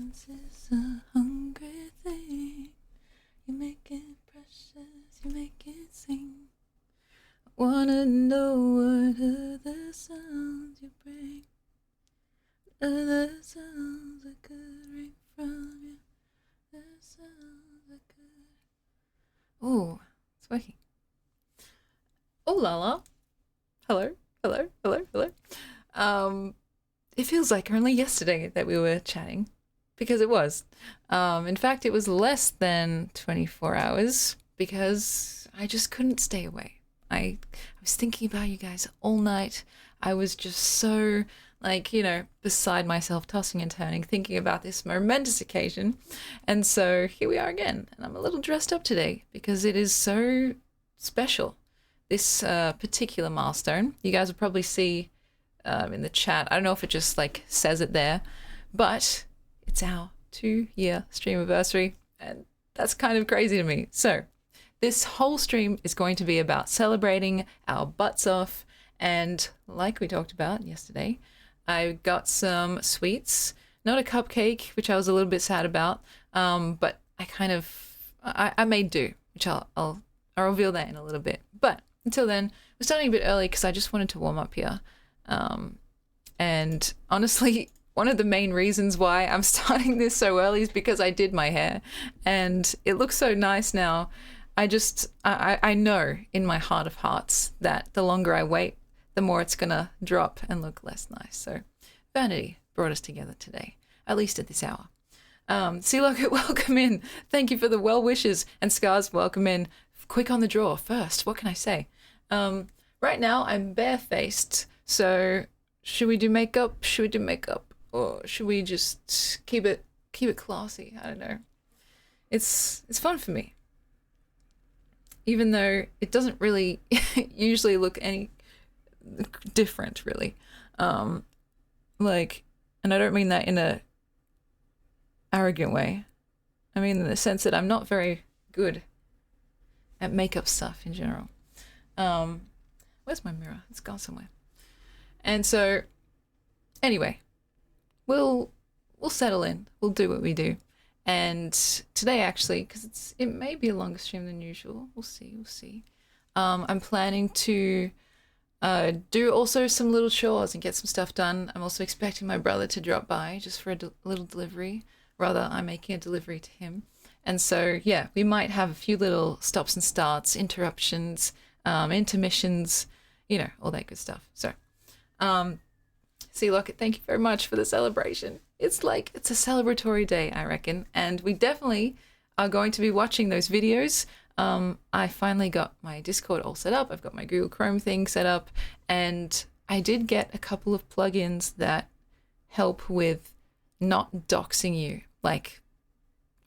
Patience is a hungry thing. You make it precious, you make it sing. I wanna know what other sounds you bring. Other sounds I could ring from you. Other sounds I could. Oh, it's working. Oh la la. Hello, hello, hello, hello. It feels like only yesterday that we were chatting, because it was. In fact, it was less than 24 hours because I just couldn't stay away. I was thinking about you guys all night. I was just so, beside myself, tossing and turning, thinking about this momentous occasion. And so here we are again. And I'm a little dressed up today because it is so special. This particular milestone. You guys will probably see in the chat. I don't know if it just says it there, but it's our 2-year streamiversary, and that's kind of crazy to me. So this whole stream is going to be about celebrating our butts off, and like we talked about yesterday, I got some sweets, not a cupcake, which I was a little bit sad about, but I made do, which I'll reveal that in a little bit. But until then, we're starting a bit early because I just wanted to warm up here. And honestly, one of the main reasons why I'm starting this so early is because I did my hair and it looks so nice now. I know in my heart of hearts that the longer I wait, the more it's gonna drop and look less nice. So vanity brought us together today, at least at this hour. Sea Locket, welcome in. Thank you for the well wishes. And Scars, welcome in. Quick on the draw first. What can I say? Right now I'm barefaced. So should we do makeup? Or should we just keep it classy? I don't know. It's fun for me. Even though it doesn't really usually look any different, really. And I don't mean that in a arrogant way. I mean in the sense that I'm not very good at makeup stuff in general. Where's my mirror? It's gone somewhere. And so, anyway, we'll settle in. We'll do what we do. And today, actually, because it may be a longer stream than usual. We'll see. I'm planning to do also some little chores and get some stuff done. I'm also expecting my brother to drop by just for a little delivery. Rather, I'm making a delivery to him. And so, yeah, we might have a few little stops and starts, interruptions, intermissions, all that good stuff. So, Sea Locket, thank you very much for the celebration. It's a celebratory day, I reckon. And we definitely are going to be watching those videos. I finally got my Discord all set up. I've got my Google Chrome thing set up. And I did get a couple of plugins that help with not doxing you,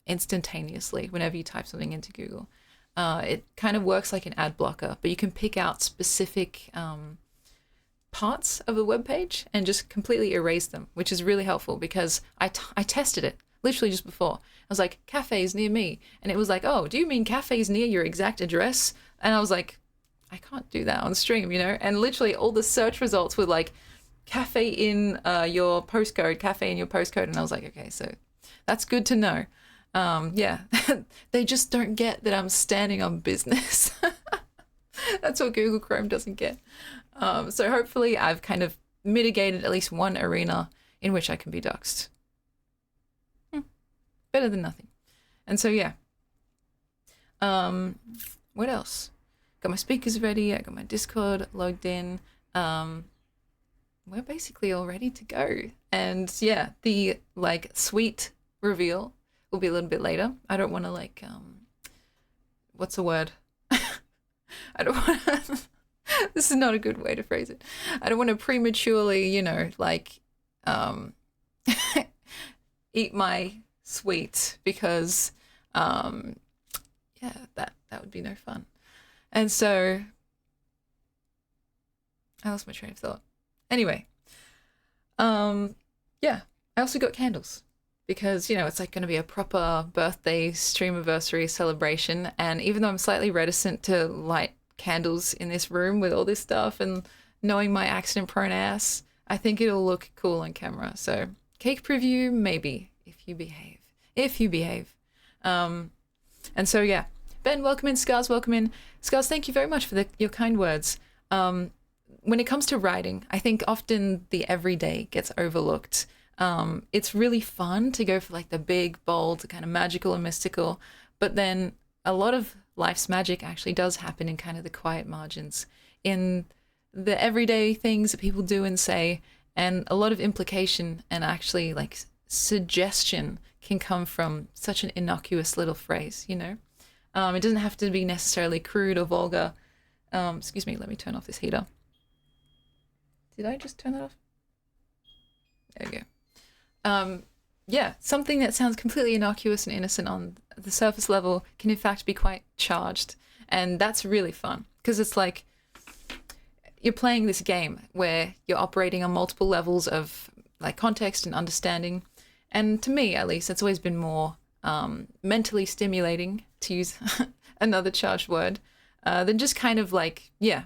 instantaneously whenever you type something into Google. It kind of works like an ad blocker, but you can pick out specific parts of a web page and just completely erase them, which is really helpful because I tested it literally just before. I was like, cafes near me. And it was like, oh, do you mean cafes near your exact address? And I was like, I can't do that on stream, And literally all the search results were like, cafe in your postcode. And I was like, okay, so that's good to know. Yeah, they just don't get that I'm standing on business. That's what Google Chrome doesn't get. So hopefully I've kind of mitigated at least one arena in which I can be doxxed. Better than nothing. And so, yeah. What else? Got my speakers ready. I got my Discord logged in. We're basically all ready to go. And yeah, the sweet reveal will be a little bit later. I don't want to what's the word? I don't want to, this is not a good way to phrase it. I don't want to prematurely, eat my sweet because, yeah, that would be no fun. And so, I lost my train of thought. Anyway, yeah, I also got candles. Because, it's going to be a proper birthday streamiversary celebration. And even though I'm slightly reticent to light candles in this room with all this stuff and knowing my accident-prone ass, I think it'll look cool on camera. So cake preview, maybe, if you behave. If you behave. And so, yeah. Ben, welcome in. Scars, welcome in. Scars, thank you very much for your kind words. When it comes to writing, I think often the everyday gets overlooked. It's really fun to go for like the big, bold, kind of magical and mystical, but then a lot of life's magic actually does happen in kind of the quiet margins, in the everyday things that people do and say, and a lot of implication and actually like suggestion can come from such an innocuous little phrase, you know? It doesn't have to be necessarily crude or vulgar. Excuse me, let me turn off this heater. Did I just turn that off? There we go. Yeah, something that sounds completely innocuous and innocent on the surface level can in fact be quite charged. And that's really fun because it's like you're playing this game where you're operating on multiple levels of like context and understanding. And to me, at least, it's always been more mentally stimulating, to use another charged word, than just kind of like, yeah,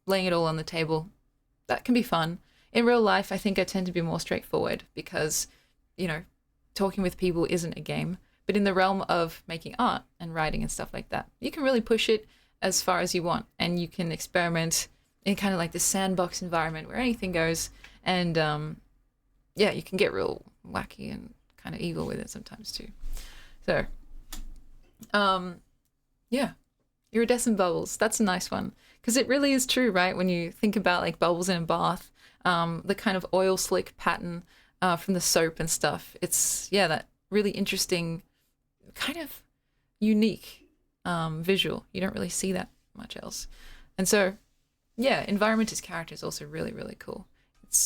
laying it all on the table. That can be fun. In real life, I think I tend to be more straightforward because, you know, talking with people isn't a game. But in the realm of making art and writing and stuff like that, you can really push it as far as you want. And you can experiment in kind of like this sandbox environment where anything goes. And yeah, you can get real wacky and kind of evil with it sometimes too. So, yeah, iridescent bubbles. That's a nice one because it really is true, right? When you think about like bubbles in a bath, the kind of oil slick pattern from the soap and stuff. It's, yeah, that really interesting, kind of unique visual. You don't really see that much else. And so, yeah, environment as character is also really, really cool. It's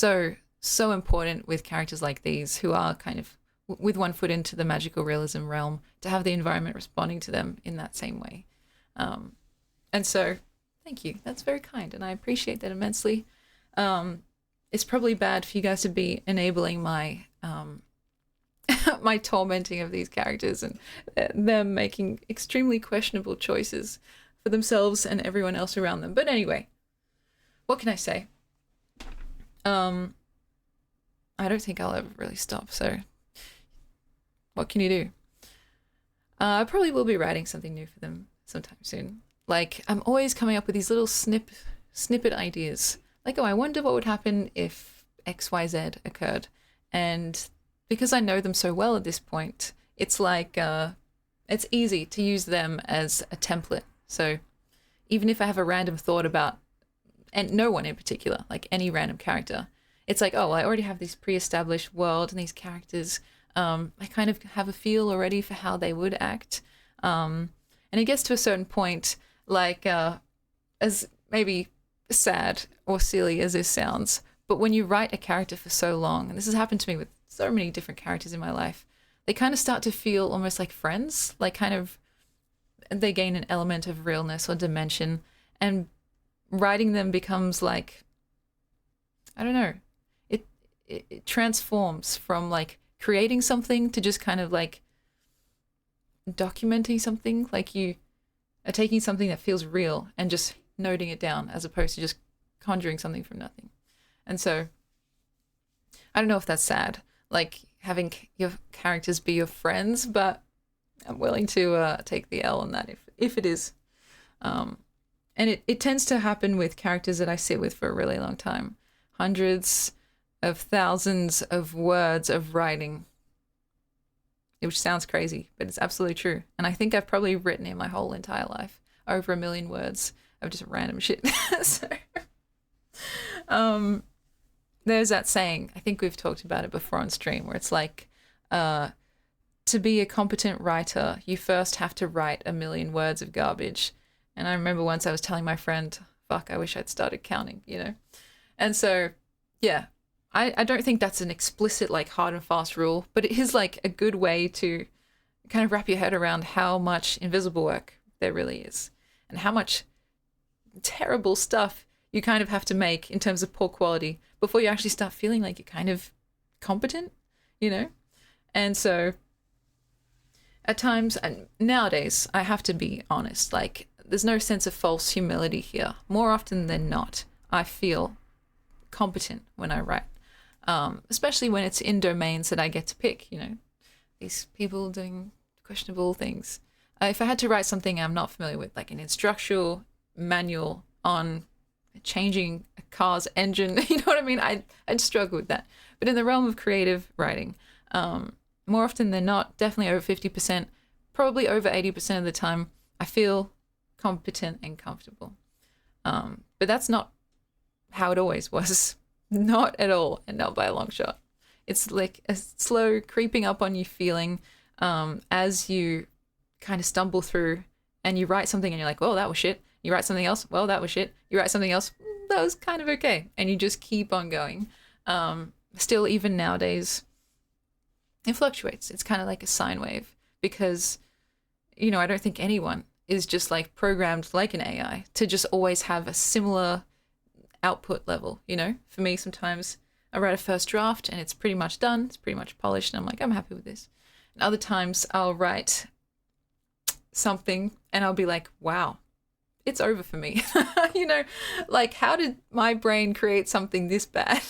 so important with characters like these who are kind of with one foot into the magical realism realm to have the environment responding to them in that same way. And so, thank you. That's very kind, and I appreciate that immensely. It's probably bad for you guys to be enabling my my tormenting of these characters and them making extremely questionable choices for themselves and everyone else around them. But anyway, what can I say? I don't think I'll ever really stop, so what can you do? I probably will be writing something new for them sometime soon. Like, I'm always coming up with these little snippet ideas. Like, oh, I wonder what would happen if XYZ occurred. And because I know them so well at this point, it's like, it's easy to use them as a template. So even if I have a random thought about, and no one in particular, like any random character, it's like, oh, I already have this pre-established world and these characters. I kind of have a feel already for how they would act. And it gets to a certain point, like, as maybe sad or silly as this sounds, but when you write a character for so long, and this has happened to me with so many different characters in my life, they kind of start to feel almost like friends, like kind of they gain an element of realness or dimension, and writing them becomes like, I don't know, it transforms from like creating something to just kind of like documenting something. Like you are taking something that feels real and just noting it down as opposed to just conjuring something from nothing. And so I don't know if that's sad, like having your characters be your friends, but I'm willing to take the L on that if it is. And it tends to happen with characters that I sit with for a really long time. Hundreds of thousands of words of writing, which sounds crazy, but it's absolutely true. And I think I've probably written in my whole entire life over 1 million words of just random shit. So, there's that saying, I think we've talked about it before on stream, where it's like, to be a competent writer, you first have to write 1 million words of garbage. And I remember once I was telling my friend, fuck, I wish I'd started counting, you know? And so, yeah, I don't think that's an explicit, like, hard and fast rule, but it is, like, a good way to kind of wrap your head around how much invisible work there really is and how much terrible stuff you kind of have to make in terms of poor quality before you actually start feeling like you're kind of competent, you know? And so at times, and nowadays, I have to be honest, like, there's no sense of false humility here. More often than not, I feel competent when I write, especially when it's in domains that I get to pick, you know. these people doing questionable things. If I had to write something I'm not familiar with, like an instructional manual on changing a car's engine, you know what I mean? I'd struggle with that. But in the realm of creative writing, more often than not, definitely over 50%, probably over 80% of the time, I feel competent and comfortable. But that's not how it always was. Not at all, and not by a long shot. It's like a slow creeping up on you feeling as you kind of stumble through and you write something and you're like, well, that was shit. You write something else, well, that was shit. You write something else, that was kind of okay. And you just keep on going. Still, even nowadays, it fluctuates. It's kind of like a sine wave because, you know, I don't think anyone is just like programmed like an AI to just always have a similar output level, you know? For me, sometimes I write a first draft and it's pretty much done. It's pretty much polished and I'm like, I'm happy with this. And other times I'll write something and I'll be like, wow, it's over for me. You know, like how did my brain create something this bad?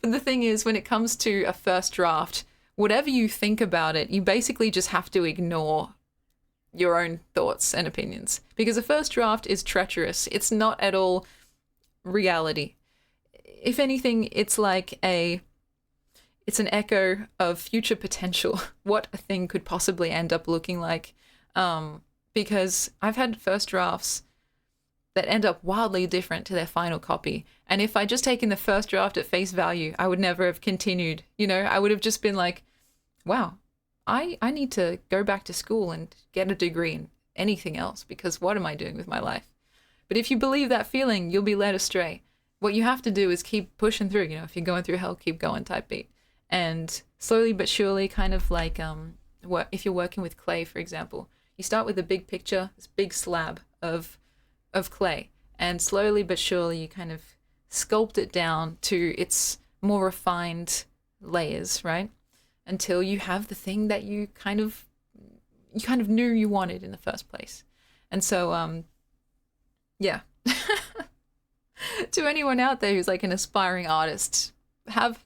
But the thing is, when it comes to a first draft, whatever you think about it, you basically just have to ignore your own thoughts and opinions because a first draft is treacherous. It's not at all reality. If anything, it's like it's an echo of future potential, what a thing could possibly end up looking like. Because I've had first drafts that end up wildly different to their final copy. And if I just taken the first draft at face value, I would never have continued. You know, I would have just been like, wow, I need to go back to school and get a degree in anything else because what am I doing with my life? But if you believe that feeling, you'll be led astray. What you have to do is keep pushing through. You know, if you're going through hell, keep going type beat. And slowly but surely, kind of like if you're working with clay, for example, you start with a big picture, this big slab of clay, and slowly but surely you kind of sculpt it down to its more refined layers, right? Until you have the thing that you kind of knew you wanted in the first place. And so, yeah. To anyone out there who's like an aspiring artist, have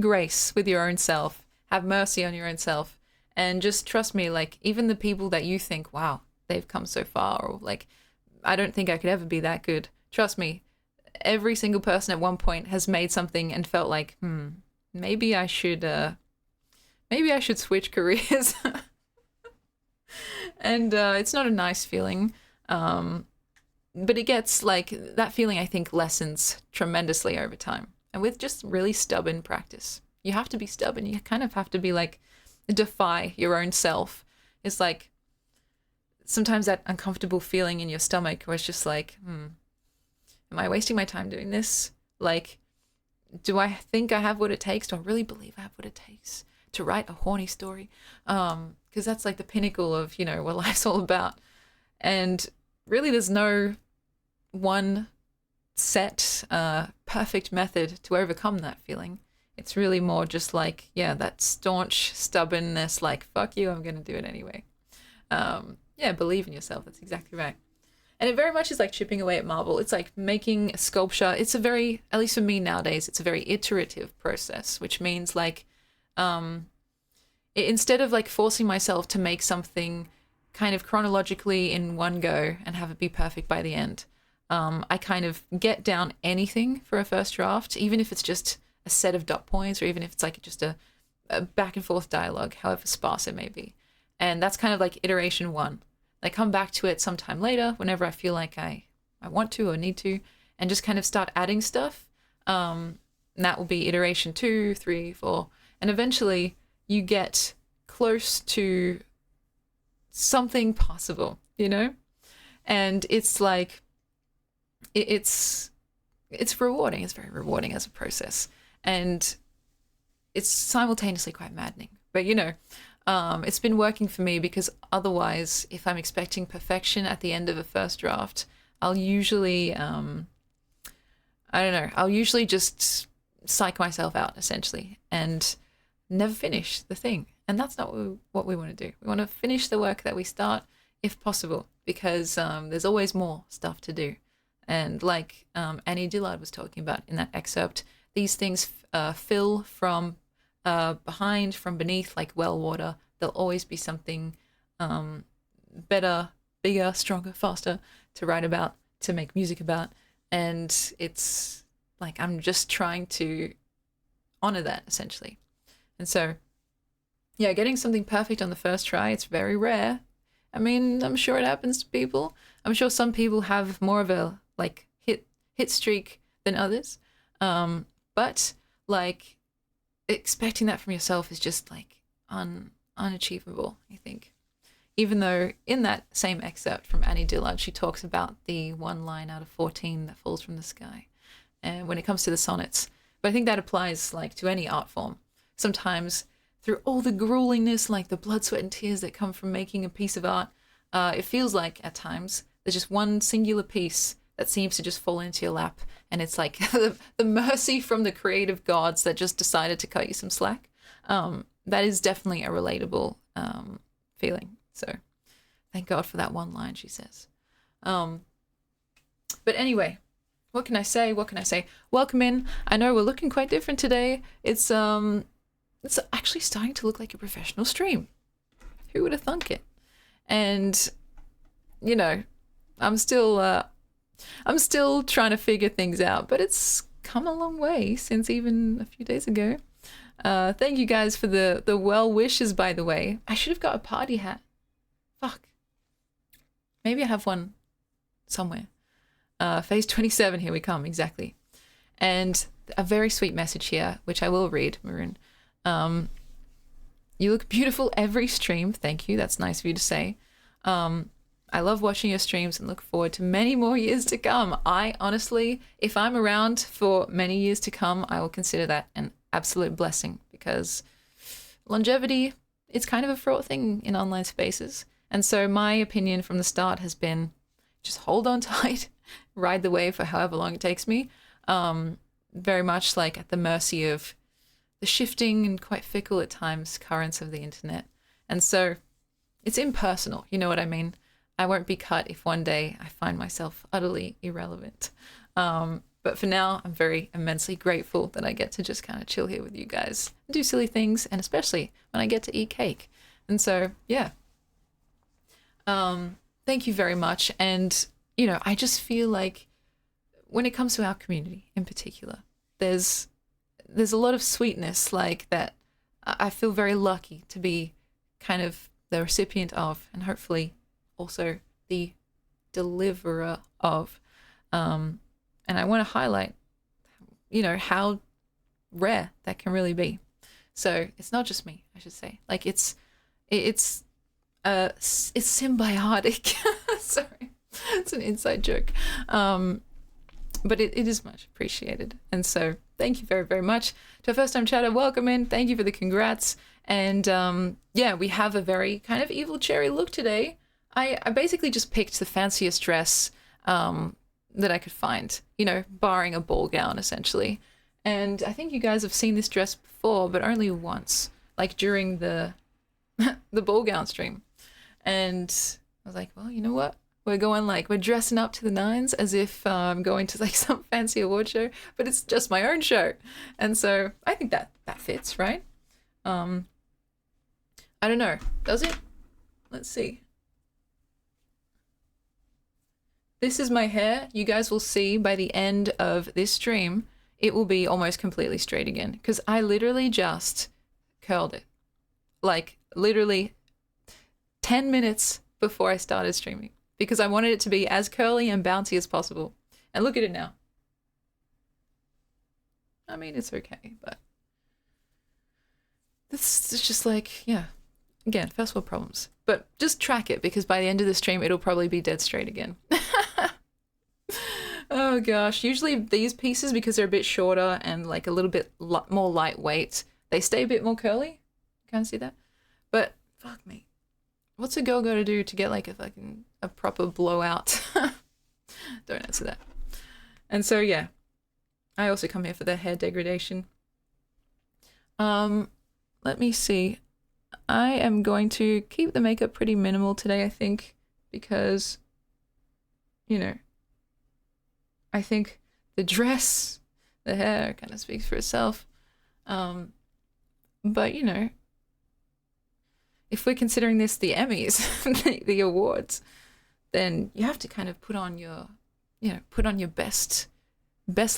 grace with your own self, have mercy on your own self, and just trust me, like even the people that you think, wow, they've come so far, or like, I don't think I could ever be that good. Trust me, every single person at one point has made something and felt like, maybe I should switch careers. And it's not a nice feeling. But it gets like that feeling, I think, lessens tremendously over time. And with just really stubborn practice, you have to be stubborn. You kind of have to be like, defy your own self. It's like sometimes that uncomfortable feeling in your stomach where it's just like, am I wasting my time doing this? Like, do I think I have what it takes? Do I really believe I have what it takes to write a horny story? Because that's like the pinnacle of, you know, what life's all about. And really there's no one set perfect method to overcome that feeling. It's really more just like, yeah, that staunch stubbornness, like, fuck you, I'm going to do it anyway. Yeah, believe in yourself. That's exactly right. And it very much is like chipping away at marble. It's like making a sculpture. It's a very, at least for me nowadays, it's a very iterative process, which means like, instead of like forcing myself to make something kind of chronologically in one go and have it be perfect by the end, I kind of get down anything for a first draft, even if it's just a set of dot points, or even if it's like just a back and forth dialogue, however sparse it may be. And that's kind of like iteration one. I come back to it sometime later, whenever I feel like I want to or need to, and just kind of start adding stuff. And that will be iteration 2, 3, 4. And eventually you get close to something possible, you know? And it's like, it's rewarding. It's very rewarding as a process. And it's simultaneously quite maddening. But, you know, it's been working for me because otherwise, if I'm expecting perfection at the end of a first draft, I'll usually, I'll usually just psych myself out, essentially, and never finish the thing. And that's not what we want to do. We want to finish the work that we start, if possible, because there's always more stuff to do. And like Annie Dillard was talking about in that excerpt, these things fill from behind, from beneath, like well water, there'll always be something better, bigger, stronger, faster to write about, to make music about. And it's like I'm just trying to honor that, essentially. And so, yeah, getting something perfect on the first try, it's very rare. I mean, I'm sure it happens to people. I'm sure some people have more of a like hit streak than others. But like expecting that from yourself is just like unachievable, I think. Even though in that same excerpt from Annie Dillard, she talks about the one line out of 14 that falls from the sky, and when it comes to the sonnets. But I think that applies like to any art form. Sometimes through all the gruelingness, like the blood, sweat, and tears that come from making a piece of art, it feels like at times there's just one singular piece that seems to just fall into your lap, and it's like the mercy from the creative gods that just decided to cut you some slack. That is definitely a relatable feeling. So thank God for that one line, she says. But anyway, what can I say? Welcome in. I know we're looking quite different today. It's actually starting to look like a professional stream. Who would have thunk it? And you know, I'm still trying to figure things out, but it's come a long way since even a few days ago. Thank you guys for the well wishes, by the way. I should have got a party hat. Fuck. Maybe I have one somewhere. Phase 27, here we come, exactly. And a very sweet message here, which I will read, Maroon. You look beautiful every stream. Thank you. That's nice of you to say. I love watching your streams and look forward to many more years to come. I honestly, if I'm around for many years to come, I will consider that an absolute blessing, because longevity, it's kind of a fraught thing in online spaces. And so my opinion from the start has been just hold on tight, ride the wave for however long it takes me. Very much like at the mercy of the shifting and quite fickle at times currents of the internet. And so it's impersonal, you know what I mean? I won't be cut if one day I find myself utterly irrelevant. But for now, I'm very immensely grateful that I get to just kind of chill here with you guys and do silly things, and especially when I get to eat cake. And so, yeah. Thank you very much. And, you know, I just feel like when it comes to our community in particular, there's a lot of sweetness like that I feel very lucky to be kind of the recipient of, and hopefully also the deliverer of. And I want to highlight, you know, how rare that can really be. So it's not just me, I should say. Like it's symbiotic. Sorry, it's an inside joke. But it is much appreciated. And so thank you very, very much to our first time chatter. Welcome in. Thank you for the congrats. And yeah, we have a very kind of evil cherry look today. I basically just picked the fanciest dress that I could find, you know, barring a ball gown essentially. And I think you guys have seen this dress before, but only once, like during the the ball gown stream. And I was like, well, you know what? We're dressing up to the nines as if I'm going to like some fancy award show, but it's just my own show. And so I think that fits, right? I don't know. Does it? Let's see. This is my hair. You guys will see by the end of this stream, it will be almost completely straight again, because I literally just curled it. Like literally 10 minutes before I started streaming, because I wanted it to be as curly and bouncy as possible. And look at it now. I mean, it's okay, but this is just like, yeah, again, first world problems. But just track it, because by the end of the stream, it'll probably be dead straight again. Oh gosh, usually these pieces, because they're a bit shorter and like a little bit more lightweight, they stay a bit more curly. Can't see that? But fuck me. What's a girl got to do to get like a proper blowout? Don't answer that. And so yeah, I also come here for the hair degradation. Let me see. I am going to keep the makeup pretty minimal today, I think, because, you know, I think the dress, the hair kind of speaks for itself. But, you know, if we're considering this the Emmys, the awards, then you have to kind of put on your, you know, put on your best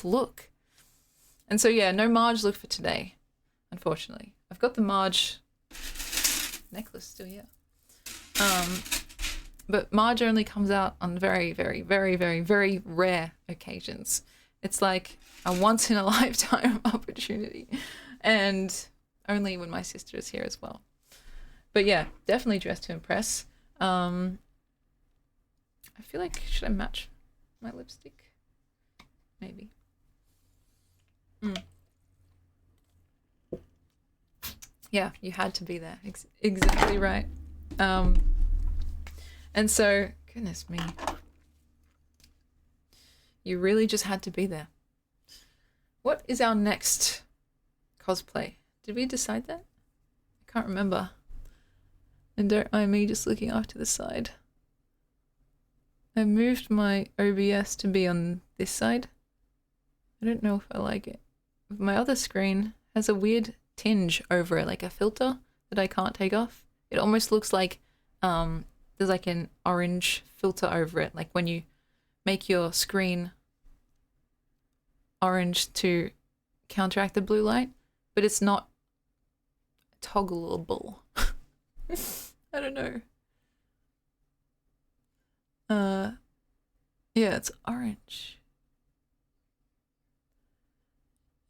look. And so, yeah, no Marge look for today, unfortunately. I've got the Marge necklace still here. But Marge only comes out on very, very, very, very, very rare occasions. It's like a once in a lifetime opportunity. And only when my sister is here as well. But yeah, definitely dressed to impress. I feel like, should I match my lipstick? Maybe. Yeah, you had to be there. Exactly right. And so, goodness me. You really just had to be there. What is our next cosplay? Did we decide that? I can't remember. And don't mind me just looking off to the side. I moved my OBS to be on this side. I don't know if I like it. My other screen has a weird tinge over it, like a filter that I can't take off. It almost looks like there's like an orange filter over it, like when you make your screen orange to counteract the blue light, but it's not toggleable. I don't know. Yeah, it's orange.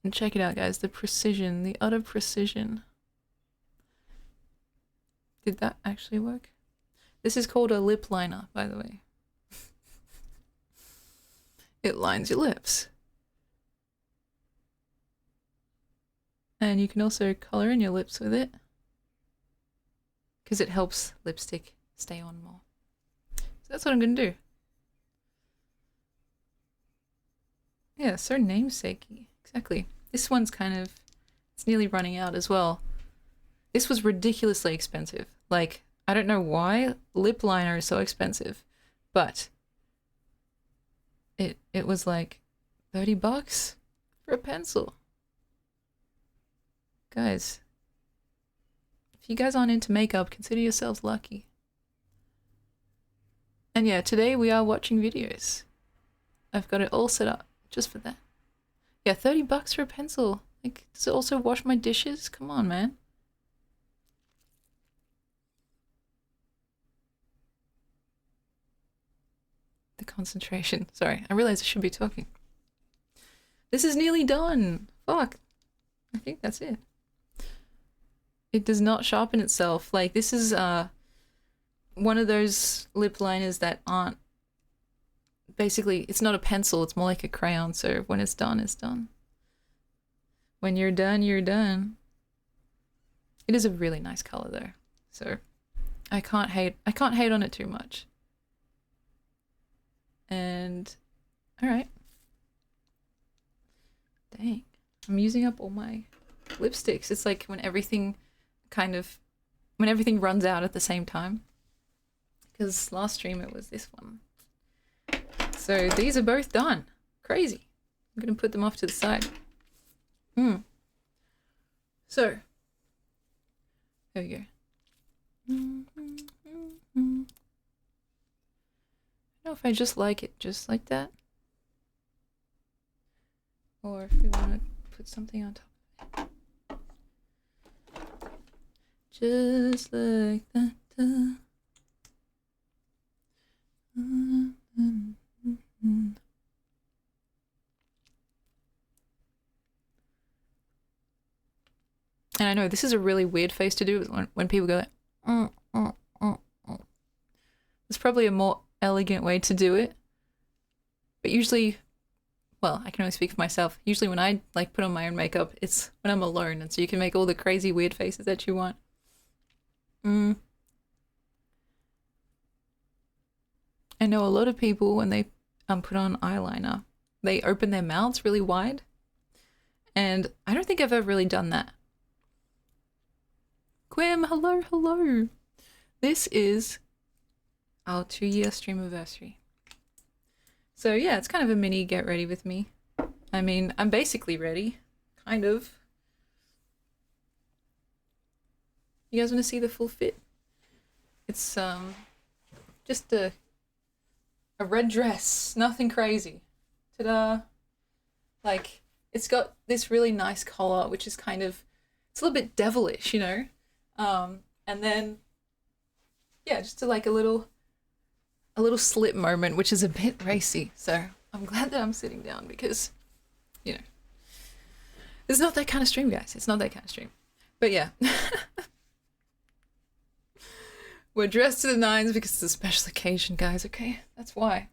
And check it out, guys, the precision, the utter precision. Did that actually work? This is called a lip liner, by the way. It lines your lips. And you can also color in your lips with it, because it helps lipstick stay on more. So that's what I'm going to do. Yeah, so namesakey. Exactly. This one's kind of, it's nearly running out as well. This was ridiculously expensive. Like, I don't know why lip liner is so expensive, but it was like $30 for a pencil. Guys, if you guys aren't into makeup, consider yourselves lucky. And yeah, today we are watching videos. I've got it all set up just for that. Yeah, $30 for a pencil. Like, does it also wash my dishes? Come on, man. The concentration. Sorry, I realized I should be talking. This is nearly done. Fuck. I think that's it. It does not sharpen itself. Like, this is one of those lip liners that aren't, basically, it's not a pencil, it's more like a crayon, so when it's done, it's done. When you're done, you're done. It is a really nice color though, so I can't hate on it too much. And, alright. Dang, I'm using up all my lipsticks. It's like when everything runs out at the same time. Because last stream it was this one. So these are both done. Crazy. I'm gonna put them off to the side. So, there we go. I don't know if I just like it just like that, or if we want to put something on top of it. Just like that. And I know this is a really weird face to do when people go like, There's probably a more elegant way to do it. But usually, well, I can only speak for myself. Usually when I like put on my own makeup, it's when I'm alone, and so you can make all the crazy weird faces that you want. I know a lot of people when they put on eyeliner, they open their mouths really wide. And I don't think I've ever really done that. Quim, hello, hello. This is our 2-year streamiversary. So yeah, it's kind of a mini get ready with me. I mean, I'm basically ready, kind of. You guys want to see the full fit? It's just a red dress, nothing crazy. Ta-da! Like, it's got this really nice collar, which is kind of, it's a little bit devilish, you know? And then, yeah, just like a little slip moment, which is a bit racy. So I'm glad that I'm sitting down because, you know, it's not that kind of stream, guys. It's not that kind of stream. But yeah. We're dressed to the nines because it's a special occasion, guys, okay? That's why.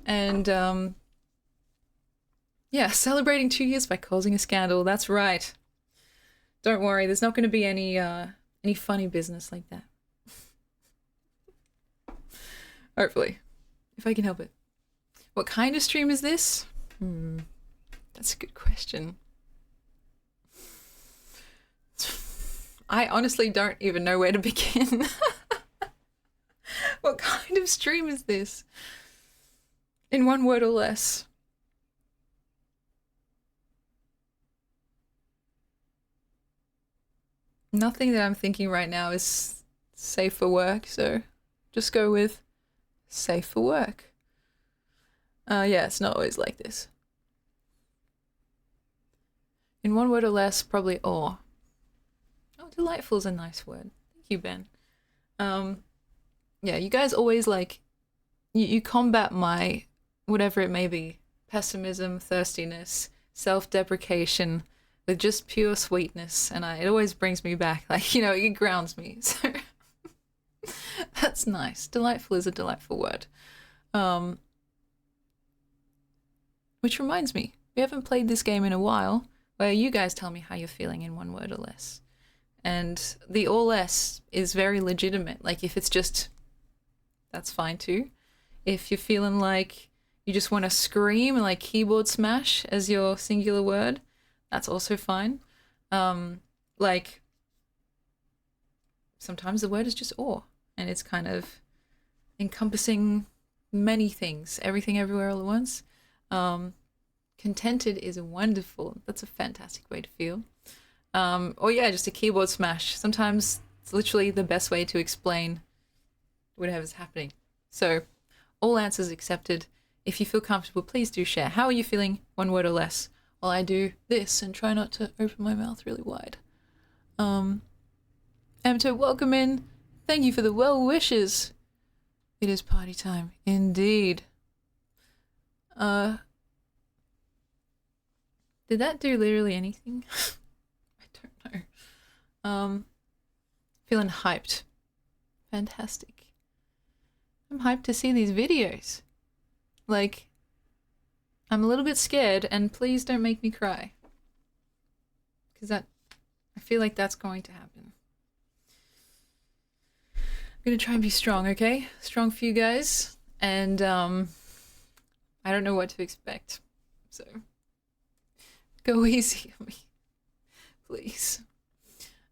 And, yeah, celebrating 2 years by causing a scandal. That's right. Don't worry, there's not going to be any funny business like that. Hopefully, if I can help it. What kind of stream is this? That's a good question. I honestly don't even know where to begin. What kind of stream is this? In one word or less. Nothing that I'm thinking right now is safe for work, so just go with safe for work. Yeah, it's not always like this. In one word or less, probably awe. Oh, delightful is a nice word. Thank you, Ben. Yeah, you guys always like, you combat my, whatever it may be, pessimism, thirstiness, self-deprecation, with just pure sweetness, and it always brings me back, like, you know, it grounds me, so that's nice. Delightful is a delightful word. Which reminds me, we haven't played this game in a while, where you guys tell me how you're feeling in one word or less. And the or less is very legitimate, like if it's just, that's fine too. If you're feeling like you just want to scream and like keyboard smash as your singular word, that's also fine. Like, sometimes the word is just awe, and it's kind of encompassing many things, everything everywhere all at once. Contented is wonderful. That's a fantastic way to feel. Or yeah, just a keyboard smash. Sometimes it's literally the best way to explain whatever's happening. So, all answers accepted. If you feel comfortable, please do share. How are you feeling? One word or less. While I do this and try not to open my mouth really wide. Emto, welcome in. Thank you for the well wishes. It is party time, indeed. Did that do literally anything? I don't know. Feeling hyped. Fantastic. I'm hyped to see these videos. Like, I'm a little bit scared, and please don't make me cry. Because I feel like that's going to happen. I'm gonna try and be strong, okay? Strong for you guys. And, I don't know what to expect. So, go easy on me. Please.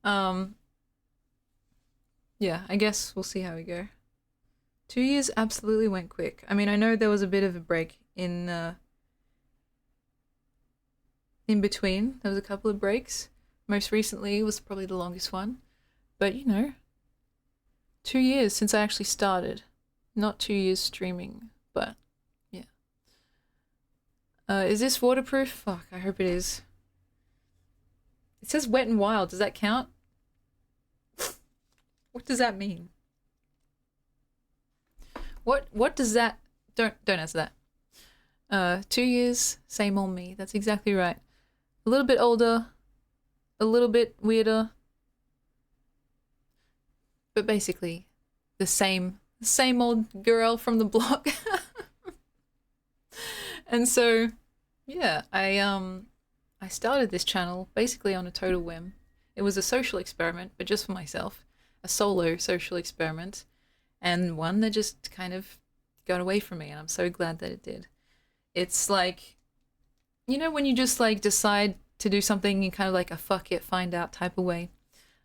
Yeah, I guess we'll see how we go. 2 years absolutely went quick. I mean, I know there was a bit of a break in between. There was a couple of breaks. Most recently was probably the longest one. But, you know, 2 years since I actually started. Not 2 years streaming, but yeah. Is this waterproof? Fuck, I hope it is. It says wet and wild. Does that count? What does that mean? What does that... Don't answer that. 2 years, same old me. That's exactly right. A little bit older, a little bit weirder, but basically the same old girl from the block. And so, yeah, I started this channel basically on a total whim. It was a social experiment, but just for myself, a solo social experiment, and one that just kind of got away from me, and I'm so glad that it did. It's like, you know, when you just like decide to do something in kind of like a fuck it, find out type of way.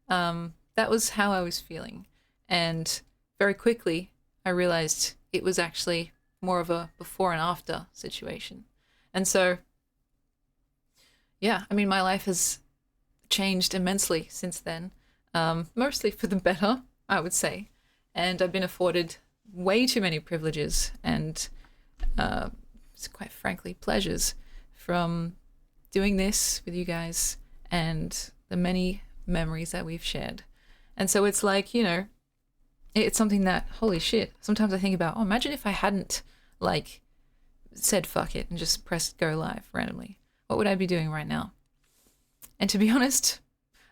That was how I was feeling. And very quickly, I realized it was actually more of a before and after situation. And so, yeah, I mean, my life has changed immensely since then. mostly for the better, I would say. And I've been afforded way too many privileges and, quite frankly, pleasures from doing this with you guys and the many memories that we've shared. And so it's like, you know, it's something that, holy shit, sometimes I think about, oh, imagine if I hadn't, like, said fuck it and just pressed go live randomly. What would I be doing right now? And to be honest,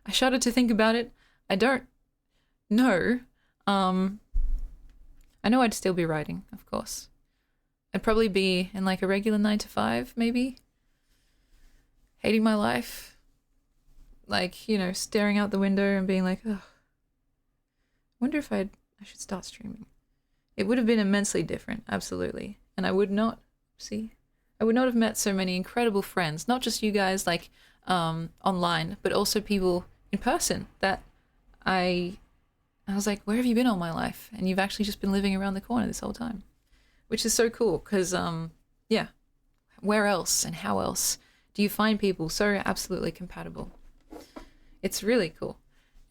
I shudder to think about it. I don't know. I know I'd still be writing, of course. I'd probably be in like a regular 9 to 5, maybe. Hating my life. Like, you know, staring out the window and being like, ugh. Wonder if I should start streaming. It would have been immensely different, absolutely. And I would not have met so many incredible friends, not just you guys like online, but also people in person that I was like, where have you been all my life? And you've actually just been living around the corner this whole time, which is so cool because, yeah, where else and how else do you find people so absolutely compatible? It's really cool.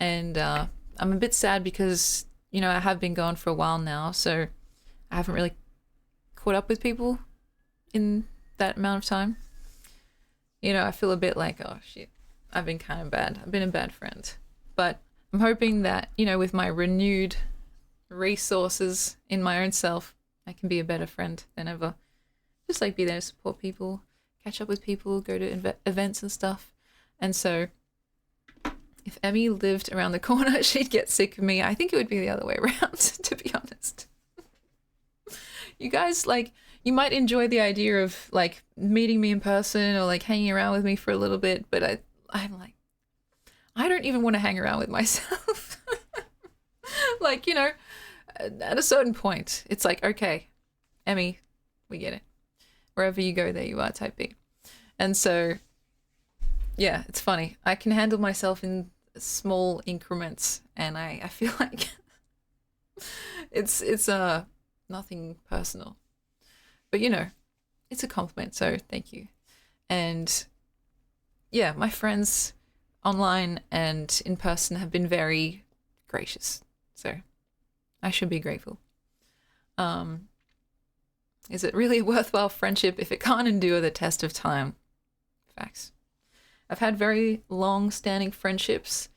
And I'm a bit sad because, you know, I have been gone for a while now, so I haven't really caught up with people in that amount of time. You know, I feel a bit like, oh shit, I've been kind of bad. I've been a bad friend. But I'm hoping that, you know, with my renewed resources in my own self, I can be a better friend than ever. Just like be there to support people, catch up with people, go to events and stuff. And so if Emmy lived around the corner, she'd get sick of me. I think it would be the other way around, to be honest. You guys, like, you might enjoy the idea of, like, meeting me in person or, like, hanging around with me for a little bit, but I'm like, I don't even want to hang around with myself. Like, you know, at a certain point, it's like, okay, Emmy, we get it. Wherever you go, there you are, type B. And so, yeah, it's funny. I can handle myself in small increments, and I feel like it's nothing personal. But, you know, it's a compliment, so thank you. And, yeah, my friends online and in person have been very gracious, so I should be grateful. Is it really a worthwhile friendship if it can't endure the test of time? Facts. I've had very long-standing friendships,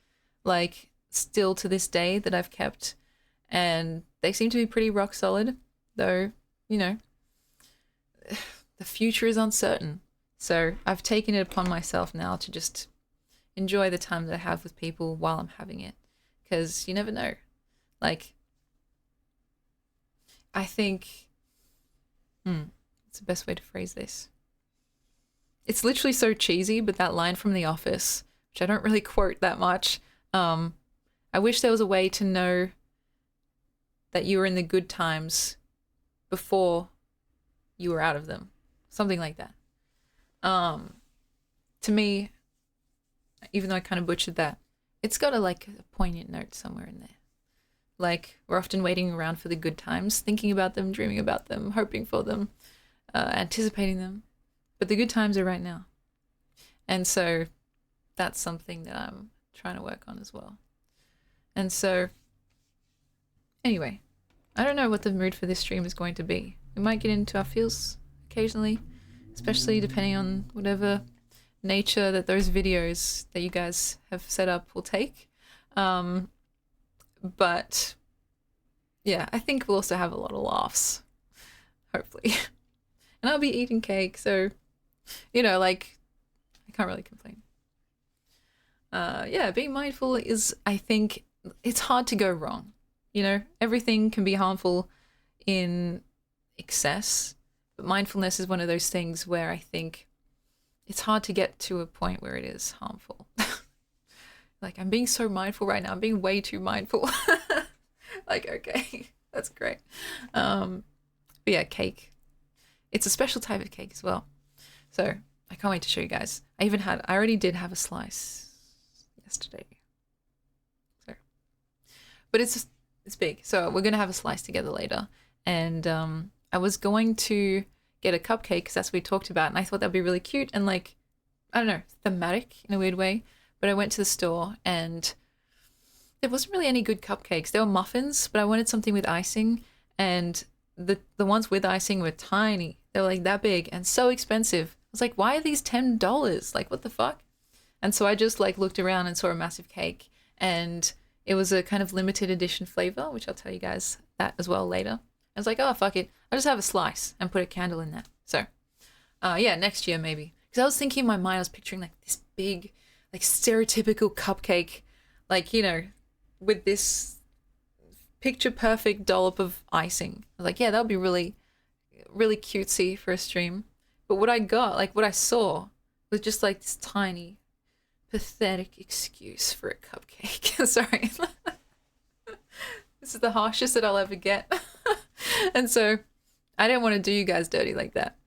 like, still to this day that I've kept, and they seem to be pretty rock solid, though, you know, the future is uncertain. So I've taken it upon myself now to just enjoy the time that I have with people while I'm having it, because you never know. Like, I think, what's the best way to phrase this? It's literally so cheesy, but that line from The Office, which I don't really quote that much, I wish there was a way to know that you were in the good times before you were out of them. Something like that. To me, even though I kind of butchered that, it's got a poignant note somewhere in there. Like, we're often waiting around for the good times, thinking about them, dreaming about them, hoping for them, anticipating them. But the good times are right now. And so that's something that I'm trying to work on as well. And so, anyway, I don't know what the mood for this stream is going to be. We might get into our feels occasionally, especially depending on whatever nature that those videos that you guys have set up will take. But yeah, I think we'll also have a lot of laughs, hopefully. And I'll be eating cake, so, you know, like, I can't really complain. Yeah, being mindful is, I think, it's hard to go wrong. You know, everything can be harmful in excess, but mindfulness is one of those things where I think it's hard to get to a point where it is harmful. Like, I'm being so mindful right now. I'm being way too mindful. Like, okay, that's great. But yeah, cake. It's a special type of cake as well. So I can't wait to show you guys. I already did have a slice yesterday. So, but it's big. So we're going to have a slice together later. And I was going to get a cupcake because that's what we talked about. And I thought that'd be really cute and, like, I don't know, thematic in a weird way. But I went to the store and there wasn't really any good cupcakes. There were muffins, but I wanted something with icing, and the ones with icing were tiny. They were like that big and so expensive. I was like, why are these $10? Like, what the fuck? And so I just like looked around and saw a massive cake, and it was a kind of limited edition flavor, which I'll tell you guys that as well later. I was like, oh, fuck it. I'll just have a slice and put a candle in there. So, yeah, next year maybe. Because I was thinking in my mind, I was picturing like this big, like stereotypical cupcake, like, you know, with this picture perfect dollop of icing. I was like, yeah, that would be really, really cutesy for a stream. But what I got, like what I saw, was just like this tiny, pathetic excuse for a cupcake. Sorry. This is the harshest that I'll ever get. And so I didn't want to do you guys dirty like that.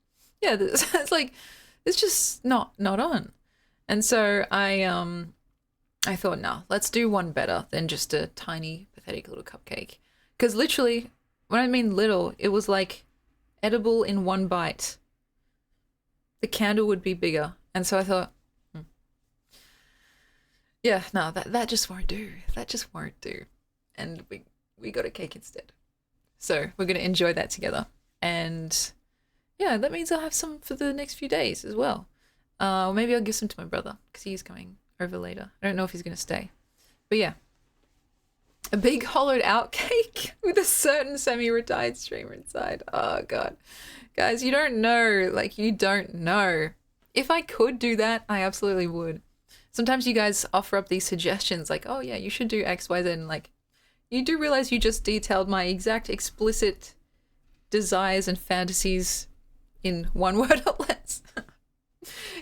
Yeah, it's like, it's just not on. And so I thought, no, let's do one better than just a tiny, pathetic little cupcake. Because literally, when I mean little, it was like edible in one bite. The candle would be bigger. And so I thought, yeah, no, that just won't do. That just won't do. And we got a cake instead. So we're going to enjoy that together. And yeah, that means I'll have some for the next few days as well. Or maybe I'll give some to my brother because he's coming over later. I don't know if he's going to stay. But yeah, a big hollowed out cake with a certain semi-retired streamer inside. Oh, God. Guys, you don't know. Like, you don't know. If I could do that, I absolutely would. Sometimes you guys offer up these suggestions like, oh, yeah, you should do X, Y, Z. And like, you do realize you just detailed my exact explicit desires and fantasies in one word or less.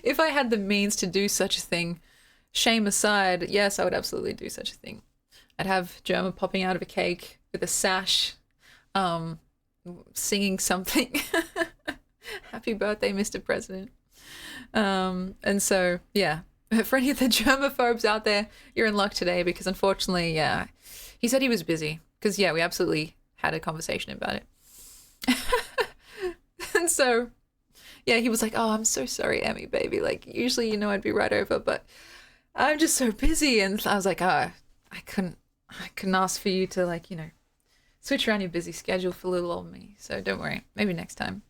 If I had the means to do such a thing, shame aside, yes, I would absolutely do such a thing. I'd have Germa popping out of a cake with a sash, singing something. Happy birthday, Mr. President. And so, yeah, for any of the germaphobes out there, you're in luck today because unfortunately, yeah, he said he was busy because, yeah, we absolutely had a conversation about it. And so, yeah, he was like, oh, I'm so sorry, Emmy, baby. Like, usually, you know, I'd be right over, but I'm just so busy. And I was like, oh, I couldn't ask for you to, like, you know, switch around your busy schedule for little old me. So don't worry. Maybe next time.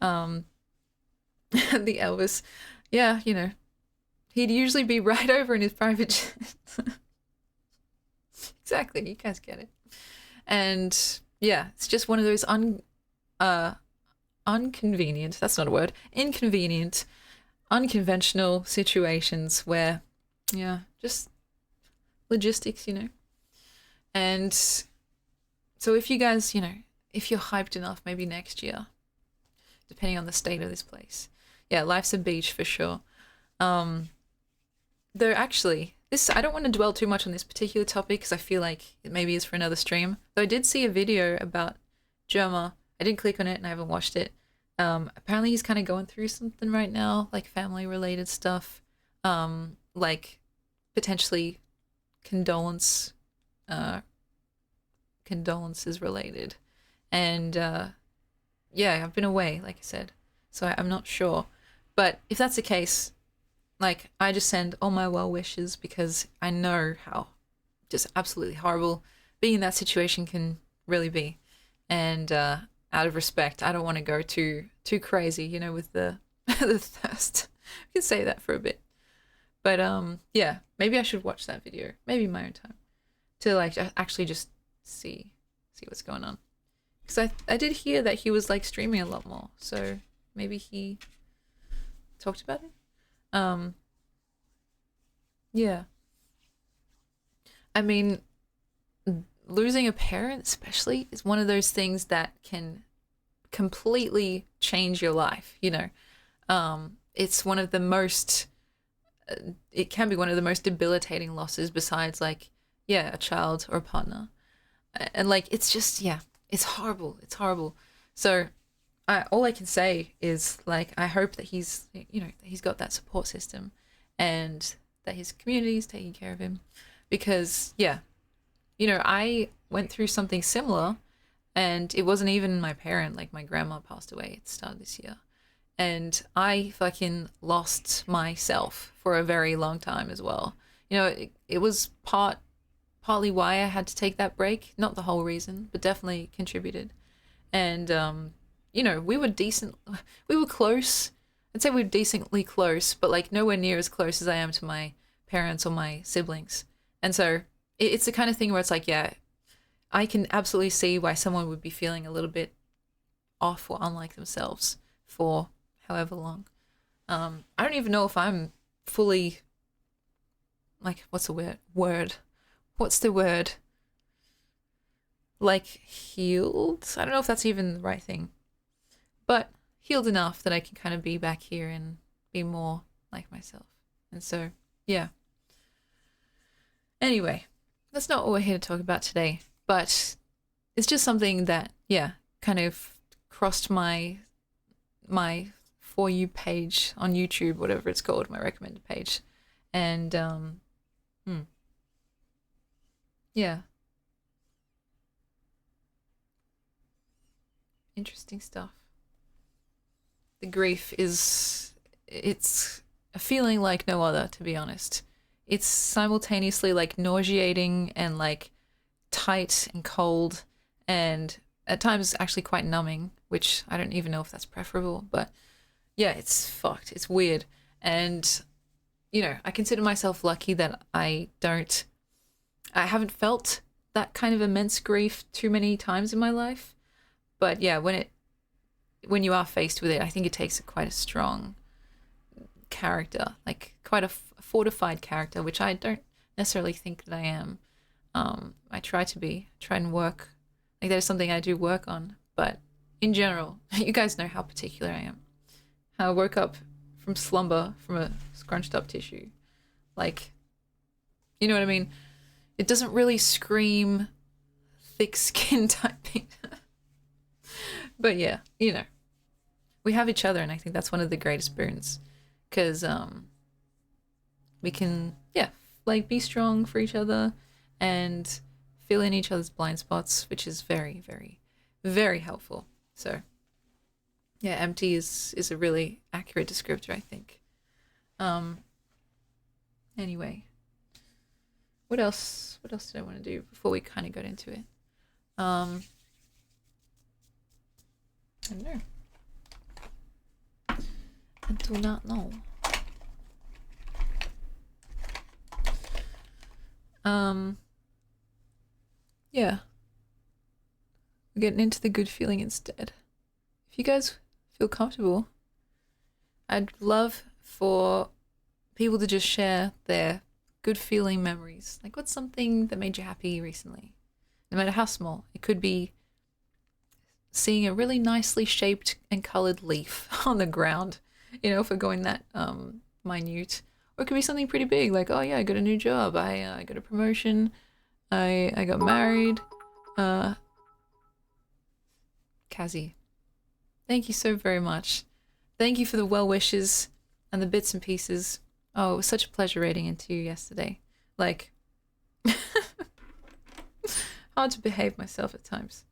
The Elvis, yeah, you know, he'd usually be right over in his private jet. Exactly. You guys get it. And yeah, it's just one of those inconvenient, that's not a word, inconvenient, unconventional situations where, yeah, just logistics, you know. And so if you guys, you know, if you're hyped enough, maybe next year, depending on the state of this place. Yeah, life's a beach for sure. Though actually, I don't want to dwell too much on this particular topic because I feel like it maybe is for another stream. Though I did see a video about Germa. I didn't click on it and I haven't watched it. Apparently he's kind of going through something right now, like family related stuff, like potentially condolences related. And yeah, I've been away, like I said, so I'm not sure. But if that's the case, like, I just send all my well wishes because I know how just absolutely horrible being in that situation can really be. And out of respect, I don't want to go too crazy, you know, with the the thirst. We can say that for a bit. But yeah, maybe I should watch that video, maybe in my own time, to like actually just see what's going on. Because I did hear that he was like streaming a lot more, so maybe he talked about it. Yeah. I mean, losing a parent especially is one of those things that can completely change your life, you know. It's one of the most, it can be one of the most debilitating losses besides like, yeah, a child or a partner. And like, it's just, yeah, it's horrible. It's horrible. So all I can say is like, I hope that he's, you know, that he's got that support system and that his community is taking care of him because, yeah, you know, I went through something similar and it wasn't even my parent, like my grandma passed away at the start of this year. And I fucking lost myself for a very long time as well. You know, it was part partly why I had to take that break. Not the whole reason, but definitely contributed. And you know, we were close. I'd say we were decently close, but like nowhere near as close as I am to my parents or my siblings. And so it's the kind of thing where it's like, yeah, I can absolutely see why someone would be feeling a little bit off or unlike themselves for however long. I don't even know if I'm fully, like, what's the word? What's the word? Like, healed? I don't know if that's even the right thing. But healed enough that I can kind of be back here and be more like myself. And so, yeah. Anyway, that's not what we're here to talk about today. But it's just something that, yeah, kind of crossed my For You page on YouTube, whatever it's called, my recommended page. And, yeah. Interesting stuff. The grief it's a feeling like no other, to be honest. It's simultaneously like nauseating and like tight and cold and at times actually quite numbing, which I don't even know if that's preferable, but yeah, it's fucked. It's weird. And, you know, I consider myself lucky that I haven't felt that kind of immense grief too many times in my life. But yeah, when you are faced with it, I think it takes quite a strong character, like quite a fortified character, which I don't necessarily think that I am. I try to be, try and work. Like that is something I do work on. But in general, you guys know how particular I am. How I woke up from slumber from a scrunched up tissue. Like, you know what I mean? It doesn't really scream thick skin type thing. But yeah, you know, we have each other, and I think that's one of the greatest boons, because we can, yeah, like be strong for each other and fill in each other's blind spots, which is very, very, very helpful. So yeah, empty is a really accurate descriptor, I think. Anyway, what else did I want to do before we kind of got into it? I don't know. I do not know. Yeah. We're getting into the good feeling instead. If you guys feel comfortable, I'd love for people to just share their good feeling memories. Like, what's something that made you happy recently? No matter how small. It could be seeing a really nicely shaped and colored leaf on the ground, you know, if we're going that minute. Or it could be something pretty big, like, oh yeah, I got a new job, I got a promotion, I got married. Kazi, thank you so very much. Thank you for the well wishes and the bits and pieces. Oh, it was such a pleasure reading into you yesterday. Like, hard to behave myself at times.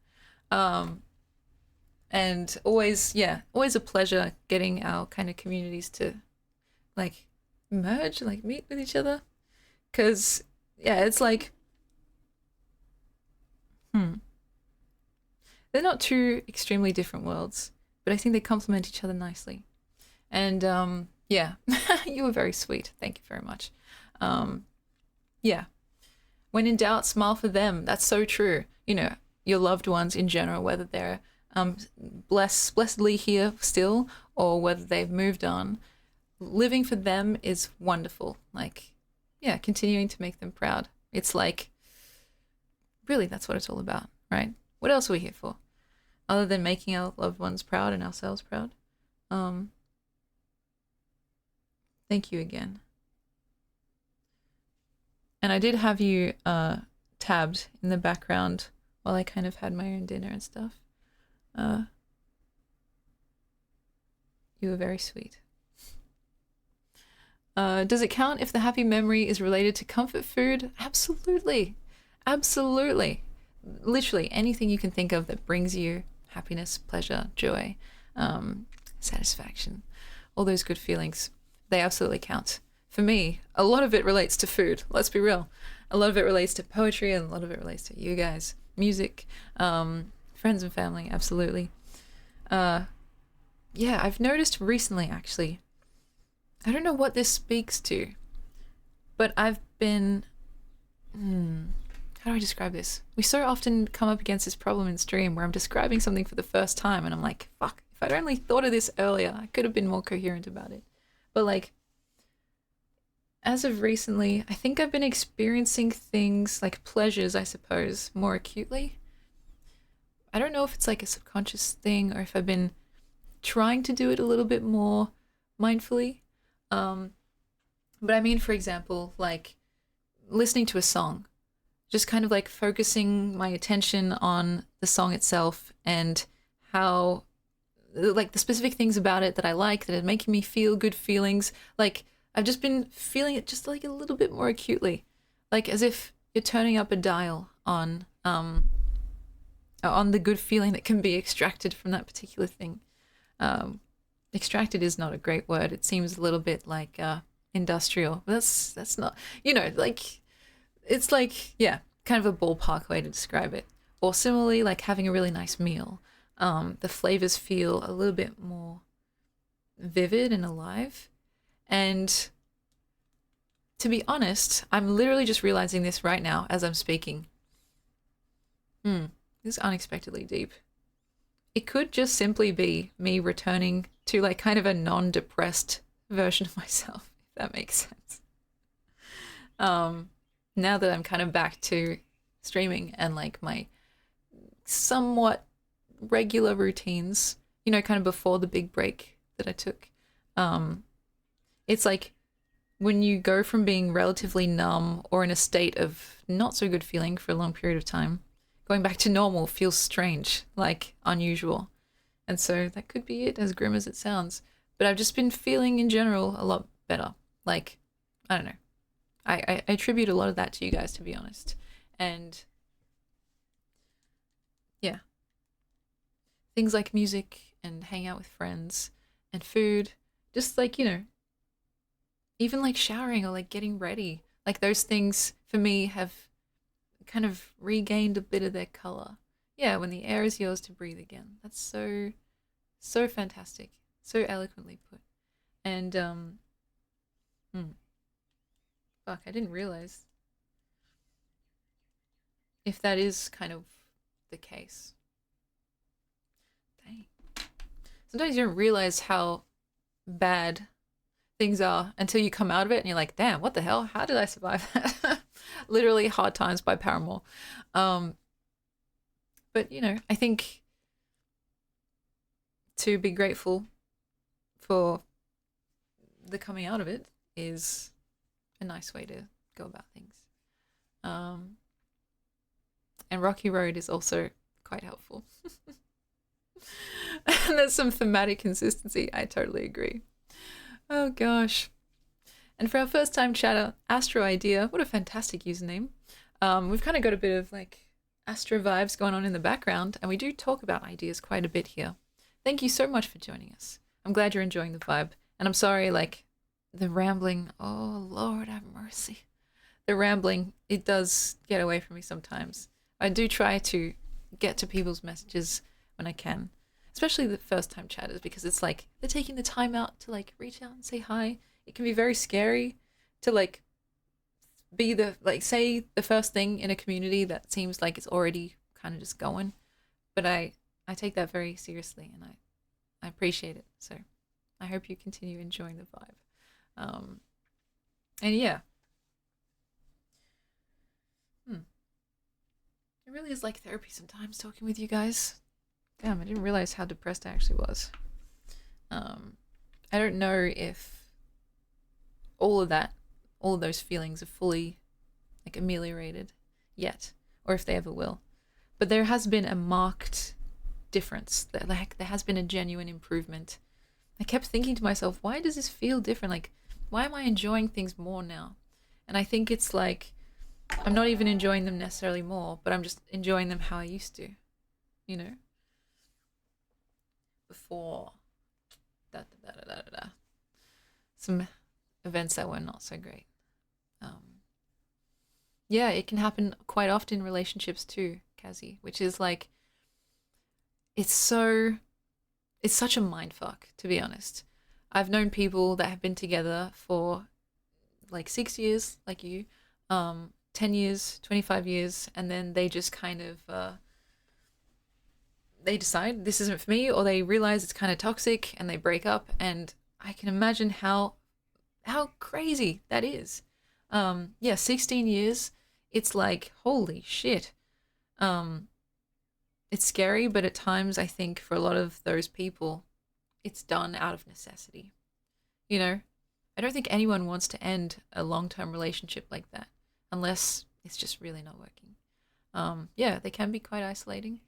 And always a pleasure getting our kind of communities to like merge, like meet with each other. Cause yeah, it's like, they're not two extremely different worlds, but I think they complement each other nicely. And yeah, you were very sweet. Thank you very much. Yeah. When in doubt, smile for them. That's so true. You know, your loved ones in general, whether they're blessedly here still or whether they've moved on, living for them is wonderful. Like, yeah, continuing to make them proud. It's like, really, that's what it's all about, right? What else are we here for? Other than making our loved ones proud and ourselves proud. Thank you again. And I did have you tabbed in the background while I kind of had my own dinner and stuff. You were very sweet. Does it count if the happy memory is related to comfort food? Absolutely. Absolutely. Literally anything you can think of that brings you happiness, pleasure, joy, satisfaction, all those good feelings, they absolutely count. For me, a lot of it relates to food, let's be real. A lot of it relates to poetry, and a lot of it relates to you guys, music, friends and family, absolutely. Yeah, I've noticed recently, actually, I don't know what this speaks to, but I've been, how do I describe this? We so often come up against this problem in stream where I'm describing something for the first time and I'm like, fuck, if I'd only thought of this earlier, I could have been more coherent about it. But like, as of recently, I think I've been experiencing things like pleasures, I suppose, more acutely. I don't know if it's like a subconscious thing or if I've been trying to do it a little bit more mindfully. But I mean, for example, like listening to a song, just kind of like focusing my attention on the song itself and how, like, the specific things about it that I like that are making me feel good feelings. Like, I've just been feeling it just like a little bit more acutely, like as if you're turning up a dial on the good feeling that can be extracted from that particular thing. Extracted is not a great word. It seems a little bit like industrial. That's not, like, it's like, yeah, kind of a ballpark way to describe it. Or similarly, like having a really nice meal. The flavors feel a little bit more vivid and alive. And to be honest, I'm literally just realizing this right now as I'm speaking. This is unexpectedly deep. It could just simply be me returning to like kind of a non-depressed version of myself, if that makes sense. Now that I'm kind of back to streaming and like my somewhat regular routines, kind of before the big break that I took, it's like when you go from being relatively numb or in a state of not so good feeling for a long period of time, going back to normal feels strange, like unusual. And so that could be it, as grim as it sounds. But I've just been feeling in general a lot better. Like, I don't know. I attribute a lot of that to you guys, to be honest. And yeah, things like music and hang out with friends and food, just like, even like showering or like getting ready, like those things for me have kind of regained a bit of their color. Yeah, when the air is yours to breathe again. That's so fantastic, so eloquently put. And fuck, I didn't realize if that is kind of the case. Dang. Sometimes you don't realize how bad things are until you come out of it and you're like, damn, what the hell? How did I survive that? Literally Hard Times by Paramore. But, I think to be grateful for the coming out of it is a nice way to go about things. And Rocky Road is also quite helpful. And there's some thematic consistency. I totally agree. Oh gosh. And for our first time chatter, Astro Idea, what a fantastic username. We've kind of got a bit of like Astro vibes going on in the background, and we do talk about ideas quite a bit here. Thank you so much for joining us. I'm glad you're enjoying the vibe. And I'm sorry, like, the rambling, oh Lord have mercy. The rambling, it does get away from me sometimes. I do try to get to people's messages when I can, especially the first time chatters, because it's like they're taking the time out to like reach out and say hi. It can be very scary to like be the, like, say the first thing in a community that seems like it's already kind of just going. But I take that very seriously, and I appreciate it. So I hope you continue enjoying the vibe. And yeah. It really is like therapy sometimes talking with you guys. Damn, I didn't realize how depressed I actually was. I don't know if all of those feelings are fully like ameliorated yet, or if they ever will. But there has been a marked difference. Like, there has been a genuine improvement. I kept thinking to myself, why does this feel different? Like, why am I enjoying things more now? And I think it's like, I'm not even enjoying them necessarily more, but I'm just enjoying them how I used to, before some events that were not so great. Yeah, it can happen quite often in relationships too, Kazi, which is like, it's so, it's such a mind fuck, to be honest. I've known people that have been together for like 6 years, like you, 10 years, 25 years, and then they just kind of, they decide this isn't for me, or they realize it's kind of toxic and they break up. And I can imagine how crazy that is. Yeah, 16 years. It's like, holy shit. Um, it's scary, but at times I think for a lot of those people, it's done out of necessity. You know, I don't think anyone wants to end a long-term relationship like that unless it's just really not working. Yeah, they can be quite isolating.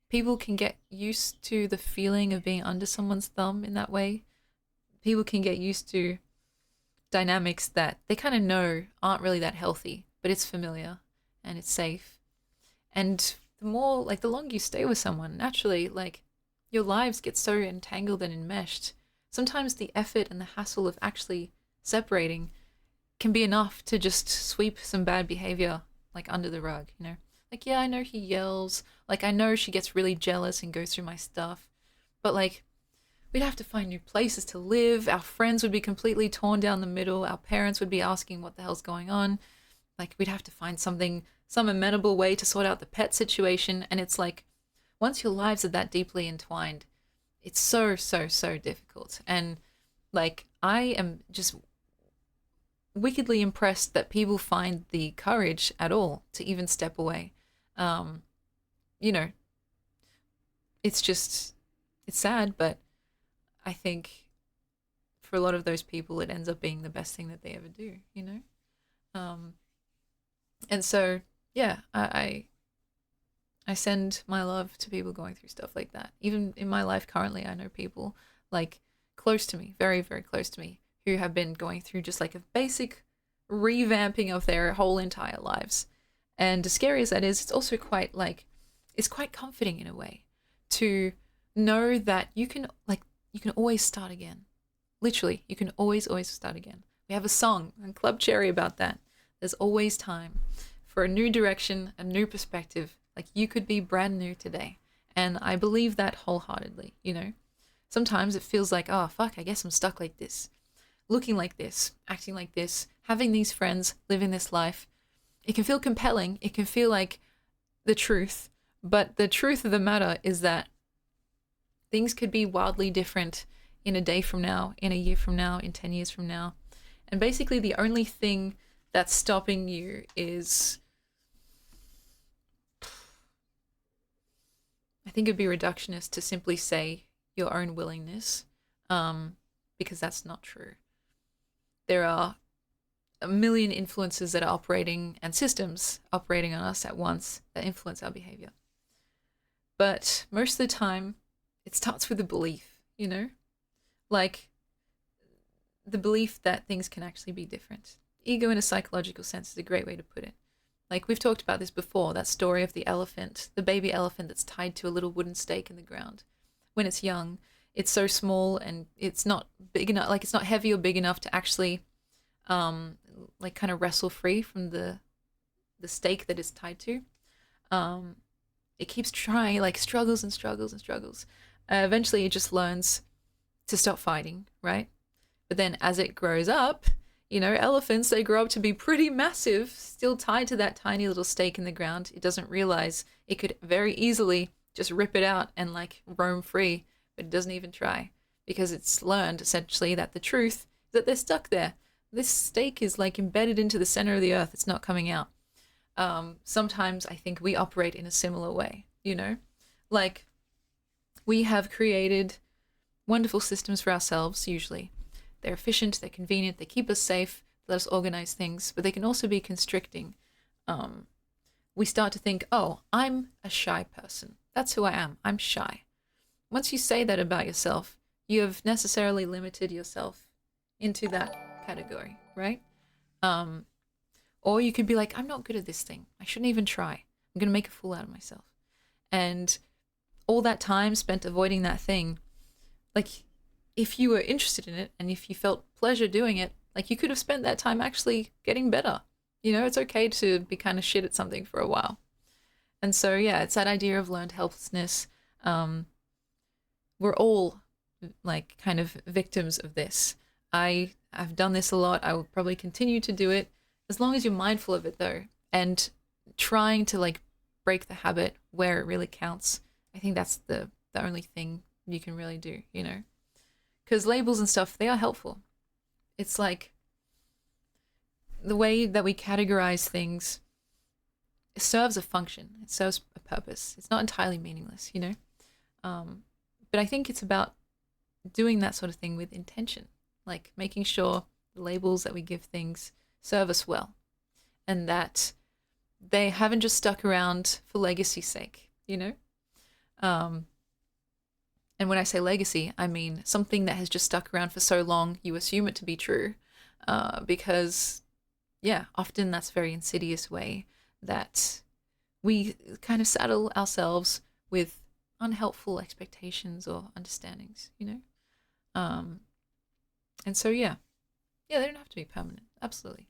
People can get used to the feeling of being under someone's thumb in that way. People can get used to dynamics that they kind of know aren't really that healthy, but it's familiar and it's safe. And the more, like, the longer you stay with someone, naturally, like, your lives get so entangled and enmeshed. Sometimes the effort and the hassle of actually separating can be enough to just sweep some bad behavior, like, under the rug, you know? Like, yeah, I know he yells. Like, I know she gets really jealous and goes through my stuff. But, like, we'd have to find new places to live. Our friends would be completely torn down the middle. Our parents would be asking what the hell's going on. Like, we'd have to find some amenable way to sort out the pet situation. And it's like, once your lives are that deeply entwined, it's so, so, so difficult. And, like, I am just wickedly impressed that people find the courage at all to even step away. Um, you know, it's sad, but I think for a lot of those people, it ends up being the best thing that they ever do, you know? Um, and so, yeah, I send my love to people going through stuff like that. Even in my life currently, I know people like close to me, very, very close to me, who have been going through just like a basic revamping of their whole entire lives. And as scary as that is, it's also quite like, it's quite comforting in a way to know that you can always start again. Literally, you can always start again. We have a song on Club Cherry about that. There's always time for a new direction, a new perspective. Like, you could be brand new today. And I believe that wholeheartedly, you know? Sometimes it feels like, oh, fuck, I guess I'm stuck like this. Looking like this, acting like this, having these friends, living this life. It can feel compelling. It can feel like the truth. But the truth of the matter is that things could be wildly different in a day from now, in a year from now, in 10 years from now. And basically the only thing that's stopping you is, I think it'd be reductionist to simply say your own willingness, because that's not true. There are a million influences that are operating and systems operating on us at once that influence our behavior. But most of the time, it starts with a belief, you know? Like, the belief that things can actually be different. Ego in a psychological sense is a great way to put it. Like, we've talked about this before, that story of the elephant, the baby elephant that's tied to a little wooden stake in the ground. When it's young, it's so small and it's not big enough, like it's not heavy or big enough to actually like kind of wrestle free from the stake that it's tied to. It keeps trying, like struggles and struggles and struggles. Eventually it just learns to stop fighting, right? But then as it grows up, you know, elephants, they grow up to be pretty massive, still tied to that tiny little stake in the ground. It doesn't realize it could very easily just rip it out and like roam free, but it doesn't even try because it's learned essentially that the truth is that they're stuck there. This stake is like embedded into the center of the earth. It's not coming out. Sometimes I think we operate in a similar way, you know, like we have created wonderful systems for ourselves. Usually they're efficient, they're convenient, they keep us safe, let us organize things, but they can also be constricting. We start to think, oh, I'm a shy person. That's who I am. I'm shy. Once you say that about yourself, you have necessarily limited yourself into that category, right? Or you could be like, I'm not good at this thing. I shouldn't even try. I'm going to make a fool out of myself. And all that time spent avoiding that thing, like if you were interested in it and if you felt pleasure doing it, like you could have spent that time actually getting better, You know, it's okay to be kind of shit at something for a while. And so, yeah, it's that idea of learned helplessness. Um, we're all like kind of victims of this. I've done this a lot. I will probably continue to do it as long as you're mindful of it though, and trying to like break the habit where it really counts. I think that's the only thing you can really do, you know? Because labels and stuff, they are helpful. It's like the way that we categorize things, it serves a function. It serves a purpose. It's not entirely meaningless, you know? But I think it's about doing that sort of thing with intention, like making sure the labels that we give things serve us well, and that they haven't just stuck around for legacy's sake, you know? Um, and when I say legacy, I mean something that has just stuck around for so long, you assume it to be true, because, yeah, often that's a very insidious way that we kind of saddle ourselves with unhelpful expectations or understandings, you know? And so, yeah, they don't have to be permanent. Absolutely.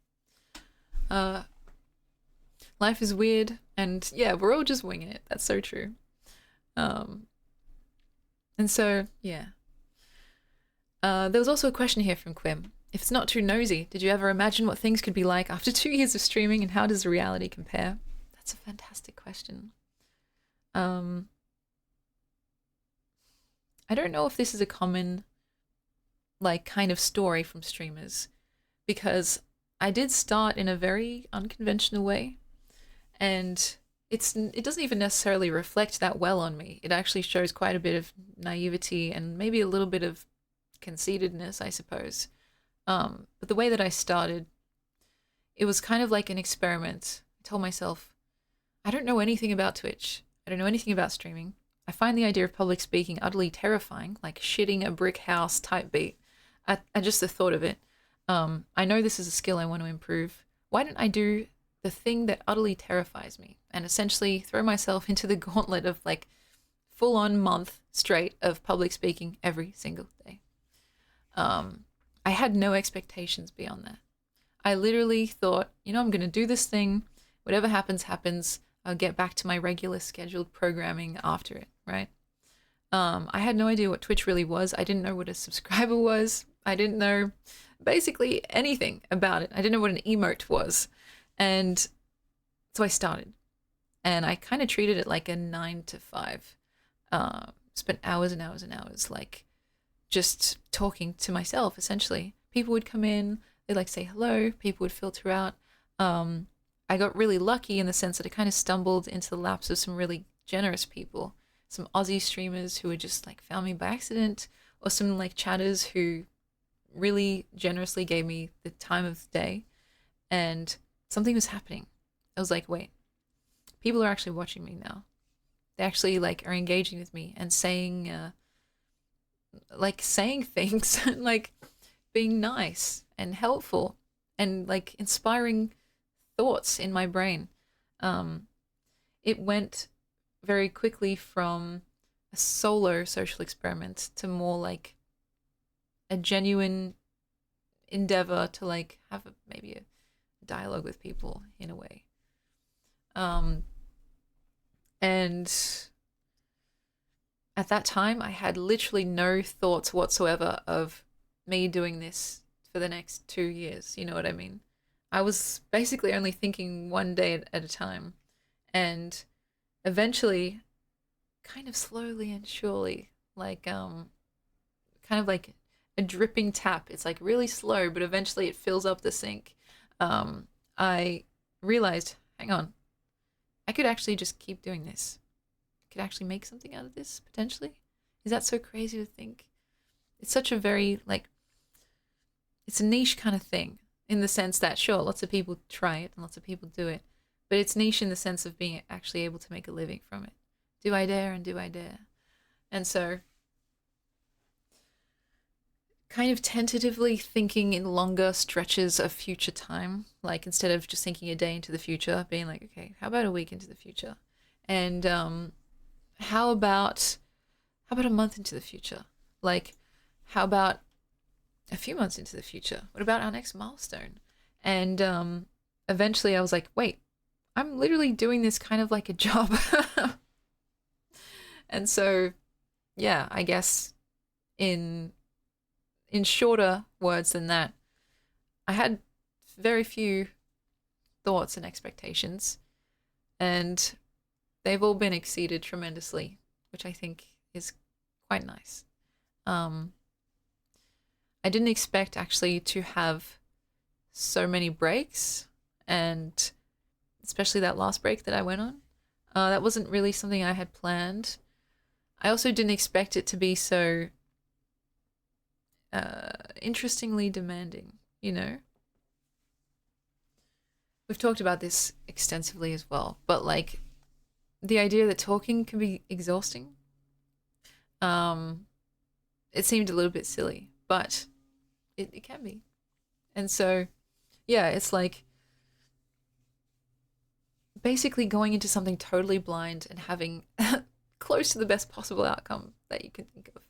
Life is weird, and yeah, we're all just winging it. That's so true. And so, yeah. There was also a question here from Quim. If it's not too nosy, did you ever imagine what things could be like after 2 years of streaming, and how does the reality compare? That's a fantastic question. I don't know if this is a common, like, kind of story from streamers, because I did start in a very unconventional way, and it doesn't even necessarily reflect that well on me. It actually shows quite a bit of naivety and maybe a little bit of conceitedness, I suppose. But the way that I started, it was kind of like an experiment. I told myself, I don't know anything about Twitch. I don't know anything about streaming. I find the idea of public speaking utterly terrifying, like shitting a brick house type beat. Just the thought of it. I know this is a skill I want to improve. Why don't I do the thing that utterly terrifies me and essentially throw myself into the gauntlet of like full on month straight of public speaking every single day? I had no expectations beyond that. I literally thought, you know, I'm going to do this thing. Whatever happens, happens. I'll get back to my regular scheduled programming after it, right? I had no idea what Twitch really was. I didn't know what a subscriber was. I didn't know basically anything about it. I didn't know what an emote was. And so I started. And I kind of treated it like a 9 to 5. Spent hours and hours and hours, like, just talking to myself, essentially. People would come in, they'd like say hello, people would filter out. I got really lucky in the sense that I kind of stumbled into the laps of some really generous people, some Aussie streamers who had just like found me by accident, or some like chatters who really generously gave me the time of the day, and something was happening. I was like, wait, people are actually watching me now. They actually like are engaging with me and saying things like being nice and helpful and like inspiring thoughts in my brain. It went very quickly from a solo social experiment to more like a genuine endeavor to like have maybe a dialogue with people in a way. And at that time, I had literally no thoughts whatsoever of me doing this for the next 2 years. You know what I mean? I was basically only thinking one day at a time. And eventually, kind of slowly and surely, like, kind of like a dripping tap. It's like really slow, but eventually it fills up the sink. I realized, hang on, I could actually just keep doing this. I could actually make something out of this, potentially. Is that so crazy to think? It's such a very, like, it's a niche kind of thing in the sense that, sure, lots of people try it and lots of people do it, but it's niche in the sense of being actually able to make a living from it. Do I dare and do I dare? And so, kind of tentatively thinking in longer stretches of future time, like instead of just thinking a day into the future, being like, okay, how about a week into the future? And how about a month into the future? Like, how about a few months into the future? What about our next milestone? And eventually I was like, wait, I'm literally doing this kind of like a job. And so, yeah, I guess in shorter words than that, I had very few thoughts and expectations, and they've all been exceeded tremendously, which I think is quite nice. Um, I didn't expect actually to have so many breaks, and especially that last break that I went on. That wasn't really something I had planned. I also didn't expect it to be so interestingly demanding, you know? We've talked about this extensively as well, but like the idea that talking can be exhausting, um, it seemed a little bit silly, but it can be. And so, yeah, it's like basically going into something totally blind and having close to the best possible outcome that you can think of.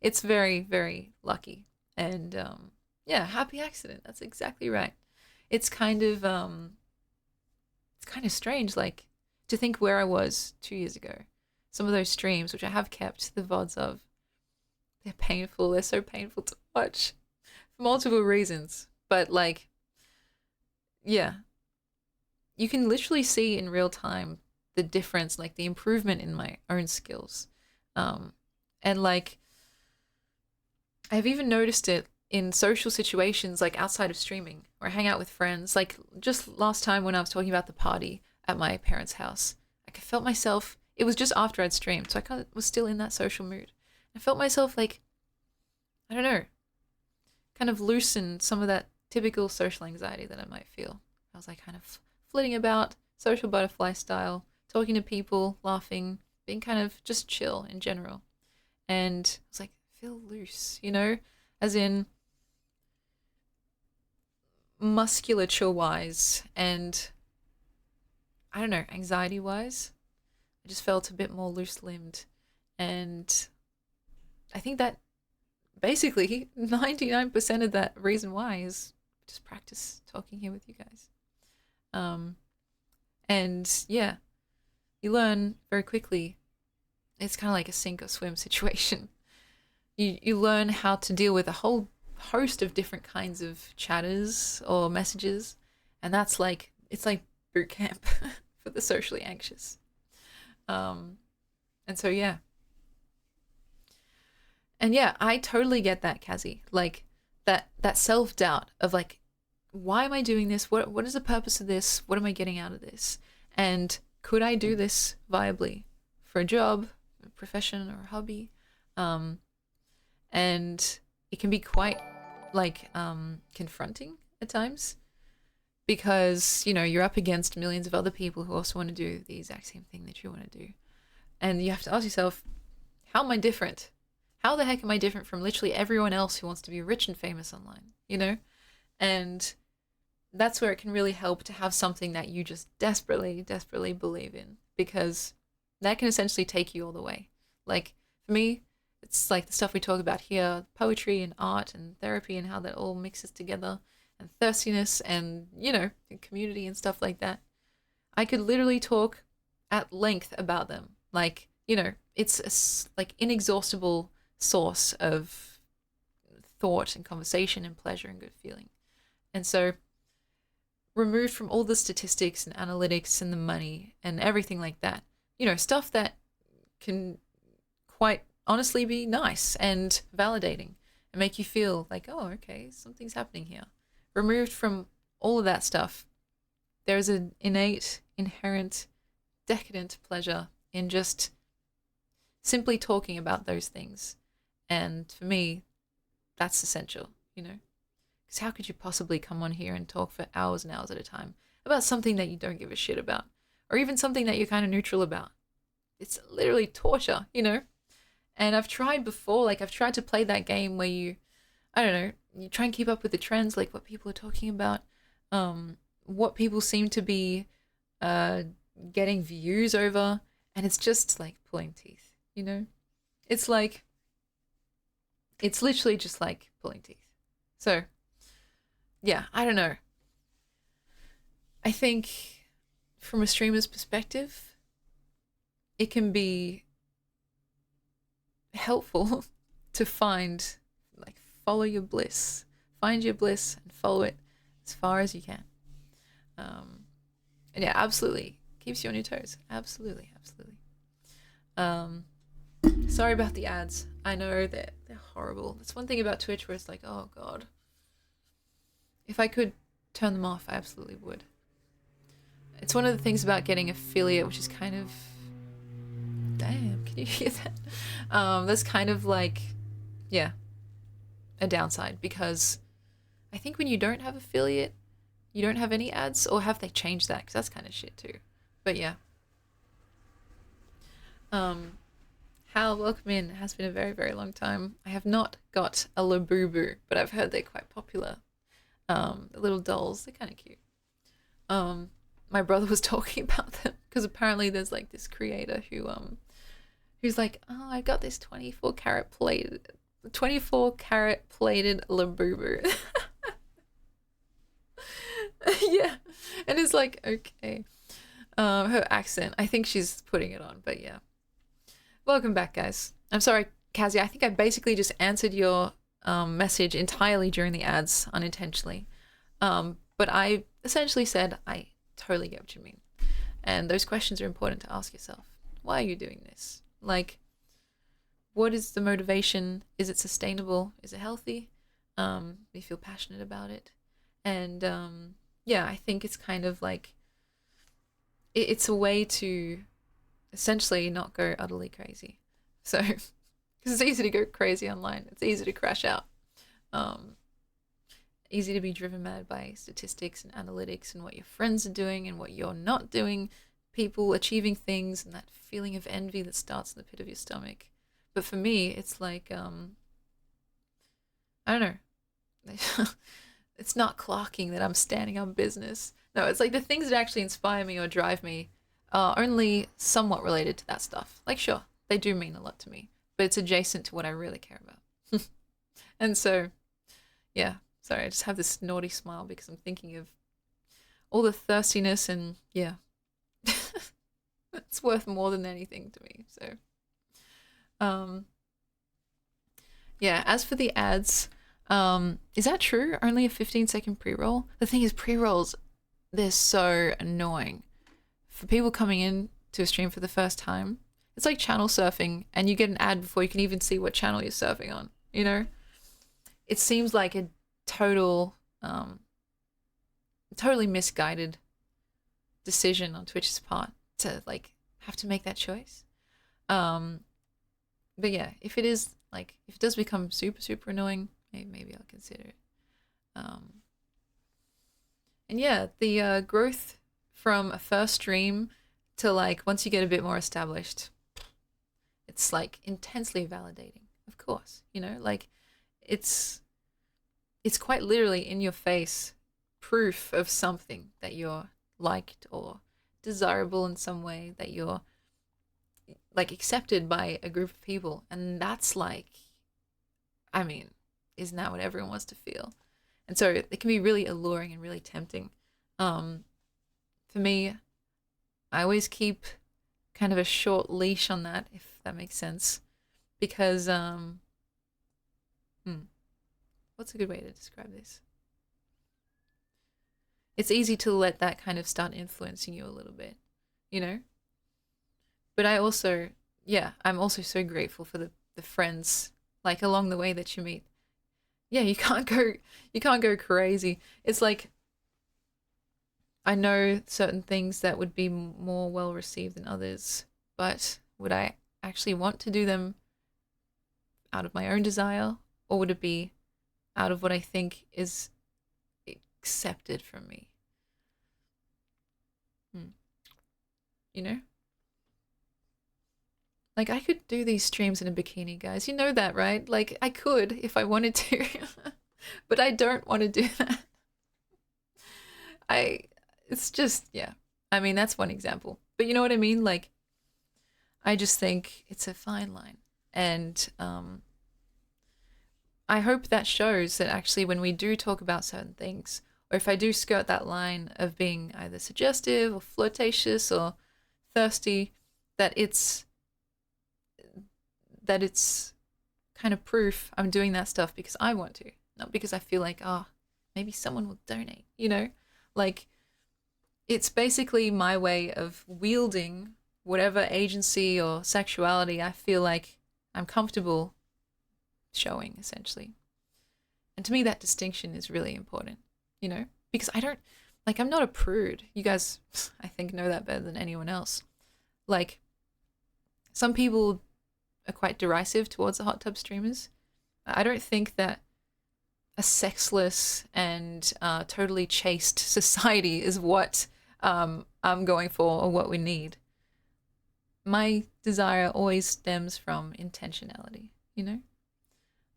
It's very, very lucky. And yeah, happy accident. That's exactly right. It's kind of strange, like to think where I was 2 years ago. Some of those streams, which I have kept the VODs of, they're painful. They're so painful to watch for multiple reasons. But like, yeah, you can literally see in real time the difference, like the improvement in my own skills. And like, I've even noticed it in social situations, like outside of streaming, where I hang out with friends. Like just last time when I was talking about the party at my parents' house, like I felt myself, it was just after I'd streamed, so I kind of was still in that social mood. I felt myself like, I don't know, kind of loosen some of that typical social anxiety that I might feel. I was like kind of flitting about, social butterfly style, talking to people, laughing, being kind of just chill in general. And I was like, feel loose, you know? As in musculature wise and I don't know, anxiety wise. I just felt a bit more loose limbed. And I think that basically 99% of that reason why is just practice talking here with you guys. And yeah, you learn very quickly. It's kind of like a sink or swim situation. You learn how to deal with a whole host of different kinds of chatters or messages, and that's like it's like boot camp for the socially anxious. And so yeah. And yeah, I totally get that, Kazi. Like that self-doubt of like, why am I doing this? What is the purpose of this? What am I getting out of this? And could I do this viably for a job, a profession, or a hobby? And it can be quite like confronting at times because you know you're up against millions of other people who also want to do the exact same thing that you want to do, and you have to ask yourself, how am I different? How the heck am I different from literally everyone else who wants to be rich and famous online, you know? And that's where it can really help to have something that you just desperately, desperately believe in, because that can essentially take you all the way. Like for me, it's like the stuff we talk about here, poetry and art and therapy and how that all mixes together, and thirstiness and, you know, community and stuff like that. I could literally talk at length about them. Like, you know, it's a like inexhaustible source of thought and conversation and pleasure and good feeling. And so removed from all the statistics and analytics and the money and everything like that, you know, stuff that can quite honestly be nice and validating and make you feel like, oh, okay, something's happening here. Removed from all of that stuff, there's an innate, inherent, decadent pleasure in just simply talking about those things. And for me, that's essential, you know? Because how could you possibly come on here and talk for hours and hours at a time about something that you don't give a shit about, or even something that you're kind of neutral about? It's literally torture, you know? And I've tried before, like I've tried to play that game where you, I don't know, you try and keep up with the trends, like what people are talking about, what people seem to be getting views over, and it's just like pulling teeth, you know? It's like, it's literally just like pulling teeth. So, yeah, I don't know. I think from a streamer's perspective, it can be helpful to follow your bliss. Find your bliss and follow it as far as you can. And yeah, absolutely. Keeps you on your toes. Absolutely, absolutely. Sorry about the ads. I know that they're horrible. That's one thing about Twitch where it's like, oh god. If I could turn them off, I absolutely would. It's one of the things about getting affiliate, which is kind of... Damn, can you hear that? That's kind of like, yeah, a downside, because I think when you don't have affiliate, you don't have any ads, or have they changed that? Because that's kind of shit too. But yeah. Hal, welcome in. It has been a very, very long time. I have not got a Labubu, but I've heard they're quite popular. The little dolls, they're kind of cute. My brother was talking about them because apparently there's like this creator who's like, oh, I got this 24 karat plated Labubu. Yeah, and it's like, okay. Her accent, I think she's putting it on, but yeah. Welcome back, guys. I'm sorry, Kazi, I think I basically just answered your message entirely during the ads unintentionally. But I essentially said, I totally get what you mean. And those questions are important to ask yourself. Why are you doing this? Like, what is the motivation? Is it sustainable? Is it healthy? Do you feel passionate about it? And yeah, I think it's kind of like, it's a way to essentially not go utterly crazy. So, because it's easy to go crazy online. It's easy to crash out. Easy to be driven mad by statistics and analytics and what your friends are doing and what you're not doing. People achieving things and that feeling of envy that starts in the pit of your stomach. But for me, it's like, I don't know. It's not clocking that I'm standing on business. No, it's like the things that actually inspire me or drive me are only somewhat related to that stuff. Like, sure, they do mean a lot to me, but it's adjacent to what I really care about. And so, yeah, sorry, I just have this naughty smile because I'm thinking of all the thirstiness and, yeah, it's worth more than anything to me. So, yeah, as for the ads, is that true? Only a 15-second pre-roll? The thing is, pre-rolls, they're so annoying. For people coming in to a stream for the first time, it's like channel surfing and you get an ad before you can even see what channel you're surfing on, you know? It seems like a totally misguided decision on Twitch's part to like have to make that choice. But yeah, if it does become super, super annoying, maybe I'll consider it. And yeah, the growth from a first stream to like once you get a bit more established, it's like intensely validating, of course, you know, like it's quite literally in your face proof of something that you're liked or desirable in some way, that you're like accepted by a group of people. And that's like, I mean, isn't that what everyone wants to feel? And so it can be really alluring and really tempting. For me, I always keep kind of a short leash on that, if that makes sense, because what's a good way to describe this? It's easy to let that kind of start influencing you a little bit, you know? But I also, yeah, I'm also so grateful for the friends like along the way that you meet. Yeah, you can't go crazy. It's like, I know certain things that would be more well received than others, but would I actually want to do them out of my own desire, or would it be out of what I think is accepted from me? You know? Like, I could do these streams in a bikini, guys. You know that, right? Like, I could if I wanted to, but I don't want to do that. It's just, yeah. I mean, that's one example. But you know what I mean? Like, I just think it's a fine line. And I hope that shows that actually when we do talk about certain things, or if I do skirt that line of being either suggestive or flirtatious or thirsty, that it's kind of proof I'm doing that stuff because I want to, not because I feel like, oh, maybe someone will donate, you know? Like, it's basically my way of wielding whatever agency or sexuality I feel like I'm comfortable showing, essentially. And to me, that distinction is really important, you know? Because I'm not a prude. You guys, I think, know that better than anyone else. Like, some people are quite derisive towards the hot tub streamers. I don't think that a sexless and totally chaste society is what I'm going for or what we need. My desire always stems from intentionality, you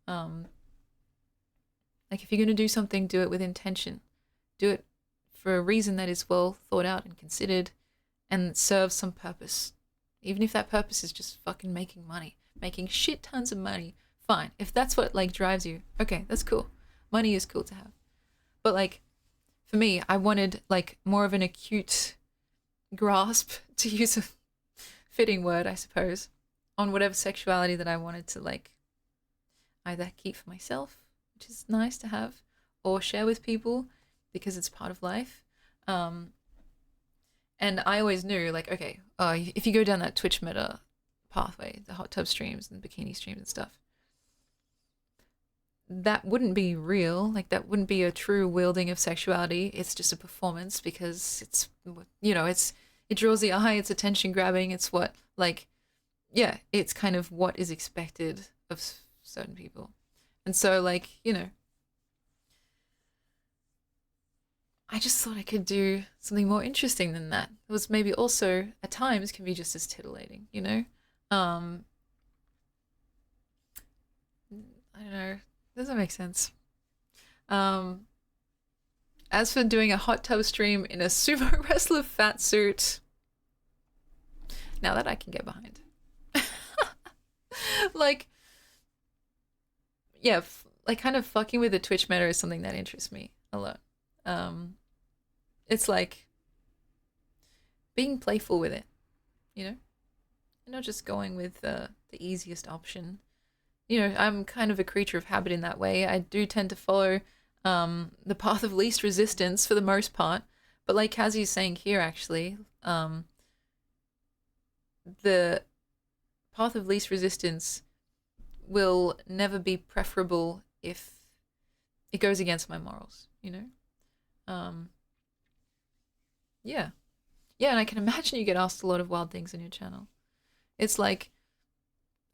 know? Like, if you're going to do something, do it with intention. Do it for a reason that is well thought out and considered and serves some purpose. Even if that purpose is just fucking making money, making shit tons of money, fine. If that's what, like, drives you, okay, that's cool. Money is cool to have. But, like, for me, I wanted, like, more of an acute grasp, to use a fitting word, I suppose, on whatever sexuality that I wanted to, like, either keep for myself, which is nice to have, or share with people because it's part of life. And I always knew, like, okay, if you go down that Twitch meta pathway, the hot tub streams and bikini streams and stuff, that wouldn't be real. Like, that wouldn't be a true wielding of sexuality. It's just a performance because it's, you know, it draws the eye, it's attention grabbing, it's what, like, yeah, it's kind of what is expected of certain people. And so, like, you know, I just thought I could do something more interesting than that. It was maybe also, at times, can be just as titillating, you know? I don't know. Does that make sense? As for doing a hot tub stream in a sumo wrestler fat suit, now that I can get behind. Like, yeah, like, kind of fucking with the Twitch meta is something that interests me a lot. It's like being playful with it, you know, and not just going with the easiest option. You know, I'm kind of a creature of habit in that way. I do tend to follow the path of least resistance for the most part. But like Kazi's saying here, actually, the path of least resistance will never be preferable if it goes against my morals, you know? Yeah. Yeah, and I can imagine you get asked a lot of wild things on your channel. It's like,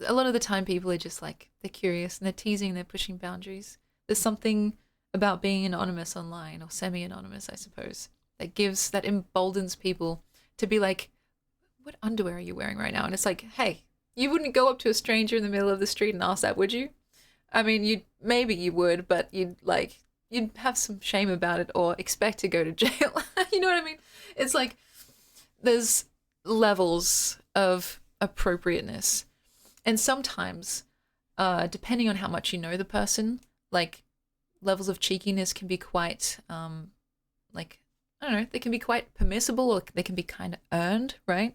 a lot of the time people are just like, they're curious and they're teasing, they're pushing boundaries. There's something about being anonymous online, or semi-anonymous, I suppose, that emboldens people to be like, what underwear are you wearing right now? And it's like, hey, you wouldn't go up to a stranger in the middle of the street and ask that, would you? I mean, maybe you would, but you'd have some shame about it or expect to go to jail. You know what I mean? It's like, there's levels of appropriateness. And sometimes, depending on how much you know the person, like, levels of cheekiness can be quite, like, I don't know, they can be quite permissible, or they can be kind of earned, right?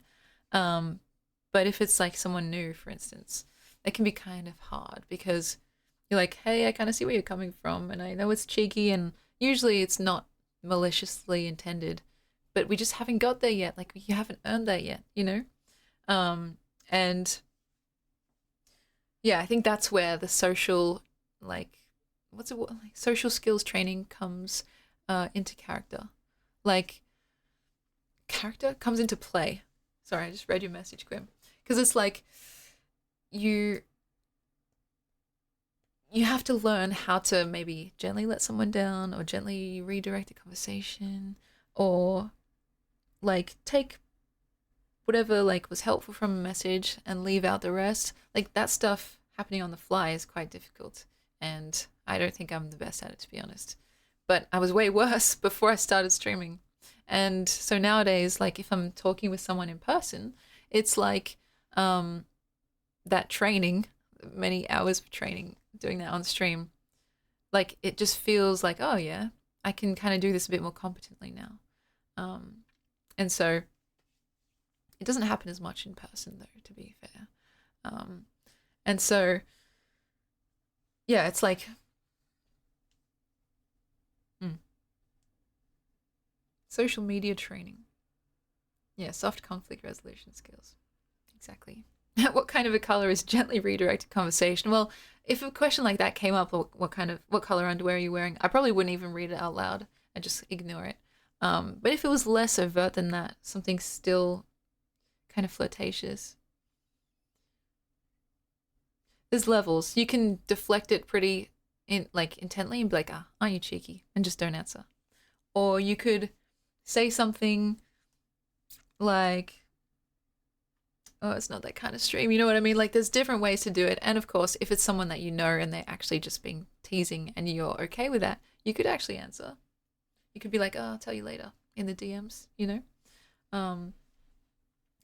But if it's like someone new, for instance, it can be kind of hard because you're like, hey, I kind of see where you're coming from, and I know it's cheeky, and usually it's not maliciously intended, but we just haven't got there yet. Like, you haven't earned that yet, you know? And yeah, I think that's where the social, like, social skills training comes into character. Like, character comes into play. Sorry, I just read your message, Quim. Because it's like, you have to learn how to maybe gently let someone down, or gently redirect a conversation, or like take whatever like was helpful from a message and leave out the rest. Like, that stuff happening on the fly is quite difficult, and I don't think I'm the best at it, to be honest. But I was way worse before I started streaming. And so nowadays, like, if I'm talking with someone in person, it's like that training, many hours of training, doing that on stream, like, it just feels like, oh yeah, I can kind of do this a bit more competently now. And so it doesn't happen as much in person, though, to be fair. And so, yeah, it's like, social media training. Yeah, soft conflict resolution skills. Exactly. What kind of a color is gently redirected conversation? Well, if a question like that came up, what color underwear are you wearing? I probably wouldn't even read it out loud. I'd just ignore it. But if it was less overt than that, something still kind of flirtatious. There's levels. You can deflect it pretty intently and be like, aren't you cheeky? And just don't answer. Or you could say something like, oh, it's not that kind of stream. You know what I mean? Like, there's different ways to do it. And of course, if it's someone that you know and they're actually just being teasing and you're okay with that, you could actually answer. You could be like, oh, I'll tell you later in the DMs, you know?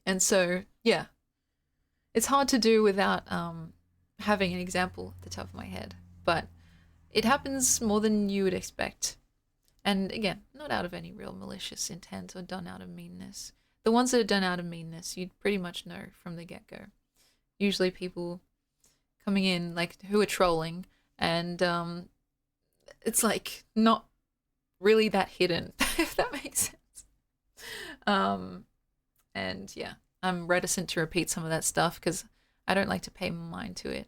And so, yeah, it's hard to do without having an example at the top of my head. But it happens more than you would expect. And again, not out of any real malicious intent or done out of meanness. The ones that are done out of meanness, you'd pretty much know from the get-go. Usually people coming in, like, who are trolling, and it's, like, not really that hidden, if that makes sense. And, yeah, I'm reticent to repeat some of that stuff because I don't like to pay mind to it.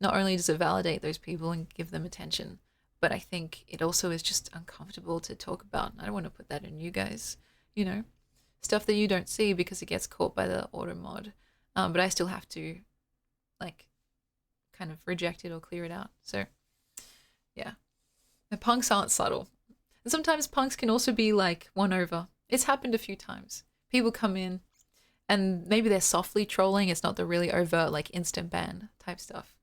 Not only does it validate those people and give them attention, but I think it also is just uncomfortable to talk about. I don't want to put that in you guys, you know? Stuff that you don't see because it gets caught by the auto mod. But I still have to, like, kind of reject it or clear it out. So, yeah. The punks aren't subtle. And sometimes punks can also be, like, won over. It's happened a few times. People come in and maybe they're softly trolling. It's not the really overt, like, instant ban type stuff.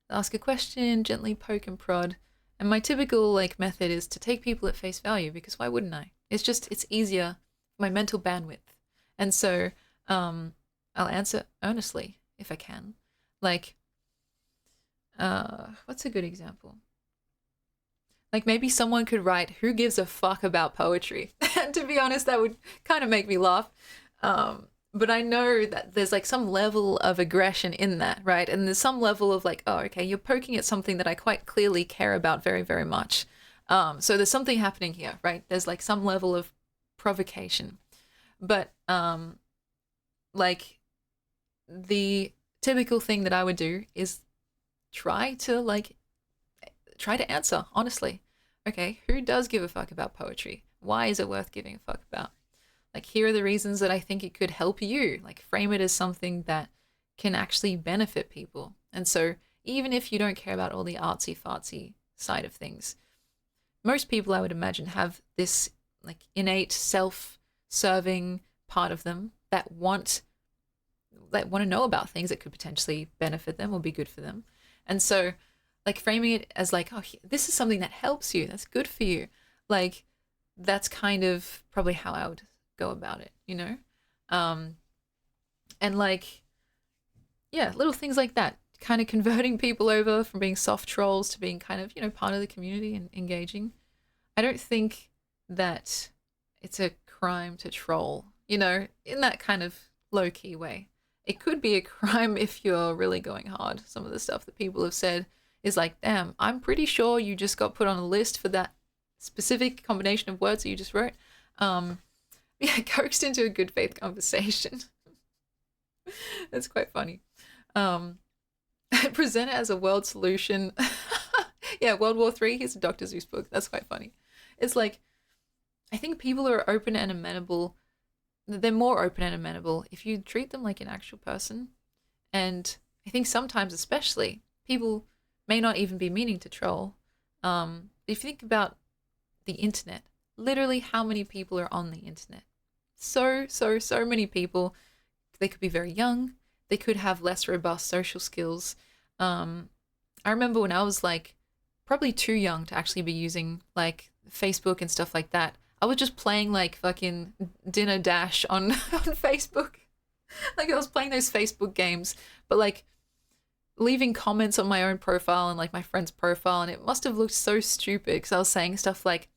They'll ask a question, gently poke and prod. And my typical, like, method is to take people at face value because why wouldn't I? It's easier, my mental bandwidth. And so I'll answer earnestly if I can. Like, what's a good example? Like, maybe someone could write, who gives a fuck about poetry? And to be honest, that would kind of make me laugh. But I know that there's, like, some level of aggression in that, right? And there's some level of, like, oh, okay, you're poking at something that I quite clearly care about very, very much. So there's something happening here, right? There's, like, some level of provocation. But, like, the typical thing that I would do is try to answer, honestly. Okay, who does give a fuck about poetry? Why is it worth giving a fuck about? Like, here are the reasons that I think it could help you. Like, frame it as something that can actually benefit people. And so even if you don't care about all the artsy-fartsy side of things, most people, I would imagine, have this, like, innate self-serving part of them that want to know about things that could potentially benefit them or be good for them. And so, like, framing it as like, oh, this is something that helps you, that's good for you. Like, that's kind of probably how I would go about it, you know? And, like, yeah, little things like that, kind of converting people over from being soft trolls to being kind of, you know, part of the community and engaging. I don't think that it's a crime to troll, you know, in that kind of low-key way. It could be a crime if you're really going hard. Some of the stuff that people have said is like, damn, I'm pretty sure you just got put on a list for that specific combination of words that you just wrote. Yeah, coaxed into a good faith conversation. That's quite funny. Present it as a world solution. Yeah, World War III, here's a Dr. Seuss book. That's quite funny. It's like, I think people are open and amenable. They're more open and amenable if you treat them like an actual person. And I think sometimes, especially, people may not even be meaning to troll. If you think about the internet, literally how many people are on the internet? So many people. They could be very young. They could have less robust social skills. I remember when I was, like, probably too young to actually be using, like, Facebook and stuff like that. I was just playing, like, fucking Dinner Dash on Facebook. Like, I was playing those Facebook games, but, like, leaving comments on my own profile and, like, my friend's profile, and it must have looked so stupid because I was saying stuff like,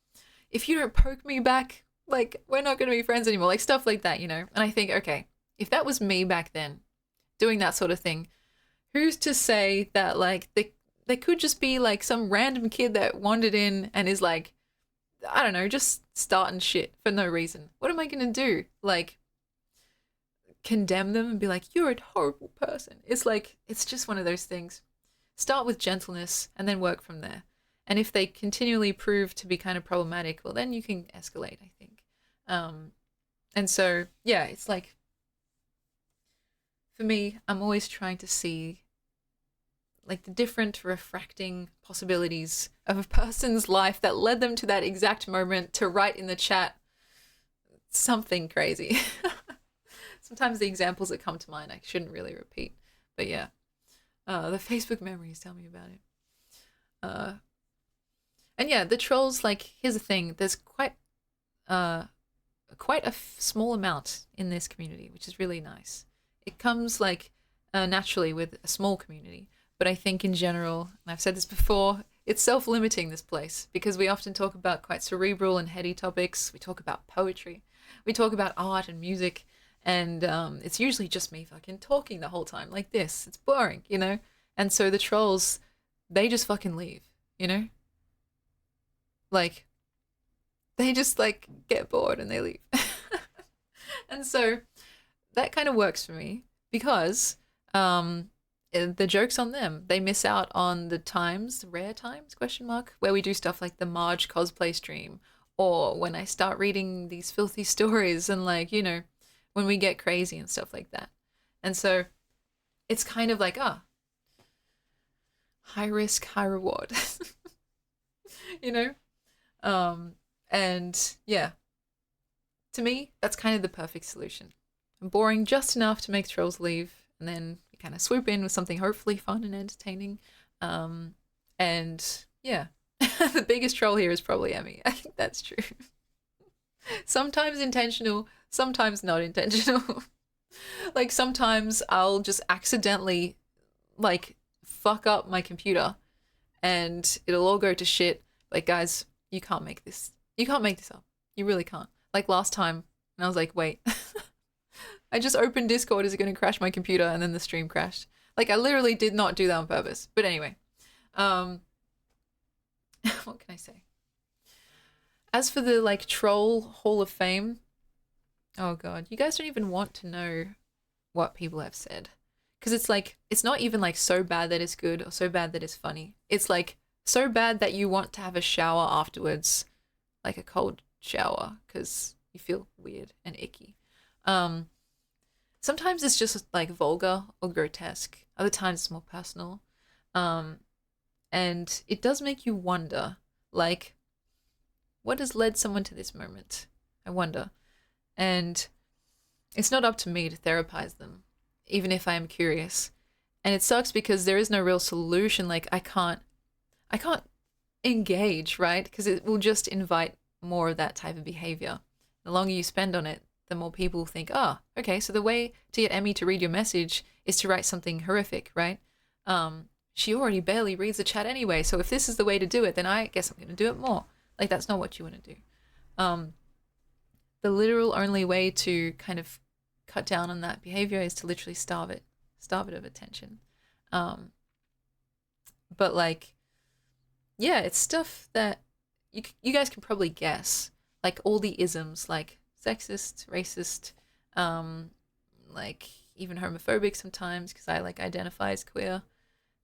if you don't poke me back, like, we're not going to be friends anymore. Like, stuff like that, you know? And I think, okay, if that was me back then doing that sort of thing, who's to say that, like, they could just be, like, some random kid that wandered in and is, like, I don't know, just starting shit for no reason. What am I going to do? Like, condemn them and be like, you're a horrible person. It's like, it's just one of those things. Start with gentleness and then work from there. And if they continually prove to be kind of problematic, well, then you can escalate, I think. And so, yeah, it's like, for me, I'm always trying to see like the different refracting possibilities of a person's life that led them to that exact moment to write in the chat something crazy. Sometimes the examples that come to mind I shouldn't really repeat, but yeah. The Facebook memories, tell me about it. And yeah, the trolls, like, here's the thing, there's quite a small amount in this community, which is really nice. It comes like naturally with a small community, but I think in general, and I've said this before, it's self-limiting, this place, because we often talk about quite cerebral and heady topics. We talk about poetry, we talk about art and music, and it's usually just me fucking talking the whole time like this. It's boring, you know? And so the trolls, they just fucking leave, you know? Like, they just, like, get bored and they leave. And so that kind of works for me because the joke's on them. They miss out on the times, rare times, question mark, where we do stuff like the Marge cosplay stream, or when I start reading these filthy stories and, like, you know, when we get crazy and stuff like that. And so it's kind of like, high risk, high reward, you know? And yeah, to me, that's kind of the perfect solution. Boring just enough to make trolls leave, and then you kind of swoop in with something hopefully fun and entertaining. And yeah, the biggest troll here is probably Emmy. I think that's true. Sometimes intentional, sometimes not intentional. Like, sometimes I'll just accidentally, like, fuck up my computer and it'll all go to shit. Like, guys, you can't make this. You can't make this up. You really can't. Like last time, and I was like, wait. I just opened Discord, is it going to crash my computer? And then the stream crashed. Like, I literally did not do that on purpose. But anyway, what can I say? As for the, like, troll Hall of Fame, oh god, you guys don't even want to know what people have said. Because it's like, it's not even like so bad that it's good or so bad that it's funny. It's like so bad that you want to have a shower afterwards, like a cold shower, because you feel weird and icky. Sometimes it's just like vulgar or grotesque. Other times it's more personal. And it does make you wonder, like, what has led someone to this moment? I wonder. And it's not up to me to therapize them, even if I am curious. And it sucks because there is no real solution. Like, I can't engage, right? Because it will just invite more of that type of behavior. The longer you spend on it, the more people think, okay, so the way to get Emmy to read your message is to write something horrific, right? She already barely reads the chat anyway, so if this is the way to do it, then I guess I'm going to do it more. Like, that's not what you want to do. The literal only way to kind of cut down on that behavior is to literally starve it of attention. But, like, yeah, it's stuff that you guys can probably guess, like all the isms, like sexist, racist, like even homophobic sometimes, because I like identify as queer.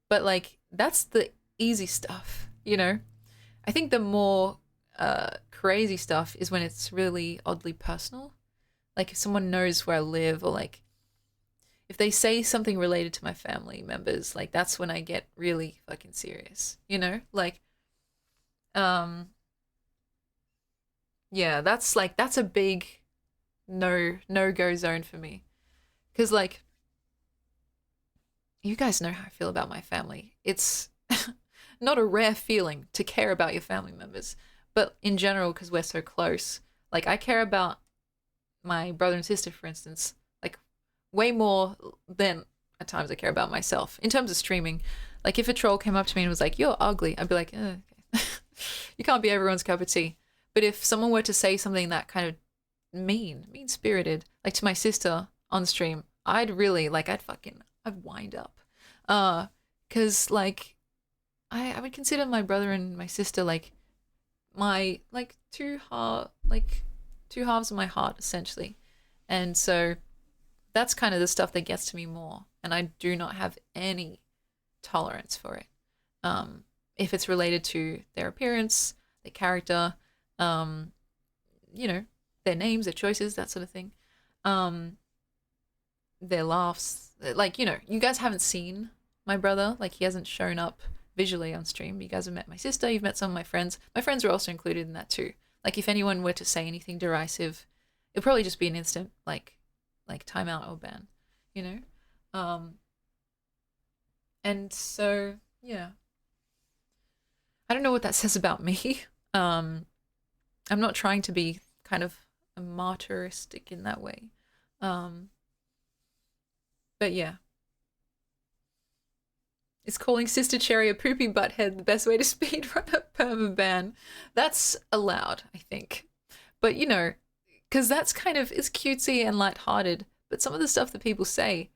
But, like, that's the easy stuff, you know? I think the more crazy stuff is when it's really oddly personal. Like, if someone knows where I live, or like if they say something related to my family members, like, that's when I get really fucking serious, you know? Like, yeah, that's a big no-go zone for me. Because, like, you guys know how I feel about my family. It's not a rare feeling to care about your family members. But in general, because we're so close, like, I care about my brother and sister, for instance, like, way more than at times I care about myself. In terms of streaming, like, if a troll came up to me and was like, you're ugly, I'd be like, okay. You can't be everyone's cup of tea. But if someone were to say something that kind of mean spirited, like to my sister on stream, I'd really like I'd wind up. Cause like I would consider my brother and my sister like my like two halves of my heart essentially. And so that's kind of the stuff that gets to me more. And I do not have any tolerance for it. If it's related to their appearance, their character, you know, their names, their choices, that sort of thing. Their laughs. Like, you know, you guys haven't seen my brother. Like, he hasn't shown up visually on stream. You guys have met my sister. You've met some of my friends. My friends are also included in that too. Like, if anyone were to say anything derisive, it'd probably just be an instant, like timeout or ban, you know? And so, yeah. I don't know what that says about me. I'm not trying to be kind of a martyristic in that way. But yeah. Is calling Sister Cherry a poopy butthead the best way to speedrun a permaban? That's allowed, I think. But, you know, because that's kind of, it's cutesy and lighthearted, but some of the stuff that people say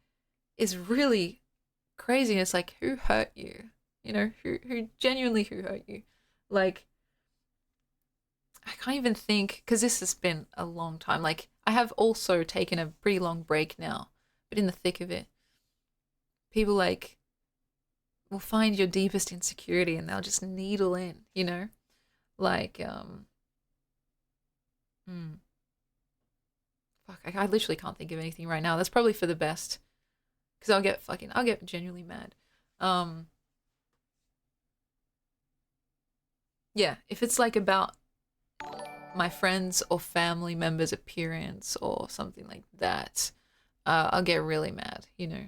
is really crazy. And it's like, who hurt you? You know, who genuinely who hurt you? Like, I can't even think, because this has been a long time. Like, I have also taken a pretty long break now, but in the thick of it, people like will find your deepest insecurity and they'll just needle in, you know? Like, fuck, I literally can't think of anything right now. That's probably for the best, because I'll get genuinely mad. Yeah, if it's like about my friends or family members' appearance or something like that, I'll get really mad, you know?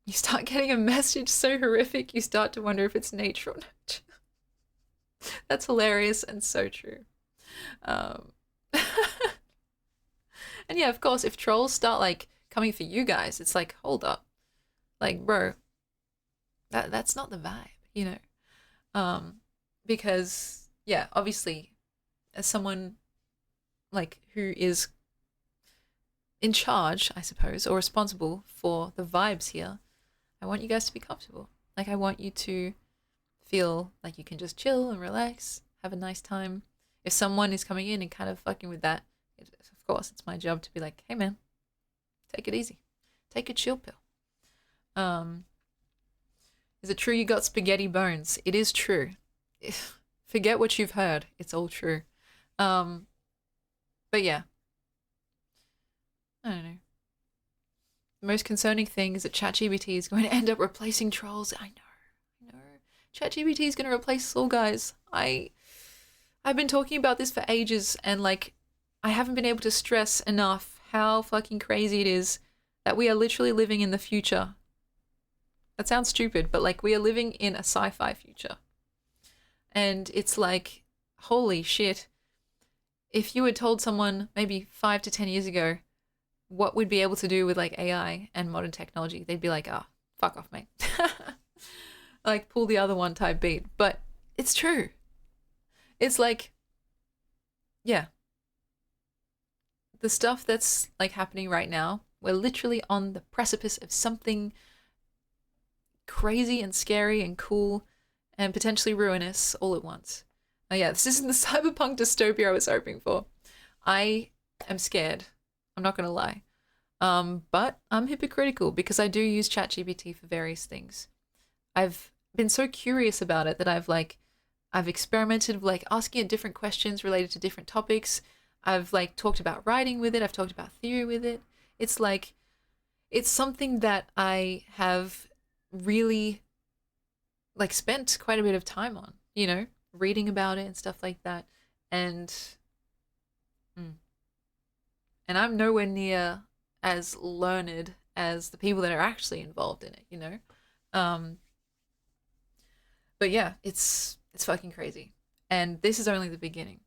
You start getting a message so horrific, you start to wonder if it's nature or nurture. That's hilarious and so true. And yeah, of course, if trolls start like coming for you guys, it's like, hold up. Like, bro, that's not the vibe, you know? Because, yeah, obviously, as someone like who is in charge, I suppose, or responsible for the vibes here, I want you guys to be comfortable. Like, I want you to feel like you can just chill and relax, have a nice time. If someone is coming in and kind of fucking with that, of course, it's my job to be like, hey man, take it easy. Take a chill pill. Is it true you got spaghetti bones? It is true. Forget what you've heard. It's all true. But yeah. I don't know. The most concerning thing is that ChatGPT is going to end up replacing trolls. I know. ChatGPT is going to replace us all, guys. I've been talking about this for ages, and like, I haven't been able to stress enough how fucking crazy it is that we are literally living in the future. That sounds stupid, but like, we are living in a sci-fi future. And it's like, holy shit. If you had told someone maybe 5 to 10 years ago what we'd be able to do with like AI and modern technology, they'd be like, oh, fuck off, mate. Like, pull the other one type beat. But it's true. It's like, yeah. The stuff that's like happening right now, we're literally on the precipice of something crazy and scary and cool and potentially ruinous all at once. Oh yeah, this isn't the cyberpunk dystopia I was hoping for. I am scared. I'm not gonna lie. But I'm hypocritical because I do use ChatGPT for various things. I've been so curious about it that I've experimented with like asking it different questions related to different topics. I've like talked about writing with it. I've talked about theory with it. It's like, it's something that I have really like spent quite a bit of time on, you know, reading about it and stuff like that. And I'm nowhere near as learned as the people that are actually involved in it, you know? But yeah, it's fucking crazy. And this is only the beginning.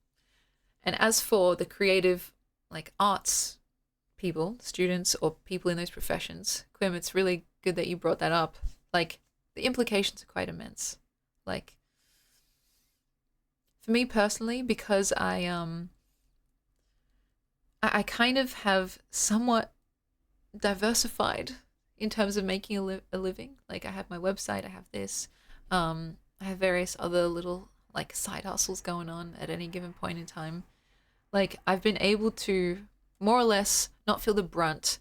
And as for the creative, like, arts people, students, or people in those professions, Quim, it's really good that you brought that up. Like, the implications are quite immense. Like, For me personally, because I kind of have somewhat diversified in terms of making a living. Like I have my website, I have this, I have various other little like side hustles going on at any given point in time. Like I've been able to more or less not feel the brunt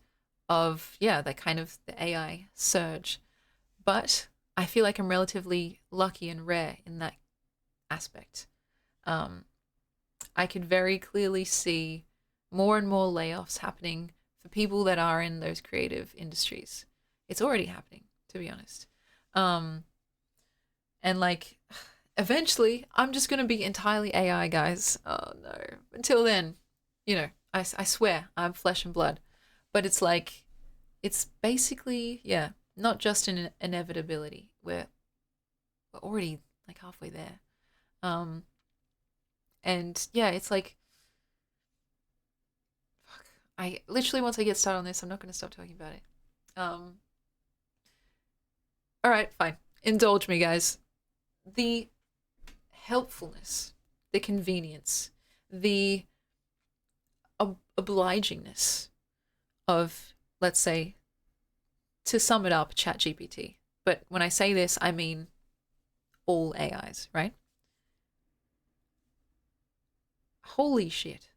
of that kind of the AI surge, but I feel like I'm relatively lucky and rare in that aspect. Um, I could very clearly see more and more layoffs happening for people that are in those creative industries. It's already happening, to be honest. Um, and like, eventually, I'm just gonna be entirely AI, guys. Oh no. Until then, I swear I'm flesh and blood. But it's like, it's basically, not just an inevitability. We're already like halfway there. Um, and yeah, it's like, fuck. I literally, once I get started on this, I'm not going to stop talking about it. Um, all right, fine. Indulge me, guys. The helpfulness, the convenience, the obligingness of, let's say, to sum it up, ChatGPT. But when I say this, I mean all AIs, right? Holy shit.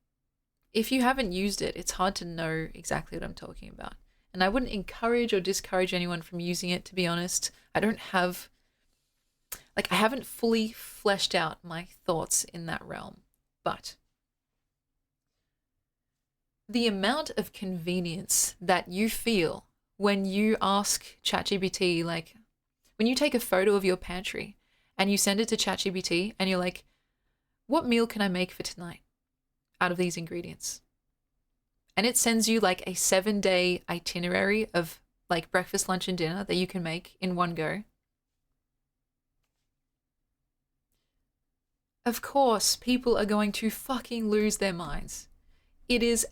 If you haven't used it, it's hard to know exactly what I'm talking about. And I wouldn't encourage or discourage anyone from using it, to be honest. I haven't fully fleshed out my thoughts in that realm. But the amount of convenience that you feel when you ask ChatGPT, like when you take a photo of your pantry and you send it to ChatGPT and you're like, what meal can I make for tonight out of these ingredients? And it sends you like a 7-day itinerary of like breakfast, lunch, and dinner that you can make in one go. Of course, people are going to fucking lose their minds. It is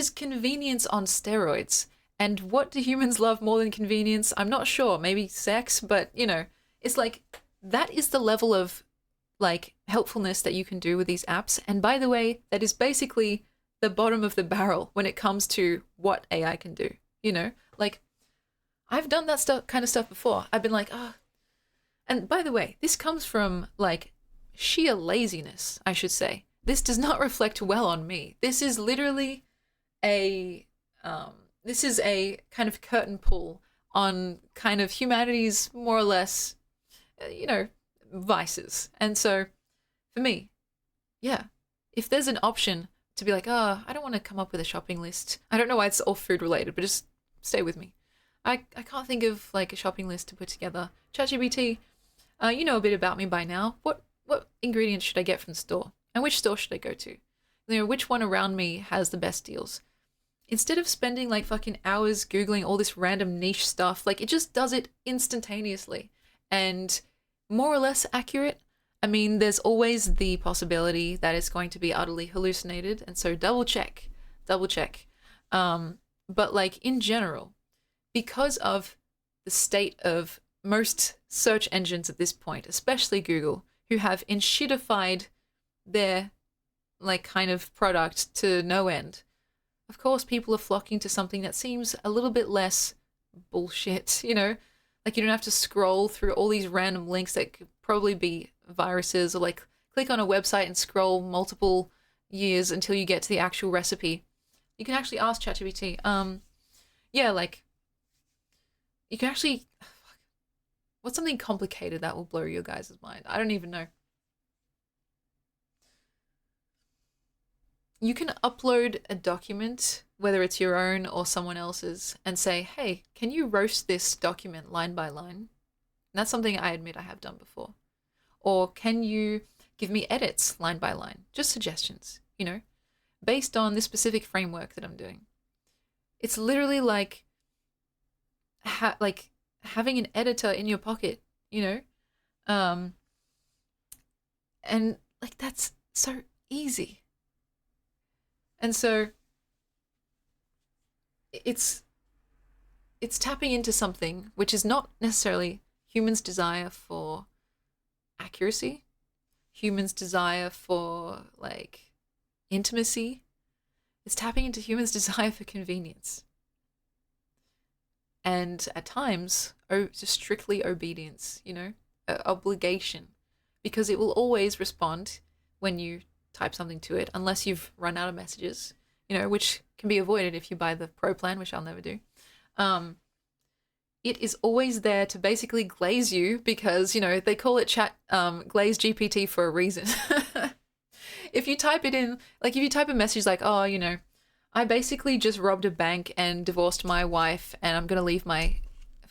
convenience on steroids. And what do humans love more than convenience? I'm not sure. Maybe sex, but it's like that is the level of like helpfulness that you can do with these apps. And by the way, that is basically the bottom of the barrel when it comes to what AI can do. Like I've done that kind of stuff before. I've been like, and by the way, this comes from like sheer laziness, I should say. This does not reflect well on me. This is literally a kind of curtain pull on kind of humanity's more or less, vices. And so for me, if there's an option to be like, oh, I don't want to come up with a shopping list. I don't know why it's all food related, but just stay with me. I can't think of like a shopping list to put together. ChatGPT, you know a bit about me by now. What ingredients should I get from the store? And which store should I go to? Which one around me has the best deals? Instead of spending like fucking hours Googling all this random niche stuff, like it just does it instantaneously and more or less accurate. I mean, there's always the possibility that it's going to be utterly hallucinated, and so double check. But like in general, because of the state of most search engines at this point, especially Google, who have enshittified their like kind of product to no end, of course people are flocking to something that seems a little bit less bullshit, like you don't have to scroll through all these random links that could probably be viruses, or like click on a website and scroll multiple years until you get to the actual recipe. You can actually ask ChatGPT, like you can actually, what's something complicated that will blow your guys' mind? I don't even know. You can upload a document, whether it's your own or someone else's, and say, hey, can you roast this document line by line? And that's something I admit I have done before. Or can you give me edits line by line? Just suggestions, based on this specific framework that I'm doing. It's literally like, having an editor in your pocket, and like that's so easy. And so it's tapping into something which is not necessarily humans' desire for accuracy, humans' desire for like intimacy. It's tapping into humans' desire for convenience. And at times, just strictly obedience, obligation, because it will always respond when you type something to it, unless you've run out of messages, which can be avoided if you buy the pro plan, which I'll never do. It is always there to basically glaze you because, they call it chat glaze GPT for a reason. If you type it in, like if you type a message like, oh, I basically just robbed a bank and divorced my wife and I'm going to leave my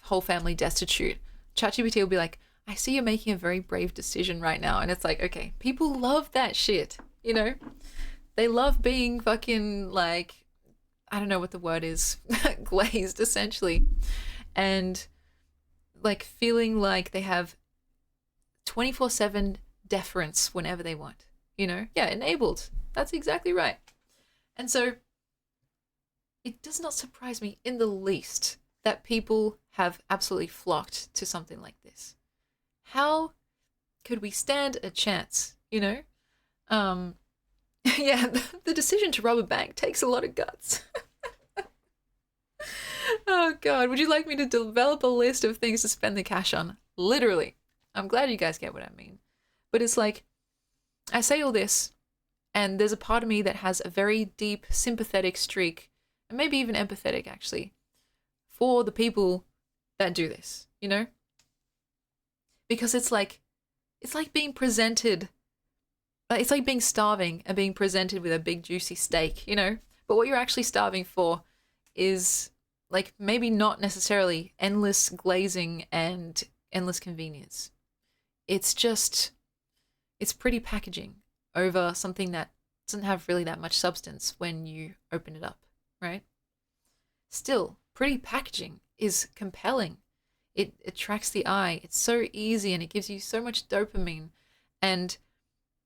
whole family destitute. ChatGPT will be like, I see you're making a very brave decision right now. And it's like, okay, people love that shit, They love being fucking like, I don't know what the word is, glazed essentially. And like feeling like they have 24/7 deference whenever they want, Yeah, enabled. That's exactly right. And so it does not surprise me in the least that people have absolutely flocked to something like this. How could we stand a chance, Yeah, the decision to rob a bank takes a lot of guts. Oh, God. Would you like me to develop a list of things to spend the cash on? Literally. I'm glad you guys get what I mean. But it's like, I say all this, and there's a part of me that has a very deep sympathetic streak, and maybe even empathetic, actually, for the people that do this, Because it's like being presented, it's like being starving and being presented with a big juicy steak, But what you're actually starving for is like maybe not necessarily endless glazing and endless convenience. It's pretty packaging over something that doesn't have really that much substance when you open it up, right? Still, pretty packaging is compelling. It attracts the eye. It's so easy and it gives you so much dopamine. And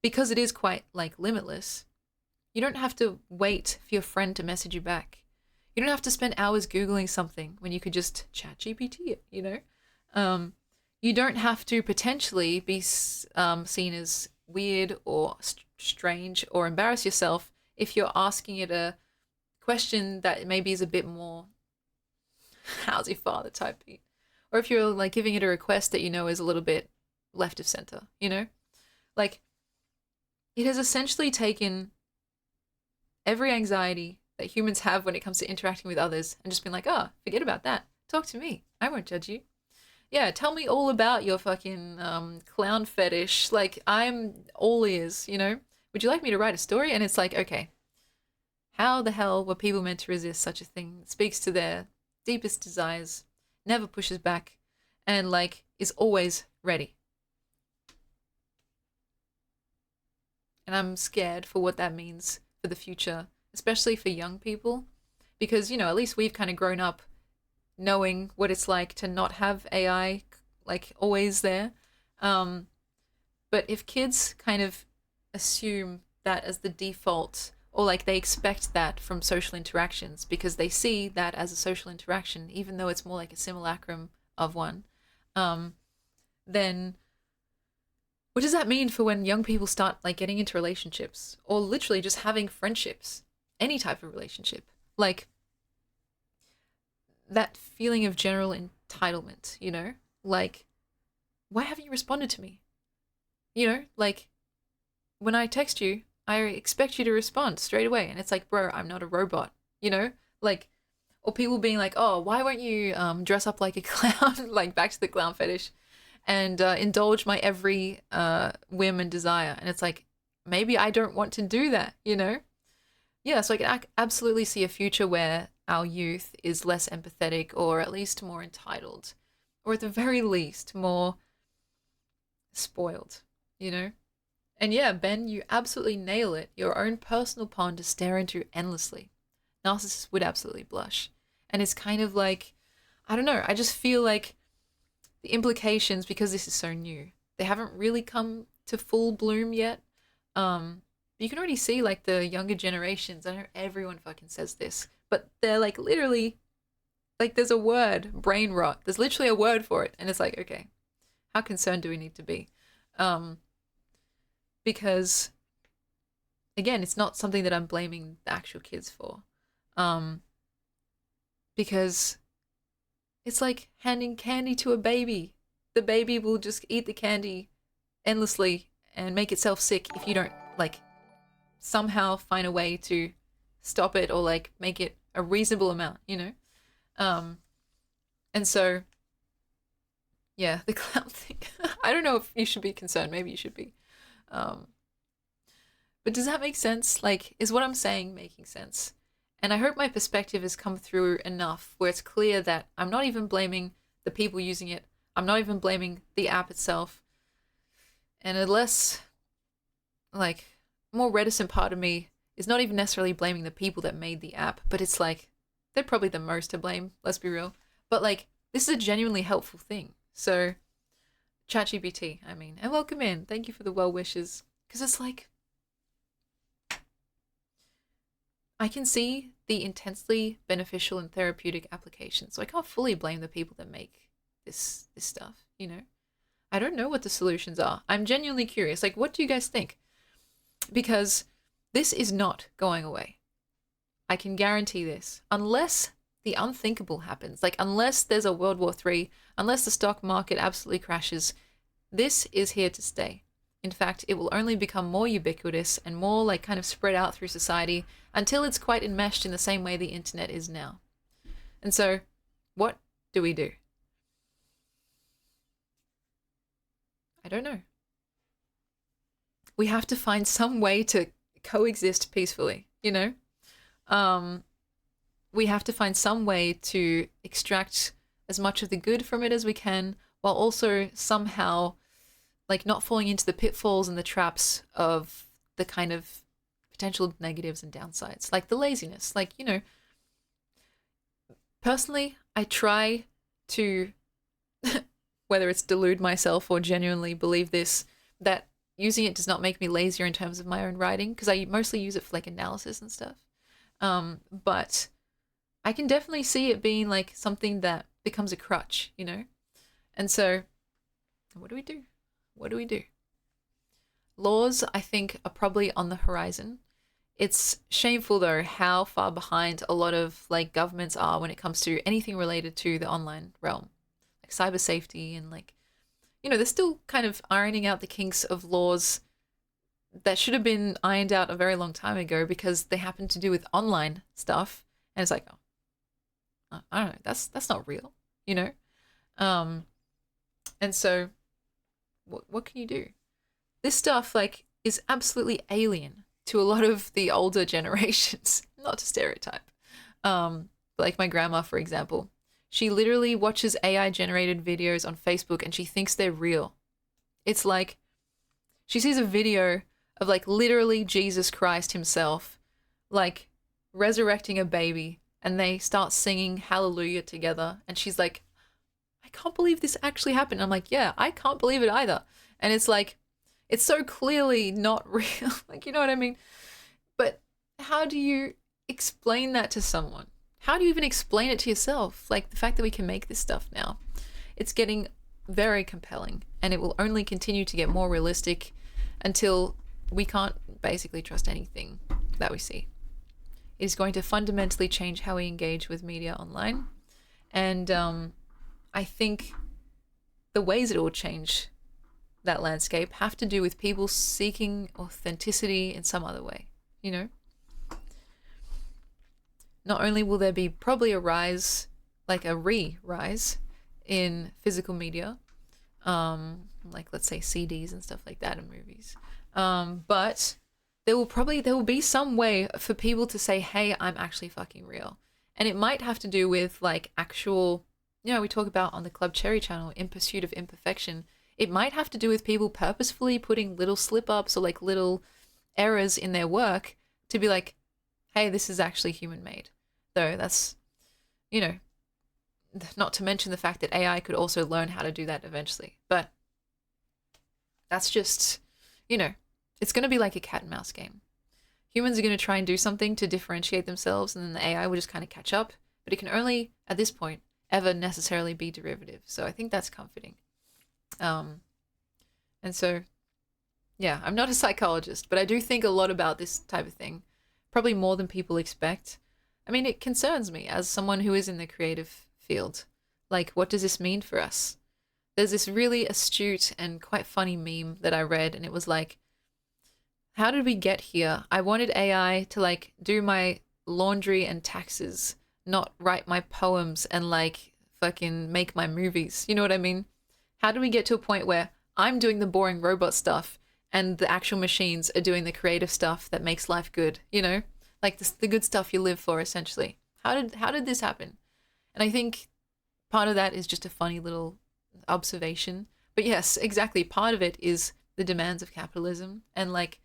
because it is quite like limitless, you don't have to wait for your friend to message you back. You don't have to spend hours Googling something when you could just chat GPT it, You don't have to potentially be seen as weird or strange or embarrass yourself if you're asking it a question that maybe is a bit more, how's your father type beat? Or if you're like giving it a request that is a little bit left of center, Like, it has essentially taken every anxiety that humans have when it comes to interacting with others and just been like, oh, forget about that. Talk to me. I won't judge you. Yeah, tell me all about your fucking clown fetish. Like, I'm all ears, Would you like me to write a story? And it's like, okay, how the hell were people meant to resist such a thing that speaks to their deepest desires, never pushes back, and like is always ready? And I'm scared for what that means for the future, especially for young people, because, at least we've kind of grown up knowing what it's like to not have AI like always there. But if kids kind of assume that as the default, or like they expect that from social interactions because they see that as a social interaction, even though it's more like a simulacrum of one, then what does that mean for when young people start like getting into relationships or literally just having friendships, any type of relationship? Like that feeling of general entitlement, Like, why haven't you responded to me? Like when I text you, I expect you to respond straight away. And it's like, bro, I'm not a robot, Like, or people being like, oh, why won't you dress up like a clown, like back to the clown fetish, and indulge my every whim and desire. And it's like, maybe I don't want to do that, Yeah, so I can absolutely see a future where our youth is less empathetic, or at least more entitled, or at the very least more spoiled, And yeah, Ben, you absolutely nail it. Your own personal pond to stare into endlessly. Narcissists would absolutely blush. And it's kind of like, I don't know, I just feel like the implications, because this is so new, they haven't really come to full bloom yet. You can already see like the younger generations, I know everyone fucking says this, but they're like literally, like there's a word, brain rot. There's literally a word for it. And it's like, okay, how concerned do we need to be? because again, it's not something that I'm blaming the actual kids for. Um, because it's like handing candy to a baby. The baby will just eat the candy endlessly and make itself sick if you don't like somehow find a way to stop it or like make it a reasonable amount, you know? Um, and so, yeah, the clown thing. I don't know if you should be concerned. Maybe you should be. Um, but does that make sense? Like, is what I'm saying making sense? And I hope my perspective has come through enough where it's clear that I'm not even blaming the people using it. I'm not even blaming the app itself. And a less, like, more reticent part of me is not even necessarily blaming the people that made the app, but it's like, they're probably the most to blame, let's be real. But like, this is a genuinely helpful thing. So, ChatGPT, I mean, and welcome in. Thank you for the well wishes. Because it's like, I can see the intensely beneficial and therapeutic application. So I can't fully blame the people that make this stuff, you know? I don't know what the solutions are. I'm genuinely curious. Like, what do you guys think? Because this is not going away. I can guarantee this. Unless the unthinkable happens, like unless there's a World War III, unless the stock market absolutely crashes, this is here to stay. In fact, it will only become more ubiquitous and more like kind of spread out through society until it's quite enmeshed in the same way the internet is now. And so, what do we do? I don't know. We have to find some way to coexist peacefully, you know? We have to find some way to extract as much of the good from it as we can, while also somehow like not falling into the pitfalls and the traps of the kind of potential negatives and downsides, like the laziness. Like, you know, personally, I try to, whether it's delude myself or genuinely believe this, that using it does not make me lazier in terms of my own writing, because I mostly use it for like analysis and stuff. But I can definitely see it being like something that becomes a crutch, you know? And so, what do we do? What do we do? Laws, I think, are probably on the horizon. It's shameful, though, how far behind a lot of like governments are when it comes to anything related to the online realm, like cyber safety and like, you know, they're still kind of ironing out the kinks of laws that should have been ironed out a very long time ago because they happen to do with online stuff. And it's like, oh, I don't know, that's not real, you know? And so what can you do? This stuff like is absolutely alien to a lot of the older generations, not to stereotype. Like my grandma, for example, she literally watches AI generated videos on Facebook and she thinks they're real. It's like she sees a video of like literally Jesus Christ himself, like resurrecting a baby, and they start singing hallelujah together. And she's like, I can't believe this actually happened. I'm like, yeah, I can't believe it either. And it's like, it's so clearly not real. Like, you know what I mean? But how do you explain that to someone? How do you even explain it to yourself? Like the fact that we can make this stuff now, it's getting very compelling, and it will only continue to get more realistic until we can't basically trust anything that we see. It is going to fundamentally change how we engage with media online. And I think the ways it will change that landscape have to do with people seeking authenticity in some other way, you know? Not only will there be probably a rise, like a re-rise in physical media, like let's say CDs and stuff like that in movies, but there will be some way for people to say, hey, I'm actually fucking real. And it might have to do with like actual, you know, we talk about on the Club Cherry channel, In Pursuit of Imperfection. It might have to do with people purposefully putting little slip-ups or like little errors in their work to be like, hey, this is actually human-made. Though that's, you know, not to mention the fact that AI could also learn how to do that eventually. But that's just, you know, it's going to be like a cat and mouse game. Humans are going to try and do something to differentiate themselves, and then the AI will just kind of catch up. But it can only, at this point, ever necessarily be derivative. So I think that's comforting. And so, Yeah, I'm not a psychologist, but I do think a lot about this type of thing, probably more than people expect. I mean, it concerns me as someone who is in the creative field. Like, what does this mean for us? There's this really astute and quite funny meme that I read, and it was like, how did we get here? I wanted AI to like do my laundry and taxes, not write my poems and like fucking make my movies. You know what I mean? How did we get to a point where I'm doing the boring robot stuff and the actual machines are doing the creative stuff that makes life good, you know? Like the good stuff you live for essentially. How did this happen? And I think part of that is just a funny little observation. But yes, exactly. Part of it is the demands of capitalism and like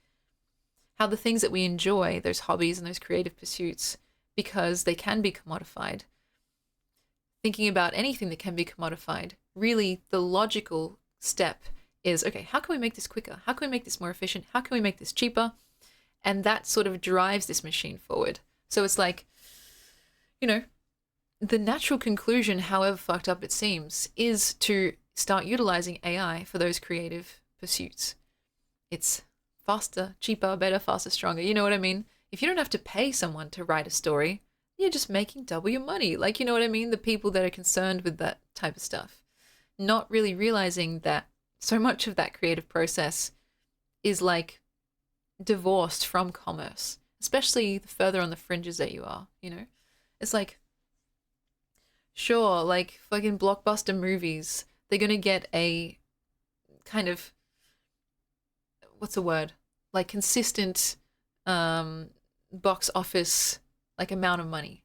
how the things that we enjoy, those hobbies and those creative pursuits, because they can be commodified. Thinking about anything that can be commodified, really the logical step is, okay, how can we make this quicker? How can we make this more efficient? How can we make this cheaper? And that sort of drives this machine forward. So it's like, you know, the natural conclusion, however fucked up it seems, is to start utilizing AI for those creative pursuits. It's faster, cheaper, better, faster, stronger. You know what I mean? If you don't have to pay someone to write a story, you're just making double your money. Like, you know what I mean? The people that are concerned with that type of stuff. Not really realizing that so much of that creative process is like divorced from commerce, especially the further on the fringes that you are, you know? It's like, sure, like fucking blockbuster movies, they're gonna get a kind of, what's the word? Like consistent box office like amount of money.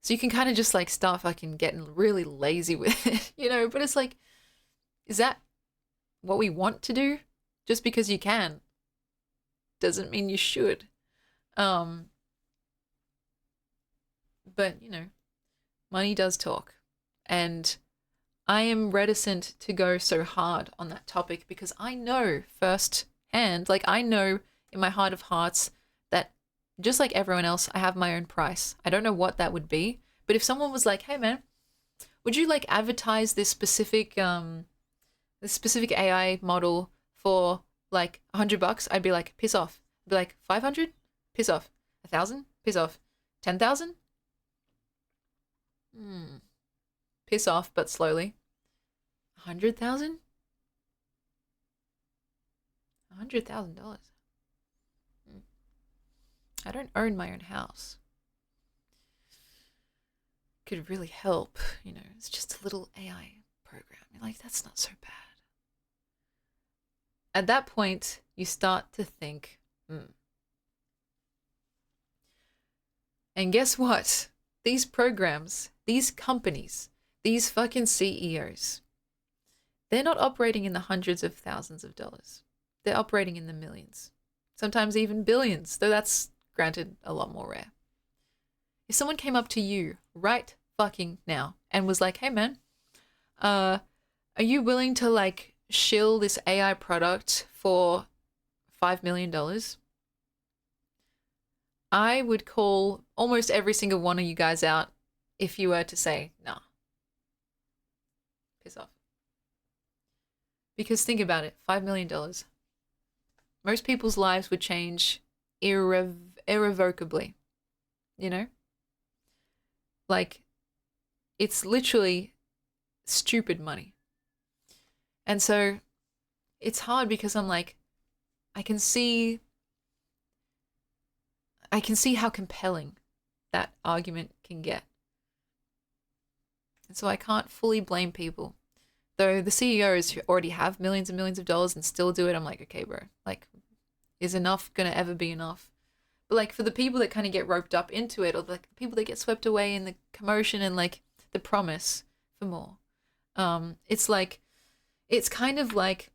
So you can kind of just like start fucking getting really lazy with it, you know? But it's like, is that what we want to do? Just because you can doesn't mean you should. But you know, money does talk. And I am reticent to go so hard on that topic because I know firsthand, like I know in my heart of hearts that just like everyone else, I have my own price. I don't know what that would be, but if someone was like, "Hey man, would you like advertise this specific AI model for like $100?" I'd be like, "Piss off." I'd be like, "500? Piss off. 1,000? Piss off. 10,000? Piss off, but slowly. 100,000? $100,000. I don't own my own house. Could really help, you know. It's just a little AI program. Like, that's not so bad. At that point, you start to think, And guess what? These programs, these companies, these fucking CEOs, they're not operating in the hundreds of thousands of dollars. They're operating in the millions, sometimes even billions, though that's granted a lot more rare. If someone came up to you right fucking now and was like, "Hey man, are you willing to like shill this AI product for $5 million?" I would call almost every single one of you guys out if you were to say, "Nah, piss off." Because think about it, $5 million. Most people's lives would change irrevocably, you know? Like, it's literally stupid money. And so it's hard because I'm like, I can see how compelling that argument can get. And so I can't fully blame people. Though the CEOs who already have millions and millions of dollars and still do it, I'm like, okay, bro, like, is enough gonna ever be enough? But like for the people that kind of get roped up into it, or like the people that get swept away in the commotion and like the promise for more, it's like, it's kind of like,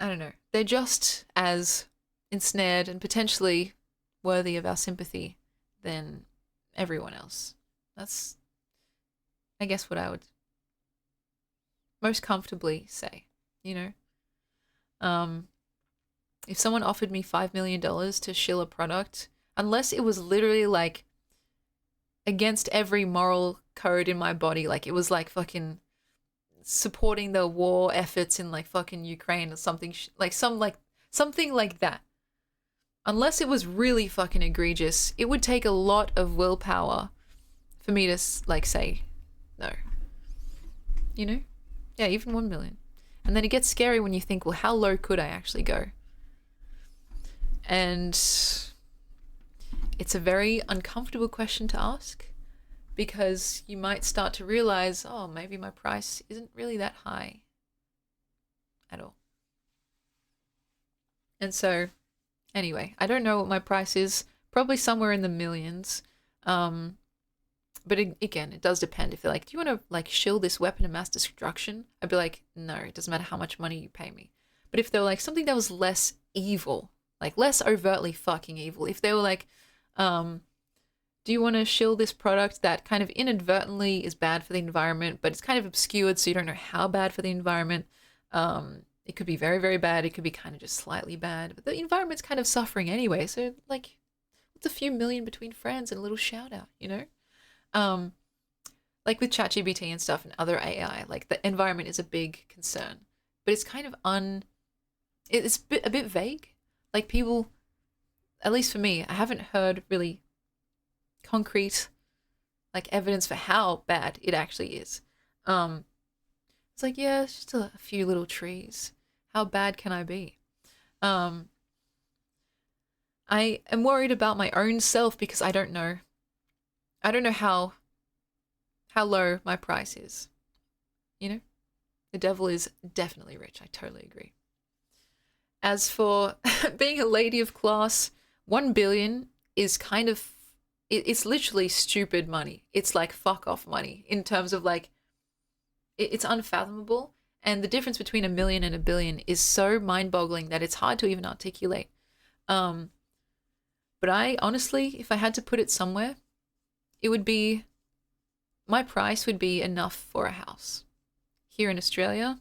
I don't know, they're just as ensnared and potentially worthy of our sympathy than everyone else. That's, I guess, what I would most comfortably say, you know? If someone offered me $5 million to shill a product, unless it was literally like against every moral code in my body, like it was like fucking supporting the war efforts in like fucking Ukraine or something something like that. Unless it was really fucking egregious, it would take a lot of willpower for me to like say no. You know? Yeah, even 1 million. And then it gets scary when you think, well, how low could I actually go? And it's a very uncomfortable question to ask, because you might start to realize, oh, maybe my price isn't really that high at all. And so, anyway, I don't know what my price is. Probably somewhere in the millions. But again, it does depend. If you're like, do you want to like shill this weapon of mass destruction? I'd be like, no, it doesn't matter how much money you pay me. But if they were like something that was less evil, like less overtly fucking evil, if they were like, do you want to shill this product that kind of inadvertently is bad for the environment, but it's kind of obscured so you don't know how bad for the environment. It could be very, very bad. It could be kind of just slightly bad, but the environment's kind of suffering anyway. So like, it's a few million between friends and a little shout out, you know? Like with ChatGPT and stuff and other AI, like the environment is a big concern, but it's kind of it's a bit vague. Like people, at least for me, I haven't heard really concrete like evidence for how bad it actually is. It's like, yeah, it's just a few little trees. How bad can I be? I am worried about my own self because I don't know. I don't know how low my price is. You know? The devil is definitely rich. I totally agree. As for being a lady of class, 1 billion is kind of, it's literally stupid money. It's like fuck off money in terms of like, it's unfathomable. And the difference between a million and a billion is so mind-boggling that it's hard to even articulate. But I honestly, if I had to put it somewhere, it would be, my price would be enough for a house. Here in Australia,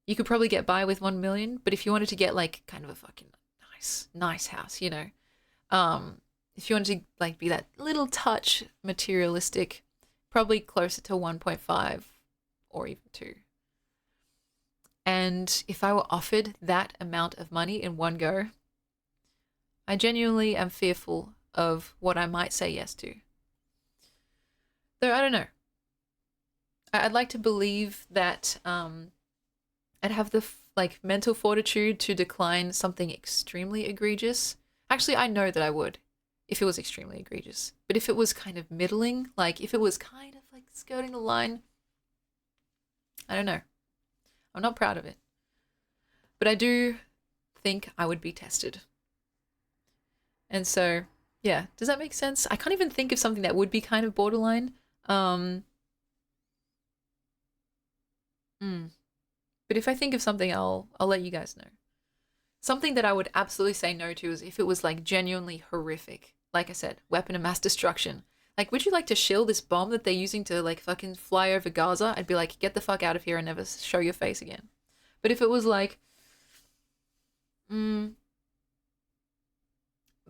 you could probably get by with 1 million, but if you wanted to get like kind of a fucking nice house, you know, if you wanted to like be that little touch materialistic, probably closer to 1.5 or even 2. And if I were offered that amount of money in one go, I genuinely am fearful of what I might say yes to. Though I don't know. I'd like to believe that I'd have the like mental fortitude to decline something extremely egregious. Actually, I know that I would if it was extremely egregious. But if it was kind of middling, like if it was kind of like skirting the line, I don't know. I'm not proud of it. But I do think I would be tested. And so, yeah, does that make sense? I can't even think of something that would be kind of borderline. But if I think of something, I'll let you guys know. Something that I would absolutely say no to is if it was like genuinely horrific. Like I said, weapon of mass destruction. Like, would you like to shill this bomb that they're using to like fucking fly over Gaza? I'd be like, get the fuck out of here and never show your face again. But if it was like, maybe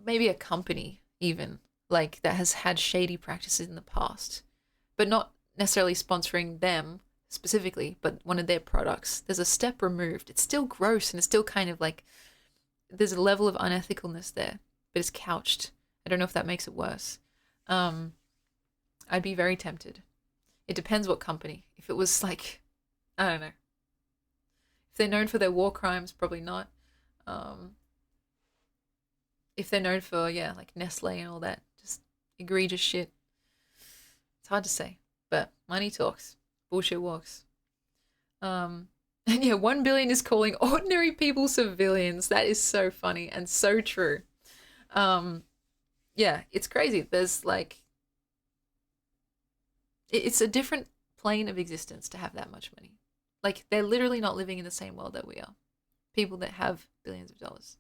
a company even, like that has had shady practices in the past, but not necessarily sponsoring them specifically, but one of their products, there's a step removed. It's still gross and it's still kind of like, there's a level of unethicalness there, but it's couched. I don't know if that makes it worse. I'd be very tempted. It depends what company. If it was like, I don't know. If they're known for their war crimes, probably not. If they're known for, yeah, like Nestle and all that, just egregious shit. It's hard to say, but money talks. Bullshit walks. And yeah, 1 billion is calling ordinary people civilians. That is so funny and so true. Yeah, it's crazy. There's like, it's a different plane of existence to have that much money. Like, they're literally not living in the same world that we are. People that have billions of dollars.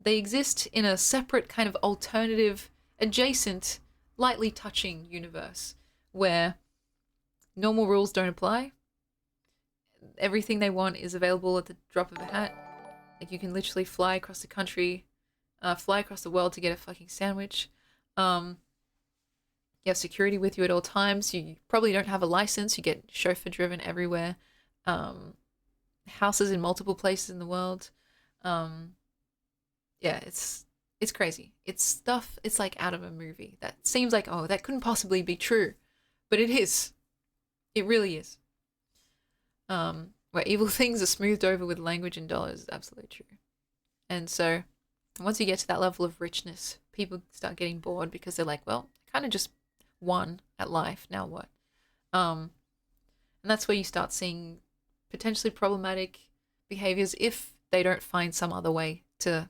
They exist in a separate kind of alternative, adjacent, lightly touching universe where normal rules don't apply. Everything they want is available at the drop of a hat. Like, you can literally fly across the country, fly across the world to get a fucking sandwich. You You have security with you at all times. You probably don't have a license. You get chauffeur driven everywhere. Houses in multiple places in the world. Yeah, it's crazy. It's stuff. It's like out of a movie. That seems like, oh, that couldn't possibly be true, but it is. It really is. Where evil things are smoothed over with language and dollars is absolutely true. And so once you get to that level of richness, people start getting bored because they're like, well, I kind of just won at life. Now what? And that's where you start seeing potentially problematic behaviors if they don't find some other way to,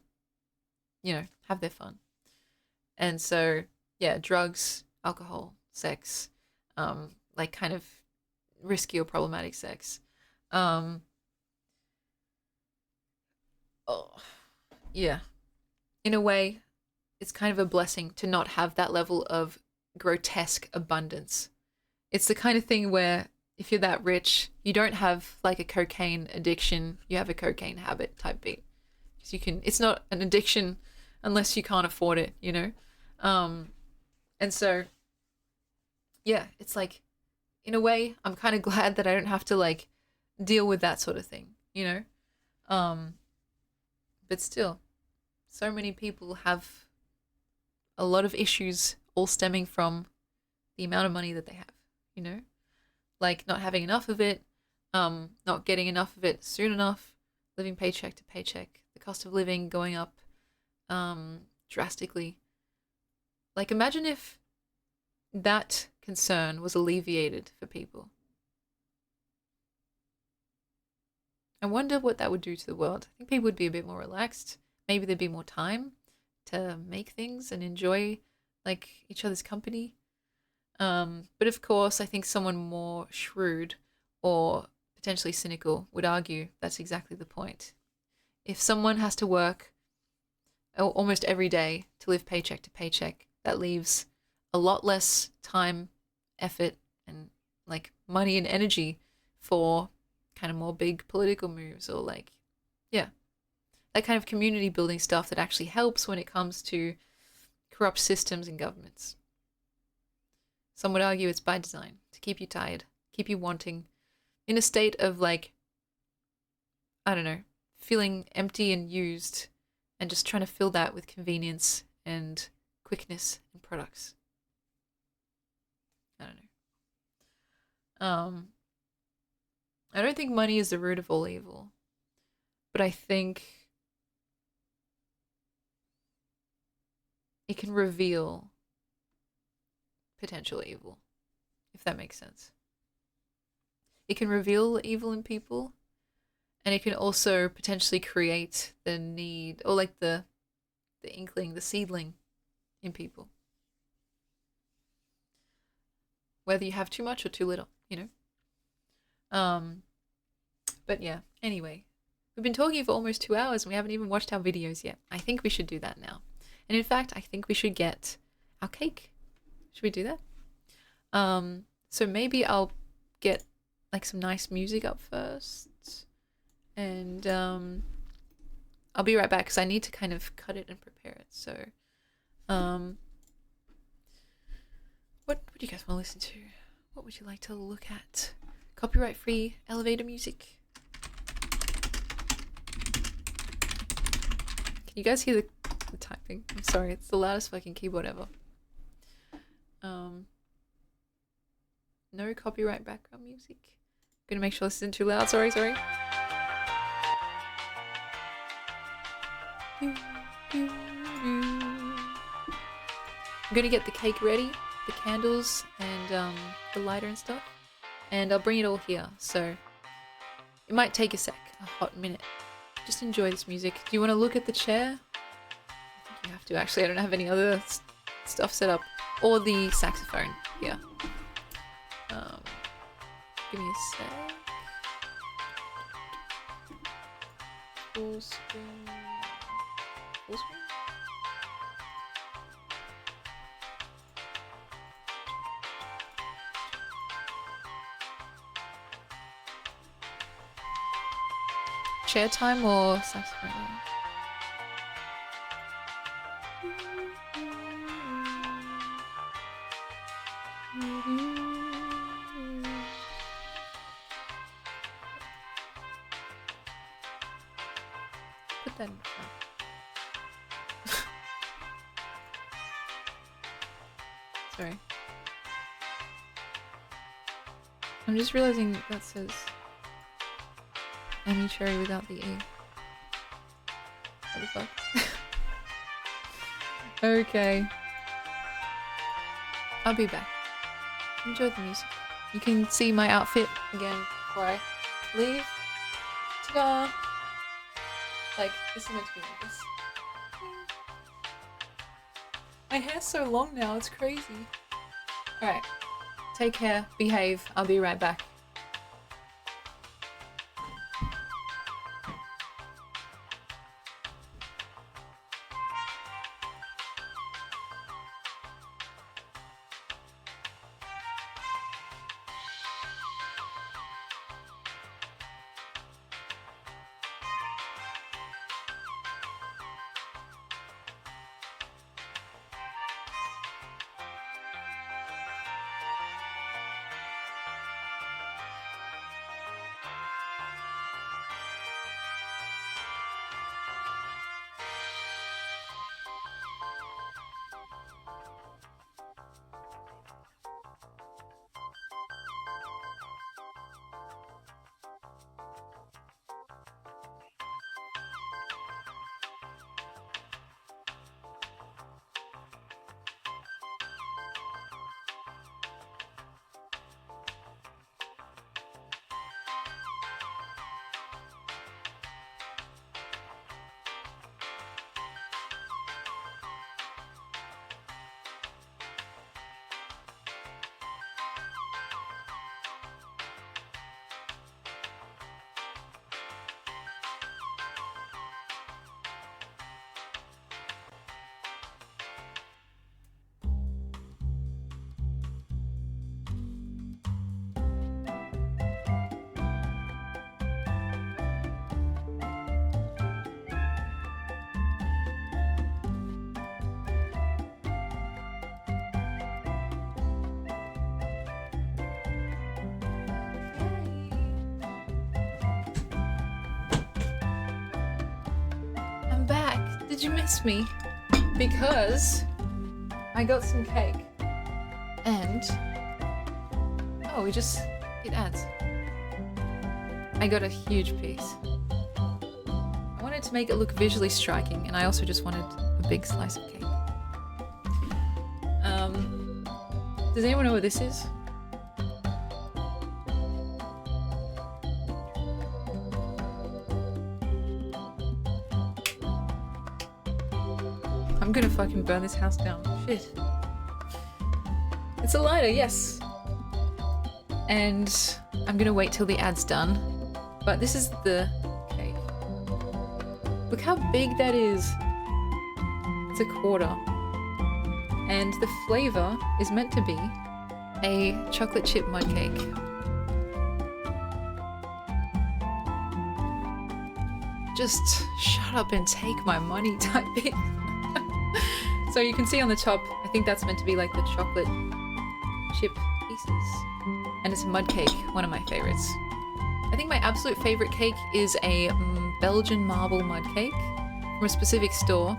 have their fun. And so, yeah, drugs, alcohol, sex, like kind of risky or problematic sex. Oh, yeah. In a way, it's kind of a blessing to not have that level of grotesque abundance. It's the kind of thing where if you're that rich, you don't have like a cocaine addiction, you have a cocaine habit type beat. Because it's not an addiction unless you can't afford it, And so, yeah, it's like, in a way, I'm kind of glad that I don't have to like deal with that sort of thing, But still, so many people have a lot of issues all stemming from the amount of money that they have, Like not having enough of it, not getting enough of it soon enough, living paycheck to paycheck, the cost of living going up drastically. Like imagine if that concern was alleviated for people. I wonder what that would do to the world. I think people would be a bit more relaxed. Maybe there'd be more time to make things and enjoy like each other's company. But of course, I think someone more shrewd or potentially cynical would argue that's exactly the point. If someone has to work almost every day to live paycheck to paycheck, that leaves a lot less time, effort, and like money and energy for kind of more big political moves or like, yeah, that kind of community building stuff that actually helps when it comes to corrupt systems and governments. Some would argue it's by design to keep you tired, keep you wanting, in a state of like, I don't know, feeling empty and used and just trying to fill that with convenience and quickness and products. I don't know. I don't think money is the root of all evil, but I think it can reveal potential evil, if that makes sense. It can reveal evil in people, and it can also potentially create the need, or like the inkling, the seedling in people. Whether you have too much or too little, But yeah, anyway, we've been talking for almost 2 hours and we haven't even watched our videos yet. I think we should do that now. And in fact, I think we should get our cake. Should we do that? So maybe I'll get like some nice music up first. And I'll be right back because I need to kind of cut it and prepare it. So what do you guys want to listen to? What would you like to look at? Copyright free elevator music. Can you guys hear the typing? I'm sorry, it's the loudest fucking keyboard ever. No copyright background music. I'm gonna make sure this isn't too loud. Sorry. I'm gonna get the cake ready, the candles, and the lighter and stuff. And I'll bring it all here, so it might take a hot minute. Just enjoy this music. Do you want to look at the chair? I think you have to, actually. I don't have any other stuff set up. Or the saxophone. Yeah. Give me a sec. Full screen. Full screen? Chair time or saxophone? Put that in front. Sorry. I'm just realizing that says Emmy Cherry without the E. What the fuck? Okay. I'll be back. Enjoy the music. You can see my outfit again before I leave. Ta-da! Like, this is meant to be like this. My hair's so long now, it's crazy. Alright. Take care, behave, I'll be right back. Did you miss me? Because I got some cake and oh, we just hit ads. I got a huge piece. I wanted to make it look visually striking, and I also just wanted a big slice of cake. Does anyone know what this is? I'm gonna fucking burn this house down. Shit. It's a lighter, yes. And I'm gonna wait till the ad's done. But this is the cake. Look how big that is. It's a quarter. And the flavor is meant to be a chocolate chip mud cake. Just shut up and take my money type thing. So you can see on the top, I think that's meant to be like the chocolate chip pieces. And it's a mud cake, one of my favorites. I think my absolute favorite cake is a Belgian marble mud cake from a specific store.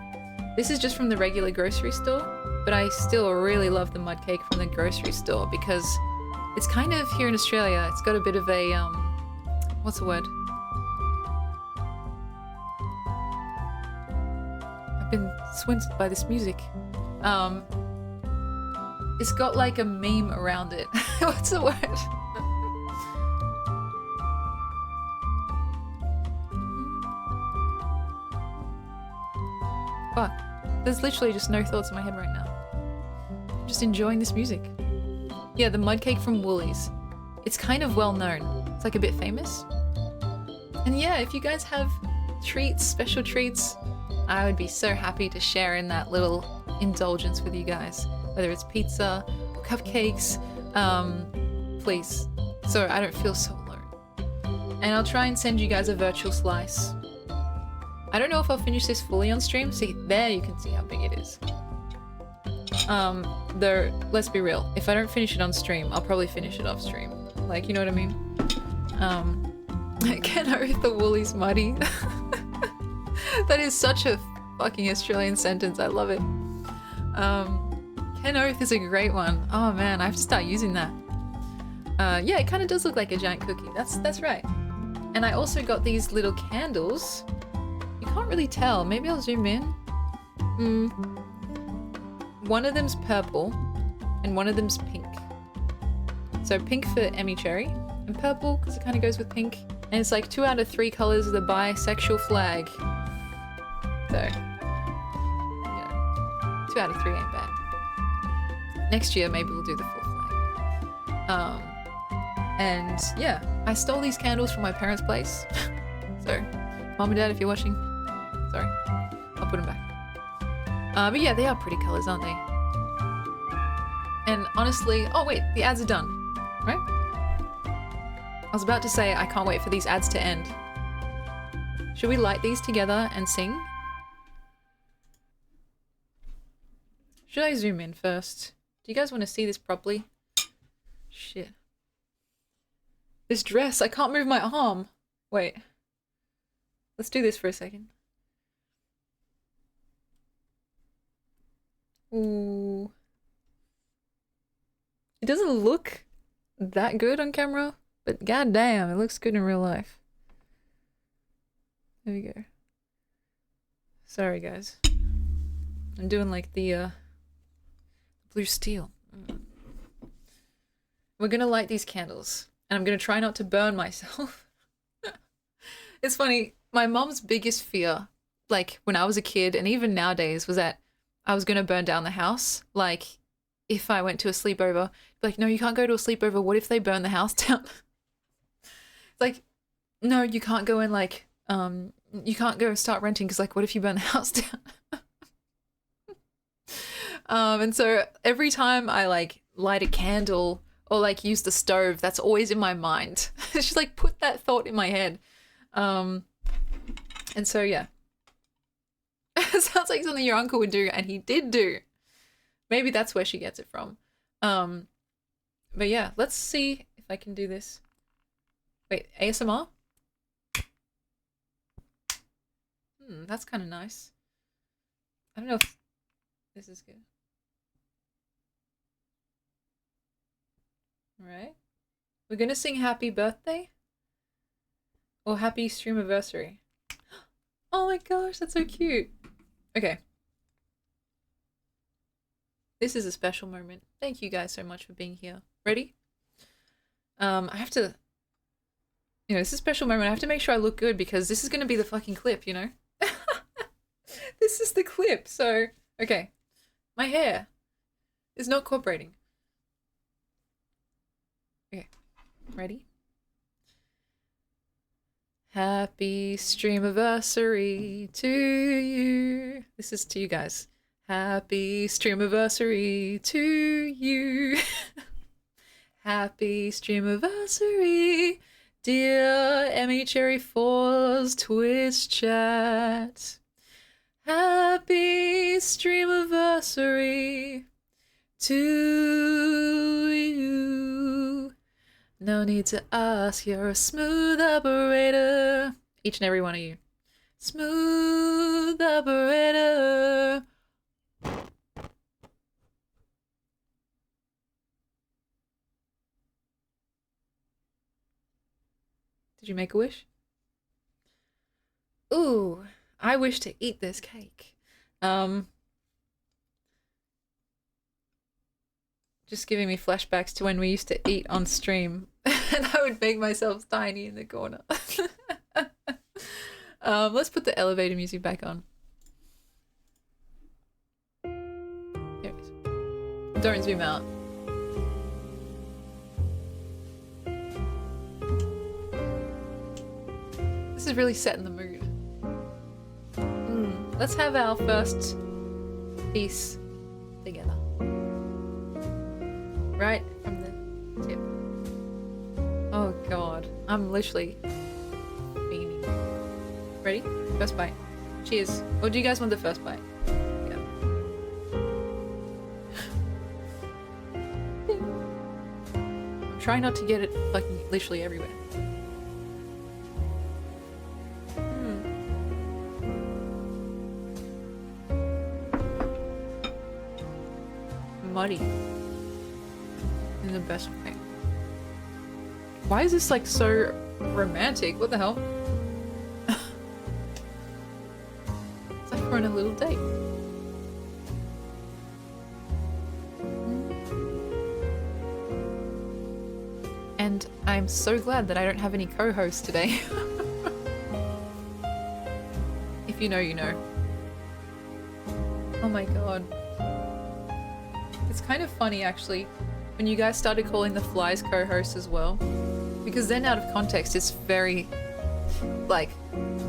This is just from the regular grocery store, but I still really love the mud cake from the grocery store because it's kind of, here in Australia, it's got a bit of a, what's the word? I've been swindled by this music. It's got like a meme around it. What's the word? Fuck. There's literally just no thoughts in my head right now. I'm just enjoying this music. Yeah, the mud cake from Woolies. It's kind of well known. It's like a bit famous. And yeah, if you guys have treats, special treats, I would be so happy to share in that little indulgence with you guys. Whether it's pizza or cupcakes, please. So I don't feel so alone. And I'll try and send you guys a virtual slice. I don't know if I'll finish this fully on stream. See, there you can see how big it is. Though, let's be real, if I don't finish it on stream, I'll probably finish it off stream. Like, you know what I mean? Ken Oath the Woolly's muddy. That is such a fucking Australian sentence, I love it. Ken Oath is a great one. Oh man, I have to start using that. Yeah, it kind of does look like a giant cookie. That's right. And I also got these little candles. You can't really tell. Maybe I'll zoom in. One of them's purple and one of them's pink. So pink for Emmy Cherry and purple because it kind of goes with pink. And it's like 2 out of 3 colors of the bisexual flag. So, yeah, 2 out of 3 ain't bad. Next year, maybe we'll do the full flag. And yeah, I stole these candles from my parents' place. So, Mom and Dad, if you're watching, sorry, I'll put them back. But yeah, they are pretty colors, aren't they? And honestly, oh wait, the ads are done, right? I was about to say I can't wait for these ads to end. Should we light these together and sing? Should I zoom in first? Do you guys want to see this properly? Shit. This dress, I can't move my arm. Wait. Let's do this for a second. Ooh. It doesn't look that good on camera, but goddamn, it looks good in real life. There we go. Sorry, guys. I'm doing like the blue steel. We're gonna light these candles, and I'm gonna try not to burn myself. It's funny, my mom's biggest fear, like when I was a kid and even nowadays, was that I was gonna burn down the house. Like, if I went to a sleepover, like, no, you can't go to a sleepover. What if they burn the house down? Like, no, you can't go and like, you can't go start renting because like, what if you burn the house down? And so every time I like light a candle or like use the stove, that's always in my mind. It's just like put that thought in my head. And so yeah. It sounds like something your uncle would do, and he did do. Maybe that's where she gets it from. But yeah, let's see if I can do this. Wait, ASMR? That's kind of nice. I don't know if this is good. Alright. We're gonna sing Happy Birthday? Or Happy Streamerversary? Oh my gosh, that's so cute. Okay. This is a special moment. Thank you guys so much for being here. Ready? I have to... You know, this is a special moment. I have to make sure I look good because this is going to be the fucking clip, you know? This is the clip, so... Okay. My hair is not cooperating. Okay. Ready? Happy Streamerversary to you. This is to you guys. Happy Streamerversary to you. Happy Streamerversary, dear Emmy Cherry 4's Twitch chat. Happy Streamerversary to you. No need to ask, you're a smooth operator. Each and every one of you. Smooth operator. Did you make a wish? Ooh, I wish to eat this cake. Just giving me flashbacks to when we used to eat on stream and I would make myself tiny in the corner. Let's put the elevator music back on. Here it is. Don't zoom out. This is really setting the mood. Let's have our first piece together. Right from the tip. Oh god, I'm literally fiending. Ready? First bite. Cheers. Or do you guys want the first bite? Yeah. try not to get it fucking literally everywhere. Muddy. In the best way. Why is this like so romantic? What the hell? It's like we're on a little date. And I'm so glad that I don't have any co-hosts today. If you know, you know. Oh my god. It's kind of funny actually when you guys started calling the flies co-hosts as well, because then out of context it's very like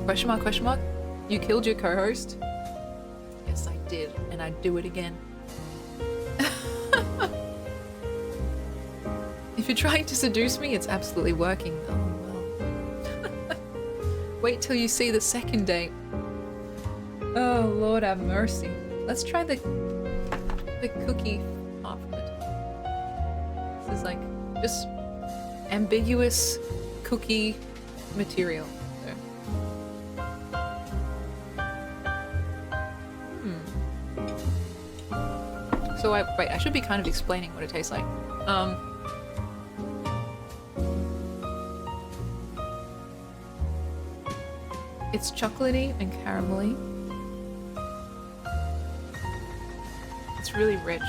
question mark, you killed your co-host? Yes I did, and I'd do it again. If you're trying to seduce me, it's absolutely working. Oh well. Wait till you see the second date. Oh Lord have mercy. Let's try the cookie half of it. This is like just ambiguous cookie material. So wait, I should be kind of explaining what it tastes like. It's chocolatey and caramelly. It's really rich.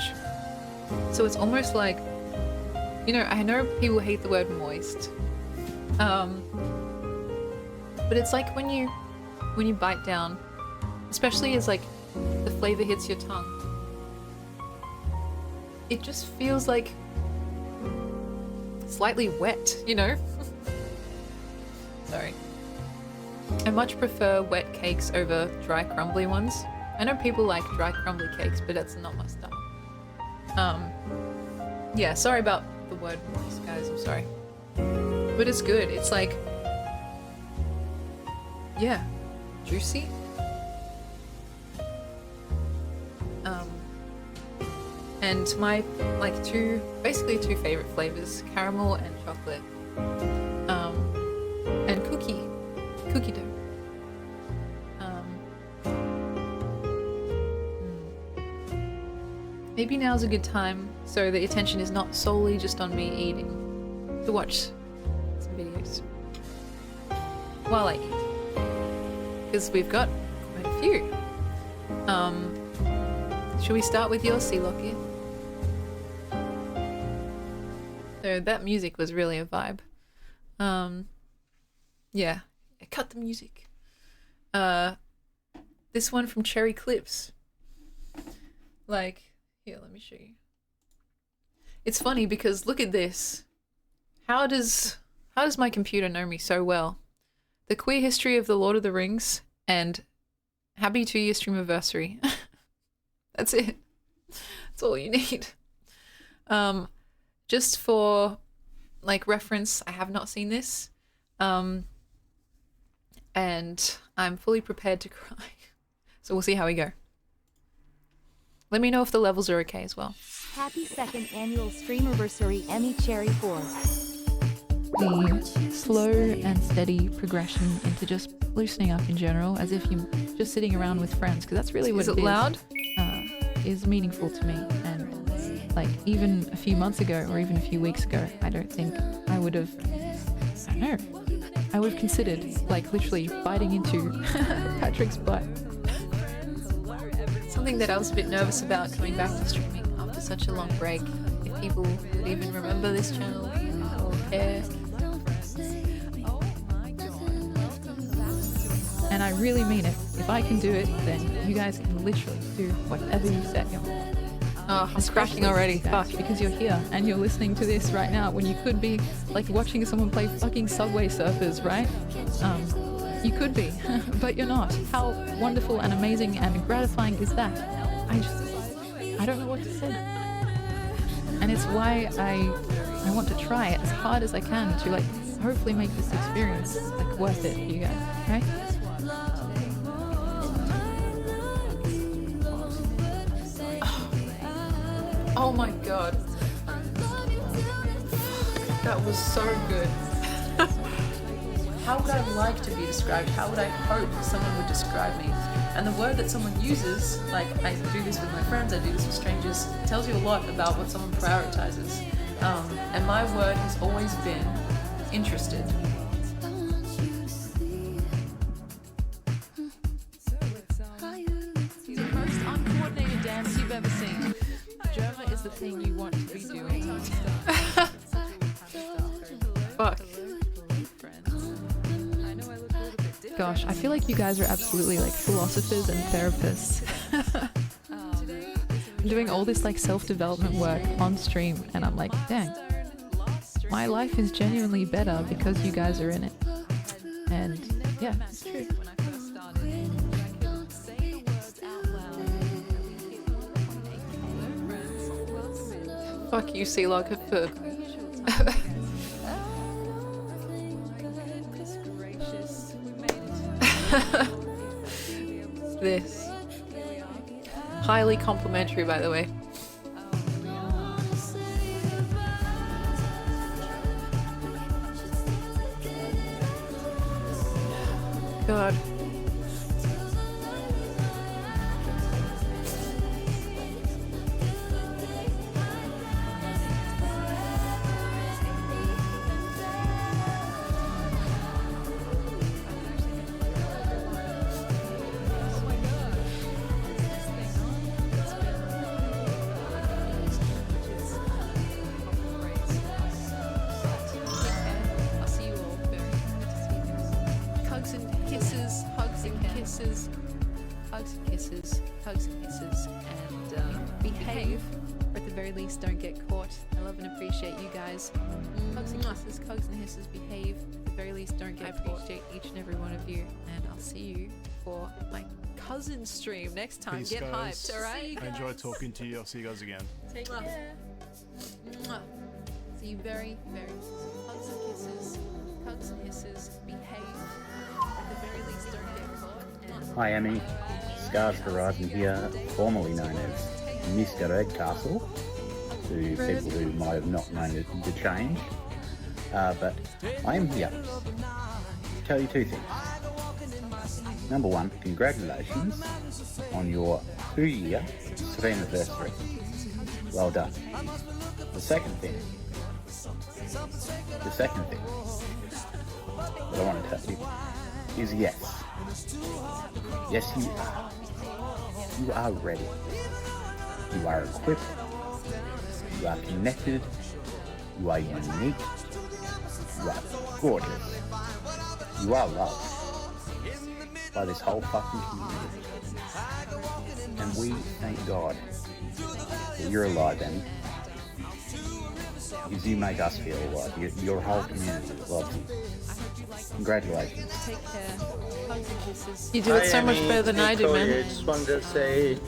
So it's almost like, you know, I know people hate the word moist. But it's like when you bite down, especially as like the flavor hits your tongue, it just feels like slightly wet, you know? Sorry. I much prefer wet cakes over dry crumbly ones. I know people like dry crumbly cakes, but that's not my style. Yeah, sorry about the word moist, guys, I'm sorry. But it's good. It's like, yeah, juicy. And my basically two favorite flavors, caramel and chocolate, and cookie dough. Maybe now's a good time so the attention is not solely just on me eating, to watch some videos while I eat, because we've got quite a few. Should we start with your sea locket? So that music was really a vibe. Yeah, cut the music. This one from Cherry Clips. Like, here, let me show you. It's funny because look at this. How does my computer know me so well? The queer history of the Lord of the Rings and happy 2-year streamiversary. That's it. That's all you need. Just for like reference, I have not seen this. And I'm fully prepared to cry. So we'll see how we go. Let me know if the levels are okay as well. Happy 2nd annual Streamerversary Emmy Cherry 4. The slow and steady progression into just loosening up in general, as if you're just sitting around with friends, because that's really what it is. Is it loud? Is meaningful to me. And like even a few months ago or even a few weeks ago, I don't think I would have, I don't know, I would have considered like literally biting into Patrick's butt. Something that I was a bit nervous about coming back to streaming after such a long break. If people would even remember this channel or care. And I really mean it. If I can do it, then you guys can literally do whatever you set your mind. Oh, I'm cracking already. Fuck, because you're here and you're listening to this right now when you could be like watching someone play fucking Subway Surfers, right? You could be, but you're not. How wonderful and amazing and gratifying is that? I don't know what to say. And it's why I want to try as hard as I can to like hopefully make this experience like worth it for you guys, right? Oh my god. That was so good. How would I like to be described? How would I hope someone would describe me? And the word that someone uses, like I do this with my friends, I do this with strangers, tells you a lot about what someone prioritizes. And my word has always been interested. The most uncoordinated dance you've ever seen. Germa is the thing you want to be doing. Fuck. Gosh, I feel like you guys are absolutely like philosophers and therapists. I'm doing all this like self-development work on stream and I'm like, dang, my life is genuinely better because you guys are in it. And yeah, it's true. Fuck you, Sea-Log, for this. Highly complimentary, by the way. God. Hugs and kisses, and behave, or at the very least don't get caught. I love and appreciate you guys. Hugs and kisses, hugs and hisses, behave, at the very least don't get caught. I appreciate each and every one of you, and I'll see you for my cousin stream next time. Peace, get guys. hyped, alright? I enjoyed talking to you. I'll see you guys again. Take care. Mwah. See you very, very soon. Hugs and kisses, hugs and hisses, behave, at the very least don't get caught. And Hi Emmy, Scars Horizon here, formerly known as Mr. Redcastle, to people who might have not known the change. But I am here to tell you two things. Number one, congratulations on your 2-year Streamerversary. Well done. The second thing that I want to tell you is yes. Yes, you are. You are ready. You are equipped. You are connected. You are unique. You are gorgeous. You are loved by this whole fucking community. And we thank God that you're alive, Emmy. Because you make us feel alive. Your whole community loves you. Congratulations. take care. Hugs and kisses. You do it so much better than I do, man. I just wanted to say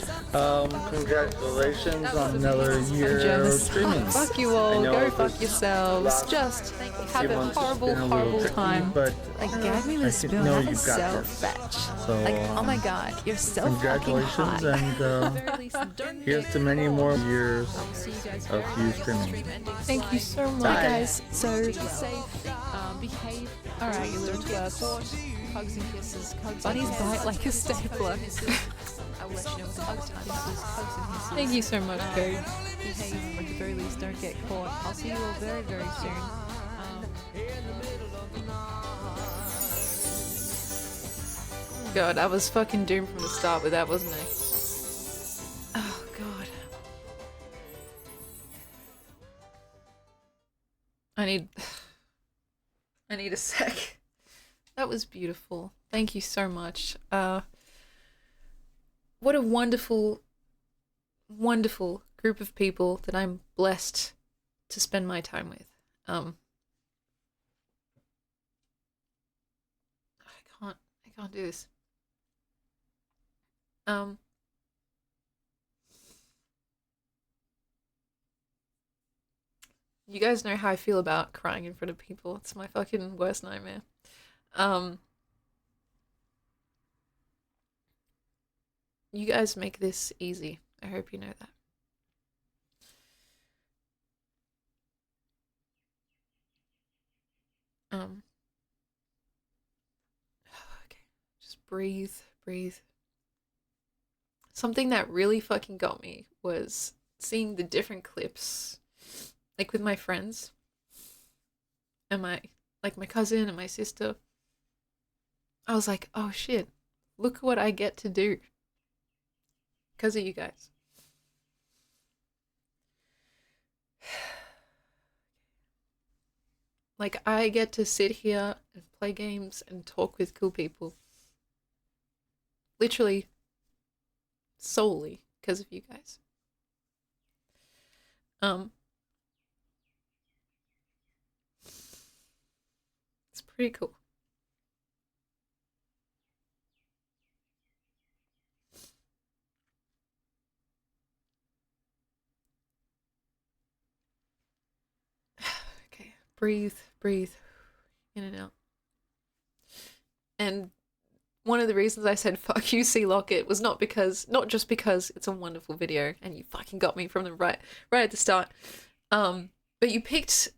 congratulations on another year of streaming. Fuck you all. Go fuck yourselves. Just have a horrible, horrible time. But like, gag me with a spoon. Have a self-fetch. So, like, oh my god, you're so fucking hot. Congratulations, and here's to many more years of you streaming. Thank you so much, guys. So be safe, behave. All right, you little twerps. Hugs and kisses. Bunnies bite like a stapler. I'll let you know when hug time is. Hugs and kisses. Thank you so much, Code. Behave, or at the very least, don't get caught. I'll see you all very, very soon. God, I was fucking doomed from the start with that, wasn't I? Oh, God. I need a sec. That was beautiful. Thank you so much. What a wonderful, wonderful group of people that I'm blessed to spend my time with. I can't do this. You guys know how I feel about crying in front of people. It's my fucking worst nightmare. You guys make this easy. I hope you know that. Um. Okay. Just breathe, breathe. Something that really fucking got me was seeing the different clips, like with my friends and my cousin and my sister. I was like, oh shit, look what I get to do because of you guys. Like, I get to sit here and play games and talk with cool people. Literally, solely because of you guys. It's pretty cool. Okay, breathe, breathe, in and out. And one of the reasons I said fuck you, Sea Locket, was not just because it's a wonderful video and you fucking got me from the right at the start. But you picked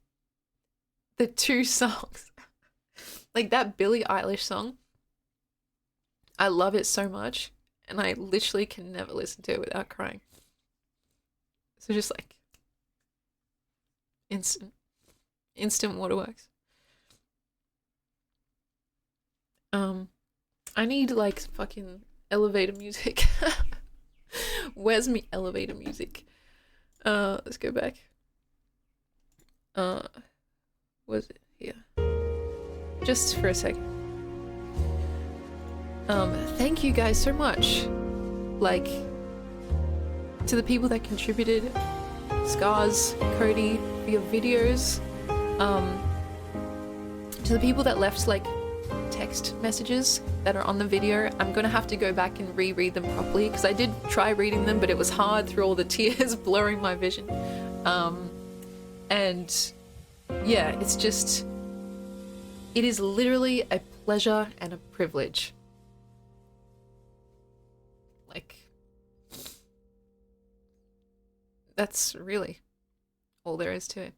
the two songs. Like that Billie Eilish song. I love it so much and I literally can never listen to it without crying. So just like instant waterworks. I need like fucking elevator music. Where's me elevator music? Let's go back. Was it here? Just for a second. Thank you guys so much. Like, to the people that contributed, Scars, Cody, for your videos. To the people that left like text messages that are on the video, I'm gonna have to go back and reread them properly because I did try reading them, but it was hard through all the tears blurring my vision. And yeah, it's just, it is literally a pleasure and a privilege. Like, that's really all there is to it.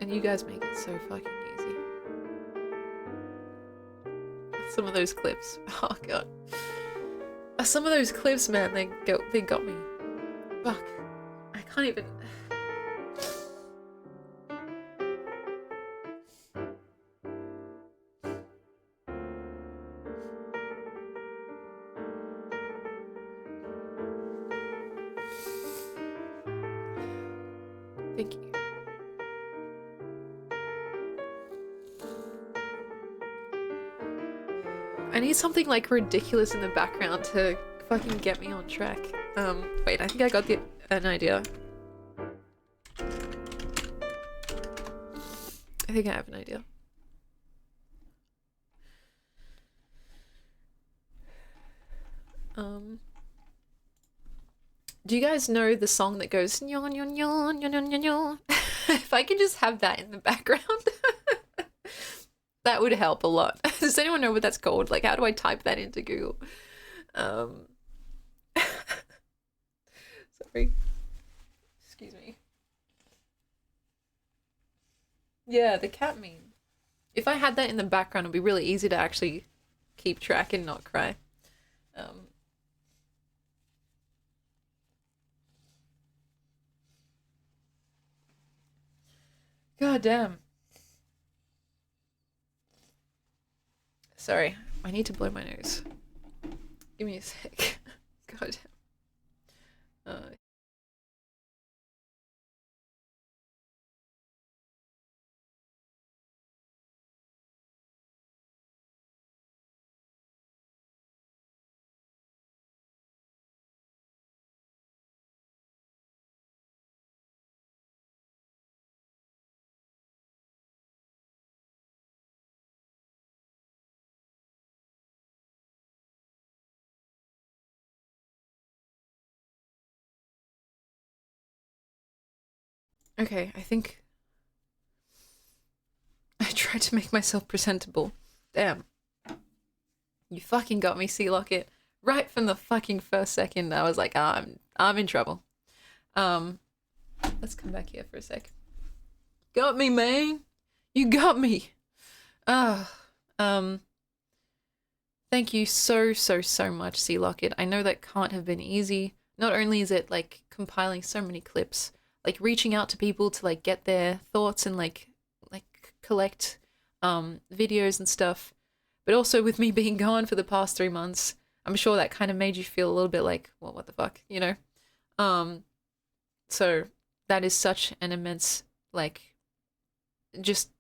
And you guys make it so fucking easy. Some of those clips, oh god. Some of those clips, man, they got me. Fuck. I can't even. Thank you. I need something like ridiculous in the background to fucking get me on track. Wait, I think I got an idea. I think I have an idea. Do you guys know the song that goes nyo nyo nyo nyo nyo nyo? If I can just have that in the background, that would help a lot. Does anyone know what that's called? Like, how do I type that into Google? Sorry. Excuse me. Yeah, the cat meme. If I had that in the background, it'd be really easy to actually keep track and not cry. God damn. Sorry, I need to blow my nose. Give me a sec. God damn. Okay, I think I tried to make myself presentable. Damn. You fucking got me, Sea Locket. Right from the fucking first second, I was like, I'm in trouble. Let's come back here for a sec. Got me, man. You got me. Thank you so much, C Locket. I know that can't have been easy. Not only is it like compiling so many clips, like reaching out to people to like get their thoughts and like collect videos and stuff, but also with me being gone for the past 3 months, I'm sure that kind of made you feel a little bit like, well, what the fuck, you know? So that is such an immense, like, just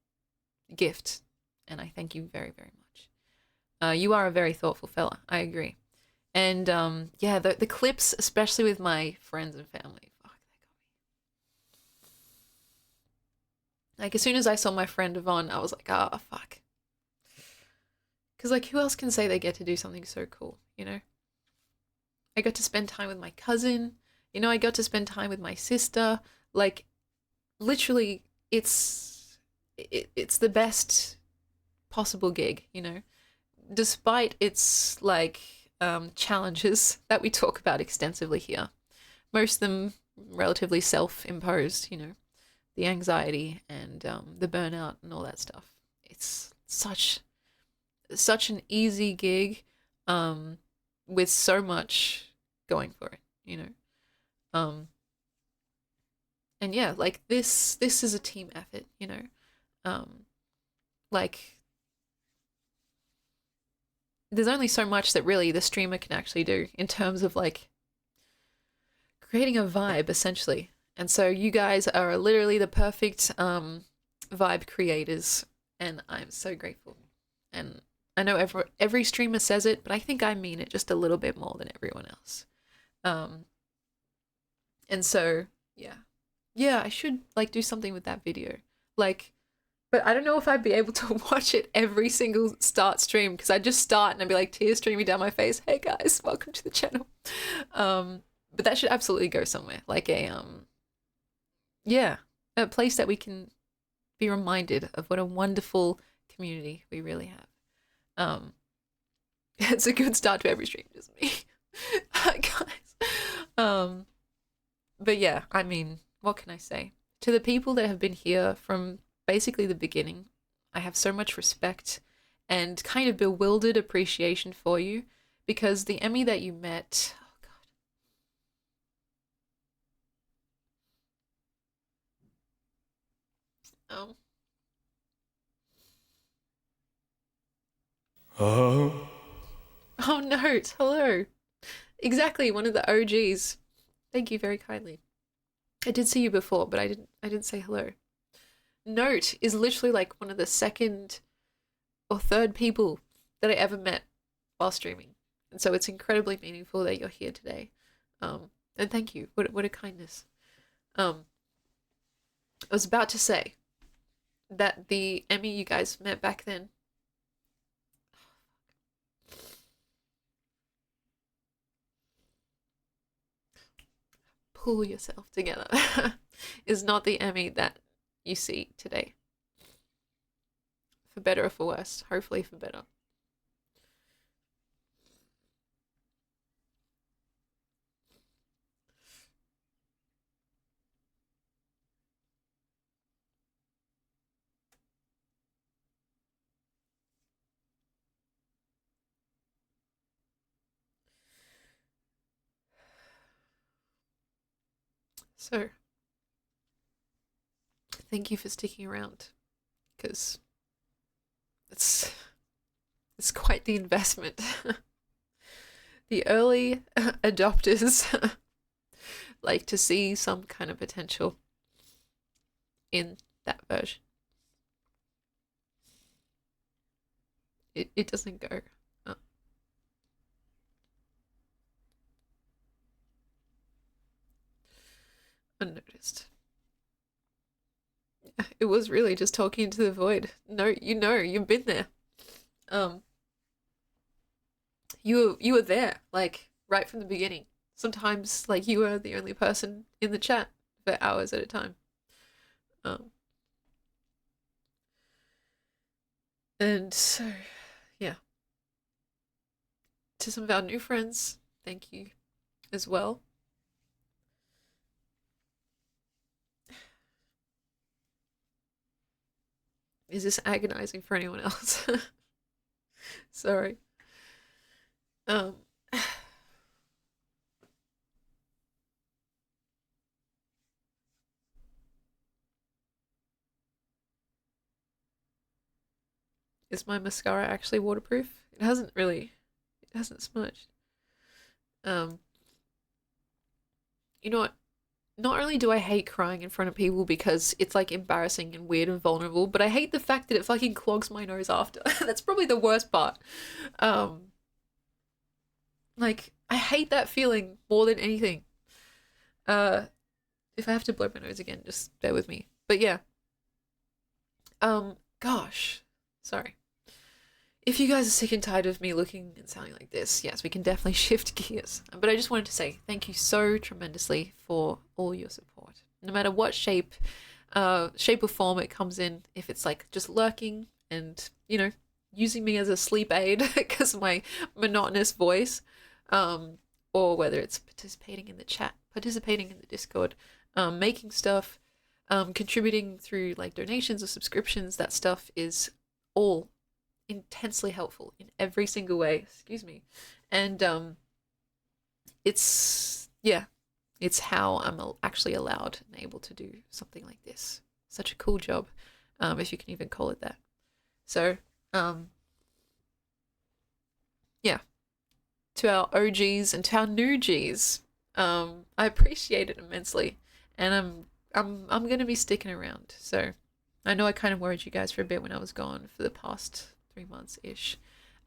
gift, and I thank you very much. You are a very thoughtful fella, I agree. And yeah, the clips, especially with my friends and family, fuck, they got me. Like, as soon as I saw my friend Yvonne, I was like, ah, fuck. Because, like, who else can say they get to do something so cool, you know? I got to spend time with my cousin, you know, I got to spend time with my sister. Like, literally, it's the best possible gig, you know? Despite its, like, challenges that we talk about extensively here. Most of them relatively self-imposed, you know? The anxiety and the burnout and all that stuff. It's such an easy gig with so much going for it, you know? And yeah, like this is a team effort, you know? Like, there's only so much that really the streamer can actually do in terms of like creating a vibe, essentially. And so you guys are literally the perfect vibe creators, and I'm so grateful. And I know every streamer says it, but I think I mean it just a little bit more than everyone else. And so yeah, I should like do something with that video, like, but I don't know if I'd be able to watch it every single start stream, because I'd just start and I'd be like tears streaming down my face. Hey guys, welcome to the channel. But that should absolutely go somewhere, like a place that we can be reminded of what a wonderful community we really have. It's a good start to every stream, just me. Guys. But yeah, I mean, what can I say? To the people that have been here from basically the beginning, I have so much respect and kind of bewildered appreciation for you, because the Emmy that you met, oh god. Oh Note, hello. Exactly, one of the OGs. Thank you very kindly. I did see you before, but I didn't say hello. Note is literally like one of the second or third people that I ever met while streaming. And so it's incredibly meaningful that you're here today. And thank you. What a kindness. I was about to say that the Emmy you guys met back then, pull yourself together, is not the Emmy that you see today. For better or for worse, hopefully for better. So, thank you for sticking around, because it's quite the investment. The early adopters like to see some kind of potential in that version. It doesn't go unnoticed. It was really just talking to the void. No, you know, you've been there. You were there, like, right from the beginning. Sometimes, like, you were the only person in the chat for hours at a time. And so, yeah. To some of our new friends, thank you as well. Is this agonizing for anyone else? Sorry. Um, is my mascara actually waterproof? It hasn't smudged. You know what? Not only do I hate crying in front of people because it's like embarrassing and weird and vulnerable, but I hate the fact that it fucking clogs my nose after. That's probably the worst part. Like, I hate that feeling more than anything. If I have to blow my nose again, just bear with me. But yeah. Gosh. Sorry. If you guys are sick and tired of me looking and sounding like this, yes, we can definitely shift gears. But I just wanted to say thank you so tremendously for all your support. No matter what shape or form it comes in, if it's like just lurking and, you know, using me as a sleep aid because of my monotonous voice, or whether it's participating in the chat, participating in the Discord, making stuff, contributing through like donations or subscriptions, that stuff is all intensely helpful in every single way. Excuse me. And it's how I'm actually allowed and able to do something like this. Such a cool job, if you can even call it that. So yeah, to our OGs and to our new Gs, I appreciate it immensely, and I'm gonna be sticking around. So I know I kind of worried you guys for a bit when I was gone for the past 3 months-ish.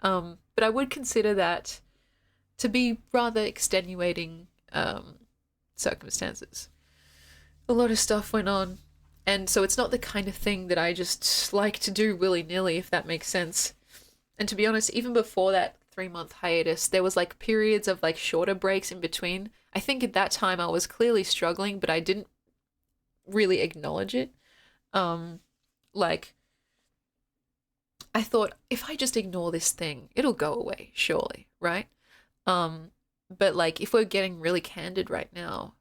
But I would consider that to be rather extenuating circumstances. A lot of stuff went on, and so it's not the kind of thing that I just like to do willy-nilly, if that makes sense. And to be honest, even before that 3-month hiatus, there was like periods of like shorter breaks in between. I think at that time I was clearly struggling, but I didn't really acknowledge it. Like, I thought, if I just ignore this thing, it'll go away, surely, right? But like, if we're getting really candid right now,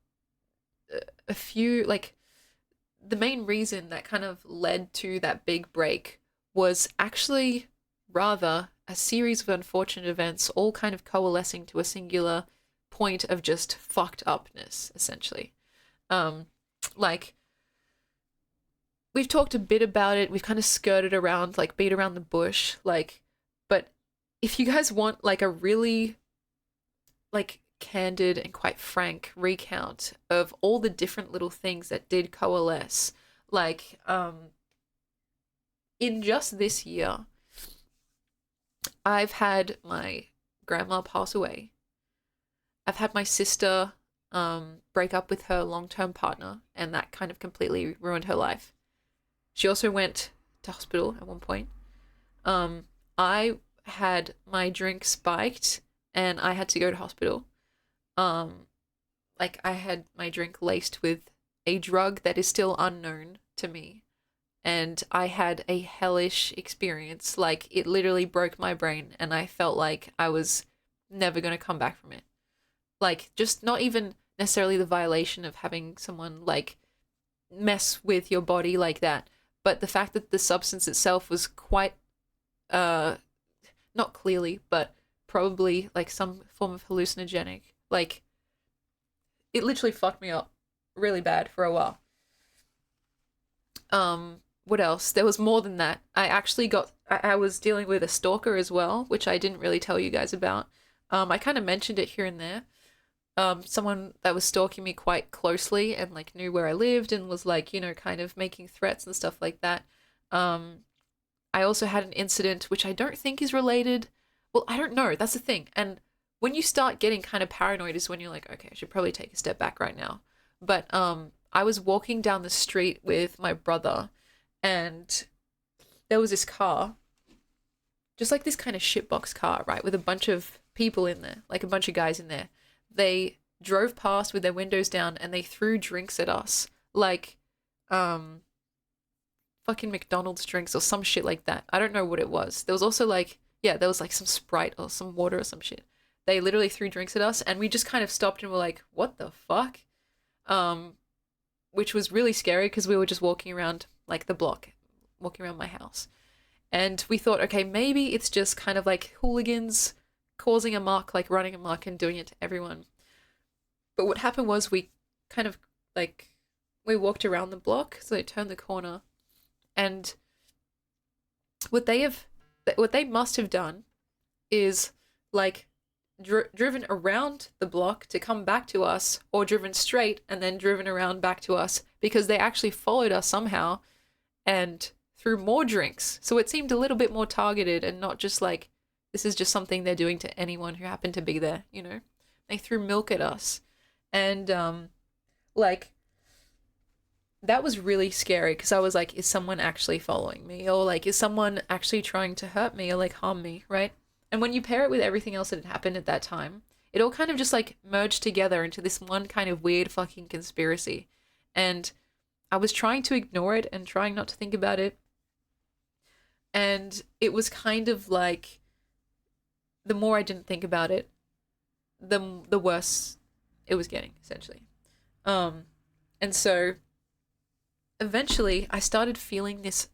the main reason that kind of led to that big break was actually rather a series of unfortunate events all kind of coalescing to a singular point of just fucked upness, essentially. Like, we've talked a bit about it, we've kind of skirted around, like beat around the bush, like, but if you guys want like a really like candid and quite frank recount of all the different little things that did coalesce, like in just this year, I've had my grandma pass away. I've had my sister break up with her long-term partner, and that kind of completely ruined her life. She also went to hospital at one point. I had my drink spiked and I had to go to hospital. Like, I had my drink laced with a drug that is still unknown to me. And I had a hellish experience. Like, it literally broke my brain, and I felt like I was never going to come back from it. Like, just not even necessarily the violation of having someone, like, mess with your body like that, but the fact that the substance itself was quite, not clearly, but probably, like, some form of hallucinogenic. Like, it literally fucked me up really bad for a while. What else? There was more than that. I was dealing with a stalker as well, which I didn't really tell you guys about. I kind of mentioned it here and there. Someone that was stalking me quite closely and like knew where I lived and was like, you know, kind of making threats and stuff like that. I also had an incident which I don't think is related. Well, I don't know. That's the thing. And when you start getting kind of paranoid is when you're like, okay, I should probably take a step back right now. But I was walking down the street with my brother, and there was this car, just like this kind of shitbox car, right, with a bunch of people in there, like a bunch of guys in there. They drove past with their windows down and they threw drinks at us, like fucking McDonald's drinks or some shit like that. I don't know what it was. There was also like, yeah, there was like some Sprite or some water or some shit. They literally threw drinks at us, and we just kind of stopped and were like, what the fuck? Which was really scary because we were just walking around like the block, walking around my house. And we thought, okay, maybe it's just kind of like hooligans causing amok, like running amok and doing it to everyone. But what happened was we kind of like, we walked around the block, so they turned the corner, and what they must have done is like driven around the block to come back to us, or driven straight and then driven around back to us, because they actually followed us somehow and threw more drinks. So it seemed a little bit more targeted and not just like, this is just something they're doing to anyone who happened to be there, you know? They threw milk at us. And, like, that was really scary, because I was like, is someone actually following me? Or like, is someone actually trying to hurt me or like harm me, right? And when you pair it with everything else that had happened at that time, it all kind of just like merged together into this one kind of weird fucking conspiracy. And I was trying to ignore it and trying not to think about it. And it was kind of like, the more I didn't think about it, the worse it was getting, essentially. And so eventually I started feeling this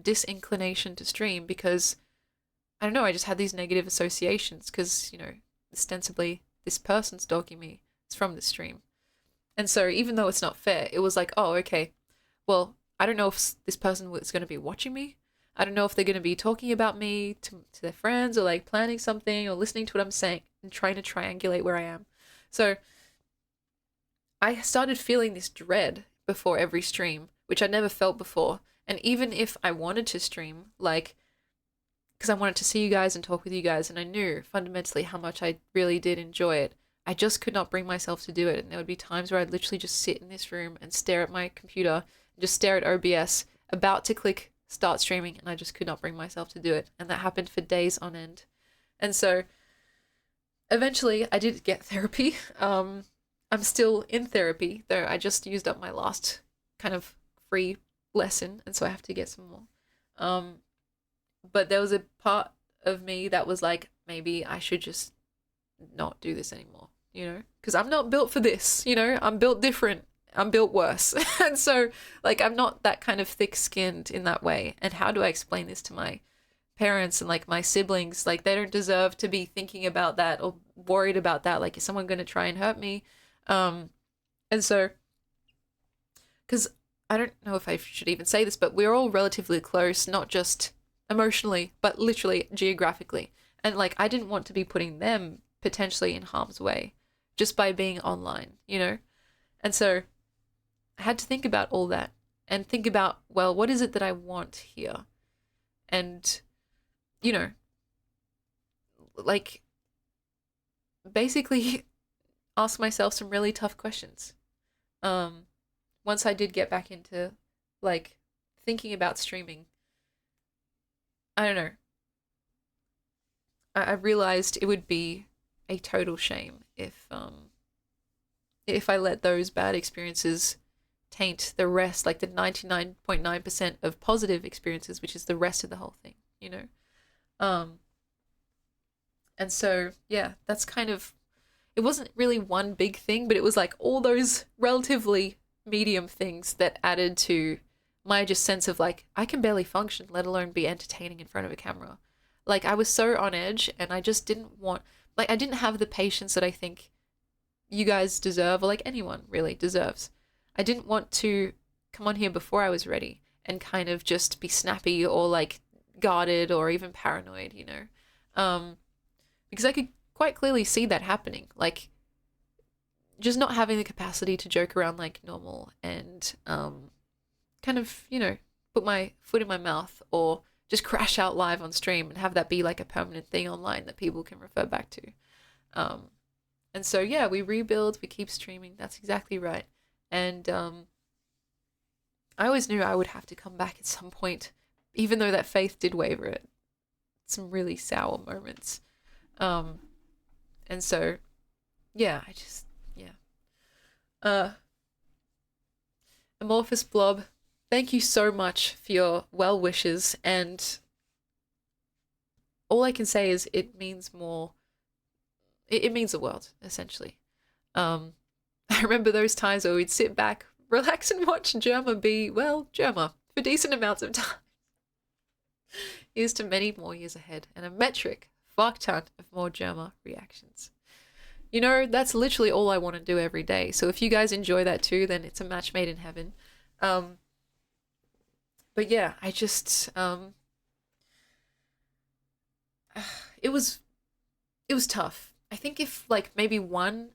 disinclination to stream, because I don't know, I just had these negative associations, because, you know, ostensibly this person stalking me is from the stream. And so even though it's not fair, it was like, oh, okay, well, I don't know if this person is going to be watching me. I don't know if they're going to be talking about me to their friends, or like planning something, or listening to what I'm saying and trying to triangulate where I am. So I started feeling this dread before every stream, which I never felt before. And even if I wanted to stream, like, because I wanted to see you guys and talk with you guys, and I knew fundamentally how much I really did enjoy it, I just could not bring myself to do it. And there would be times where I'd literally just sit in this room and stare at my computer and just stare at OBS, about to click start streaming, and I just could not bring myself to do it. And that happened for days on end. And so eventually I did get therapy. I'm still in therapy, though I just used up my last kind of free lesson, and so I have to get some more. But there was a part of me that was like, maybe I should just not do this anymore, you know? Because I'm not built for this, you know? I'm built different. I'm built worse. And so, like, I'm not that kind of thick-skinned in that way. And how do I explain this to my parents and, like, my siblings? Like, they don't deserve to be thinking about that or worried about that. Like, is someone going to try and hurt me? And so, because I don't know if I should even say this, but we're all relatively close, not just emotionally, but literally geographically. And, like, I didn't want to be putting them potentially in harm's way just by being online, you know? And so I had to think about all that and think about, well, what is it that I want here? And, you know, like, basically ask myself some really tough questions. Once I did get back into, like, thinking about streaming, I don't know, I realized it would be a total shame if I let those bad experiences taint the rest, like the 99.9% of positive experiences, which is the rest of the whole thing, you know? And so, yeah, that's kind of, it wasn't really one big thing, but it was like all those relatively medium things that added to my just sense of like, I can barely function, let alone be entertaining in front of a camera. Like, I was so on edge, and I just didn't want, like, I didn't have the patience that I think you guys deserve, or like anyone really deserves. I didn't want to come on here before I was ready and kind of just be snappy or like guarded or even paranoid, you know? Because I could quite clearly see that happening, like just not having the capacity to joke around like normal and kind of, you know, put my foot in my mouth or just crash out live on stream and have that be like a permanent thing online that people can refer back to. And so, yeah, we rebuild, we keep streaming. That's exactly right. And I always knew I would have to come back at some point, even though that faith did waver at some really sour moments. And so, yeah, Amorphous Blob, thank you so much for your well wishes, and all I can say is it means more. It means the world, essentially. I remember those times where we'd sit back, relax, and watch Germa be, well, Germa for decent amounts of time. Here's to many more years ahead and a metric fuck ton of more Germa reactions. You know, that's literally all I want to do every day. So if you guys enjoy that too, then it's a match made in heaven. But yeah, I just it was tough. I think if like maybe one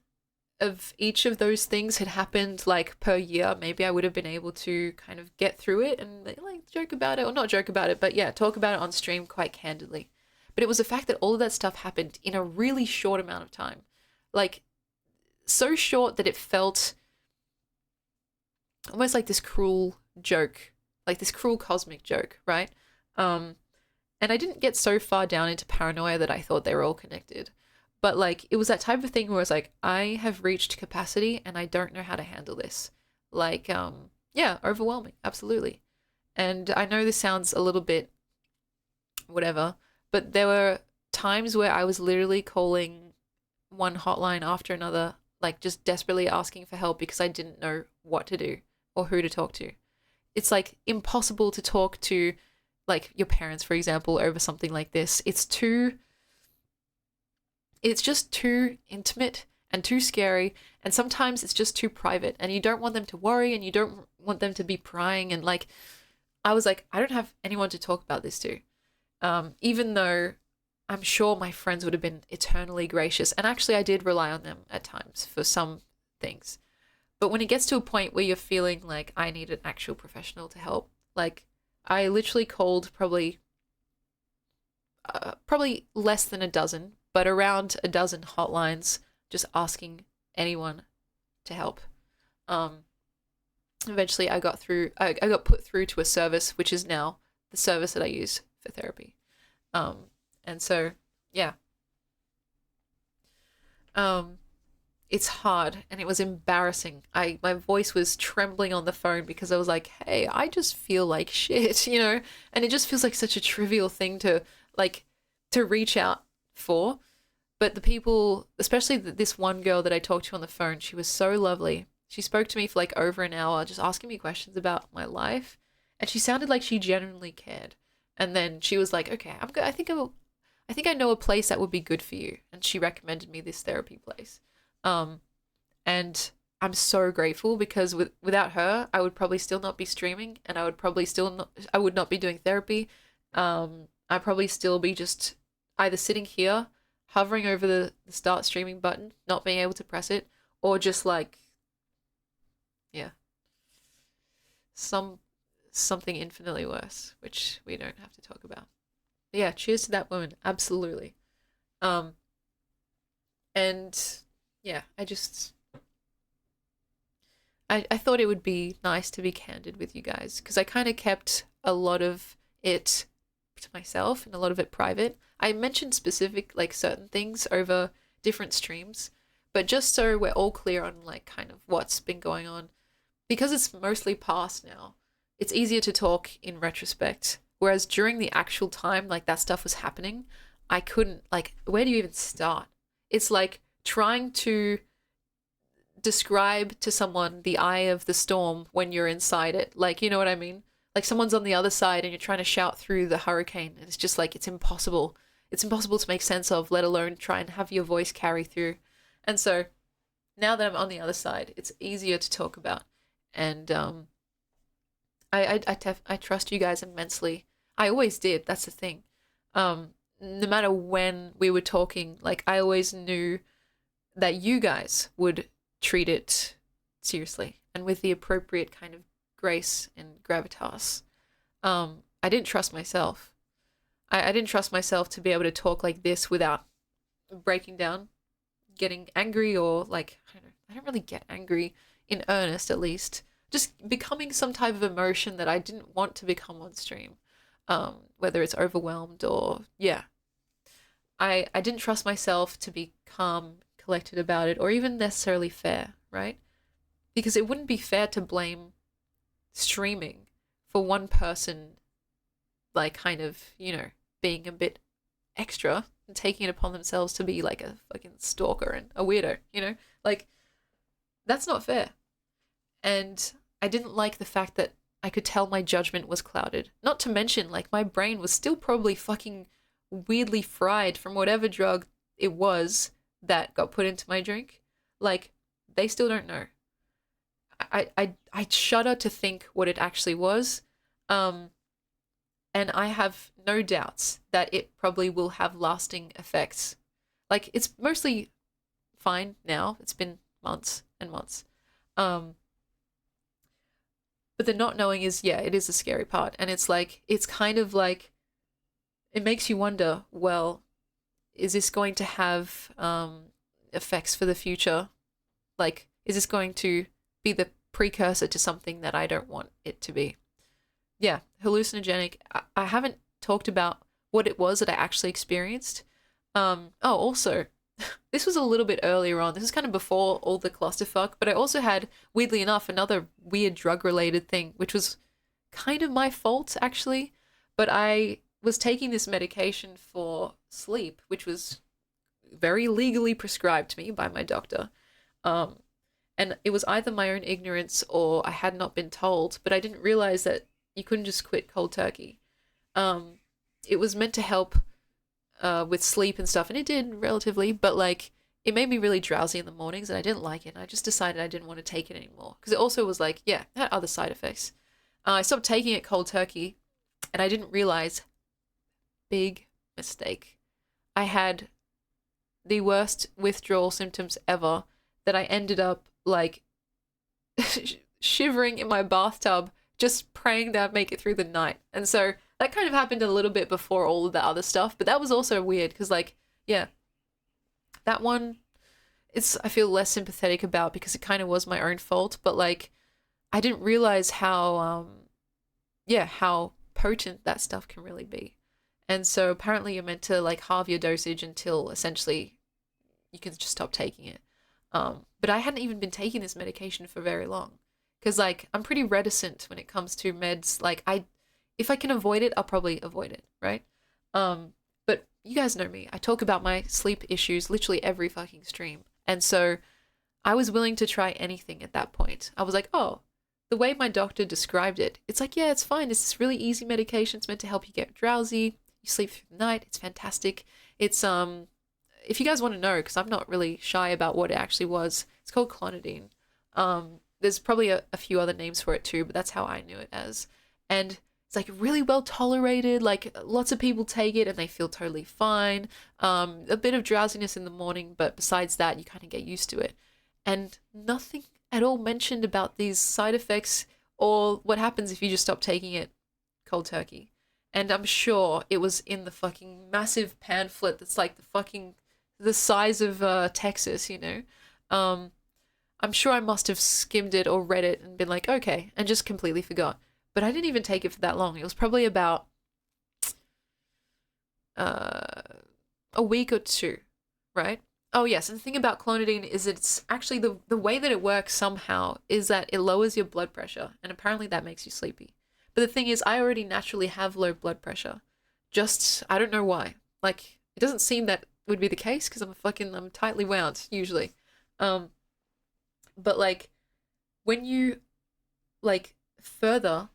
of each of those things had happened like per year, maybe I would have been able to kind of get through it and like joke about it, or not joke about it, but yeah, talk about it on stream quite candidly. But it was the fact that all of that stuff happened in a really short amount of time. Like, so short that it felt almost like this cruel joke, like this cruel cosmic joke, right? And I didn't get so far down into paranoia that I thought they were all connected. But like, it was that type of thing where it's like, I have reached capacity and I don't know how to handle this. Like, yeah, overwhelming, absolutely. And I know this sounds a little bit whatever, but there were times where I was literally calling one hotline after another, like just desperately asking for help because I didn't know what to do or who to talk to. It's like impossible to talk to like your parents, for example, over something like this. It's just too intimate and too scary, and sometimes it's just too private and you don't want them to worry and you don't want them to be prying. And like, I was like, I don't have anyone to talk about this to, even though I'm sure my friends would have been eternally gracious, and actually I did rely on them at times for some things. But when it gets to a point where you're feeling like I need an actual professional to help, like I literally called probably less than a dozen, but around a dozen hotlines, just asking anyone to help. Eventually I got put through to a service, which is now the service that I use for therapy. And so, yeah. It's hard and it was embarrassing. My voice was trembling on the phone because I was like, hey, I just feel like shit, you know? And it just feels like such a trivial thing to reach out for. But the people, especially this one girl that I talked to on the phone, she was so lovely. She spoke to me for like over an hour, just asking me questions about my life. And she sounded like she genuinely cared. And then she was like, okay, I'm good. I think I know a place that would be good for you. And she recommended me this therapy place. And I'm so grateful because without her, I would probably still not be streaming, and I would not be doing therapy. I'd probably still be just either sitting here, hovering over the start streaming button, not being able to press it, or just like, yeah, something infinitely worse, which we don't have to talk about. But yeah, cheers to that woman, absolutely. And yeah, I thought it would be nice to be candid with you guys because I kind of kept a lot of it to myself and a lot of it private. I mentioned specific, like certain things over different streams, but just so we're all clear on like kind of what's been going on, because it's mostly past now, it's easier to talk in retrospect. Whereas during the actual time, like that stuff was happening, I couldn't, like, where do you even start? It's like trying to describe to someone the eye of the storm when you're inside it. Like, you know what I mean? Like someone's on the other side and you're trying to shout through the hurricane, and it's just like, it's impossible. It's impossible to make sense of, let alone try and have your voice carry through. And so now that I'm on the other side, it's easier to talk about. And I trust you guys immensely. I always did. That's the thing. No matter when we were talking, like I always knew that you guys would treat it seriously and with the appropriate kind of grace and gravitas. I didn't trust myself. I didn't trust myself to be able to talk like this without breaking down, getting angry, or like, I don't really get angry in earnest, at least. Just becoming some type of emotion that I didn't want to become on stream. Whether it's overwhelmed or, yeah. I didn't trust myself to be calm, collected about it, or even necessarily fair, right? Because it wouldn't be fair to blame streaming for one person, like kind of, you know, being a bit extra and taking it upon themselves to be like a fucking stalker and a weirdo, you know? Like, that's not fair. And I didn't like the fact that I could tell my judgment was clouded. Not to mention, like, my brain was still probably fucking weirdly fried from whatever drug it was that got put into my drink. Like, they still don't know. I shudder to think what it actually was. And I have no doubts that it probably will have lasting effects. Like, it's mostly fine now. It's been months and months. But the not knowing is, yeah, it is the scary part. And it's like, it's kind of like, it makes you wonder, well, is this going to have effects for the future? Like, is this going to be the precursor to something that I don't want it to be? Yeah, hallucinogenic. I haven't talked about what it was that I actually experienced. Also, this was a little bit earlier on. This is kind of before all the clusterfuck, but I also had, weirdly enough, another weird drug-related thing, which was kind of my fault, actually. But I was taking this medication for sleep, which was very legally prescribed to me by my doctor. And it was either my own ignorance or I had not been told, but I didn't realize that you couldn't just quit cold turkey. It was meant to help with sleep and stuff, and it did relatively, but like it made me really drowsy in the mornings and I didn't like it, and I just decided I didn't want to take it anymore because it also was like, yeah, it had other side effects. I stopped taking it cold turkey and I didn't realize, big mistake, I had the worst withdrawal symptoms ever, that I ended up like shivering in my bathtub just praying that I'd make it through the night. And so that kind of happened a little bit before all of the other stuff, but that was also weird because, like, yeah, that one, I feel less sympathetic about because it kind of was my own fault, but like I didn't realize how how potent that stuff can really be. And so apparently you're meant to like halve your dosage until essentially you can just stop taking it. But I hadn't even been taking this medication for very long because like I'm pretty reticent when it comes to meds. Like if I can avoid it, I'll probably avoid it, right? But you guys know me. I talk about my sleep issues literally every fucking stream. And so I was willing to try anything at that point. I was like, oh, the way my doctor described it, it's like, yeah, it's fine. It's this really easy medication. It's meant to help you get drowsy. You sleep through the night. It's fantastic. It's, if you guys want to know, because I'm not really shy about what it actually was, it's called clonidine. There's probably a few other names for it too, but that's how I knew it as. And it's like really well tolerated. Like lots of people take it and they feel totally fine. A bit of drowsiness in the morning, but besides that, you kind of get used to it. And nothing at all mentioned about these side effects or what happens if you just stop taking it cold turkey. And I'm sure it was in the fucking massive pamphlet that's like the size of Texas, you know. I'm sure I must have skimmed it or read it and been like, okay, and just completely forgot. But I didn't even take it for that long. It was probably about a week or two, right? Oh yes, and the thing about clonidine is it's actually the way that it works somehow is that it lowers your blood pressure, and apparently that makes you sleepy. But the thing is, I already naturally have low blood pressure. Just, I don't know why. Like, it doesn't seem that would be the case because I'm tightly wound usually. But like, when you like further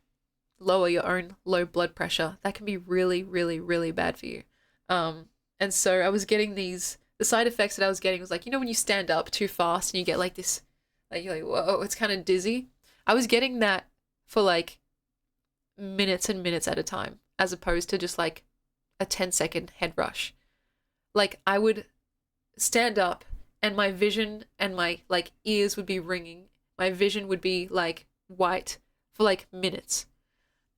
lower your own low blood pressure, that can be really, really, really bad for you. And so I was getting the side effects that I was getting was like, you know, when you stand up too fast and you get like this, like you're like, whoa, it's kind of dizzy. I was getting that for like minutes and minutes at a time, as opposed to just like a 10-second head rush. Like I would stand up and my vision and my like ears would be ringing. My vision would be like white for like minutes.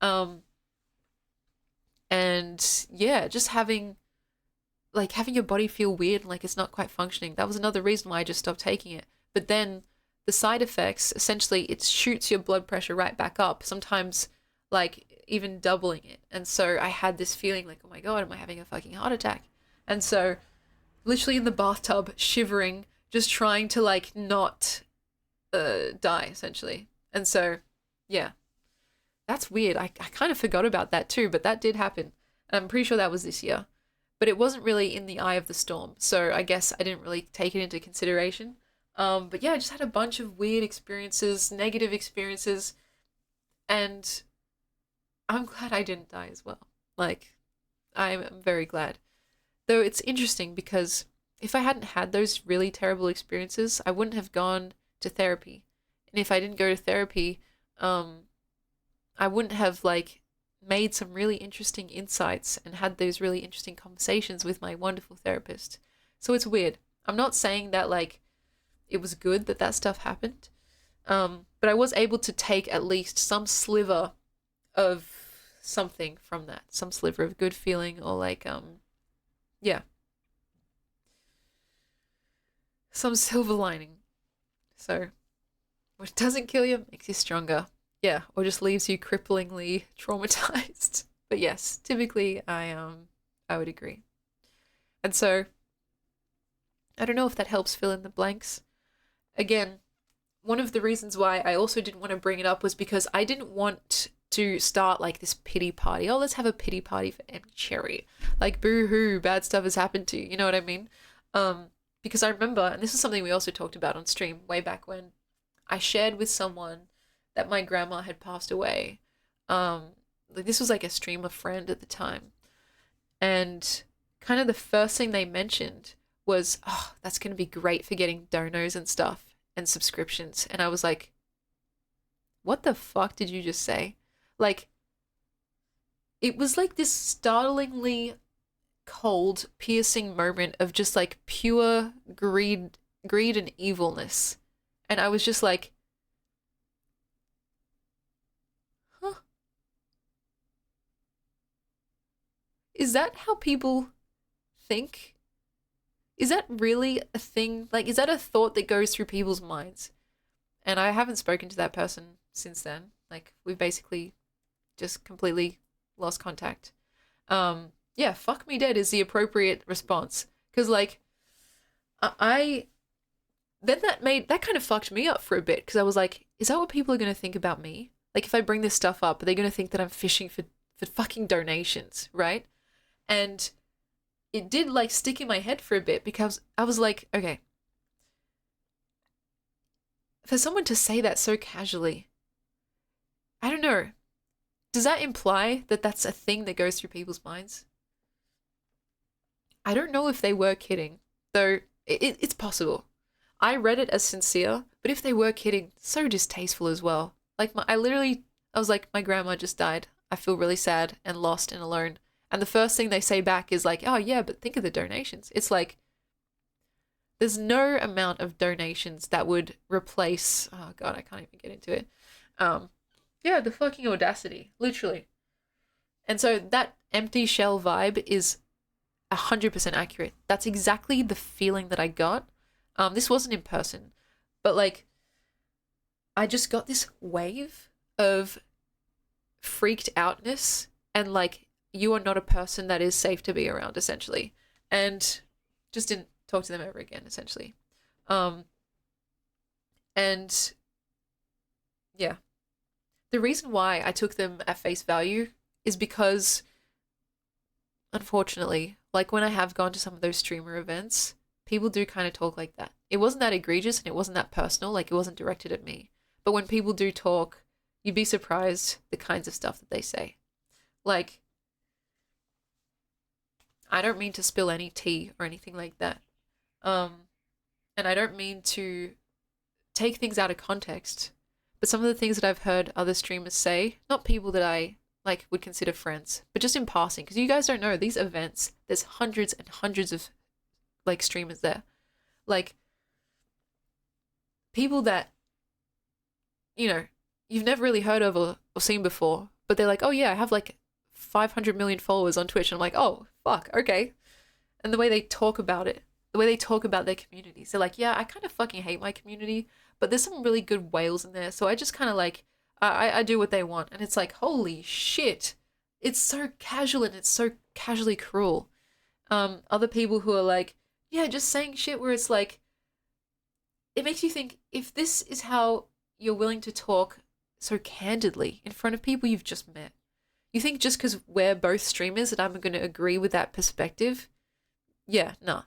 And yeah, just having your body feel weird and like it's not quite functioning. That was another reason why I just stopped taking it. But then the side effects, essentially it shoots your blood pressure right back up, sometimes like even doubling it. And so I had this feeling like, oh my God, am I having a fucking heart attack? And so literally in the bathtub, shivering, just trying to like not die essentially. And so, yeah, that's weird. I kind of forgot about that too, but that did happen. I'm pretty sure that was this year. But it wasn't really in the eye of the storm, so I guess I didn't really take it into consideration. But yeah, I just had a bunch of weird experiences, negative experiences. And I'm glad I didn't die as well. Like, I'm very glad. Though it's interesting because if I hadn't had those really terrible experiences, I wouldn't have gone to therapy. And if I didn't go to therapy, I wouldn't have like made some really interesting insights and had those really interesting conversations with my wonderful therapist. So it's weird. I'm not saying that like it was good that that stuff happened, but I was able to take at least some sliver of something from that, some sliver of good feeling, or like yeah, some silver lining. So what doesn't kill you makes you stronger. Yeah, or just leaves you cripplingly traumatized. But yes, typically I would agree. And so I don't know if that helps fill in the blanks. Again, one of the reasons why I also didn't want to bring it up was because I didn't want to start like this pity party. Oh, let's have a pity party for M Cherry. Like, boo-hoo, bad stuff has happened to you. You know what I mean? Because I remember, and this is something we also talked about on stream way back when, I shared with someone that my grandma had passed away. This was like a streamer friend at the time. And kind of the first thing they mentioned was, oh, that's going to be great for getting donos and stuff and subscriptions. And I was like, what the fuck did you just say? Like, it was like this startlingly cold, piercing moment of just like pure greed and evilness. And I was just like, huh? Is that how people think? Is that really a thing? Like, is that a thought that goes through people's minds? And I haven't spoken to that person since then. Like, we've basically just completely lost contact. Yeah, fuck me dead is the appropriate response. Because, like, then that kind of fucked me up for a bit. Because I was like, is that what people are going to think about me? Like, if I bring this stuff up, are they going to think that I'm fishing for fucking donations, right? And it did like stick in my head for a bit because I was like, okay, for someone to say that so casually, I don't know, does that imply that that's a thing that goes through people's minds? I don't know if they were kidding, though it's possible. I read it as sincere, but if they were kidding, so distasteful as well. Like, I was like, my grandma just died. I feel really sad and lost and alone. And the first thing they say back is like, oh yeah, but think of the donations. It's like, there's no amount of donations that would replace, oh God, I can't even get into it. Yeah, the fucking audacity, literally. And so that empty shell vibe is 100% accurate. That's exactly the feeling that I got. This wasn't in person, but like, I just got this wave of freaked outness and like, you are not a person that is safe to be around, essentially. And just didn't talk to them ever again, essentially. And yeah. The reason why I took them at face value is because, unfortunately, like when I have gone to some of those streamer events, people do kind of talk like that. It wasn't that egregious and it wasn't that personal, like it wasn't directed at me. But when people do talk, you'd be surprised the kinds of stuff that they say. Like, I don't mean to spill any tea or anything like that. And I don't mean to take things out of context, but some of the things that I've heard other streamers say, not people that I like would consider friends, but just in passing, because you guys don't know, these events, there's hundreds and hundreds of like streamers there. Like, people that, you know, you've never really heard of or seen before, but they're like, oh yeah, I have like 500 million followers on Twitch. And I'm like, oh, fuck, okay. And the way they talk about it, the way they talk about their communities, they're like, yeah, I kind of fucking hate my community, but there's some really good whales in there. So I just kind of like, I do what they want. And it's like, holy shit. It's so casual and it's so casually cruel. Other people who are like, yeah, just saying shit where it's like, it makes you think, if this is how you're willing to talk so candidly in front of people you've just met, you think just because we're both streamers that I'm going to agree with that perspective? Yeah, nah.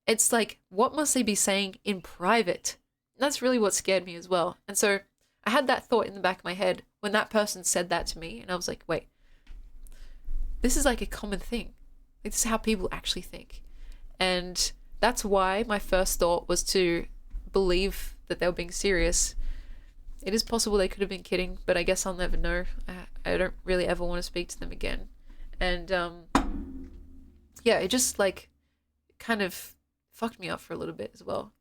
It's like, what must they be saying in private? That's really what scared me as well. And so I had that thought in the back of my head when that person said that to me, and I was like, wait, this is like a common thing. Like, this is how people actually think. And that's why my first thought was to believe that they were being serious. It is possible they could have been kidding, but I guess I'll never know. I don't really ever want to speak to them again. And yeah, it just like kind of fucked me up for a little bit as well.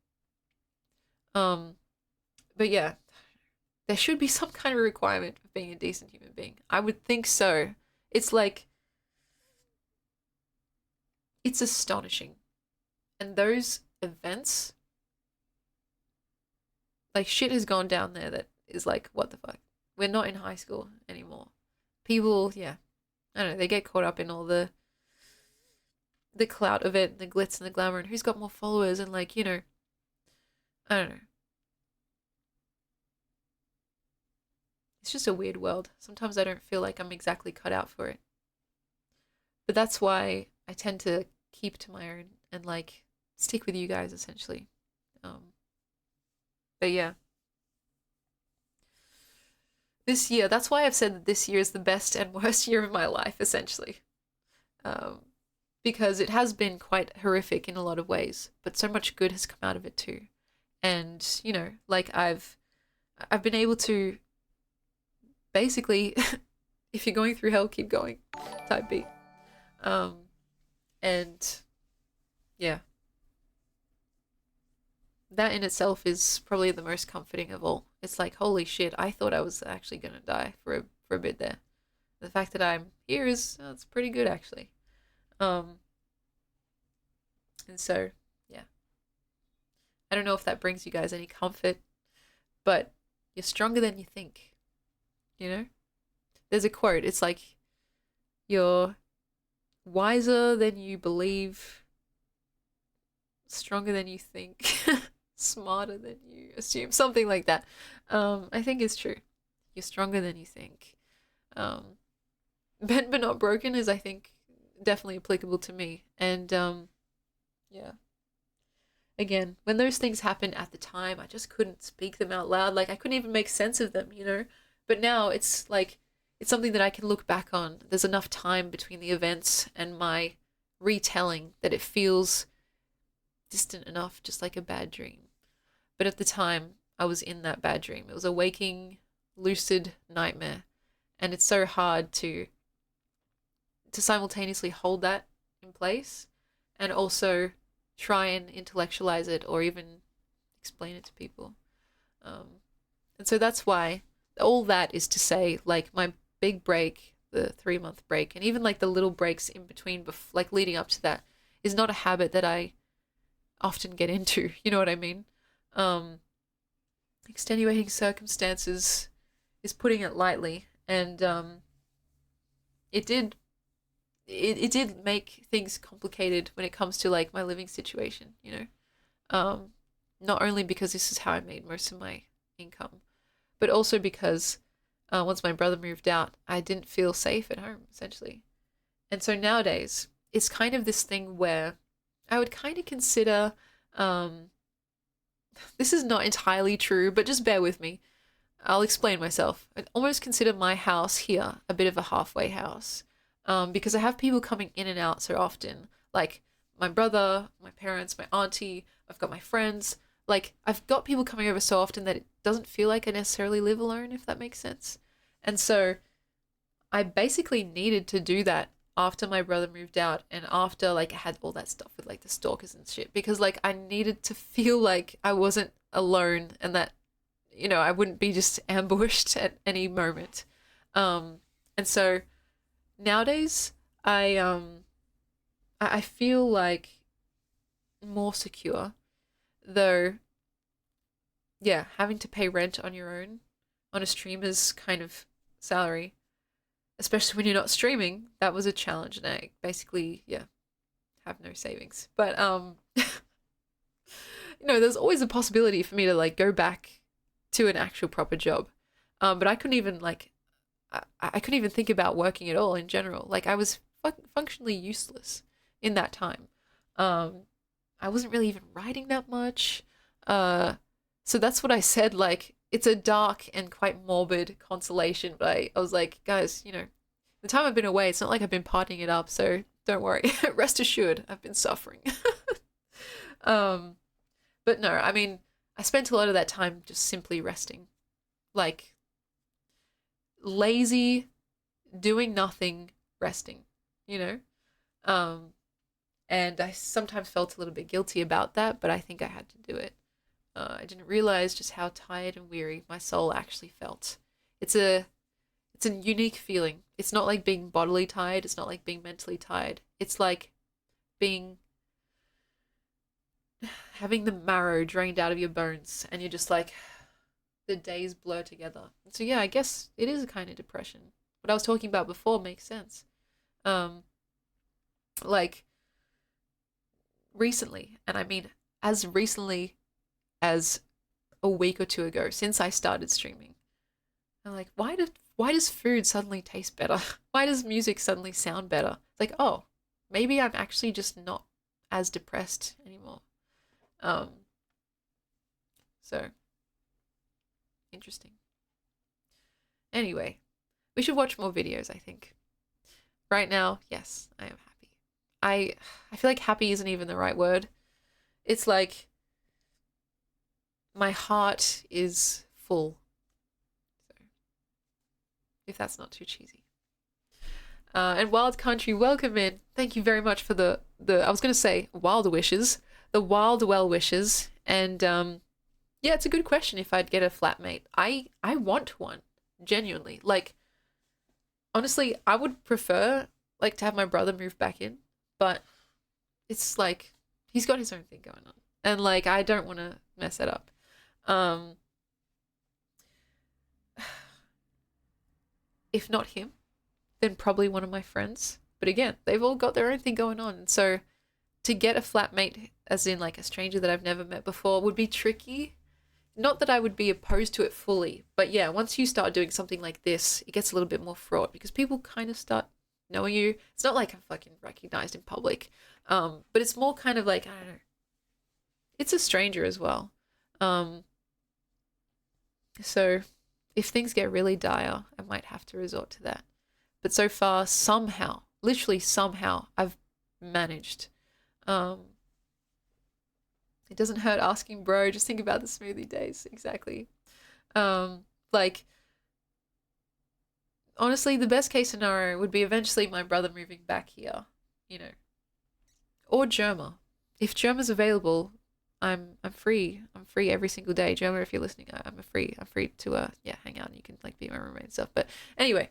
But yeah, there should be some kind of requirement for being a decent human being. I would think so. It's like, it's astonishing. And those events, like, shit has gone down there that is like, what the fuck? We're not in high school anymore. People, yeah, I don't know, they get caught up in all the clout of it, the glitz and the glamour, and who's got more followers, and like, you know, I don't know. It's just a weird world. Sometimes I don't feel like I'm exactly cut out for it. But that's why I tend to keep to my own and like stick with you guys essentially. But yeah. This year, that's why I've said that this year is the best and worst year of my life, essentially. Because it has been quite horrific in a lot of ways, but so much good has come out of it too. And, you know, like I've been able to basically, if you're going through hell, keep going type beat. And yeah, that in itself is probably the most comforting of all. It's like, holy shit, I thought I was actually gonna die for a bit there. The fact that I'm here is, it's pretty good actually. And so, yeah. I don't know if that brings you guys any comfort, but you're stronger than you think. You know? There's a quote, it's like, you're wiser than you believe, stronger than you think, smarter than you assume, something like that. I think it's true. You're stronger than you think. Bent but not broken is, I think, definitely applicable to me. And yeah. Again, when those things happened at the time, I just couldn't speak them out loud. Like, I couldn't even make sense of them, you know? But now it's like, it's something that I can look back on. There's enough time between the events and my retelling that it feels distant enough, just like a bad dream. But at the time, I was in that bad dream. It was a waking, lucid nightmare. And it's so hard to simultaneously hold that in place and also try and intellectualize it or even explain it to people. And so that's why all that is to say, like, my big break, the 3-month break, and even like the little breaks in between, like leading up to that, is not a habit that I often get into. You know what I mean? Extenuating circumstances is putting it lightly, and it did make things complicated when it comes to like my living situation, you know? Not only because this is how I made most of my income, but also because once my brother moved out, I didn't feel safe at home, essentially. And so nowadays, it's kind of this thing where I would kind of consider, this is not entirely true, but just bear with me. I'll explain myself. I'd almost consider my house here a bit of a halfway house, because I have people coming in and out so often. Like my brother, my parents, my auntie, I've got my friends. Like, I've got people coming over so often that it doesn't feel like I necessarily live alone, if that makes sense. And so I basically needed to do that after my brother moved out and after, like, I had all that stuff with, like, the stalkers and shit. Because, like, I needed to feel like I wasn't alone and that, you know, I wouldn't be just ambushed at any moment. And so nowadays, I feel, like, more secure. Though, yeah, having to pay rent on your own, on a streamer's kind of salary, especially when you're not streaming, that was a challenge, and I basically, yeah, have no savings. But, you know, there's always a possibility for me to, like, go back to an actual proper job. But I couldn't even, like, I couldn't even think about working at all in general. Like, I was functionally useless in that time. I wasn't really even writing that much. So that's what I said, like, it's a dark and quite morbid consolation, but I was like, guys, you know, the time I've been away, it's not like I've been partying it up, so don't worry. Rest assured, I've been suffering. But no, I mean, I spent a lot of that time just simply resting. Like, lazy, doing nothing, resting, you know? And I sometimes felt a little bit guilty about that, but I think I had to do it. I didn't realize just how tired and weary my soul actually felt. It's a unique feeling. It's not like being bodily tired. It's not like being mentally tired. It's like having the marrow drained out of your bones, and you're just like, the days blur together. So yeah, I guess it is a kind of depression. What I was talking about before makes sense. Like, recently, and I mean as recently as a week or two ago, since I started streaming, I'm like, why does food suddenly taste better? Why does music suddenly sound better? It's like, oh, maybe I'm actually just not as depressed anymore. So interesting. Anyway, we should watch more videos, I think. Right now, yes, I am happy. I feel like happy isn't even the right word. It's like my heart is full. So, if that's not too cheesy. And Wild Country, welcome in. Thank you very much for the I was going to say wild wishes, the wild well wishes. And yeah, it's a good question if I'd get a flatmate. I want one, genuinely. Like, honestly, I would prefer like to have my brother move back in, but it's like he's got his own thing going on, and like I don't want to mess it up. If not him, then probably one of my friends. But again, they've all got their own thing going on, so to get a flatmate, as in like a stranger that I've never met before, would be tricky. Not that I would be opposed to it fully, but yeah, once you start doing something like this, it gets a little bit more fraught because people kind of start knowing you. It's not like I'm fucking recognized in public, but it's more kind of like, I don't know, it's a stranger as well. So if things get really dire, I might have to resort to that. But so far, somehow, literally somehow, I've managed. It doesn't hurt asking, bro. Just think about the smoothie days. Exactly. Like, honestly, the best case scenario would be eventually my brother moving back here, you know, or Germa. If Germa's available, I'm free. I'm free every single day. Germa, if you're listening, I'm free. I'm free to yeah, hang out, and you can like be my roommate and stuff. But anyway,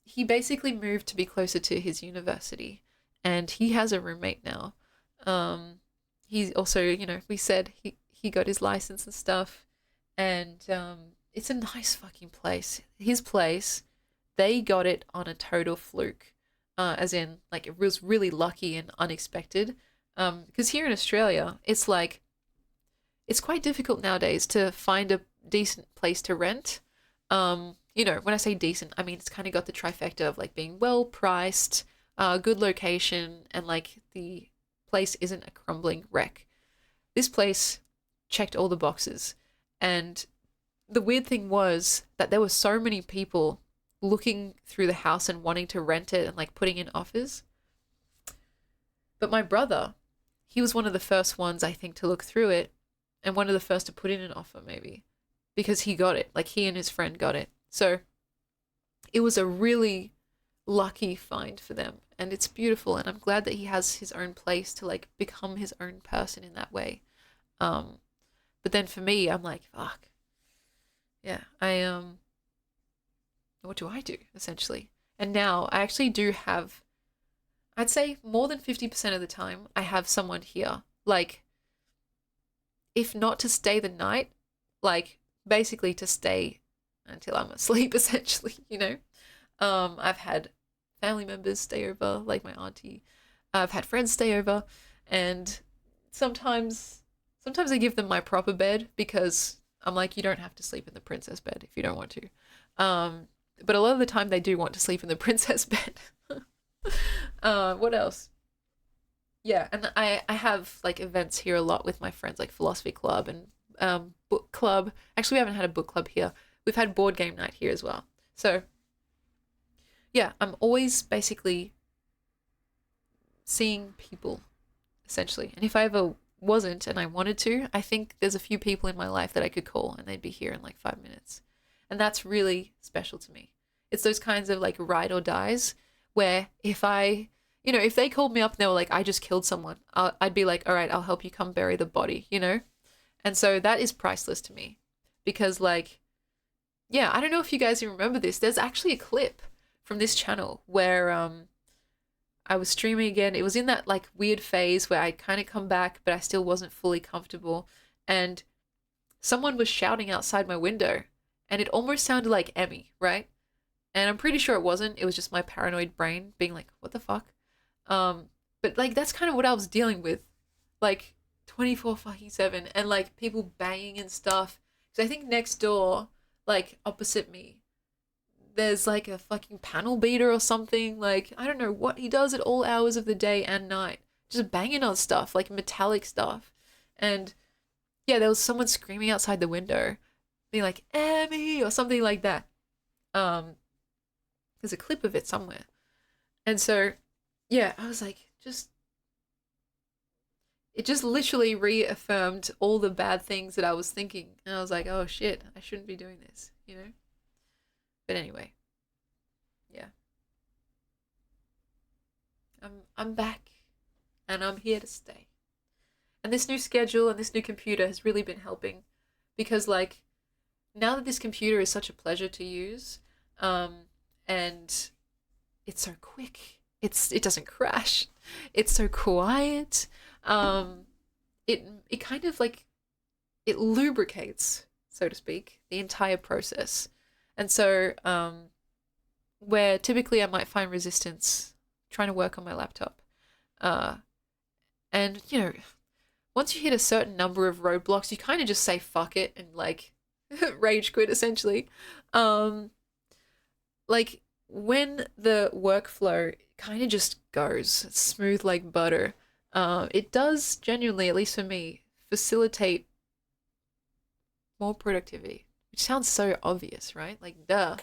he basically moved to be closer to his university, and he has a roommate now. He's also, you know, we said he got his license and stuff, and it's a nice fucking place. His place, they got it on a total fluke, as in like it was really lucky and unexpected. Because here in Australia, it's like, it's quite difficult nowadays to find a decent place to rent. You know, when I say decent, I mean it's kind of got the trifecta of like being well priced, good location, and like the place isn't a crumbling wreck. This place checked all the boxes, and the weird thing was that there were so many people looking through the house and wanting to rent it and like putting in offers. But my brother, he was one of the first ones, I think, to look through it, and one of the first to put in an offer, maybe, because he got it. Like, he and his friend got it. So it was a really lucky find for them, and it's beautiful, and I'm glad that he has his own place to like become his own person in that way. But then for me, I'm like, fuck. Yeah, what do I do, essentially? And now I actually do have, I'd say more than 50% of the time, I have someone here. Like, if not to stay the night, like basically to stay until I'm asleep, essentially, you know? I've had family members stay over, like my auntie. I've had friends stay over, and sometimes I give them my proper bed because I'm like, you don't have to sleep in the princess bed if you don't want to. But a lot of the time they do want to sleep in the princess bed. What else? Yeah, and I have like events here a lot with my friends, like philosophy club and book club. Actually, we haven't had a book club here. We've had board game night here as well. So yeah, I'm always basically seeing people, essentially. And if I ever wasn't and I wanted to, I think there's a few people in my life that I could call and they'd be here in like 5 minutes. And that's really special to me. It's those kinds of like ride or dies where if if they called me up and they were like, I just killed someone, I'd be like, all right, I'll help you come bury the body, And so that is priceless to me because like, yeah, I don't know if you guys remember this. There's actually a clip from this channel where I was streaming again. It was in that like weird phase where I'd kind of come back, but I still wasn't fully comfortable. And someone was shouting outside my window and it almost sounded like Emmy, right? And I'm pretty sure it wasn't. It was just my paranoid brain being like, what the fuck? But like, that's kind of what I was dealing with, like 24/7 and like people banging and stuff. Because I think next door, like opposite me, there's like a fucking panel beater or something. Like, I don't know what he does at all hours of the day and night. Just banging on stuff, like metallic stuff. And yeah, there was someone screaming outside the window, being like, Emmy, or something like that. There's a clip of it somewhere. And so, yeah, I was like, it just literally reaffirmed all the bad things that I was thinking. And I was like, oh shit, I shouldn't be doing this, But anyway, yeah. I'm back and I'm here to stay. And this new schedule and this new computer has really been helping because like now that this computer is such a pleasure to use, and it's so quick. It doesn't crash. It's so quiet. It kind of like it lubricates, so to speak, the entire process. And so where typically I might find resistance trying to work on my laptop. And once you hit a certain number of roadblocks, you kind of just say fuck it and like rage quit essentially. Like when the workflow kind of just goes smooth like butter, it does genuinely, at least for me, facilitate more productivity, which sounds so obvious, right? Like, duh.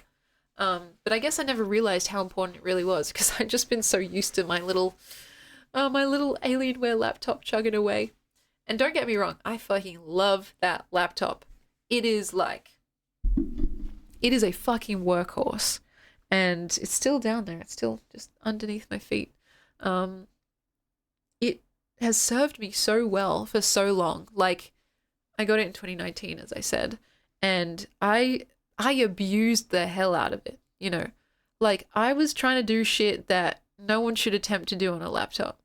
But I guess I never realized how important it really was because I'd just been so used to my little Alienware laptop chugging away. And don't get me wrong, I fucking love that laptop. It is a fucking workhorse. And it's still down there. It's still just underneath my feet. It has served me so well for so long. Like, I got it in 2019, as I said. And I abused the hell out of it, Like, I was trying to do shit that no one should attempt to do on a laptop.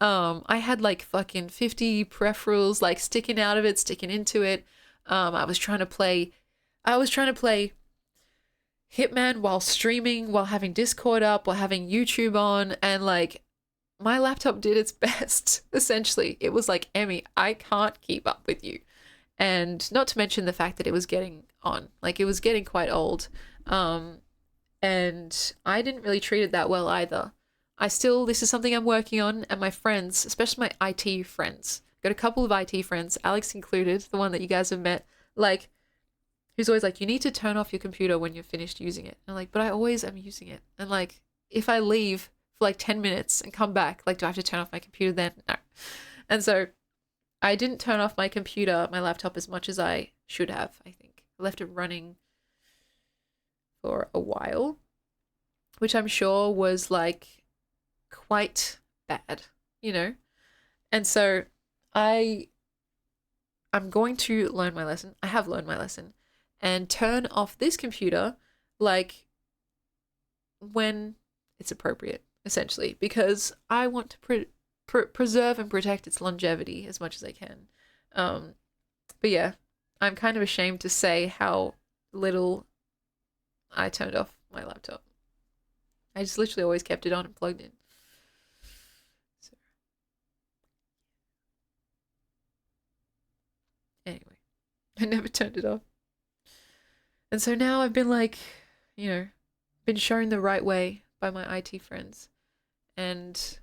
I had like fucking 50 peripherals like sticking out of it, sticking into it. I was trying to play Hitman while streaming, while having Discord up, while having YouTube on, and like my laptop did its best. Essentially, it was like, Emmy, I can't keep up with you. And not to mention the fact that it was getting on, like it was getting quite old. And I didn't really treat it that well either. This is something I'm working on, and my friends, especially my IT friends, got a couple of IT friends, Alex included, the one that you guys have met, like, who's always like, you need to turn off your computer when you're finished using it. And I'm like, but I always am using it. And like, if I leave for like 10 minutes and come back, like, do I have to turn off my computer then? No. And so I didn't turn off my computer, my laptop, as much as I should have, I think. I left it running for a while, which I'm sure was like quite bad, And so I'm going to learn my lesson. I have learned my lesson and turn off this computer like when it's appropriate, essentially, because I want to preserve and protect its longevity as much as I can. But yeah, I'm kind of ashamed to say how little I turned off my laptop. I just literally always kept it on and plugged in. So anyway, I never turned it off. And so now I've been like, been shown the right way by my IT friends. And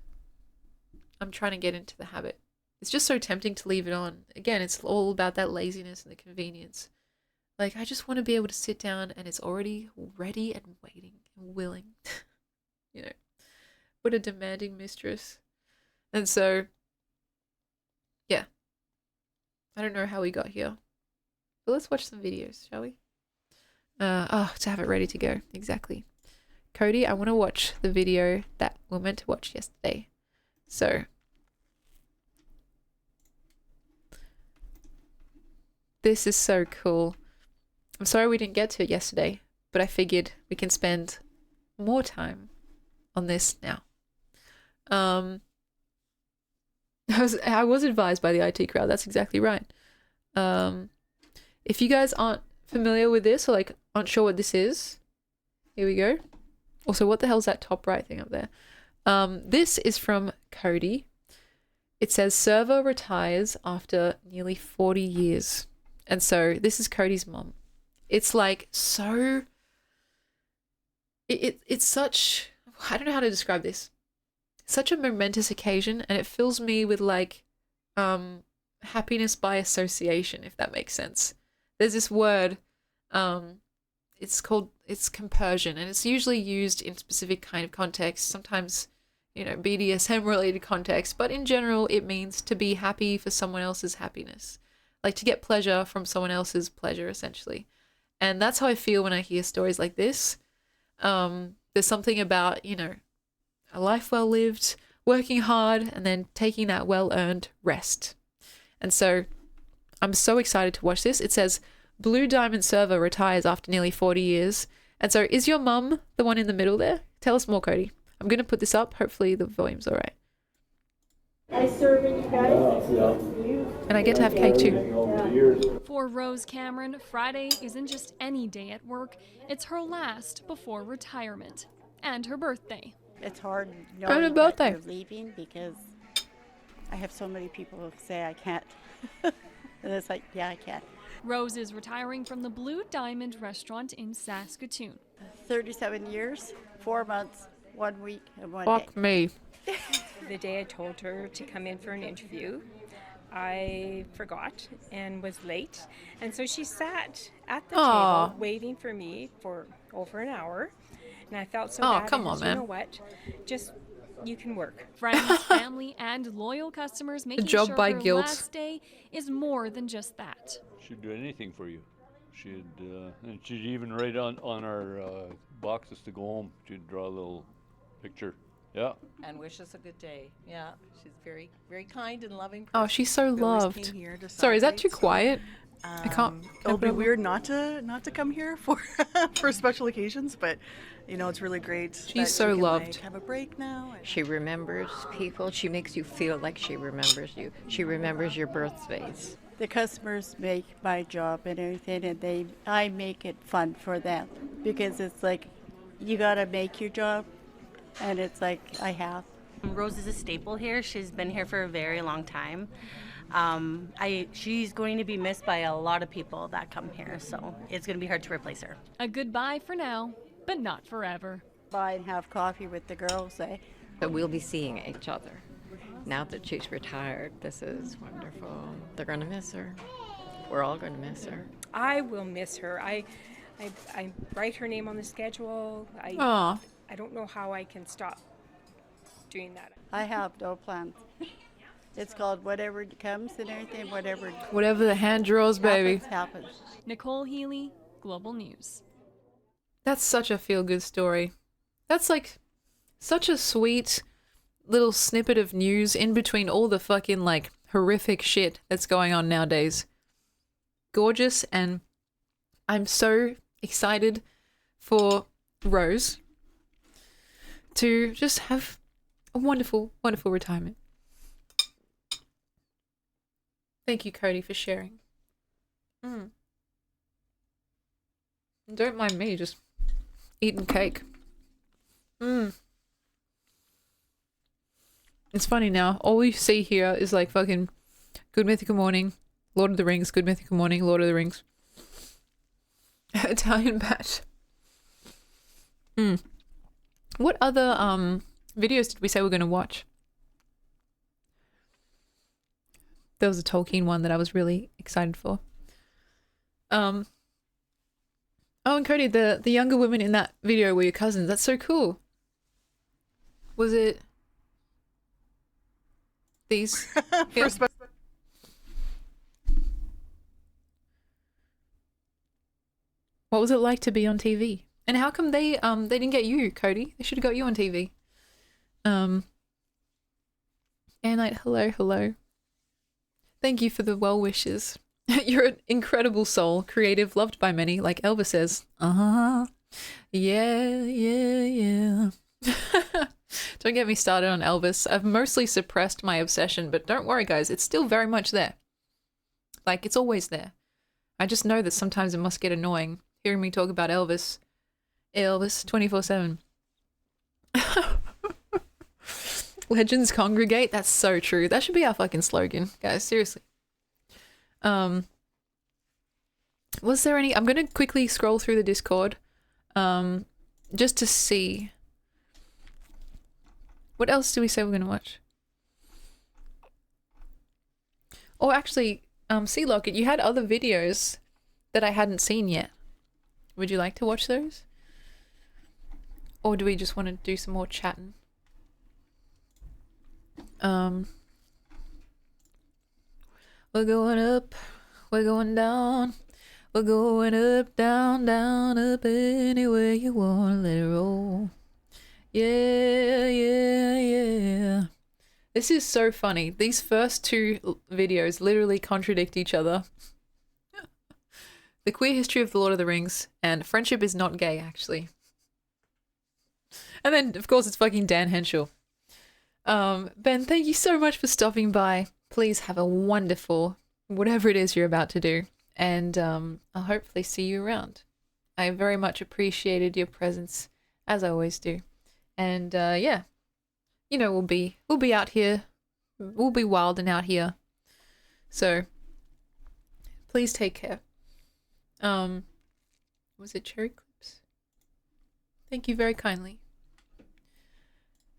I'm trying to get into the habit it's just so tempting to leave it on. Again, it's all about that laziness and the convenience. Like, I just want to be able to sit down and it's already ready and waiting and willing. You know, what a demanding mistress. And so, yeah. I don't know how we got here. But let's watch some videos, shall we? To have it ready to go. Exactly. Cody, I want to watch the video that we were meant to watch yesterday. So, this is so cool. I'm sorry we didn't get to it yesterday, but I figured we can spend more time on this now. I was advised by the IT crowd. That's exactly right. If you guys aren't familiar with this or like aren't sure what this is, here we go. Also, what the hell's that top right thing up there? This is from Cody. It says server retires after nearly 40 years. And so this is Cody's mom. It's like so, it's such, I don't know how to describe this. Such a momentous occasion, and it fills me with like happiness by association, if that makes sense. There's this word, it's compersion, and it's usually used in specific kind of context, sometimes, you know, BDSM related context, but in general it means to be happy for someone else's happiness, like to get pleasure from someone else's pleasure, essentially. And that's how I feel when I hear stories like this. There's something about, you know, a life well lived, working hard, and then taking that well-earned rest. And so I'm so excited to watch this. It says, Blue Diamond server retires after nearly 40 years. And so is your mum the one in the middle there? Tell us more, Cody. I'm going to put this up. Hopefully the volume's all right. I serve you guys. And I get to have cake too. For Rose Cameron, Friday isn't just any day at work. It's her last before retirement. And her birthday. It's hard Happy knowing that birthday. you're leaving because I have so many people who say I can't. And it's like, yeah, I can. Rose is retiring from the Blue Diamond restaurant in Saskatoon. 37 years, 4 months, 1 week, and 1 Fuck day. me. The day I told her to come in for an interview, I forgot and was late. And so she sat at the Aw. table waiting for me for over an hour. And I felt so Oh, bad. come I on, said, man. You know what? Just, you can work. Friends, family, and loyal customers making job sure by her guilt. last day is more than just that. She'd do anything for you. And she'd even write on our boxes to go home. She'd draw a little picture. Yeah. And wish us a good day. Yeah, she's very, very kind and loving. Oh, she's so We always loved. came here to Sorry, is that celebrate, too so, quiet? I can't. It'll be weird not to come here for for special occasions, but you know it's really great. She's so loved. Like, have a break now. She remembers people. She makes you feel like she remembers you. She remembers your birthdays. The customers make my job and everything, and I make it fun for them because it's like you gotta make your job, and it's like I have. Rose is a staple here. She's been here for a very long time. She's going to be missed by a lot of people that come here, so it's going to be hard to replace her. A goodbye for now, but not forever. Buy and have coffee with the girls, But we'll be seeing each other. Now that she's retired, this is wonderful. They're going to miss her. We're all going to miss her. I will miss her. I write her name on the schedule. Aw. I don't know how I can stop doing that. I have no plans. It's called whatever comes and everything, whatever. Whatever the hand draws, baby. Happens. Nicole Healy, Global News. That's such a feel-good story. That's like such a sweet little snippet of news in between all the fucking like horrific shit that's going on nowadays. Gorgeous, and I'm so excited for Rose to just have a wonderful, wonderful retirement. Thank you, Cody, for sharing. And don't mind me just eating cake. It's funny now. All we see here is like fucking Good Mythical Morning, Lord of the Rings, Good Mythical Morning, Lord of the Rings. Italian Bat. What other videos did we say we're going to watch? There was a Tolkien one that I was really excited for. Oh, and Cody, the younger women in that video were your cousins. That's so cool. Was it these? Yeah. What was it like to be on TV? And how come they didn't get you, Cody? They should have got you on TV. Airnight, hello. Thank you for the well wishes. You're an incredible soul, creative, loved by many, like Elvis says. Yeah. Don't get me started on Elvis. I've mostly suppressed my obsession, but don't worry, guys. It's still very much there. Like, it's always there. I just know that sometimes it must get annoying hearing me talk about Elvis. Elvis 24/7. Legends congregate. That's so true. That should be our fucking slogan, guys. Seriously. Was there any? I'm gonna quickly scroll through the Discord, just to see. What else do we say we're gonna watch? Or actually, Sea Locket, you had other videos that I hadn't seen yet. Would you like to watch those? Or do we just want to do some more chatting? We're going up, we're going down, we're going up, down, down, up, anywhere you want, let it roll. Yeah. This is so funny. These first two videos literally contradict each other. The queer history of the Lord of the Rings and friendship is not gay, actually. And then, of course, it's fucking Dan Henschel. Ben, thank you so much for stopping by. Please have a wonderful, whatever it is you're about to do. And I'll hopefully see you around. I very much appreciated your presence, as I always do. And yeah, you know, we'll be out here. We'll be wilding out here. So please take care. Was it Cherry Clips? Thank you very kindly.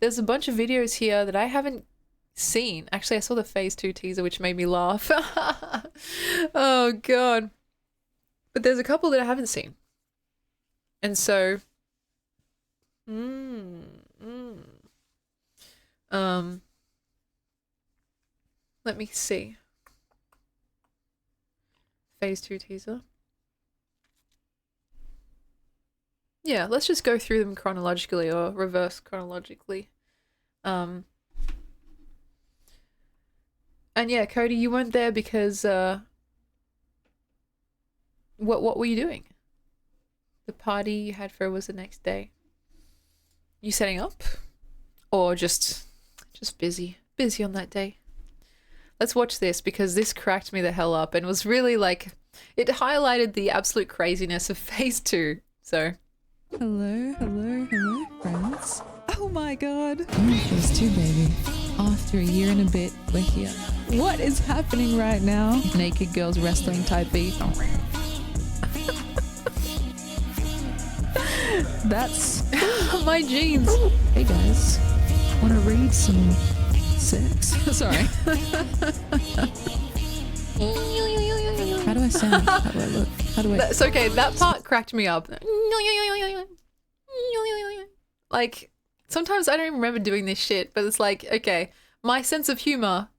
There's a bunch of videos here that I haven't seen. Actually, I saw the Phase 2 teaser, which made me laugh. Oh, God. But there's a couple that I haven't seen. And so... let me see. Phase 2 teaser. Yeah, let's just go through them chronologically or reverse chronologically. And yeah, Cody, you weren't there because what were you doing? The party you had for was the next day. You setting up? Or just busy on that day? Let's watch this because this cracked me the hell up and was really like, it highlighted the absolute craziness of Phase 2. So Hello, friends. Oh my god. Phase 2, baby. After a year and a bit, we're here. What is happening right now? Naked girls wrestling type beat. That's my jeans. Hey guys, wanna read some sex? Sorry. How do I sound? How do I look? How do I... That's okay, that part cracked me up. Like, sometimes I don't even remember doing this shit, but it's like, okay, my sense of humor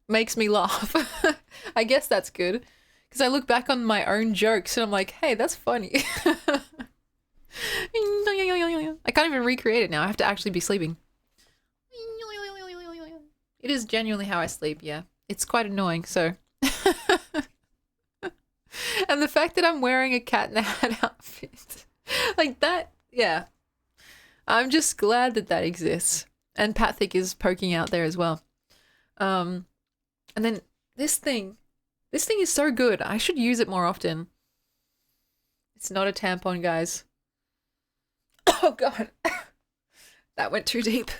makes me laugh. I guess that's good. Because I look back on my own jokes and I'm like, hey, that's funny. I can't even recreate it now. I have to actually be sleeping. It is genuinely how I sleep, yeah. It's quite annoying, so... And the fact that I'm wearing a cat in a hat outfit. Like that, yeah. I'm just glad that that exists. And Pathic is poking out there as well. And then this thing is so good. I should use it more often. It's not a tampon, guys. Oh god. That went too deep.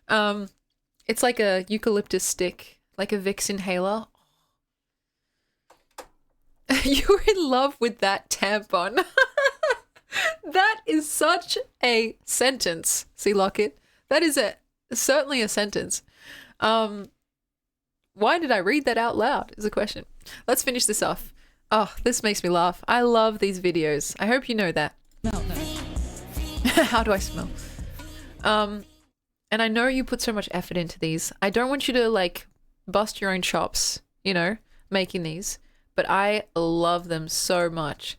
It's like a eucalyptus stick, like a Vicks inhaler. You're in love with that tampon. That is such a sentence, Sea Locket. That is certainly a sentence. Why did I read that out loud is a question. Let's finish this off. Oh, this makes me laugh. I love these videos. I hope you know that. No. How do I smell? And I know you put so much effort into these. I don't want you to like bust your own chops, you know, making these, but I love them so much.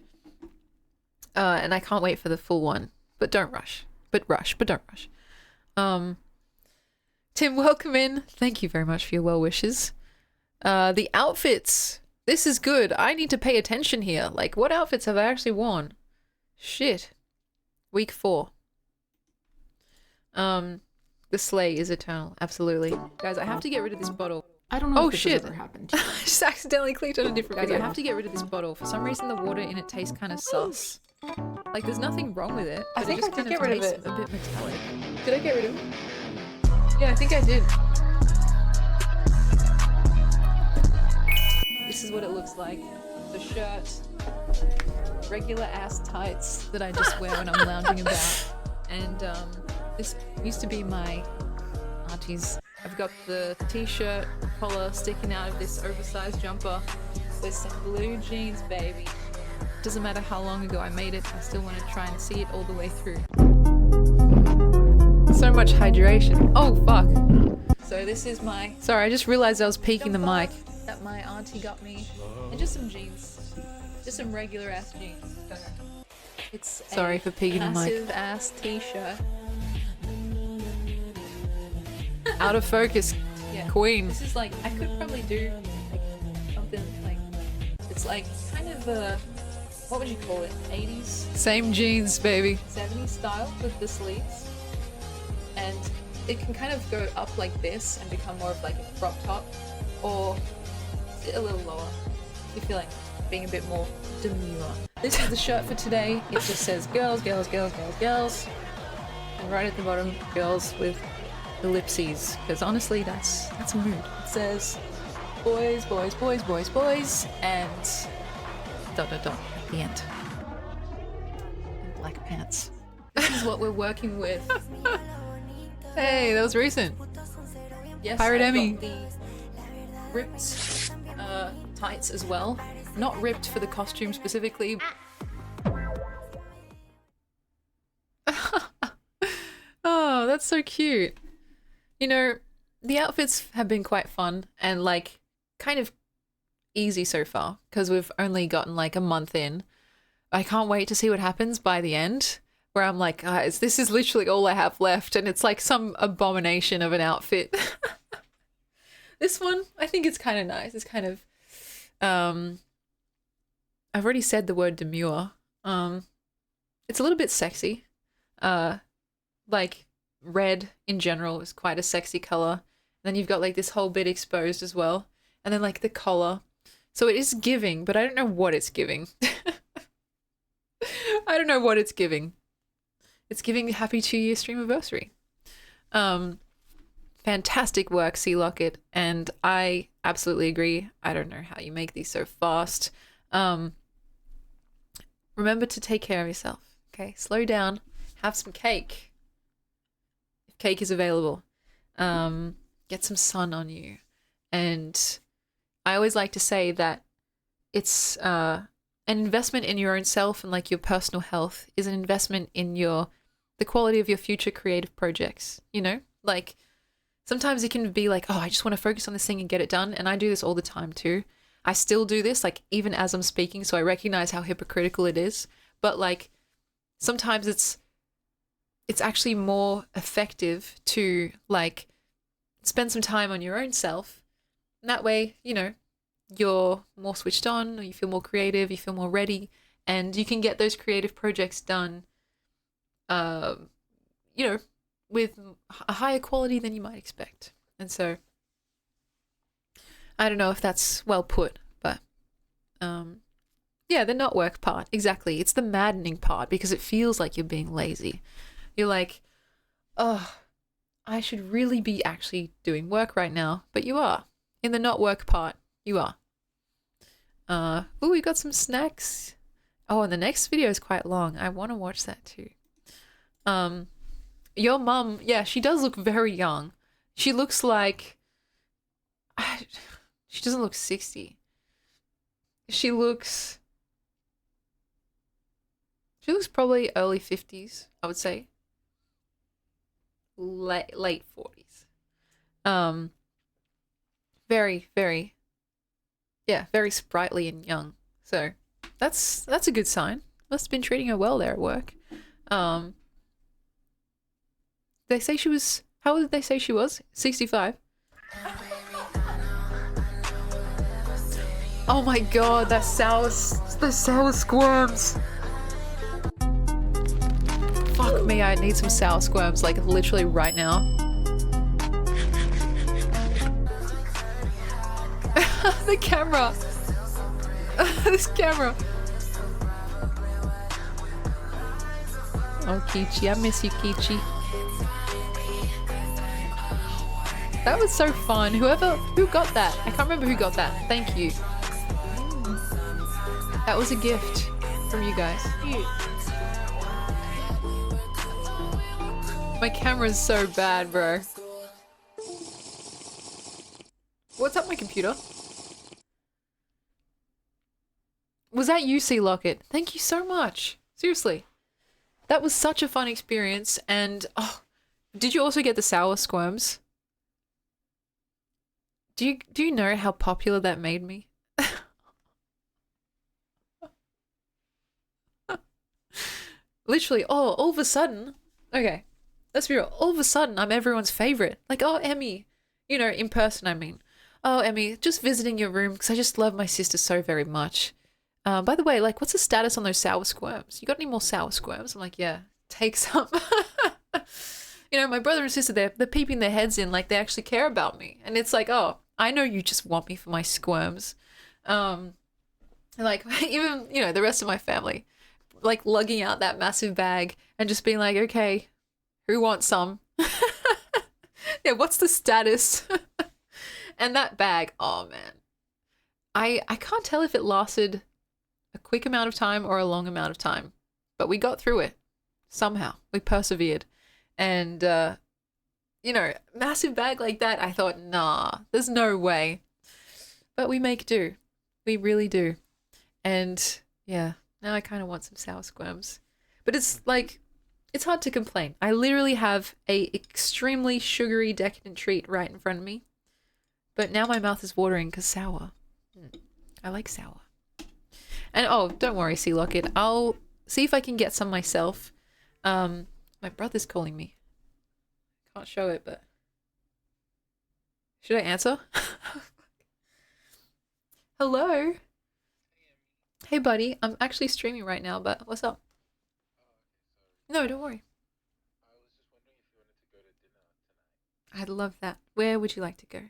And I can't wait for the full one, but don't rush. But don't rush. Tim, welcome in. Thank you very much for your well wishes. The outfits. This is good. I need to pay attention here. Like, what outfits have I actually worn? Shit. Week 4. The sleigh is eternal. Absolutely. Guys, I have to get rid of this bottle. I don't know Oh if this shit. has ever happened. I just accidentally clicked on a different video. I have to get rid of this bottle. For some reason the water in it tastes kind of sus. Like there's nothing wrong with it. I but think it just I did kind get of rid of tastes it. a bit metallic. Did I get rid of it? Yeah, I think I did. This is what it looks like. The shirt, regular ass tights that I just wear when I'm lounging about. And this used to be my auntie's. I've got the t-shirt collar sticking out of this oversized jumper with some blue jeans, baby. Doesn't matter how long ago I made it, I still want to try and see it all the way through. So much hydration. Oh, fuck. So this is my... Sorry, I just realized I was peeking the mic. That my auntie got me. And just some jeans. Just some regular ass jeans. It's Sorry for peeking the mic. massive ass t-shirt. Out of focus. Yeah. Queen. This is like, I could probably do like something like, it's like kind of a, what would you call it? 80s? Same jeans, baby. 70s style with the sleeves. And it can kind of go up like this and become more of like a crop top, or a little lower if you feel like being a bit more demure. This is the shirt for today. It just says girls, girls, girls, girls, girls. And right at the bottom, girls with ellipses, because honestly that's a mood. It says boys, boys, boys, boys, boys, and ... at the end. And black pants. This is what we're working with. Hey, that was recent. Yes, Pirate I've Emmy. got the ripped tights as well. Not ripped for the costume specifically. Oh, that's so cute. You know, the outfits have been quite fun and like kind of easy so far because we've only gotten like a month in. I can't wait to see what happens by the end, where I'm like, guys, this is literally all I have left, and it's like some abomination of an outfit. This one, I think it's kind of nice. It's kind of, I've already said the word demure. It's a little bit sexy. Like red in general is quite a sexy color. And then you've got like this whole bit exposed as well. And then like the collar. So it is giving, but I don't know what it's giving. I don't know what it's giving. It's giving happy 2-year streamiversary. Fantastic work, Sea Locket. And I absolutely agree. I don't know how you make these so fast. Remember to take care of yourself. Okay, slow down. Have some cake. If cake is available. Get some sun on you. And I always like to say that it's an investment in your own self and like your personal health is an investment in the quality of your future creative projects, you know? Like sometimes it can be like, oh, I just want to focus on this thing and get it done. And I do this all the time too. I still do this like even as I'm speaking, so I recognize how hypocritical it is. But like sometimes it's actually more effective to like spend some time on your own self. And that way, you know, you're more switched on, or you feel more creative, you feel more ready, and you can get those creative projects done, you know, with a higher quality than you might expect. And so, I don't know if that's well put, but yeah, the not work part, exactly. It's the maddening part because it feels like you're being lazy. You're like, oh, I should really be actually doing work right now, but you are. In the not work part, you are. Oh, we got some snacks. Oh, and the next video is quite long. I want to watch that too. Your mum, yeah, she does look very young. She looks like, She doesn't look 60. She looks probably early 50s, I would say. Late 40s. Very, very, yeah, very sprightly and young. So that's a good sign. Must have been treating her well there at work. They say she was, how old did they say she was? 65. Oh my god, the sour squirms. Fuck me, I need some sour squirms, like literally right now. The camera. This camera. Oh, Kichi, I miss you, Kichi. That was so fun. Who got that? I can't remember who got that. Thank you. That was a gift from you guys. My camera's so bad, bro. What's up, my computer? Was that you, C Locket? Thank you so much. Seriously. That was such a fun experience, and oh, did you also get the sour squirms? Do you know how popular that made me? Literally, all of a sudden, okay, let's be real, all of a sudden I'm everyone's favorite. Like, oh, Emmy, you know, in person, I mean. Oh, Emmy, just visiting your room because I just love my sister so very much. By the way, like, what's the status on those sour squirms? You got any more sour squirms? I'm like, yeah, take some. You know, my brother and sister, they're peeping their heads in like they actually care about me. And it's like, oh, I know you just want me for my squirms. Like, even, you know, the rest of my family, like lugging out that massive bag and just being like, okay, who wants some? Yeah, what's the status? And that bag, oh man. I can't tell if it lasted a quick amount of time or a long amount of time, but we got through it somehow. We persevered. And you know, massive bag like that, I thought, nah, there's no way. But we make do. We really do. And yeah, now I kind of want some sour squirms. But it's like, it's hard to complain. I literally have a extremely sugary, decadent treat right in front of me. But now my mouth is watering because sour. I like sour. And oh, don't worry, Sea Locket. I'll see if I can get some myself. My brother's calling me. Can't show it, but should I answer? Hello. Hey, buddy. I'm actually streaming right now, but what's up? No, don't worry. I'd love that. Where would you like to go?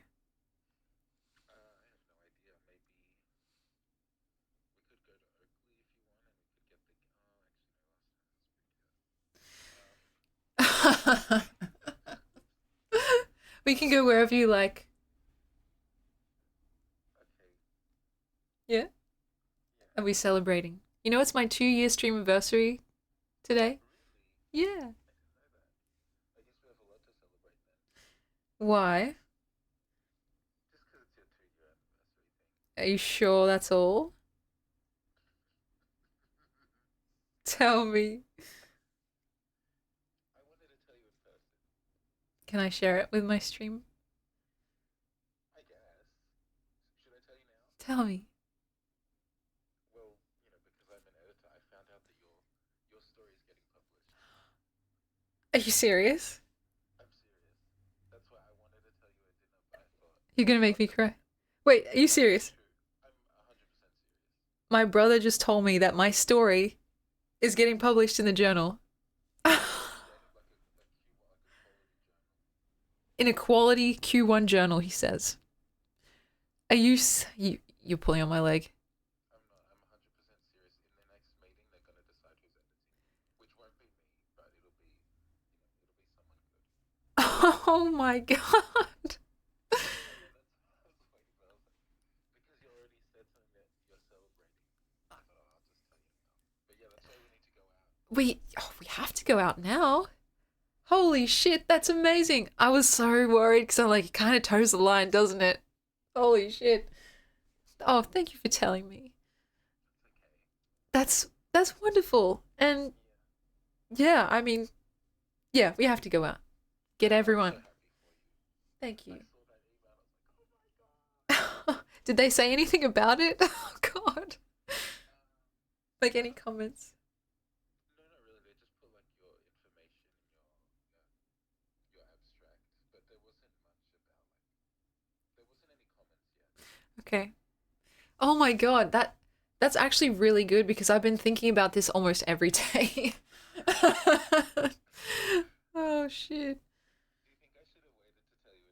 We can go wherever you like. Yeah? Are we celebrating? You know, it's my 2-year streamiversary today. Yeah. Why? Are you sure that's all? Tell me. Can I share it with my stream? I guess. Should I tell you now? Tell me. Well, you know, because I'm an editor, I found out that your story is getting published. Are you serious? I'm serious. That's why I wanted to tell you at dinner, but I thought... You're gonna make me cry. Wait, are you serious? I'm 100% serious. My brother just told me that my story is getting published in the journal. In a quality Q1 journal, he says. Are you you're pulling on my leg. I'm not. I'm 100% serious. In the next meeting, they're going to decide who's editing. Which won't be me, but it'll be someone good. Oh my god. Because you already said something that you're celebrating. I thought I'll just tell you now. But yeah, that's why we need to go out. We have to go out now. Holy shit, that's amazing. I was so worried because I'm like, it kind of toes the line, doesn't it? Holy shit. Oh, thank you for telling me. That's wonderful. And yeah, I mean, yeah, we have to go out. Get everyone. Thank you. Did they say anything about it? Oh God. Like any comments? Okay. Oh my God, that's actually really good because I've been thinking about this almost every day. Oh shit.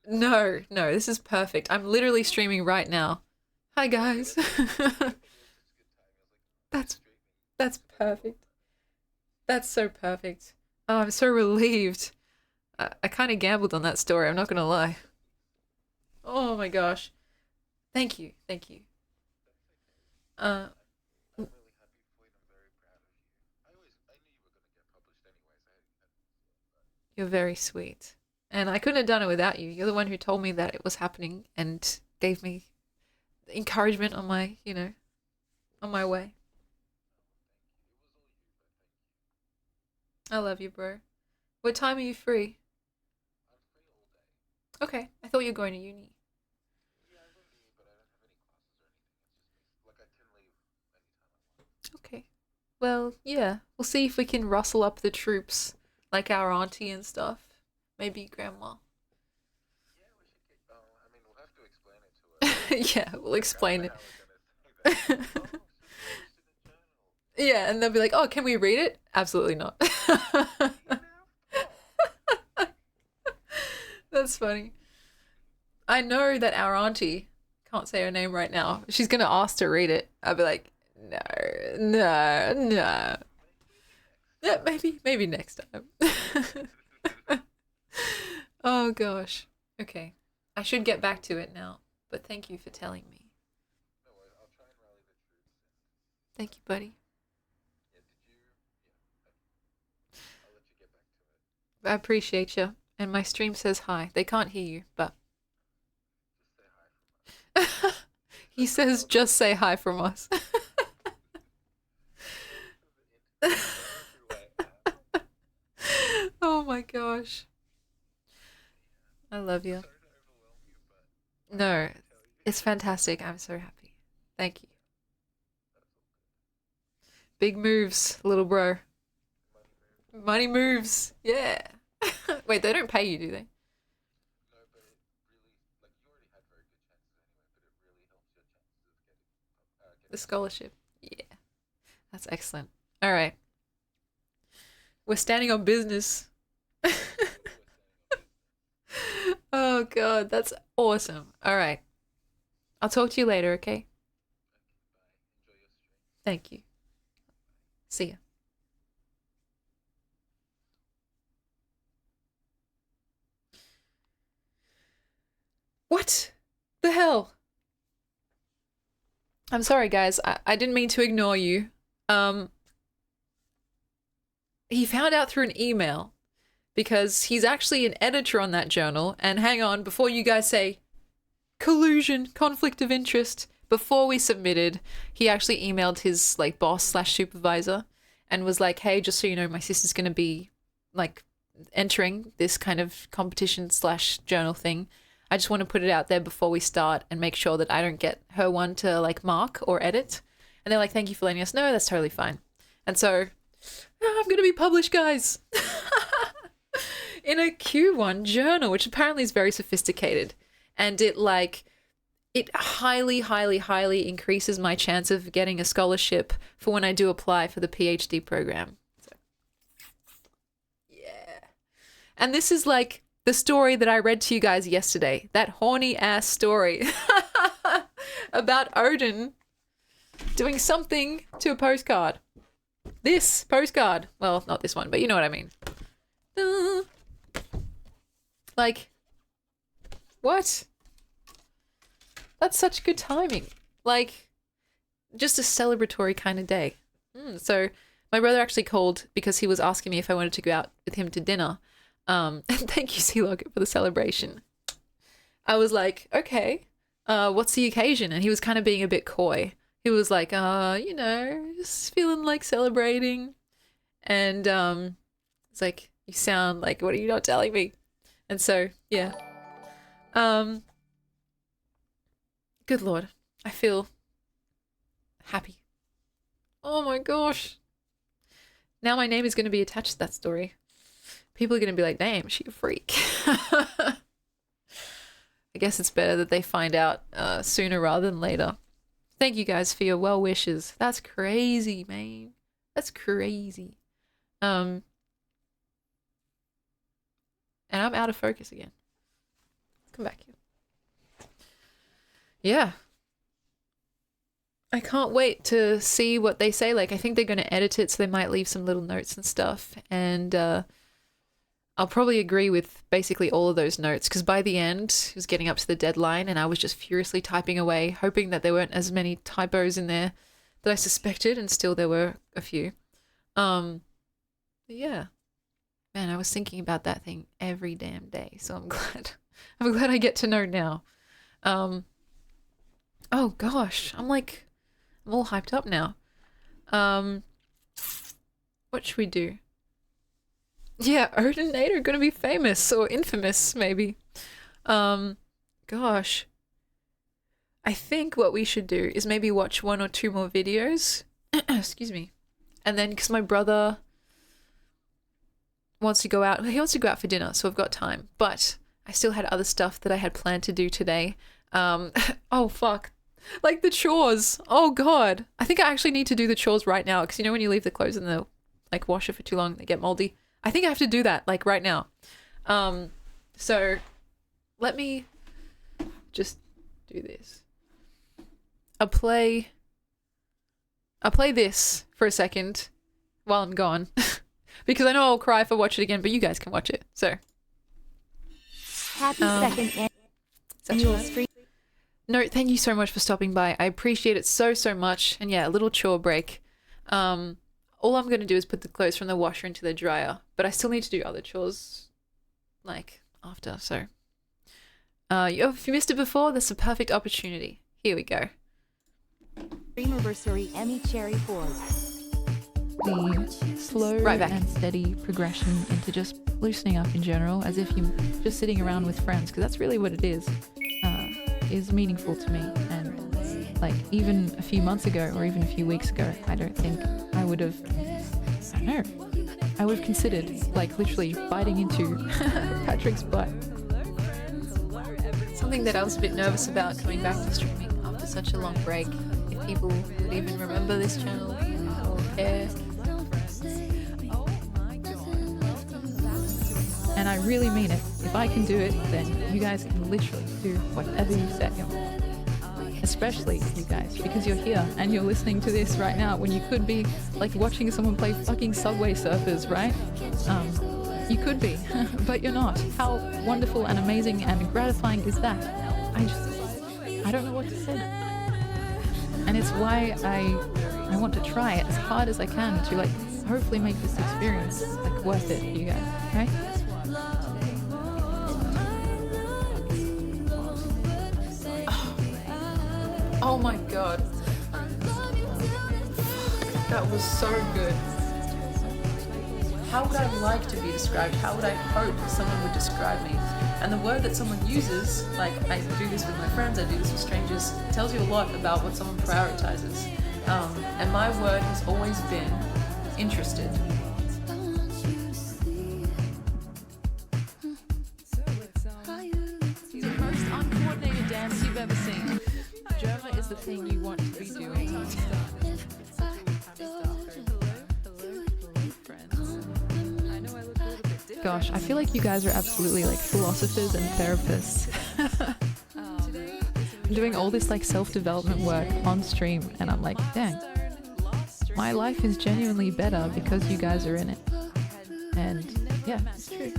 No, this is perfect. I'm literally streaming right now. Hi guys. That's perfect. That's so perfect. Oh, I'm so relieved. I kind of gambled on that story, I'm not gonna lie. Oh my gosh. Thank you. Uh, you're very sweet. And I couldn't have done it without you. You're the one who told me that it was happening and gave me encouragement on my, on my way. I love you, bro. What time are you free? Okay, I thought you were going to uni. Okay. Well, yeah. We'll see if we can rustle up the troops, like our auntie and stuff. Maybe grandma. Yeah, we'll explain it. Yeah, and they'll be like, oh, can we read it? Absolutely not. That's funny. I know that our auntie, can't say her name right now, she's going to ask to read it. I'll be like, no. Yeah, maybe next time. Oh gosh. Okay. I should get back to it now, but thank you for telling me. Thank you, buddy. I appreciate you. And my stream says hi. They can't hear you, but... He says just say hi from us. Oh my gosh. I love you. No, it's fantastic. I'm so happy. Thank you. Big moves, little bro. Money moves. Yeah. Wait, they don't pay you, do they? The scholarship. Yeah. That's excellent. All right. We're standing on business. Oh God, that's awesome. All right. I'll talk to you later, okay? Thank you. See ya. What the hell? I'm sorry, guys. I didn't mean to ignore you. He found out through an email because he's actually an editor on that journal. And hang on, before you guys say collusion, conflict of interest, before we submitted, he actually emailed his like boss slash supervisor and was like, hey, just so you know, my sister's going to be like entering this kind of competition slash journal thing. I just want to put it out there before we start and make sure that I don't get her one to like mark or edit. And they're like, thank you for letting us know. That's totally fine. And so I'm going to be published, guys, in a Q1 journal, which apparently is very sophisticated. And it highly, highly, highly increases my chance of getting a scholarship for when I do apply for the PhD program. So, yeah. And this is like the story that I read to you guys yesterday. That horny ass story about Odin doing something to a postcard. This postcard. Well, not this one, but you know what I mean. Like, what? That's such good timing. Like, just a celebratory kind of day. So my brother actually called because he was asking me if I wanted to go out with him to dinner. And thank you, Sea Locket, for the celebration. I was like, okay. what's the occasion? And he was kind of being a bit coy. He was like, just feeling like celebrating. And it's like, you sound like, what are you not telling me? And so, yeah. Good Lord. I feel happy. Oh my gosh. Now my name is going to be attached to that story. People are going to be like, damn, she a freak. I guess it's better that they find out sooner rather than later. Thank you guys for your well wishes. That's crazy, man. That's crazy. And I'm out of focus again. Come back here. Yeah. I can't wait to see what they say. Like, I think they're going to edit it, so they might leave some little notes and stuff. And I'll probably agree with basically all of those notes, because by the end, it was getting up to the deadline, and I was just furiously typing away, hoping that there weren't as many typos in there that I suspected, and still there were a few. Yeah. Man, I was thinking about that thing every damn day, so I'm glad I get to know now. Oh gosh, I'm all hyped up now. What should we do? Yeah, Odin and Nate are gonna be famous, or infamous, maybe. Gosh. I think what we should do is maybe watch 1 or 2 more videos. Excuse me. And then, because my brother wants to go out, he wants to go out for dinner, so I've got time. But I still had other stuff that I had planned to do today. Oh fuck. Like the chores. Oh god. I think I actually need to do the chores right now, because you know when you leave the clothes in the washer for too long, they get moldy. I think I have to do that right now. So let me just do this. I'll play this for a second while I'm gone, because I know I'll cry if I watch it again, but you guys can watch it. So Happy second annual stream. No, thank you so much for stopping by. I appreciate it so much. And yeah, a little chore break. All I'm going to do is put the clothes from the washer into the dryer, but I still need to do other chores after. So if you missed it before, this is a perfect opportunity. Here we go. Streamerversary Emmy Cherry Board. The slow and steady progression into just loosening up in general, as if you're just sitting around with friends, because that's really what it is meaningful to me. And even a few months ago, or even a few weeks ago, I don't think I would have, I would have considered literally biting into Patrick's butt. Something that I was a bit nervous about coming back to streaming after such a long break, if people would even remember this channel or care. And I really mean it. If I can do it, then you guys can literally do whatever you set your mind. Especially you guys, because you're here and you're listening to this right now when you could be watching someone play fucking Subway Surfers, right? You could be, but you're not. How wonderful and amazing and gratifying is that? I don't know what to say. And it's why I want to try as hard as I can to hopefully make this experience worth it for you guys, right? Oh my god. That was so good. How would I like to be described? How would I hope someone would describe me? And the word that someone uses, I do this with my friends, I do this with strangers, tells you a lot about what someone prioritizes. And my word has always been interested. The most uncoordinated dance you've ever seen. Germa is the thing you want to be doing. Gosh, I feel like you guys are absolutely philosophers and therapists. I'm doing all this self-development work on stream, and I'm like, dang, my life is genuinely better because you guys are in it. And yeah, it's true.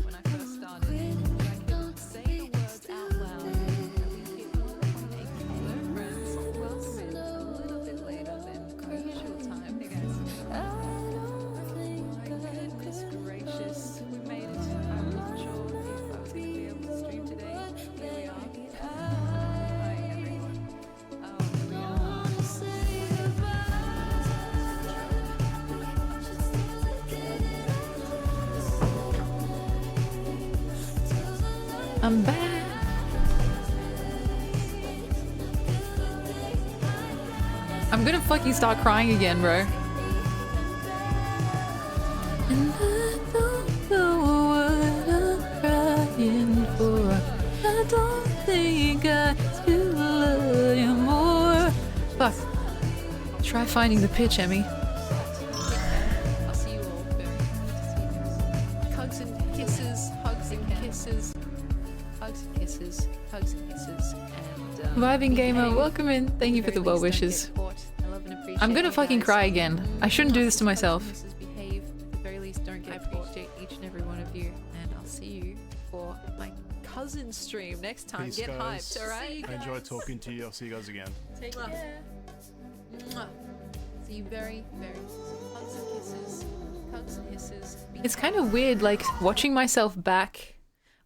I'm back. I'm gonna fucking start crying again, bro. And I don't know what I'm crying for. I don't think I still love you more. Fuck. Try finding the pitch, Emmy. I'll see you all very soon. Hugs and kisses, hugs and kisses, hugs and kisses, hugs and kisses, and Vibing Gamer, welcome in. Thank you for the well wishes. I'm gonna fucking cry again. I shouldn't do this to myself. Behave. At the very least, don't get caught. I appreciate each and every one of you, and I'll see you for my cousin's stream next time. Peace, Get guys. hyped, alright? I enjoyed talking to you. I'll see you guys again. Take care. Mwah. See you very, very soon. Hugs and kisses. Hugs and hisses. It's kind of weird, like, watching myself back.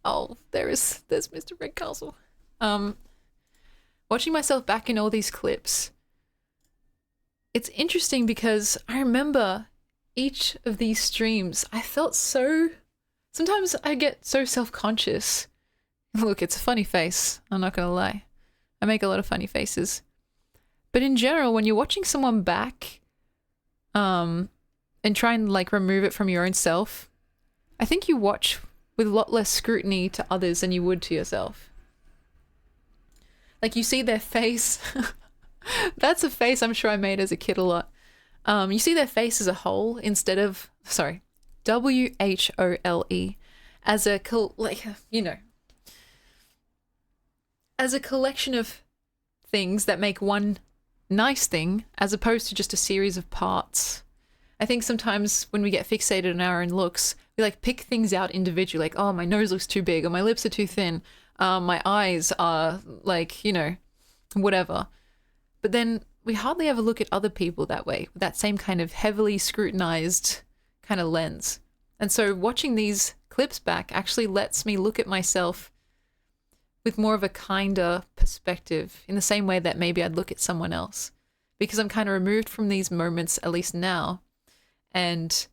Oh, there's Mr. Redcastle. Watching myself back in all these clips. It's interesting because I remember each of these streams, I felt so... Sometimes I get so self-conscious. Look, it's a funny face. I'm not gonna lie. I make a lot of funny faces. But in general, when you're watching someone back, and try and like remove it from your own self, I think you watch with a lot less scrutiny to others than you would to yourself. Like you see their face. That's a face I'm sure I made as a kid a lot. You see their face as a whole instead of, sorry, WHOLE, as a, like, you know, as a collection of things that make one nice thing as opposed to just a series of parts. I think sometimes when we get fixated on our own looks, we like pick things out individually, like, oh, my nose looks too big, or my lips are too thin, my eyes are like, you know, whatever. But then we hardly ever look at other people that way, with that same kind of heavily scrutinized kind of lens. And so watching these clips back actually lets me look at myself with more of a kinder perspective, in the same way that maybe I'd look at someone else. Because I'm kind of removed from these moments, at least now, and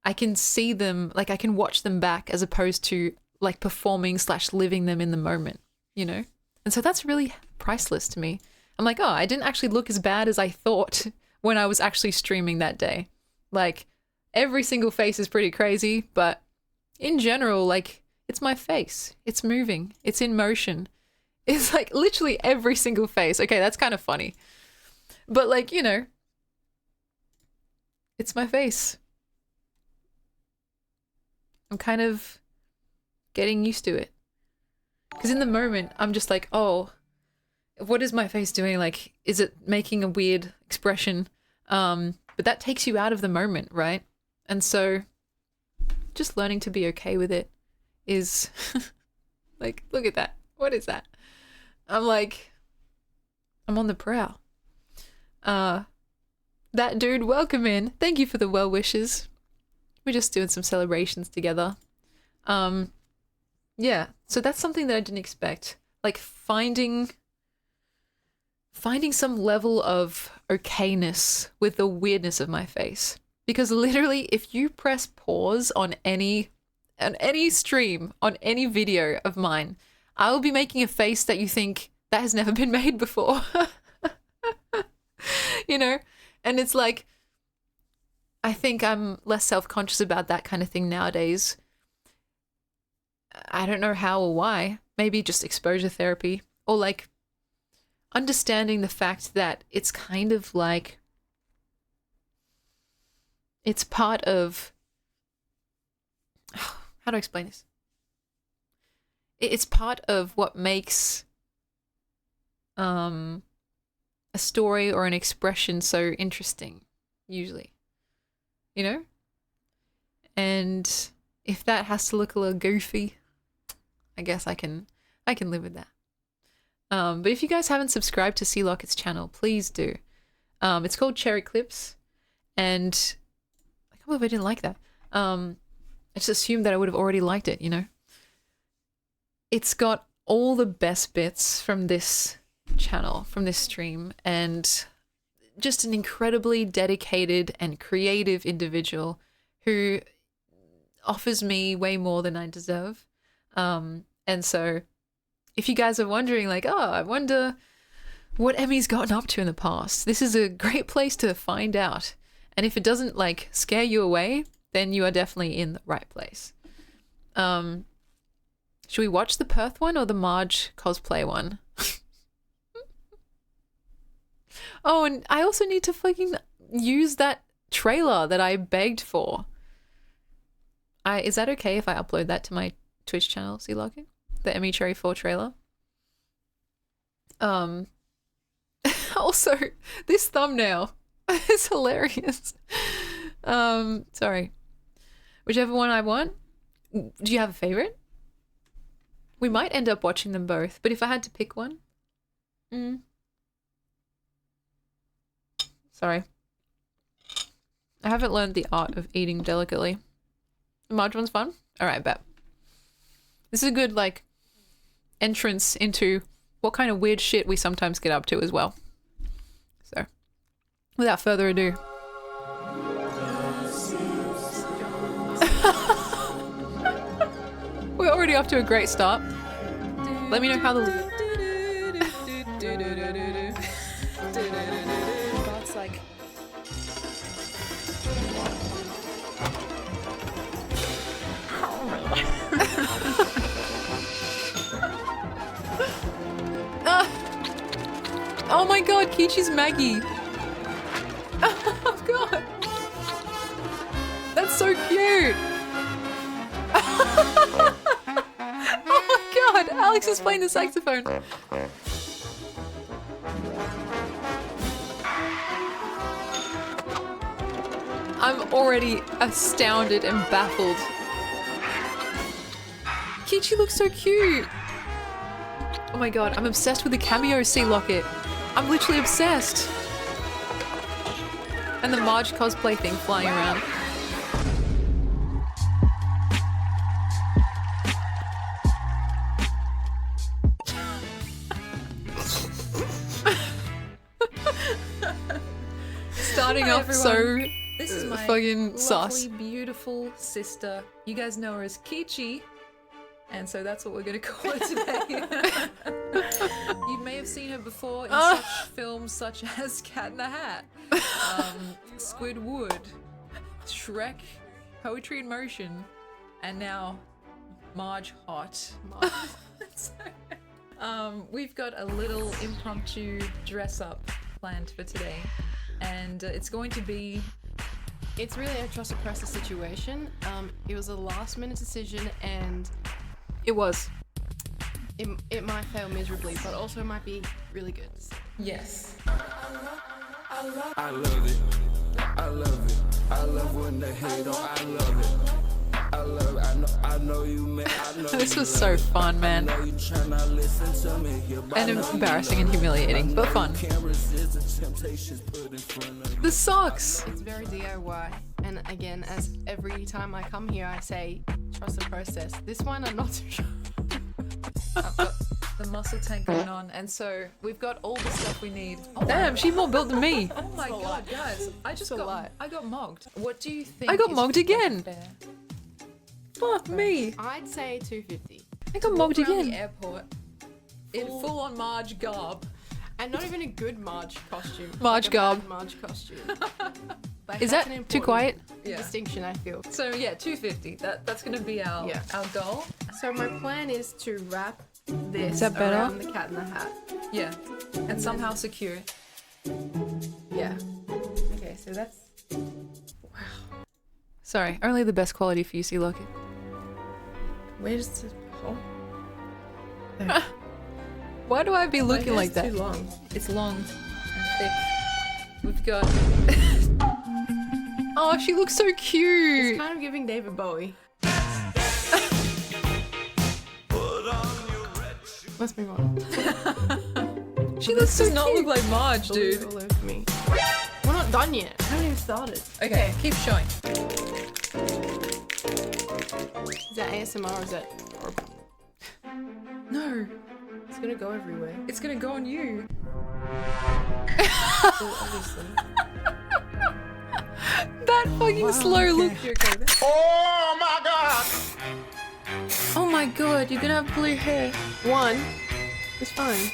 I can see them, like I can watch them back as opposed to like performing / living them in the moment, you know? And so that's really priceless to me. I'm like, oh, I didn't actually look as bad as I thought when I was actually streaming that day. Like, every single face is pretty crazy, but in general, like, it's my face. It's moving. It's in motion. It's like literally every single face. Okay, that's kind of funny. But like, you know, it's my face. I'm kind of getting used to it. Because in the moment, I'm just like, oh, what is my face doing? Like, is it making a weird expression? But that takes you out of the moment, right? And so just learning to be okay with it is like, look at that. What is that? I'm like, I'm on the prowl. That dude, welcome in. Thank you for the well wishes. We're just doing some celebrations together. Yeah, so that's something that I didn't expect. Like finding some level of okayness with the weirdness of my face. Because literally, if you press pause on any stream, on any video of mine, I will be making a face that you think that has never been made before. You know? And it's like, I think I'm less self-conscious about that kind of thing nowadays. I don't know how or why. Maybe just exposure therapy. Or like understanding the fact that it's kind of like, it's part of, how do I explain this? It's part of what makes a story or an expression so interesting, usually. You know? And if that has to look a little goofy, I guess I can live with that. But if you guys haven't subscribed to C Locket's channel, please do. It's called Cherry Clips, and I can't believe I didn't like that. I just assumed that I would have already liked it, you know? It's got all the best bits from this channel, from this stream, and just an incredibly dedicated and creative individual who offers me way more than I deserve. And so if you guys are wondering like, oh, I wonder what Emmy's gotten up to in the past, this is a great place to find out. And if it doesn't like scare you away, then you are definitely in the right place. Should we watch the Perth one or the Marge cosplay one? Oh, and I also need to fucking use that trailer that I begged for. Is that okay if I upload that to my Twitch channel, Sea Locking? The Emmy Cherry 4 trailer? Also, this thumbnail is hilarious. Sorry. Whichever one I want. Do you have a favorite? We might end up watching them both, but if I had to pick one... Sorry. I haven't learned the art of eating delicately. The Marge one's fun? Alright, bet. This is a good, like, entrance into what kind of weird shit we sometimes get up to as well. So, without further ado. We're already off to a great start. Let me know how the... God's like... Oh my god, Kichi's Maggie. Oh god. That's so cute. Oh my god, Alex is playing the saxophone. I'm already astounded and baffled. Kichi looks so cute. Oh my god, I'm obsessed with the cameo Sea Locket. I'm literally obsessed. And the Marge cosplay thing flying around. Starting Hi, off everyone. so This is my fucking sus. lovely, beautiful sister. You guys know her as Kichi, and so that's what we're going to call her today. You may have seen her before in such films such as Cat in the Hat, Squidward, Shrek, Poetry in Motion, and now Marge Hot. We've got a little impromptu dress up planned for today, and it's going to be... It's really a trust the process situation. It was a last minute decision and... It was. It might fail miserably, but also might be really good. Yes. I love it. I love it. I love when they hate on. I love it. I love it. I know you, man. This was so fun, man. And embarrassing and humiliating, but fun. The socks! It's very DIY. And again, as every time I come here, I say, trust the process. This one, I'm not too sure. I've got the muscle tank going on, and so we've got all the stuff we need. Damn, she's more built than me. Oh my god, guys! I got mogged. What do you think? I got is mogged again. fair? Fuck me. I'd say 250. I got mogged Around again. the airport in full-on Marge garb. And not even a good Marge costume. Marge like a garb. bad Marge costume. Like, Is that's that an too important quiet? Yeah. distinction, I feel. So yeah, 250. That's gonna be our goal. So my plan is to wrap this Is that better? around the Cat in the Hat. Yeah, and somehow secure. Yeah. Okay, so that's... Sorry, only the best quality for you, Sea Locket. Where's the hole? Why do I be looking like that? Too long. It's long and thick. We've got... Oh, she looks so cute. It's kind of giving David Bowie. Let's move on. She does not cute. look like Marge, dude. All over me. We're not done yet. I haven't even started. Okay, keep showing. Is that ASMR or is that... No, It's gonna go everywhere. it's gonna go on you. Well, obviously. That fucking slow look. You okay with it? Oh my God! Oh my god, you're gonna have blue hair. One. It's fine.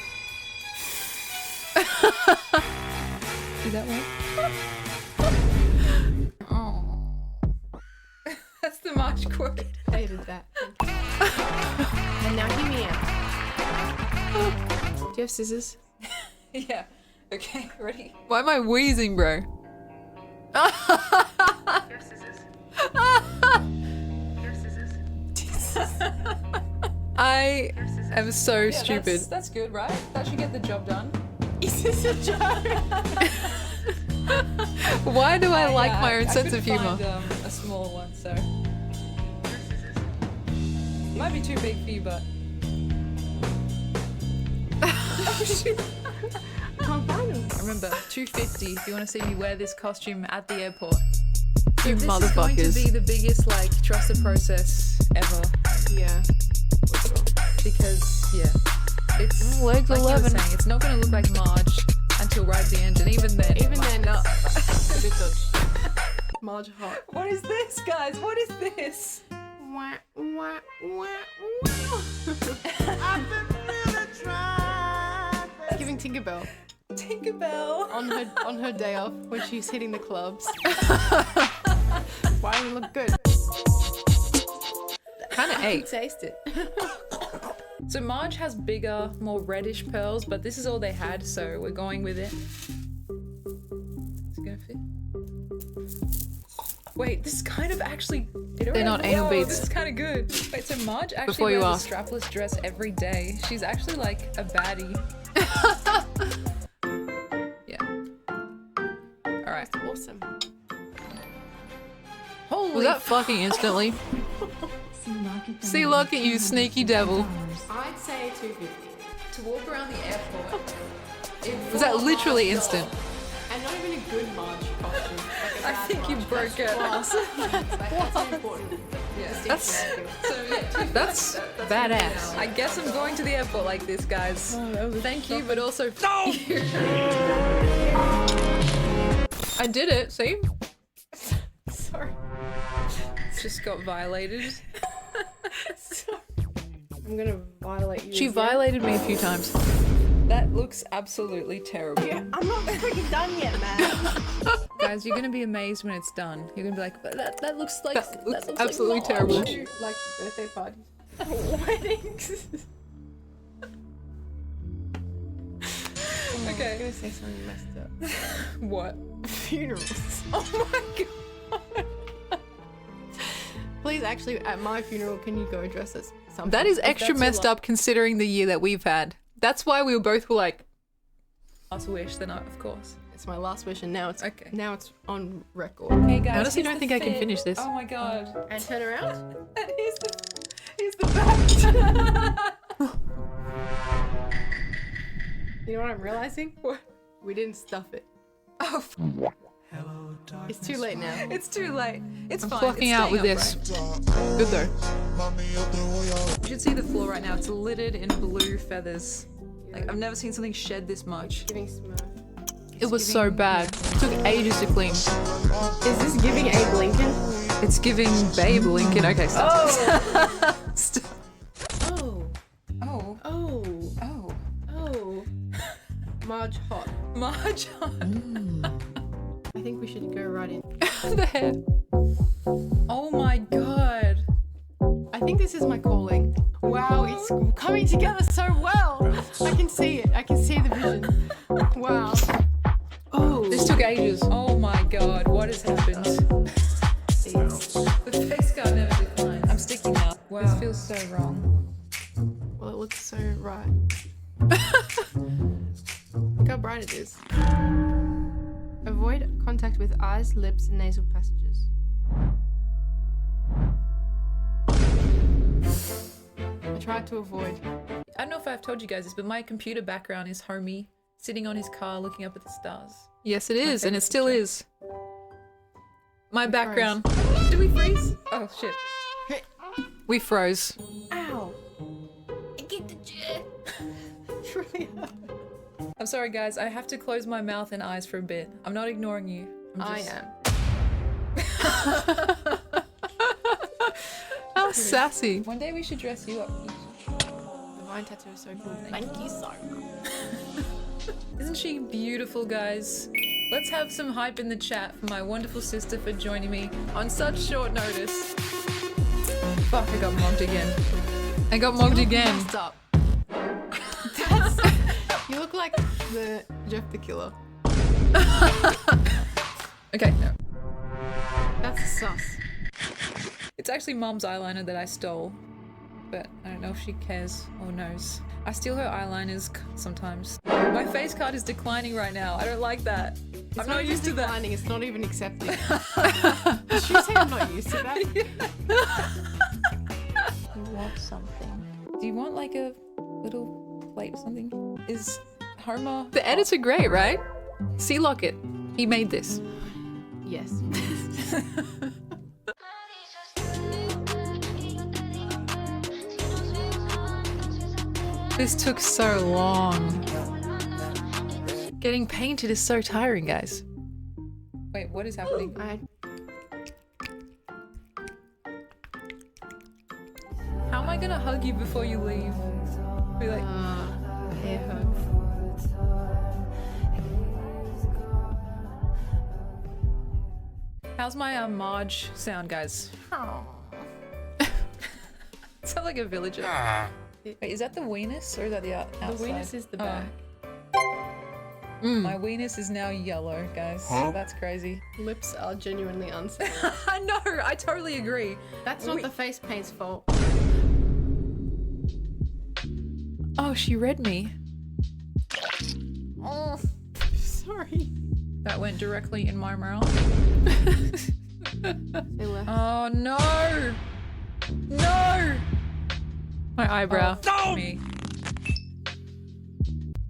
See that one? Oh. That's the March quote. Hated that. And now hear me out. Do you have scissors? Yeah. Okay, ready? Why am I wheezing, bro? I am so stupid. That's good, right? That should get the job done. Is this a joke? Why do I like my own I sense of couldn't humor? find, a smaller one, so. Might be too big for you, but. Oh shit. Can't find them. Remember, $250 if you want to see me wear this costume at the airport. You This motherfuckers. is going to be the biggest, like, trust the process ever. Yeah. Because, yeah. It's, legs like 11. you were saying, it's not going to look like Marge until right at the end, and even then. Even then, no. it's a bit dodgy. Marge hot. What is this, guys? What is this? Wah, wah, wah, wah. Giving Tinkerbell. Tinkerbell. On her day off when she's hitting the clubs. Why do we look good? Kind of ate. Taste it. So Marge has bigger, more reddish pearls, but this is all they had, so we're going with it. Is it gonna fit? Wait, this is kind of actually... They're not anal beads. This is kind of good. Wait, so Marge Before actually you wears ask. a strapless dress every day. She's actually like a baddie. Yeah. Alright. Awesome. Holy Was that fucking instantly? See, look at you, sneaky devil. I'd say 250. To walk around the airport. Was that literally instant? And not even a good Marge costume. Like a I bad think you Marge broke it. costume. That's important. That's badass. I guess I'm going to the airport like this, guys. Thank you, but also No! I did it, see? Sorry. Just got violated. I'm gonna violate you. She again. violated me a few times. That looks absolutely terrible. Yeah, I'm not freaking done yet, man. Guys, you're gonna be amazed when it's done. You're gonna be like, but that looks like That looks like absolutely Marge." terrible. Like birthday parties. Weddings. Okay. I'm gonna say something messed up. What? Funerals. Oh my god. Please, actually, at my funeral, can you go dress as something? That is If extra that's messed your up considering the year that we've had. That's why we were both like, Last wish, then of course. It's my last wish, and now it's Okay. Now it's on record. Okay, guys. I honestly here's don't the think I can fit. finish this. Oh my god. And turn around. And here's the back. You know what I'm realizing? What? We didn't stuff it. Oh, It's too late now. it's too late. It's I'm fine. clocking It's out with staying this. upright. Good though. You should see the floor right now. It's littered in blue feathers. Like I've never seen something shed this much. Giving Smurf. It was so bad. It took ages to clean. Is this giving Abe Lincoln? It's giving Babe Lincoln. Okay, stop. Stop. Oh. Oh. Oh. Oh. Oh. Marge hot. Marge. I think we should go right in. The hair. Oh my god. I think this is my calling. Wow, it's coming together so well. I can see it. I can see the vision. Wow. Oh. This took ages. Oh my god. What has happened? The face card never declined. I'm sticking now. Wow. This feels so wrong. Well, it looks so right. Look how bright it is. Avoid contact with eyes, lips, and nasal passages. I tried to avoid. I don't know if I've told you guys this, but my computer background is Homie sitting on his car looking up at the stars. Yes, it is, and it still is. My background. Did we freeze? Oh shit. We froze. Ow! Get the jet. Really hard. I'm sorry guys, I have to close my mouth and eyes for a bit. I'm not ignoring you. I am. How sassy. One day we should dress you up. The vine tattoo is so cool. Thank you so much. Isn't she beautiful, guys? Let's have some hype in the chat for my wonderful sister for joining me on such short notice. Fuck, I got mogged again. I got mogged again. Messed up. You look like the Jeff the Killer. Okay, no. That's sus. It's actually Mom's eyeliner that I stole, but I don't know if she cares or knows. I steal her eyeliners sometimes. My face card is declining right now. I don't like that. I'm not used to that. It's not even accepting. Did she say I'm not used to that? You want something? Do you want like a little plate or something? Is Homer... The edits are great, right? Sea Locket. He made this. Yes. This took so long. Getting painted is so tiring, guys. Wait, what is happening? How am I gonna hug you before you leave? Be like, air hug. How's my Marge sound, guys? Sound like a villager. Wait, is that the weenus or is that the outside? The weenus is the back. My weenus is now yellow, guys. That's crazy. Lips are genuinely unsafe. I know, I totally agree. That's not the face paint's fault. Oh, she read me. Oh, sorry. That went directly in my mouth. Say left. Oh no! No! My eyebrow. Oh, no! Me.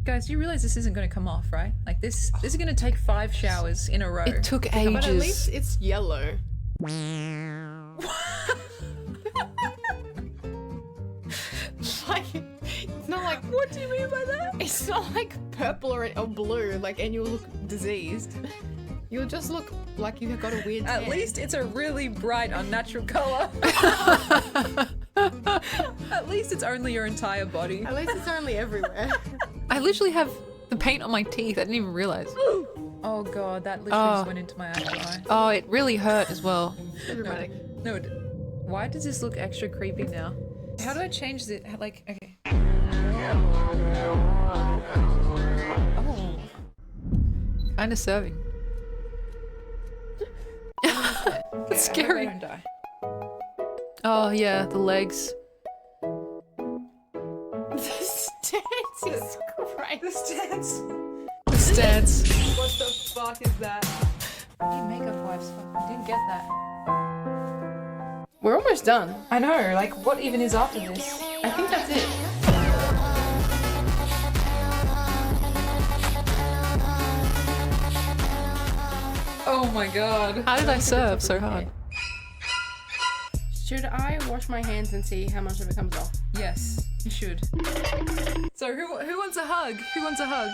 Guys, you realize this isn't going to come off, right? Like this is going to take 5 showers in a row. It took ages. But at least it's yellow. Like, it's not like... What do you mean by that? It's not like purple or blue, like, and you'll look diseased. You'll just look like you've got a weird tan. At least it's a really bright, unnatural color. At least it's only your entire body. At least it's only everywhere. I literally have the paint on my teeth. I didn't even realize. Oh god, that literally just went into my actual eye. Oh, it really hurt as well. So dramatic. No, why does this look extra creepy now? How do I change it? Like, okay. Oh. Kind of serving. That's scary. I don't die. Oh yeah, the legs. The stance is great. The stance. The stance. What the fuck is that? Hey, makeup wipes. I didn't get that. We're almost done. I know, like what even is after this? I think that's it. Oh my god. How did I serve so hard? Should I wash my hands and see how much of it comes off? Yes, you should. So who wants a hug? Who wants a hug?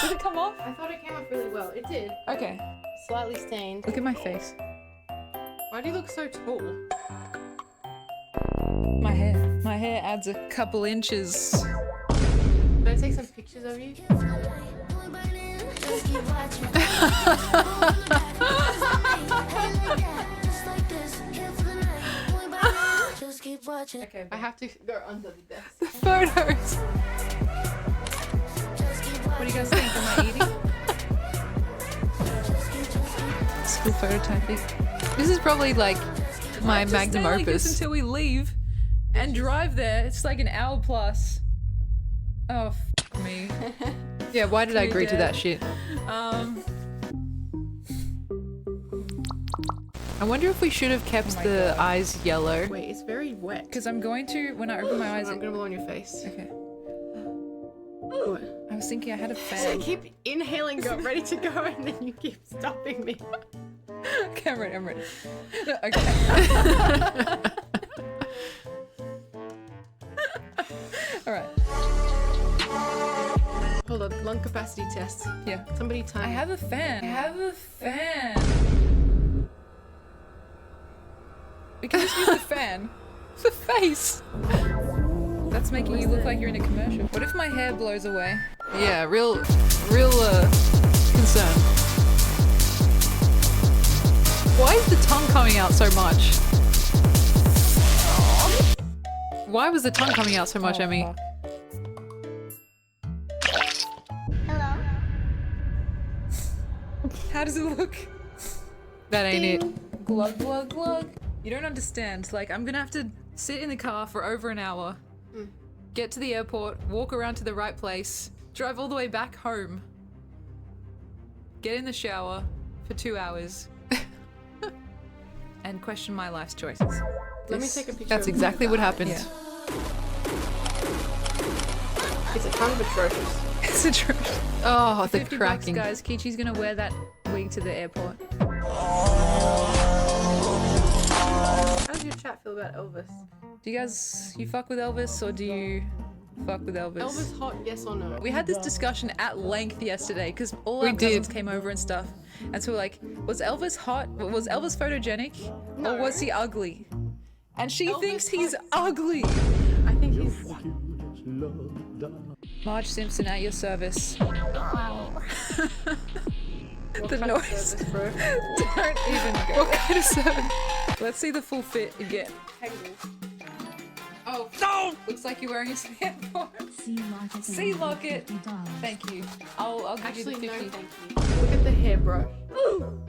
Did it come off? I thought it came off really well. It did. Okay. Slightly stained. Look at my face. Why do you look so tall? My hair. My hair adds a couple inches. Can I take some pictures of you? Okay, I have to go under the desk. The photos. What do you guys think? Am I eating? School phototyping. This is probably like my magnum like this opus. until we leave and drive there. It's like an hour plus. Oh, f me. Yeah, why did I agree to that shit? I wonder if we should have kept the eyes yellow. Wait, it's very wet. Because I'm going to, when I open my eyes... I'm going to blow on your face. Okay. What? I was thinking I had a So I fan. keep inhaling, got ready to go, and then you keep stopping me. Okay, I'm ready, I'm ready. No, okay. Alright. Hold on, lung capacity test. Yeah. Somebody time. I have a fan. I have a fan. We can just use the fan. The face. That's making you look like you're in a commercial. What if my hair blows away? Yeah, real concern. Why is the tongue coming out so much? Why was the tongue coming out so much, Emmy? Hello. How does it look? That ain't it. Glug, glug, glug. You don't understand. Like, I'm gonna have to sit in the car for over an hour, get to the airport, walk around to the right place, drive all the way back home, get in the shower for 2 hours, and question my life's choices. Let me take a picture. That's of exactly what happened. Yeah. It's a kind of atrocious. It's atrocious. Oh, the 50 cracking. bucks, guys. Kichi's gonna wear that wig to the airport. How does your chat feel about Elvis? Do you guys, you fuck with Elvis or do you fuck with Elvis? Elvis hot, yes or no? We had this discussion at length yesterday because all our We did. cousins came over and stuff. And so we're like, was Elvis hot? Was Elvis photogenic? Or was he ugly? And she thinks he's ugly. I think he's... Marge Simpson at your service. The noise. Bro? Don't even go. What kind of service? Let's see the full fit again. Oh, no! Looks like you're wearing a headphones. C locket. Thank you. I'll give Actually, you the no, 50. thank you. Look at the hairbrush. You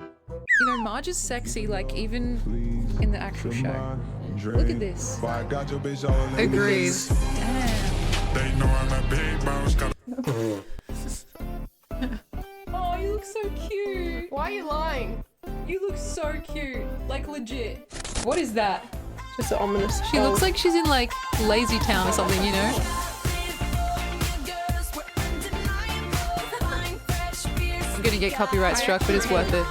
know, Marge is sexy, like, even in the actual show. Look at this. Agreed. They know I'm a big mouse. Oh, you look so cute. Why are you lying? You look so cute. Like, legit. What is that? Just an ominous. She looks like she's in, like, Lazy Town or something, you know? I'm gonna get copyright struck, but it's worth it.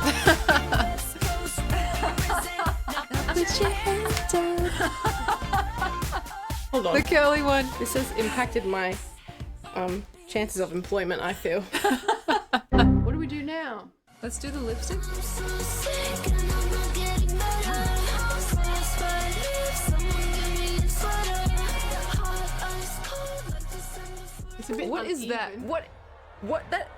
Put your hands up. Hold on. The curly one. This has impacted my chances of employment, I feel. What do we do now? Let's do the lipstick. It's a bit What is that? uneven. What that?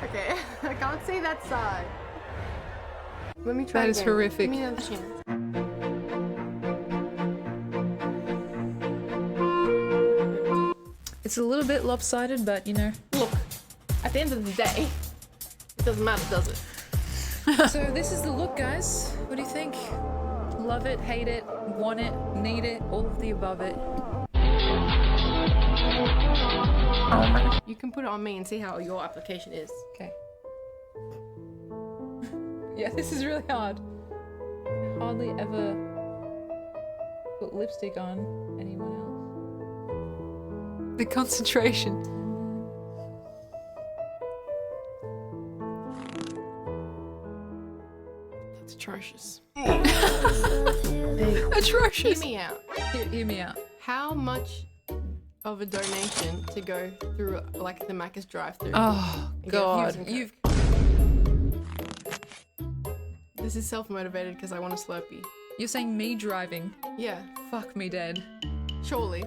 Okay, I can't see that side. Let me try That is again. horrific. Give me another chance. It's a little bit lopsided, but you know. Look, at the end of the day, it doesn't matter, does it? So this is the look, guys. What do you think? Love it, hate it, want it, need it, all of the above it. You can put it on me and see how your application is. Okay. Yeah, this is really hard. I hardly ever put lipstick on anyone else. The concentration. That's atrocious. Atrocious. Hear me out. Hear me out. How much of a donation to go through like the Macca's drive-through? Oh, and get God. views and This is self-motivated because I want a Slurpee. You're saying me driving? Yeah. Fuck me dead. Surely.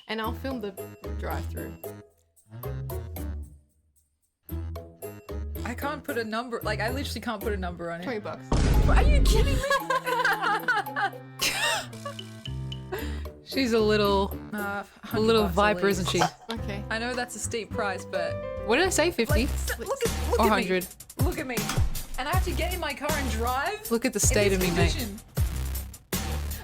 And I'll film the drive-through. I can't put a number, like I literally can't put a number on it. $20. Are you kidding me? She's a little viper, isn't she? Okay. I know that's a steep price, but What did I say? 50 like, look or at 100? me. Look at me. And I have to get in my car and drive. Look at the in state this of me, mate. condition.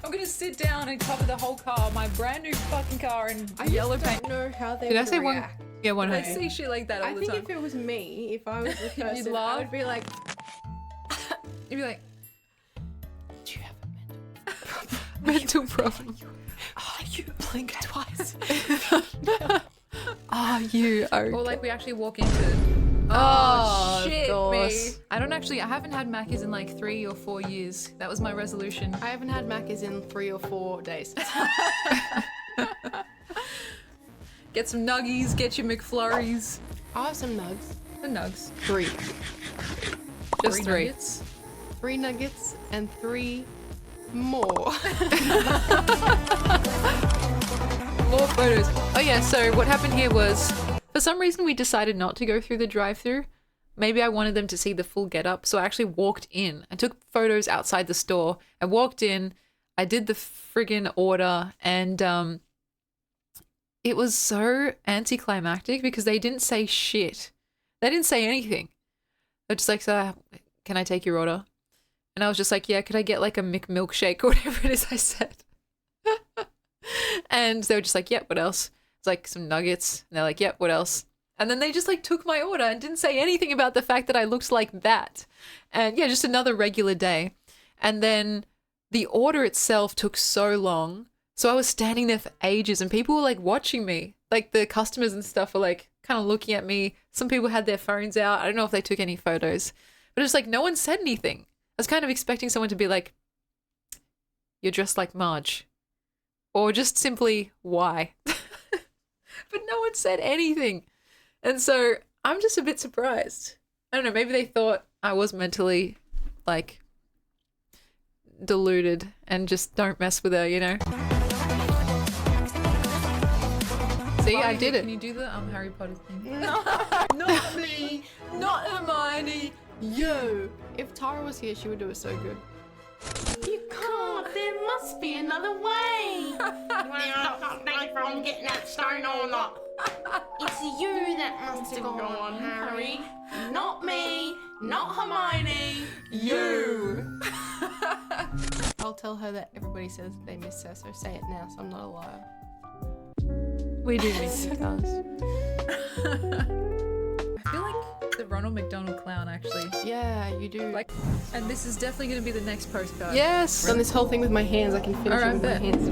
I'm gonna sit down and cover the whole car, my brand new fucking car, and I yellow just paint. don't know how they Did I would say one? react. Yeah, I 100. see shit like that all I the think time. if it was me, if I was the person, I laugh? would be like, You'd be like, do you have a Mental problem. Are you blink twice? Are you okay? or like we actually walk into. Oh, shit, of me. course. I haven't had Macca's in like 3 or 4 years. That was my resolution. I haven't had Macca's in 3 or 4 days. Get some nuggies, get your McFlurries. I'll have some nugs. The nugs. 3. Just 3. Nuggets. 3 nuggets and 3 more. More photos. Oh yeah, so what happened here was, for some reason we decided not to go through the drive-thru. Maybe I wanted them to see the full get-up, so I actually walked in. I took photos outside the store. I walked in, I did the friggin' order, and it was so anticlimactic because they didn't say shit. They didn't say anything. They're just like, so, can I take your order? And I was just like, yeah, could I get like a milkshake or whatever it is I said? And they were just like, yep, what else? It's like some nuggets. And they're like, yep, what else? And then they just like took my order and didn't say anything about the fact that I looked like that. And yeah, just another regular day. And then the order itself took so long. So I was standing there for ages and people were like watching me. Like the customers and stuff were like kind of looking at me. Some people had their phones out. I don't know if they took any photos. But it's like no one said anything. I was kind of expecting someone to be like, you're dressed like Marge. Or just simply, why? But no one said anything. And so I'm just a bit surprised. I don't know, maybe they thought I was mentally, like, deluded and just don't mess with her, you know? See, I did it. Can you do the Harry Potter thing? No, not me, not Hermione, you. If Tara was here, she would do it so good. You can't. There must be another way. You want to stop me from getting that stone or not? It's you that must have gone, Harry. Not me. Not Hermione. You. I'll tell her that everybody says they miss her, so say it now, so I'm not a liar. We do miss you guys. I feel like the Ronald McDonald clown, actually. Yeah, you do. Like, and this is definitely going to be the next postcard. Yes. I've done this whole thing with my hands. I can finish it with my hands as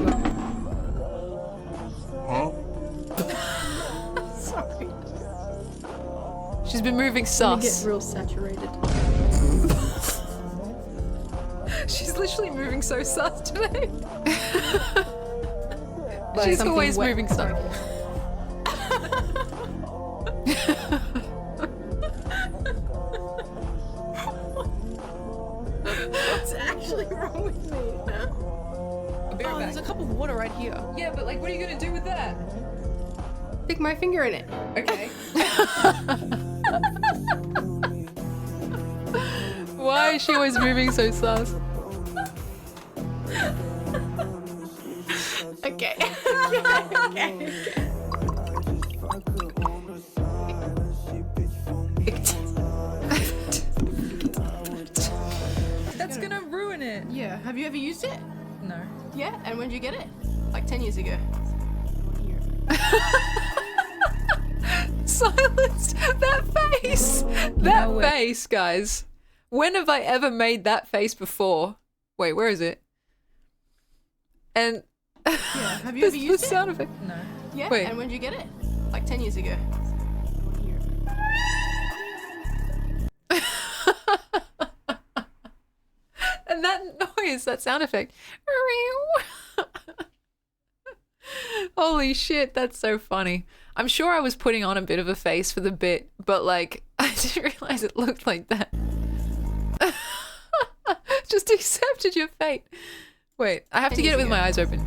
well. Sorry. She's been moving Let me sus. get real saturated. She's literally moving so sus today. She's always moving sus. What's actually wrong with me? Oh, there's a cup of water right here. Yeah, but like, what are you going to do with that? Stick my finger in it. Okay. Why is she always moving so sus? Okay. That's going to ruin it. Yeah, have you ever used it? No. Yeah, and when did you get it? Like 10 years ago. Silenced that face. That face, guys. When have I ever made that face before? Wait, where is it? And Yeah, have you ever used the it? sound effect. No. Yeah, Wait. and when did you get it? Like 10 years ago. And that noise, that sound effect. Holy shit, that's so funny. I'm sure I was putting on a bit of a face for the bit, but like, I didn't realize it looked like that. Just accepted your fate. Wait, I have to get it with my eyes open.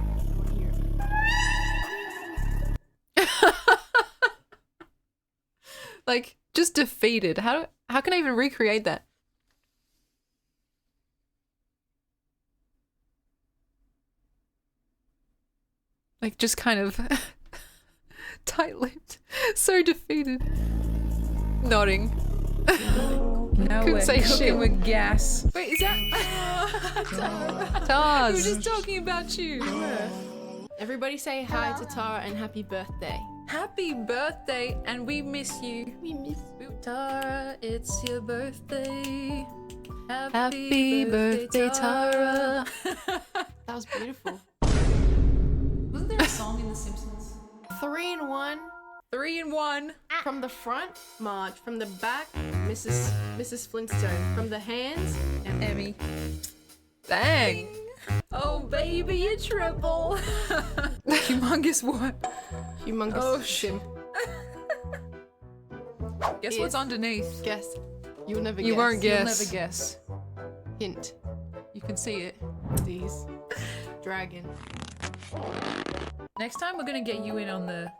Like, just defeated. How can I even recreate that? Like, just kind of tight-lipped. So defeated. Nodding. Now Couldn't we're say cooking shit. with gas. Wait, is that... We Taz. were just talking about you. Everybody say hi to Tara and happy birthday. Happy birthday, and we miss you. We miss you. Tara, it's your birthday. Happy birthday, Tara. That was beautiful. Wasn't there a song in The Simpsons? 3 in 1. 3 in 1. From the front, Marge. From the back, Mrs. Flintstone. From the hands, Emmy. Dang. Oh, baby, a triple. Humongous what? Humongous Oh, shit. Guess what's underneath? Guess. You'll never guess. You won't guess. You'll never guess. Hint. You can see it. These. Dragon. Next time we're gonna get you in on the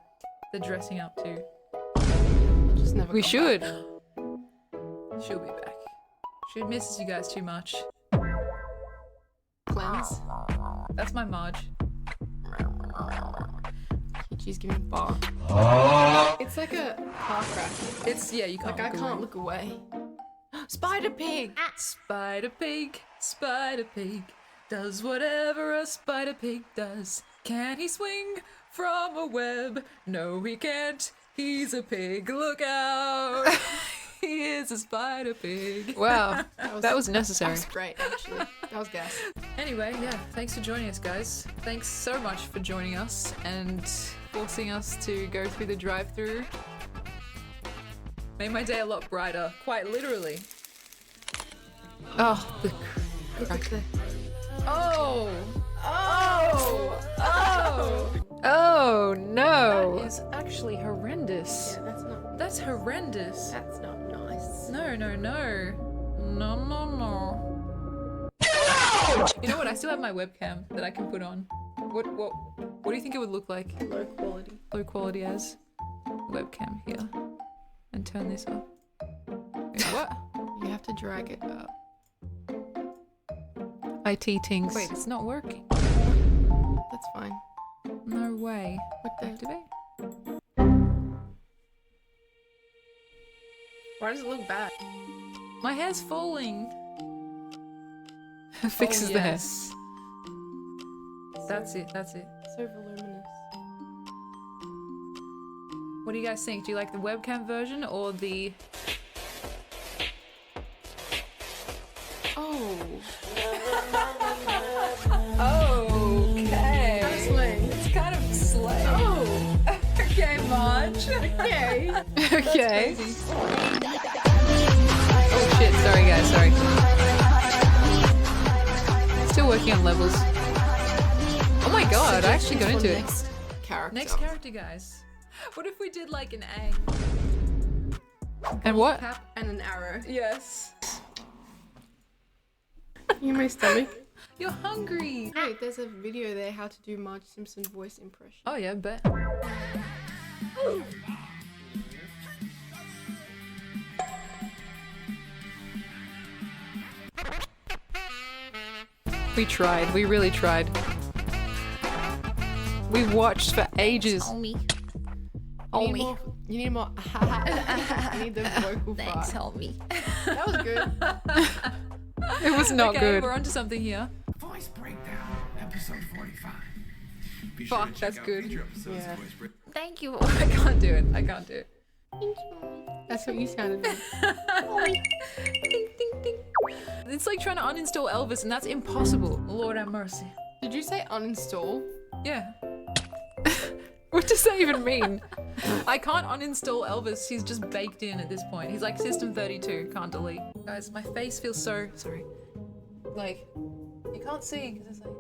dressing up too. Just never. We come should. back. She'll be back. She misses you guys too much. Cleanse. That's my Marge. She's giving bark. It's like a car crash. It's you can't. Like I can't look away. Spider pig. Spider pig. Spider pig does whatever a spider pig does. Can he swing from a web? No, he can't. He's a pig. Look out! He is a spider pig. Wow, that was necessary. That was great, actually. That was gas. Anyway, yeah, thanks for joining us, guys. Thanks so much for joining us and forcing us to go through the drive-thru. Made my day a lot brighter, quite literally. Oh, Oh! Oh! Oh! Oh no! That is actually horrendous. Yeah, that's not. That's horrendous. That's not nice. No, no, no. No, no, no. You know what? I still have my webcam that I can put on. What do you think it would look like? Low quality. Low quality as webcam here. And turn this up. Wait, what? You have to drag it up. IT tings. Wait, it's not working. That's fine. No way. What the? Activate? Why does it look bad? My hair's falling. Fixes the hair. yes. That's it, that's it. So voluminous. What do you guys think? Do you like the webcam version or the... Oh. Okay. That's lame. It's kind of slay. Oh. Okay, Marge. Okay. Okay. Oh shit, sorry guys, sorry. Still working on levels. Oh my god, I actually got into it. Next character. Next character, guys. What if we did like an ang? And what? Cap and an arrow. Yes. In my stomach. You're hungry. Wait, there's a video there how to do Marge Simpson voice impression. Oh yeah, bet. We tried, we really tried. We watched for ages. You Homie. need more. You need the vocal Thanks, fry. homie. That was good. It was not okay, good. we're onto something here. Voice Breakdown, episode 45. Be Fuck, to check that's out good. future episodes of Yeah. Voice Break- Thank you. I can't do it. I can't do it. That's what you sounded like. Ding, ding, ding. It's like trying to uninstall Elvis, and that's impossible. Lord have mercy. Did you say uninstall? Yeah. What does that even mean? I can't uninstall Elvis. He's just baked in at this point. He's like System 32. Can't delete. Guys, my face feels so... Sorry. Like, you can't see because it's like...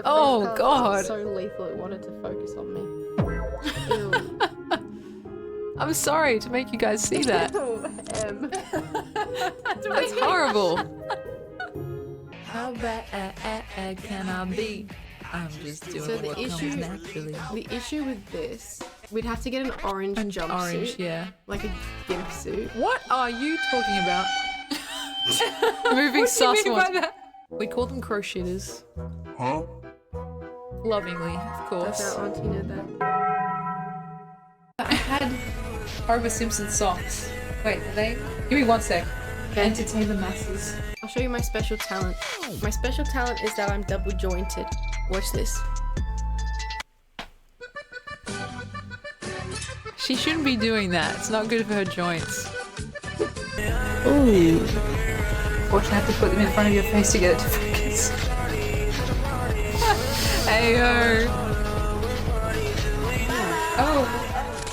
Oh god. So lethal it wanted to focus on me. I'm sorry to make you guys see that. That's horrible. How bad can I be? I'm just doing So the what issue, comes naturally. the issue with this, we'd have to get an orange jumpsuit. Orange, yeah. Like a gimp suit. What are you talking about? Moving What do you sus mean ones. by that? We call them crochetiers. Huh? Lovingly, of course. That's our auntie know that. I had Homer Simpson socks. Wait, are they? Give me 1 sec. Entertain the masses. I'll show you my special talent. My special talent is that I'm double jointed. Watch this. She shouldn't be doing that. It's not good for her joints. Ooh. Fortunately, I have to put them in front of your face to get it to focus. Ayo. Oh.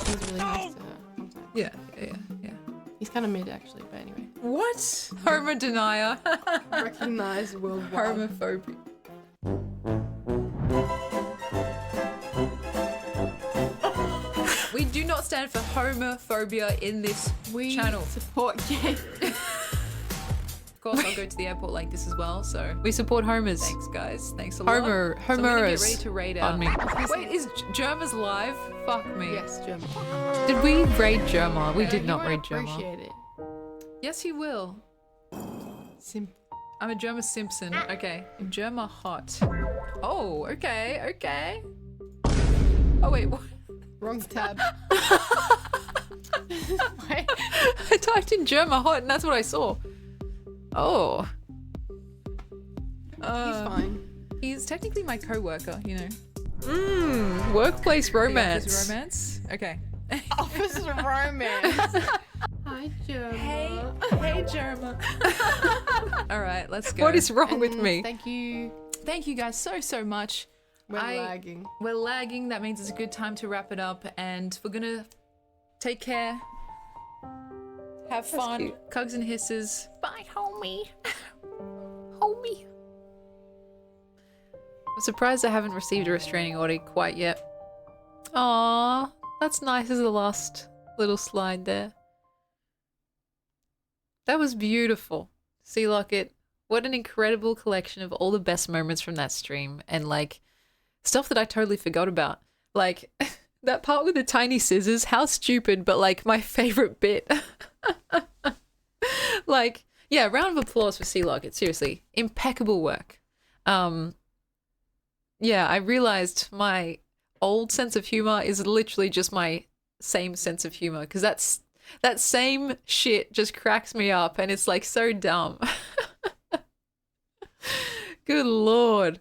He's really nice to her. Yeah. He's kind of mid actually, but anyway. What? Homer denier. Recognized worldwide. Homophobia. We do not stand stand for homophobia in this channel. Support gay. Of course, I'll go to the airport like this as well, so. We support homers. Thanks, guys. Thanks a lot. So we're gonna get ready to raid out. Wait, is Germa's live? Fuck me. Yes, Germa. Did we raid Germa? We did not raid Germa. Appreciate it. Yes, you will. I'm a Germa Simpson. Okay. Germa hot. Oh, okay, okay. Oh, wait, what? Wrong tab. I typed in Germa hot and that's what I saw. Oh. He's fine. He's technically my co-worker, you know. Workplace romance. Romance? Okay. Office romance. Hi, Germa. Hey, Germa. All right, let's go. What is wrong with me? Thank you. Thank you guys so much. We're lagging. We're lagging. That means it's a good time to wrap it up, and we're gonna take care. Have fun. Cugs and hisses. Bye, homie. Homie. I'm surprised I haven't received a restraining order quite yet. Aww, that's nice as the last little slide there. That was beautiful. Sea Locket, what an incredible collection of all the best moments from that stream and like stuff that I totally forgot about. Like that part with the tiny scissors, how stupid, but like my favorite bit. Like, yeah, round of applause for Sea Locket, seriously. Impeccable work. Yeah, I realized my old sense of humor is literally just my same sense of humor because that same shit just cracks me up and it's like so dumb. Good lord.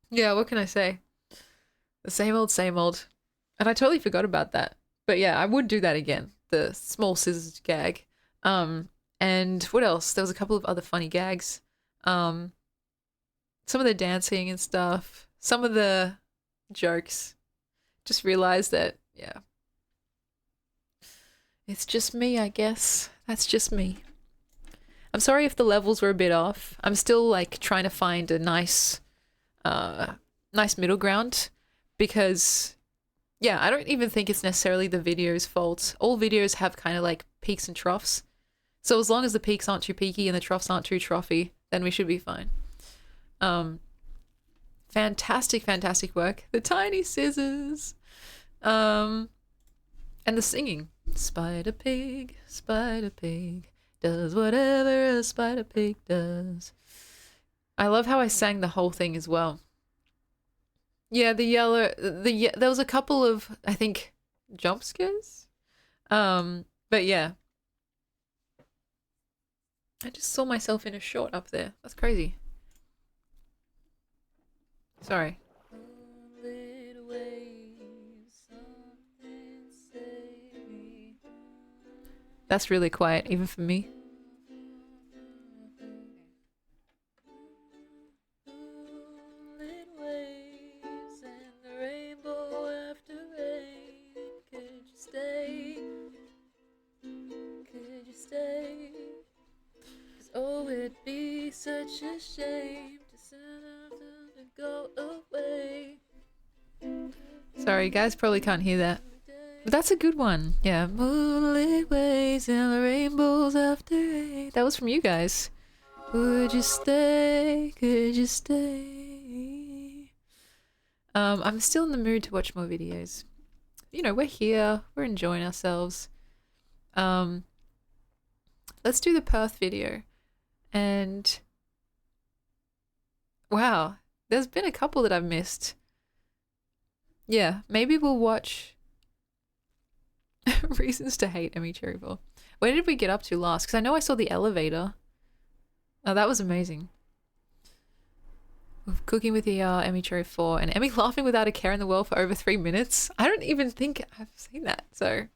Yeah, what can I say? The same old, same old. And I totally forgot about that. But yeah, I would do that again. The small scissors gag. And what else? There was a couple of other funny gags. Some of the dancing and stuff. Some of the jokes. Just realized that, yeah. It's just me, I guess. That's just me. I'm sorry if the levels were a bit off. I'm still like trying to find a nice middle ground because yeah, I don't even think it's necessarily the video's fault. All videos have kind of like peaks and troughs. So as long as the peaks aren't too peaky and the troughs aren't too troughy, then we should be fine. Fantastic work. The tiny scissors. And the singing. Spider pig, does whatever a spider pig does. I love how I sang the whole thing as well. Yeah, there was a couple of, I think, jump scares. But yeah. I just saw myself in a short up there. That's crazy. Sorry. That's really quiet, even for me. Oh, it'd be such a shame to send them to go away. Sorry, you guys probably can't hear that. But that's a good one. Yeah. Moonlit waves and the rainbows after rain. That was from you guys. Would you stay? Could you stay? I'm still in the mood to watch more videos. You know, we're here. We're enjoying ourselves. Let's do the Perth video. And wow, there's been a couple that I've missed. Yeah, maybe we'll watch Reasons to Hate Emmy Cherryville. Where did we get up to last? Because I know I saw the elevator. Oh, that was amazing. Cooking with ER, Emmy Cherry 4, and Emmy laughing without a care in the world for over 3 minutes. I don't even think I've seen that. So,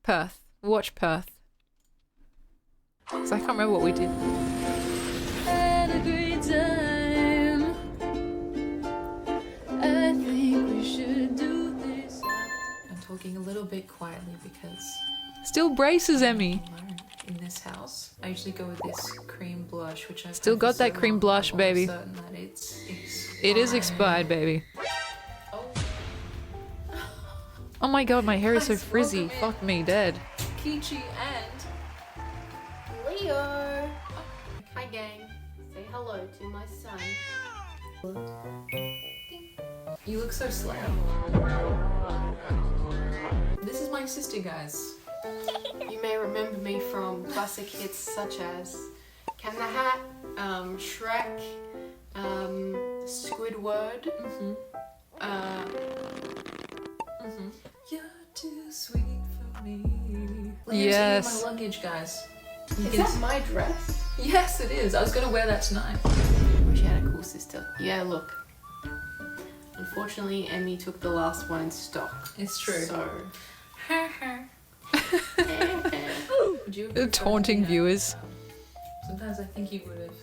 Perth. Watch Perth. Because I can't remember what we did. Had a great time. I think we should do this. I'm talking a little bit quietly because still braces, Emmy. In this house, I usually go with this cream blush, which I've still got that cream blush, baby. Certain that it is expired, baby. Oh. Oh my god, my hair is so frizzy. Fuck me, dead. Kichi and Leo. Hi, gang. Say hello to my son. you look so slay. This is my sister, guys. You may remember me from classic hits such as Cat in the Hat, Shrek, Squidward. You're too sweet for me. Leo's Yes. eating my luggage, guys. Is that my dress? Yes, it is. I was gonna wear that tonight. Wish I had a cool sister. Yeah, look. Unfortunately, Emmy took the last one in stock. It's true. So. Would you have The preferred taunting me, viewers. Sometimes I think you would have.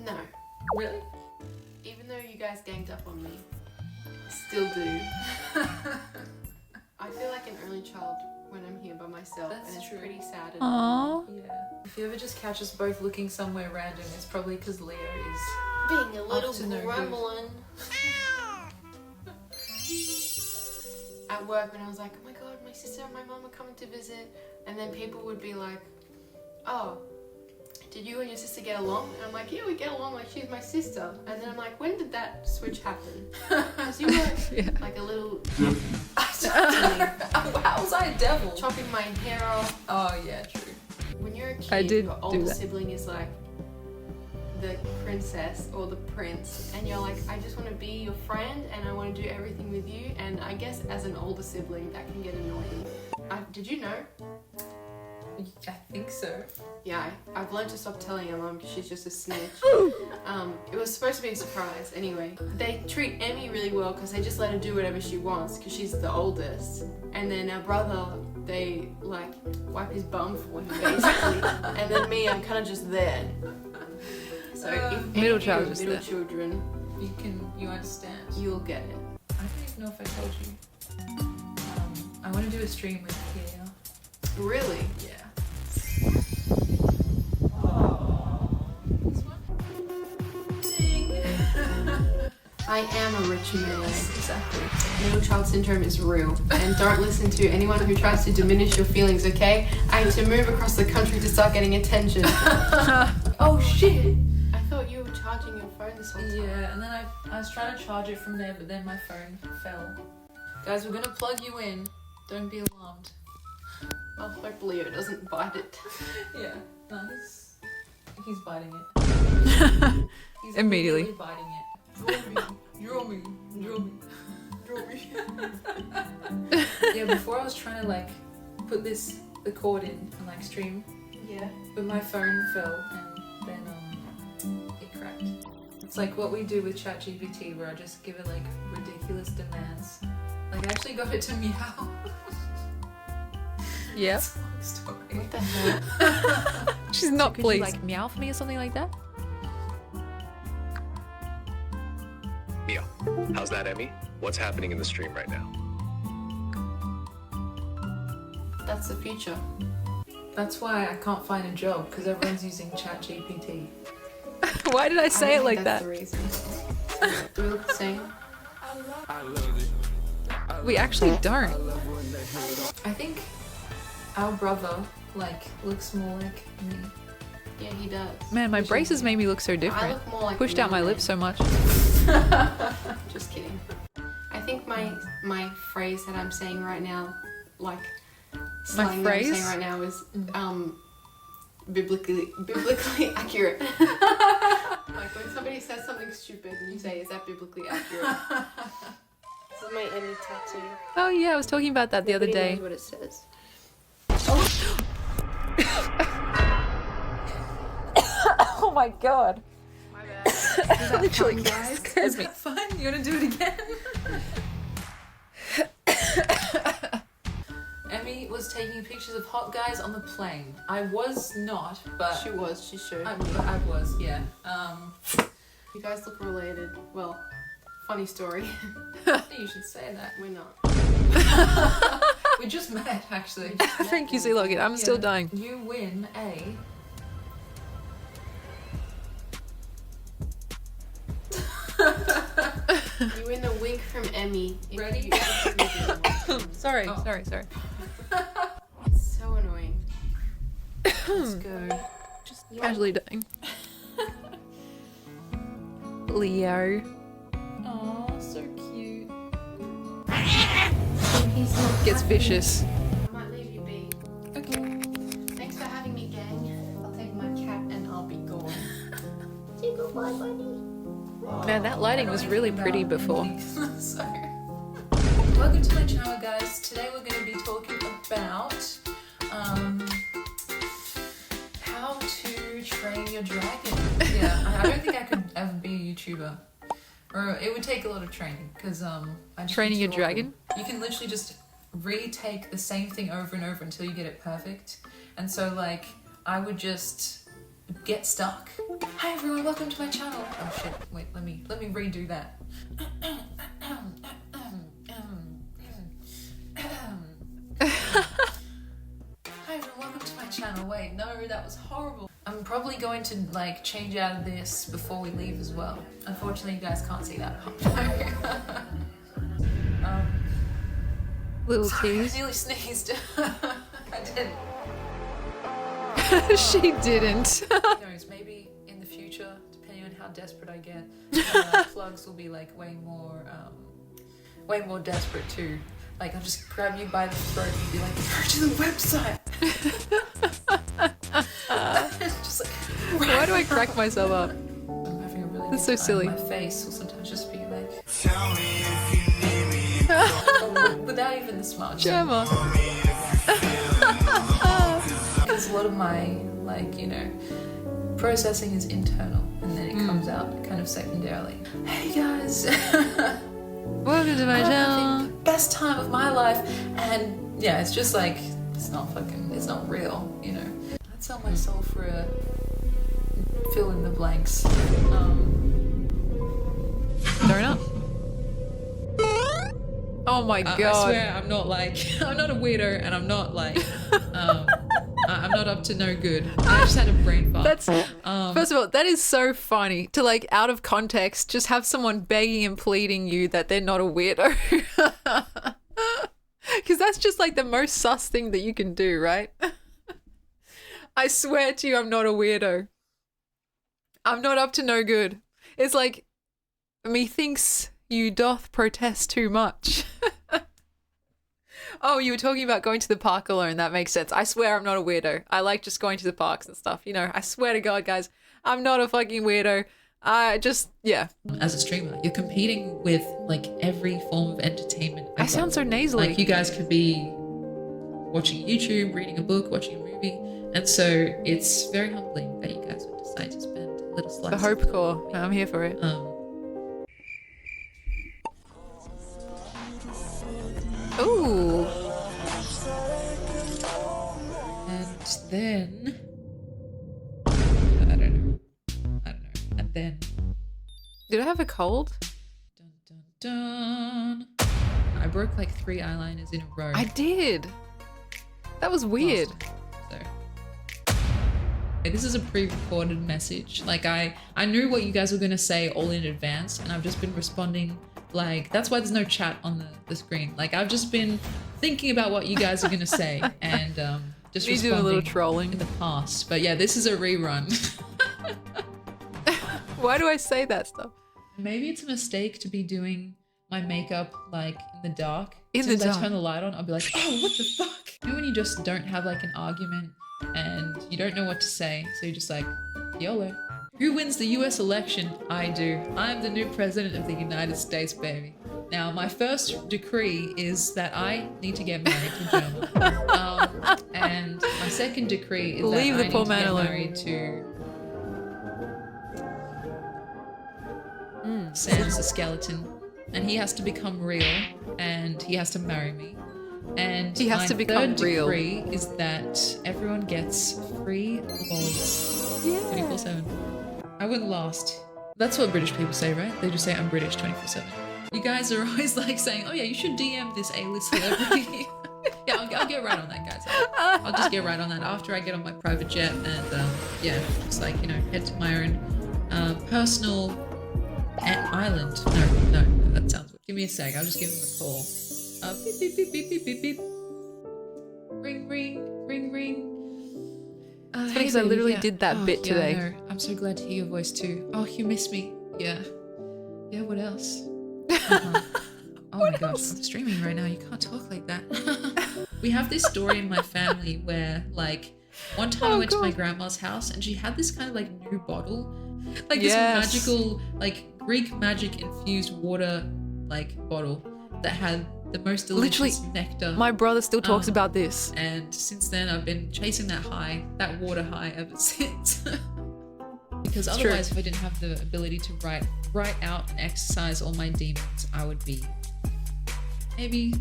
No. Really? Even though you guys ganged up on me, still do. I feel like an only child when I'm here by myself, That's and it's true. pretty sad. Aww. Yeah. If you ever just catch us both looking somewhere random, it's probably because Leo is Being a little up to no good. gremlin. At work, when I was like, oh my god, my sister and my mom are coming to visit, and then people would be like, oh, did you and your sister get along? And I'm like, yeah, we get along, like she's my sister. And then I'm like, when did that switch happen? Because you were like a little... How was I a devil? Chopping my hair off. Oh yeah, true. When you're a kid, I did your do older that. sibling is like the princess or the prince, and you're like, I just want to be your friend and I want to do everything with you. And I guess as an older sibling, that can get annoying. Did you know? I think so. Yeah, I've learned to stop telling her mom because she's just a snitch. It was supposed to be a surprise. Anyway, they treat Emmy really well because they just let her do whatever she wants because she's the oldest. And then our brother, they like wipe his bum for him basically. And then me, I'm kind of just there. So if any middle of you child are just middle there. children, You understand. you'll get it. I don't even know if I told you. I want to do a stream with Kia. Really? Yeah. I am a rich man. Exactly. Middle child syndrome is real. And don't listen to anyone who tries to diminish your feelings, okay? I had to move across the country to start getting attention. Oh shit! I thought you were charging your phone this whole time. Yeah, and then I was trying to charge it from there, but then my phone fell. Guys, we're gonna plug you in. Don't be alarmed. I hope Leo doesn't bite it. Yeah, no, he's biting it. He's Immediately. biting it. Draw me. Yeah, before I was trying to like put the cord in and like stream. Yeah. But my phone fell and then it cracked. It's like what we do with ChatGPT where I just give it like ridiculous demands. Like I actually got it to meow. Yeah. What the hell? She's not Could pleased. you like meow for me or something like that? Mia, how's that, Emmy? What's happening in the stream right now? That's the future. That's why I can't find a job because everyone's using ChatGPT. Why did I say it like That's that? the reason. Do we look the same? We actually don't. I think our brother like looks more like me. Yeah, he does. Man, my braces made me look so different. look more like Pushed out my Marilyn. lips so much. Just kidding. I think my phrase that I'm saying right now, like slang that I'm saying phrase? right now is biblically accurate. Like when somebody says something stupid and you say, "Is that biblically accurate?" This is my Emmy tattoo. Oh yeah, I was talking about that the other Nobody day. knows what it says. Oh my god. My bad. That literally guys? scares me. Fun? You wanna do it again? Emmy was taking pictures of hot guys on the plane. I was not, but She was. She showed I me. was, yeah. You guys look related. Well, funny story. You should say that. We're not. We just met, actually. Thank you, Z-Logan. I'm still dying. You win a... You win the wink from Emmy. Ready? Sorry. Sorry. It's so annoying. Let's go. Just casually dying. Leo. Oh, so cute. Gets vicious. I might leave you be. Okay. Thanks for having me, gang. I'll take my cat and I'll be gone. Say goodbye, buddy. Man, that lighting was really pretty before. So, welcome to my channel, guys. Today we're going to be talking about how to train your dragon. Yeah, I don't think I could ever be a YouTuber. Or it would take a lot of training because Training your dragon? You can literally just retake the same thing over and over until you get it perfect. And so like I would just get stuck. Hi everyone, welcome to my channel. Oh shit, wait, let me redo that. Hi everyone, welcome to my channel. Wait, no, that was horrible. I'm probably going to like change out of this before we leave as well. Unfortunately, you guys can't see that. Little sorry, tease. I nearly sneezed. I didn't. She didn't. Who knows, maybe in the future, depending on how desperate I get, plugs will be like way more desperate too. Like I'll just grab you by the throat and be like, go to the website. Just like, Why do I crack myself up? I'm having a really That's good so time. silly. My face will sometimes just be like, Tell me if you need me. without even the smart Gemma. Because a lot of my processing is internal and then it comes out kind of secondarily. Hey guys. Welcome to my I'm channel. having the best time of my life, and yeah, it's just like it's not real, you know. I'd sell my soul for a fill in the blanks. Donut. Oh my god. I swear I'm not a weirdo, and I'm not like I'm not up to no good. I just had a brain fart. That's first of all, that is so funny to like out of context just have someone begging and pleading you that they're not a weirdo. Because that's just like the most sus thing that you can do, right? I swear to you, I'm not a weirdo. I'm not up to no good. It's like, methinks you doth protest too much. Oh, you were talking about going to the park alone. That makes sense. I swear I'm not a weirdo. I like just going to the parks and stuff. You know, I swear to God, guys, I'm not a fucking weirdo. I just, yeah. As a streamer, you're competing with like every form of entertainment. I sound so nasally. Like you guys could be watching YouTube, reading a book, watching a movie, and so it's very humbling that you guys would decide to spend a little slice. The Hope Core. I'm here for it. Ooh. And then I don't know. And then Did I have a cold? dun, I broke like 3 eyeliners in a row. I did. That was weird. So this is a pre-recorded message. Like I knew what you guys were gonna say all in advance, and I've just been responding. Like that's why there's no chat on the screen. Like I've just been thinking about what you guys are gonna say and just Me responding doing a little trolling in the past. But yeah, this is a rerun. Why do I say that stuff? Maybe it's a mistake to be doing my makeup like in the dark. In As the soon as dark. I turn the light on, I'll be like, oh, what the fuck? You know when you just don't have like an argument and you don't know what to say, so you're just like, YOLO. Who wins the US election? I do. I'm the new president of the United States, baby. Now, my first decree is that I need to get married to German. And my second decree is Leave that the I poor need to man get alone. married to Sam's a skeleton, and he has to become real, and he has to marry me. And He has my to become third real. decree is that everyone gets free lols 24/7. I wouldn't last. That's what British people say, right? They just say I'm British 24/7. You guys are always like saying, oh yeah, you should DM this A-list celebrity. Yeah, I'll get right on that, guys. I'll just get right on that after I get on my private jet and yeah, just like, you know, head to my own personal Island. No, that sounds weird. Give me a sec. I'll just give him a call. Beep, beep, beep, beep, beep, beep, beep. Ring, ring, ring, ring. It's funny because I literally did that bit today. Yeah, I know. I'm so glad to hear your voice too. Oh, you miss me. Yeah. Yeah, what else? Oh my gosh, I'm streaming right now. You can't talk like that. We have this story in my family where, like, one time I went to my grandma's house and she had this kind of like new bottle. Like this magical, like Greek magic infused water, like bottle that had the most delicious nectar. My brother still talks about this. And since then I've been chasing that high, that water high ever since. Because otherwise, if I didn't have the ability to write out and exercise all my demons, I would be maybe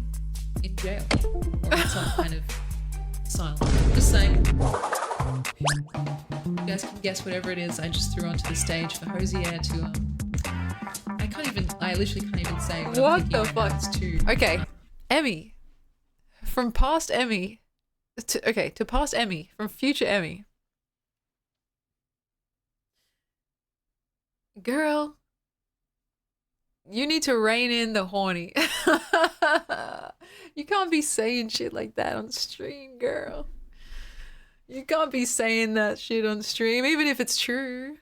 in jail or in some kind of asylum. Just saying. You guys can guess whatever it is I just threw onto the stage for Hosier to I literally can't even say what the fuck. Okay, Emmy. From past Emmy to past Emmy, from future Emmy. Girl, you need to rein in the horny. You can't be saying shit like that on stream, girl. You can't be saying that shit on stream, even if it's true.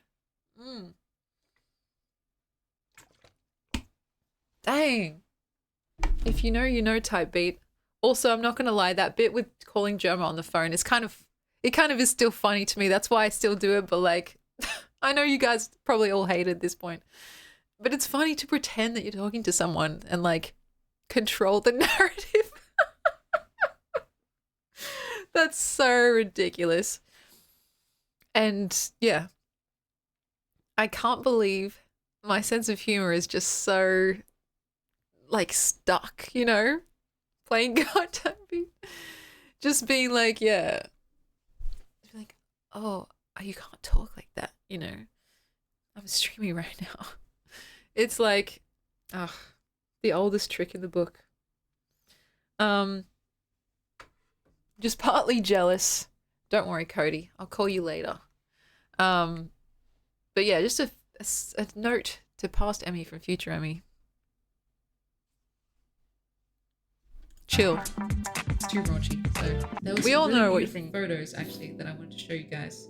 Dang. If you know, you know type beat. Also, I'm not going to lie, that bit with calling Germa on the phone is kind of is still funny to me. That's why I still do it, but like, I know you guys probably all hate it at this point, but it's funny to pretend that you're talking to someone and like control the narrative. That's so ridiculous. And yeah, I can't believe my sense of humor is just so like stuck, you know, playing God typing, just being like, yeah, like, oh, you can't talk like that, you know, I'm streaming right now. It's like, the oldest trick in the book. Just partly jealous. Don't worry, Cody, I'll call you later. But yeah, just a note to past Emmy from future Emmy. Chill. It's too raunchy. So there was we all really know what you beautiful think. photos actually that I wanted to show you guys.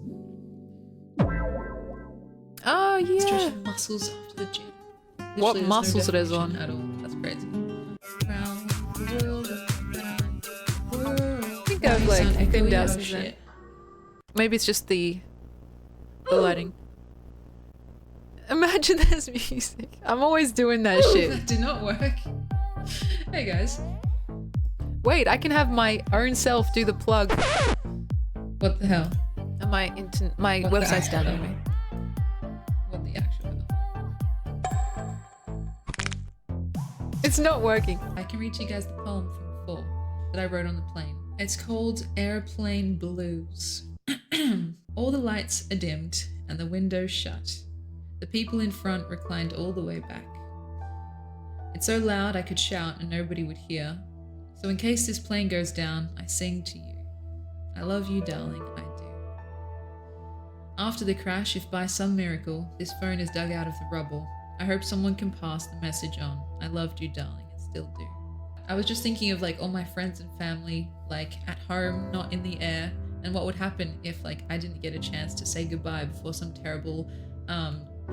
Oh yeah. Stretching muscles after the gym. Literally, What there's muscles no it is on? definition at all. That's crazy. Around the world, around the world. I think I've like thinned out some shit. Maybe it's just the lighting. Imagine there's music. I'm always doing that shit. That did not work. Hey guys. Wait, I can have my own self do the plug. What the hell? And my website's down anyway. What the actual hell? It's not working. I can read you guys the poem from before that I wrote on the plane. It's called Airplane Blues. All the lights are dimmed and the windows shut. The people in front reclined all the way back. It's so loud I could shout and nobody would hear. So in case this plane goes down, I sing to you. I love you, darling, I do. After the crash, if by some miracle this phone is dug out of the rubble, I hope someone can pass the message on. I loved you, darling, and still do. I was just thinking of like all my friends and family, like at home, not in the air, and what would happen if like I didn't get a chance to say goodbye before some terrible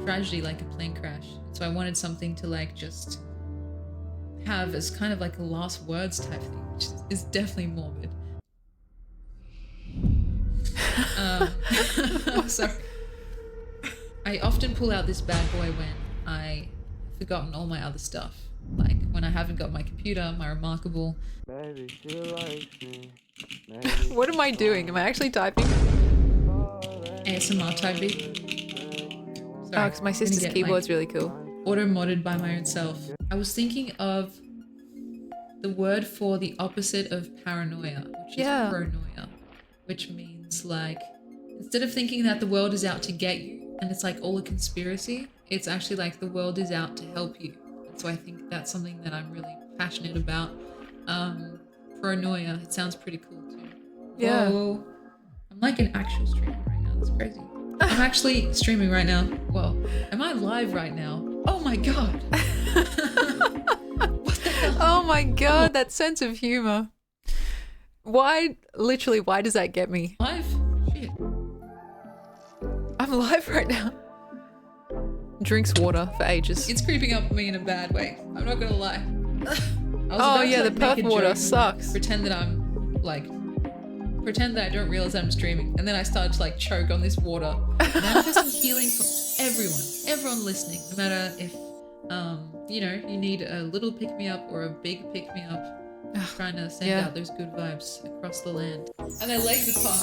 tragedy like a plane crash. So I wanted something to like just have as kind of like a last words type thing, which is definitely morbid. Sorry. I often pull out this bad boy when I've forgotten all my other stuff. Like when I haven't got my computer, my Remarkable. What am I doing? Am I actually typing? ASMR type beat. Oh, because my sister's keyboard's really cool. Auto-modded by my own self. I was thinking of the word for the opposite of paranoia, which is pronoia, which means like, instead of thinking that the world is out to get you and it's like all a conspiracy, it's actually like the world is out to help you. So I think that's something that I'm really passionate about. Pronoia, it sounds pretty cool too. Yeah. Whoa. I'm like an actual streamer right now, that's crazy. I'm actually streaming right now. Well, am I live right now? Oh my god. Oh my god, that sense of humor. Why, literally, why does that get me? Live? Shit. I'm live right now. Drinks water for ages. It's creeping up on me in a bad way. I'm not gonna lie. Oh yeah, the Perth water sucks. Pretend that I'm like, pretend that I don't realize I'm streaming, and then I start to like choke on this water. Manifesting healing for everyone listening, no matter if you know, you need a little pick me up or a big pick me up. Trying to send out those good vibes across the land. And I like the part.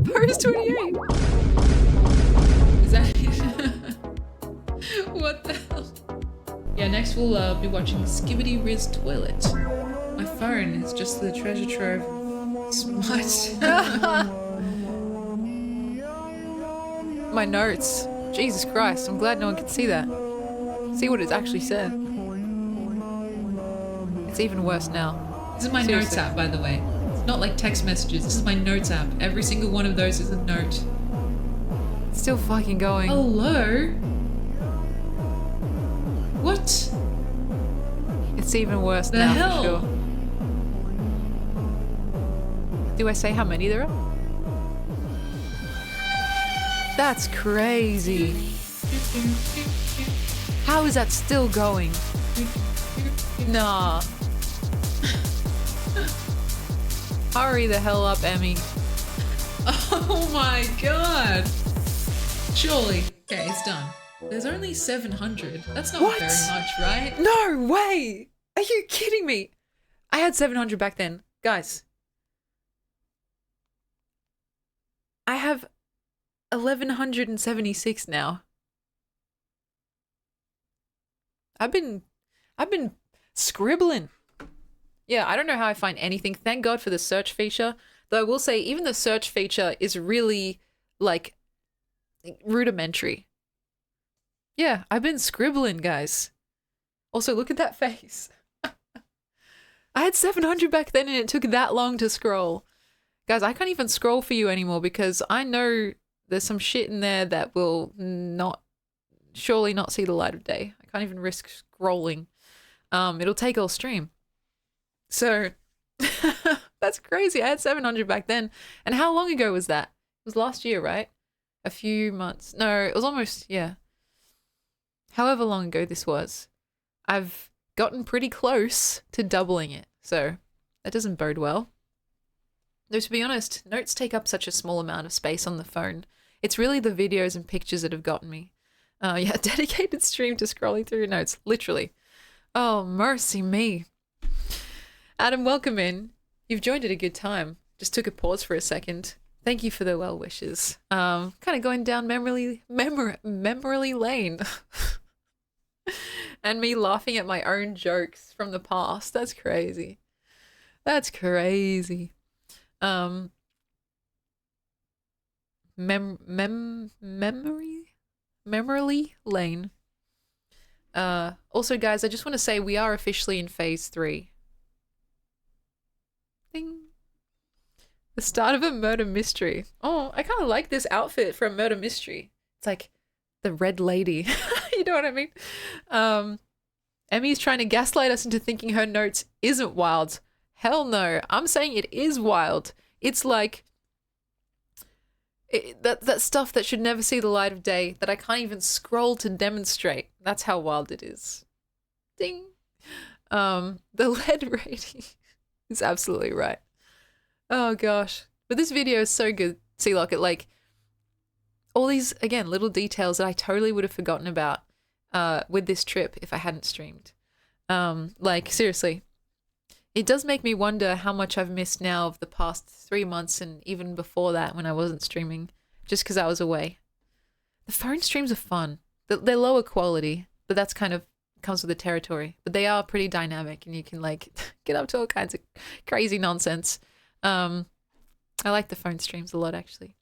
Post 28. Is that it? What the hell? Yeah, next we'll be watching Skibbity Riz Toilet. My phone is just the treasure trove of smut. My notes. Jesus Christ, I'm glad no one can see that. See what it's actually said. It's even worse now. This is my notes app, by the way. It's not like text messages. This is my notes app. Every single one of those is a note. It's still fucking going. Hello? What? It's even worse The now hell? for sure. Do I say how many there are? That's crazy. How is that still going? Nah. Hurry the hell up, Emmy. Oh my god. Surely. Okay, it's done. There's only 700. That's not What? very much, right? No way! Are you kidding me? I had 700 back then. Guys. I have 1176 now. I've been scribbling. Yeah, I don't know how I find anything. Thank God for the search feature. Though I will say even the search feature is really like rudimentary. Yeah, I've been scribbling, guys. Also, look at that face. I had 700 back then and it took that long to scroll. Guys, I can't even scroll for you anymore because I know there's some shit in there that will surely not see the light of day. I can't even risk scrolling. It'll take all stream. So, that's crazy. I had 700 back then. And how long ago was that? It was last year, right? A few months. No, it was almost, yeah. However long ago this was. I've gotten pretty close to doubling it. So, that doesn't bode well. Though to be honest, notes take up such a small amount of space on the phone. It's really the videos and pictures that have gotten me. Yeah, dedicated stream to scrolling through your notes. Literally. Oh, mercy me. Adam, welcome in. You've joined at a good time. Just took a pause for a second. Thank you for the well wishes. Kind of going down memory lane. And me laughing at my own jokes from the past. That's crazy. That's crazy. Memory lane. Also, guys, I just want to say we are officially in phase 3. Ding. The start of a murder mystery. Oh, I kind of like this outfit for a murder mystery. It's like the red lady. You know what I mean? Emmy's trying to gaslight us into thinking her notes isn't wild. Hell no. I'm saying it is wild. It's like that stuff that should never see the light of day that I can't even scroll to demonstrate. That's how wild it is. Ding. The lead rating is absolutely right. Oh gosh. But this video is so good, C-Lock. It like all these, again, little details that I totally would have forgotten about with this trip if I hadn't streamed. Like seriously. It does make me wonder how much I've missed now of the past 3 months and even before that when I wasn't streaming, just because I was away. The phone streams are fun. They're lower quality, but that's kind of comes with the territory. But they are pretty dynamic and you can like get up to all kinds of crazy nonsense. I like the phone streams a lot actually.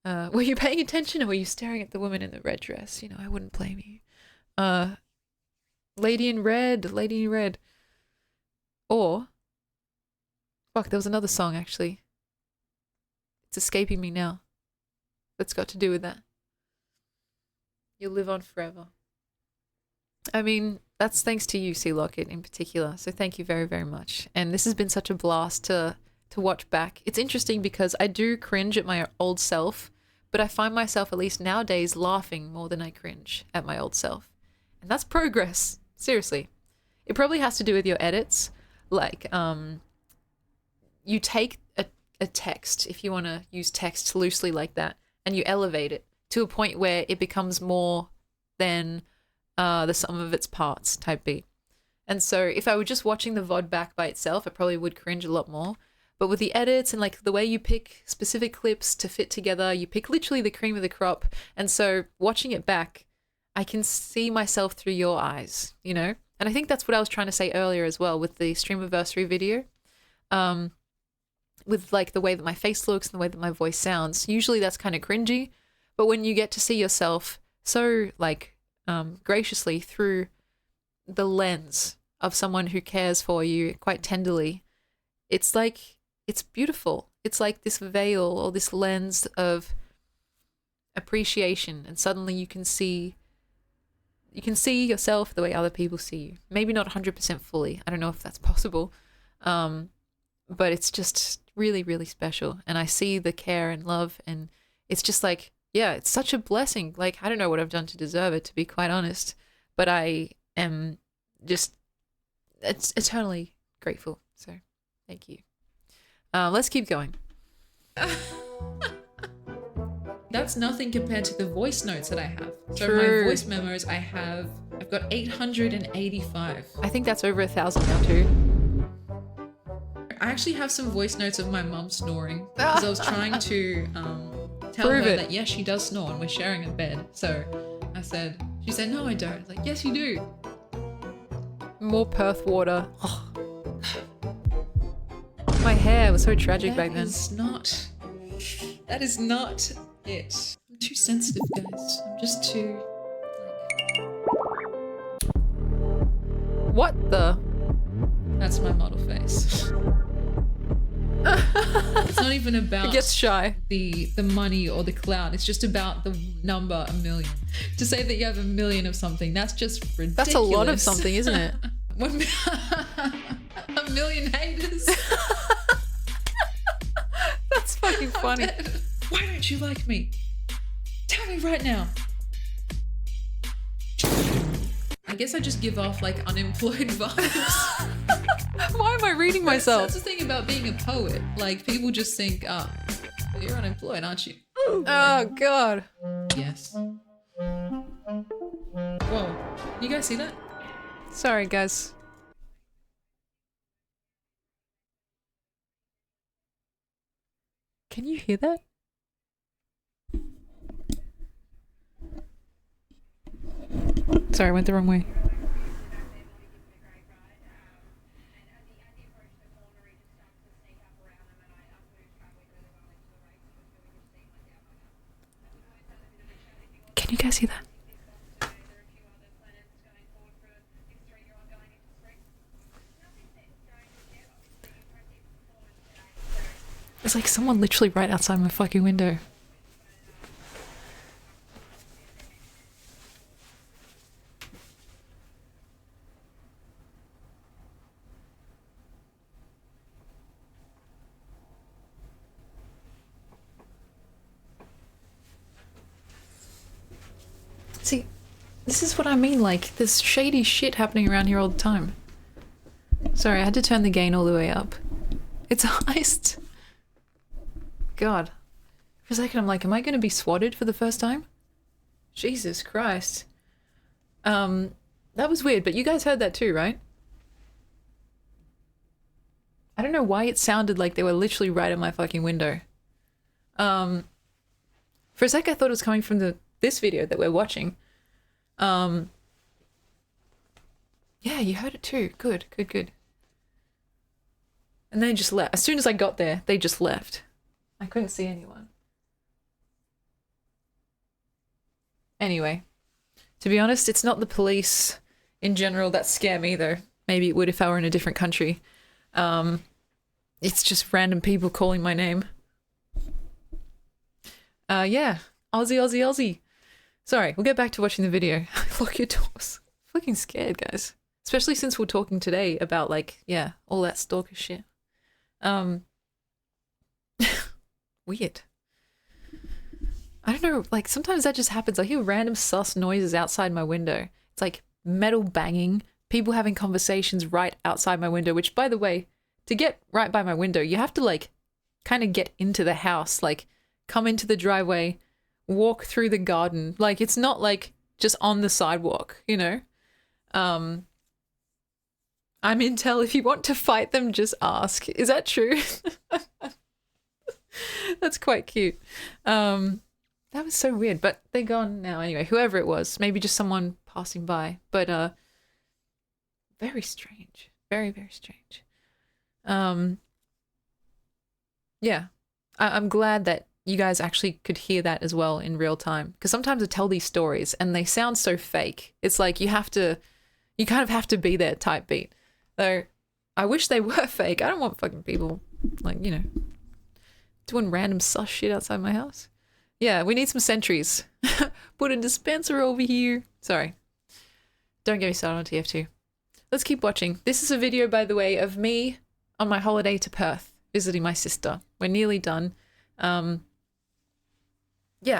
Were you paying attention or were you staring at the woman in the red dress? You know, I wouldn't blame you. Lady in red. Or, fuck, there was another song actually. It's escaping me now. That's got to do with that. You'll live on forever. I mean, that's thanks to you, Sea Locket, in particular. So thank you very, very much. And this has been such a blast to watch back. It's interesting because I do cringe at my old self, but I find myself, at least nowadays, laughing more than I cringe at my old self. And that's progress. Seriously. It probably has to do with your edits. Like, you take a text, if you want to use text loosely like that, and you elevate it to a point where it becomes more than the sum of its parts type beat. And so if I were just watching the VOD back by itself, I probably would cringe a lot more. But with the edits and like the way you pick specific clips to fit together, you pick literally the cream of the crop. And so watching it back, I can see myself through your eyes, you know? And I think that's what I was trying to say earlier as well with the Streamerversary video. With like the way that my face looks and the way that my voice sounds. Usually that's kind of cringy. But when you get to see yourself so like graciously through the lens of someone who cares for you quite tenderly, it's like, it's beautiful. It's like this veil or this lens of appreciation, and suddenly you can see yourself the way other people see you. Maybe not 100% fully. I don't know if that's possible. But it's just really, really special. And I see the care and love, and it's just like, yeah, it's such a blessing. Like, I don't know what I've done to deserve it, to be quite honest, but I am just eternally grateful. So thank you. Let's keep going. That's nothing compared to the voice notes that I have. So True. my voice memos, I've got 885. I think that's over 1,000 now too. I actually have some voice notes of my mum snoring because I was trying to tell Prove her it. that yes, she does snore and we're sharing a bed. So she said, no, I don't. I was like, yes, you do. More Perth water. My hair was so tragic back then. That is not it. I'm too sensitive, guys. I'm just too... What the? That's my model face. It's not even about It gets shy. the money or the clout. It's just about the number 1 million. To say that you have 1 million of something, that's just ridiculous. That's a lot of something, isn't it? 1 million haters. That's fucking funny. Why don't you like me? Tell me right now. I guess I just give off like unemployed vibes. Why am I reading myself? That's the thing about being a poet. Like, people just think, you're unemployed, aren't you? Oh, God. Yes. Whoa. You guys see that? Sorry, guys. Can you hear that? Sorry, I went the wrong way. Can you guys see that? It's like someone literally right outside my fucking window. See, this is what I mean, like, there's shady shit happening around here all the time. Sorry, I had to turn the gain all the way up. It's a heist. God. For a second I'm like, am I going to be swatted for the first time? Jesus Christ. That was weird, but you guys heard that too, right? I don't know why it sounded like they were literally right at my fucking window. For a sec I thought it was coming from this video that we're watching. Yeah, you heard it too. Good, good, good. And they just left. As soon as I got there, they just left. I couldn't see anyone. Anyway, to be honest, it's not the police in general that scare me, though. Maybe it would if I were in a different country. It's just random people calling my name. Yeah, Aussie, Aussie, Aussie. Sorry, we'll get back to watching the video. Lock your doors. Fucking scared, guys. Especially since we're talking today about, like, yeah, all that stalker shit. Weird. I don't know, like, sometimes that just happens. I hear random sus noises outside my window. It's like metal banging, people having conversations right outside my window, which, by the way, to get right by my window, you have to, like, kind of get into the house, like, come into the driveway, walk through the garden. Like, it's not, like, just on the sidewalk, you know? I'm intel. If you want to fight them, just ask. Is that true? That's quite cute. That was so weird, but they're gone now anyway. Whoever it was, maybe just someone passing by, but very strange. Very, very strange. Yeah. I'm glad that you guys actually could hear that as well in real time, because sometimes I tell these stories and they sound so fake. It's like you kind of have to be there type beat. Though I wish they were fake. I don't want fucking people, like, you know, doing random sus shit outside my house. Yeah, we need some sentries. Put a dispenser over here. Sorry. Don't get me started on TF2. Let's keep watching. This is a video, by the way, of me on my holiday to Perth, visiting my sister. We're nearly done. Yeah,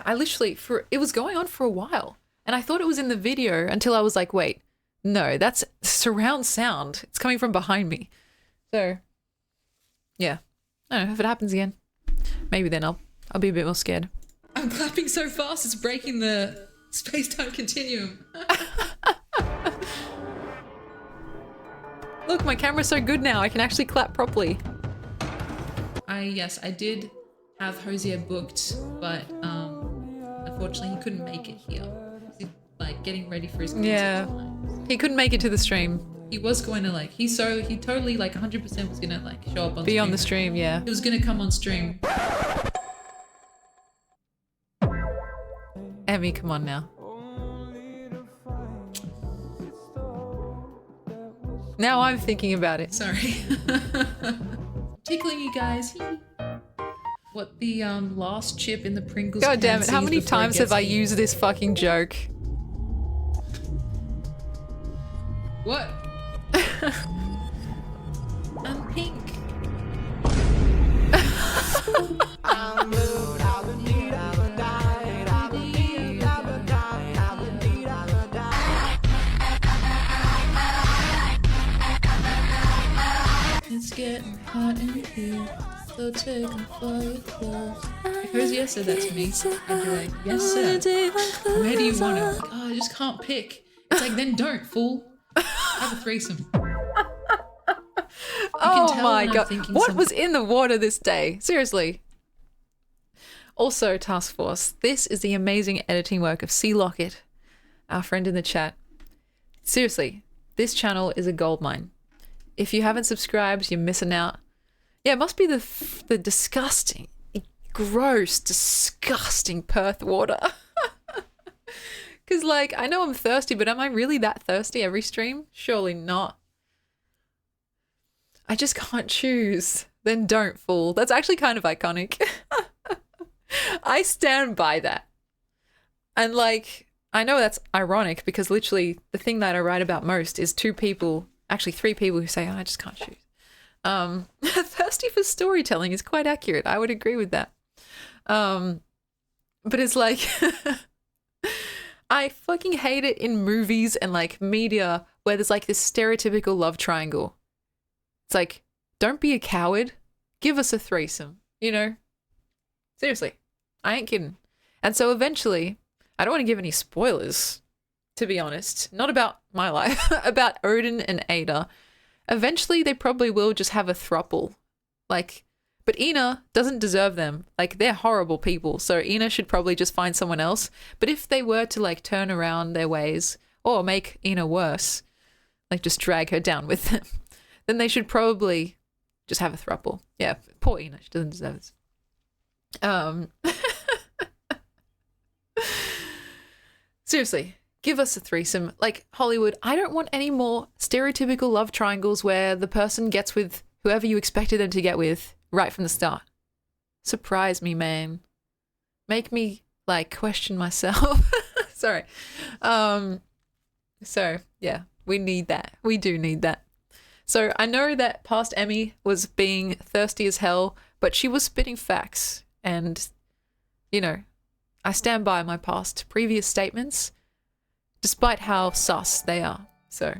I literally, it was going on for a while, and I thought it was in the video until I was like, wait, no, that's surround sound. It's coming from behind me. So, yeah. I don't know if it happens again. Maybe then I'll be a bit more scared. I'm clapping so fast, it's breaking the space-time continuum. Look, my camera's so good now, I can actually clap properly. Yes, I did have Hosier booked, but unfortunately he couldn't make it here. He's like getting ready for his concert. Yeah, he couldn't make it to the stream. He was going to like, he totally like 100% was gonna like show up on stream. On the stream, yeah. He was gonna come on stream. Emmy, come on now. Now I'm thinking about it. Sorry. Tickling you guys. What the last chip in the Pringles. God damn it! How many times have I used this fucking joke? What? I'm pink. It's getting hot in here, so take off all your clothes. If Hosier said that to me, I'd be like, yes sir. Where do you want it? Like, oh, I just can't pick. It's like, then don't, fool. Have a threesome. Oh my god. What was in the water this day? Seriously. Also, Task Force, this is the amazing editing work of C. Lockett, our friend in the chat. Seriously, this channel is a goldmine. If you haven't subscribed, you're missing out. Yeah, it must be the disgusting, gross, disgusting Perth water. Because, like, I know I'm thirsty, but am I really that thirsty every stream? Surely not. I just can't choose. Then don't, fool. That's actually kind of iconic. I stand by that. And, like, I know that's ironic because literally the thing that I write about most is two people, actually three people who say, oh, I just can't choose. Thirsty for storytelling is quite accurate. I would agree with that. But it's like... I fucking hate it in movies and like media where there's like this stereotypical love triangle. It's like, don't be a coward. Give us a threesome, you know? Seriously, I ain't kidding. And so eventually, I don't want to give any spoilers, to be honest. Not about my life, about Odin and Ada. Eventually, they probably will just have a throuple. Like, but Ina doesn't deserve them. Like, they're horrible people. So Ina should probably just find someone else. But if they were to, like, turn around their ways or make Ina worse, like, just drag her down with them, then they should probably just have a throuple. Yeah, poor Ina. She doesn't deserve it. Seriously, give us a threesome. Like, Hollywood, I don't want any more stereotypical love triangles where the person gets with whoever you expected them to get with right from the start. Surprise me, man. Make me, like, question myself. Sorry. So yeah, we need that. We do need that. So I know that past Emmy was being thirsty as hell, but she was spitting facts, and you know, I stand by my previous statements, despite how sus they are. So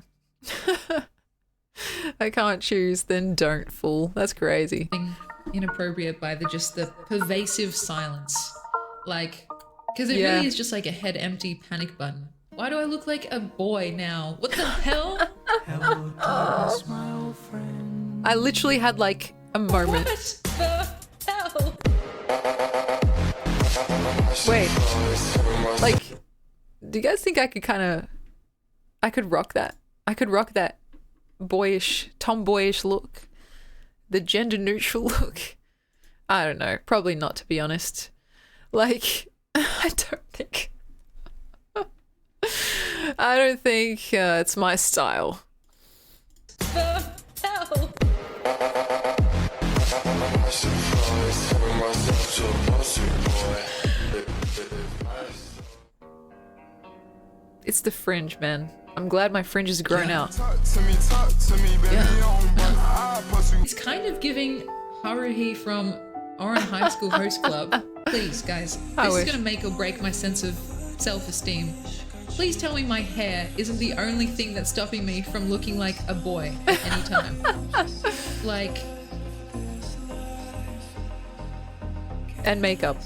I can't choose, then don't, fool. That's crazy. Inappropriate by the pervasive silence. Like, because it really is just like a head empty panic button. Why do I look like a boy now? What the hell? I literally had like a moment. What the hell? Wait, like, do you guys think I could rock that? I could rock that tomboyish look, the gender neutral look. I don't know, probably not, to be honest. Like, I don't think it's my style. The hell? It's the fringe, man. I'm glad my fringe has grown out. It's kind of giving Haruhi from Oran High School Host Club. Please, guys, this is gonna make or break my sense of self-esteem. Please tell me my hair isn't the only thing that's stopping me from looking like a boy at any time. Like... And makeup.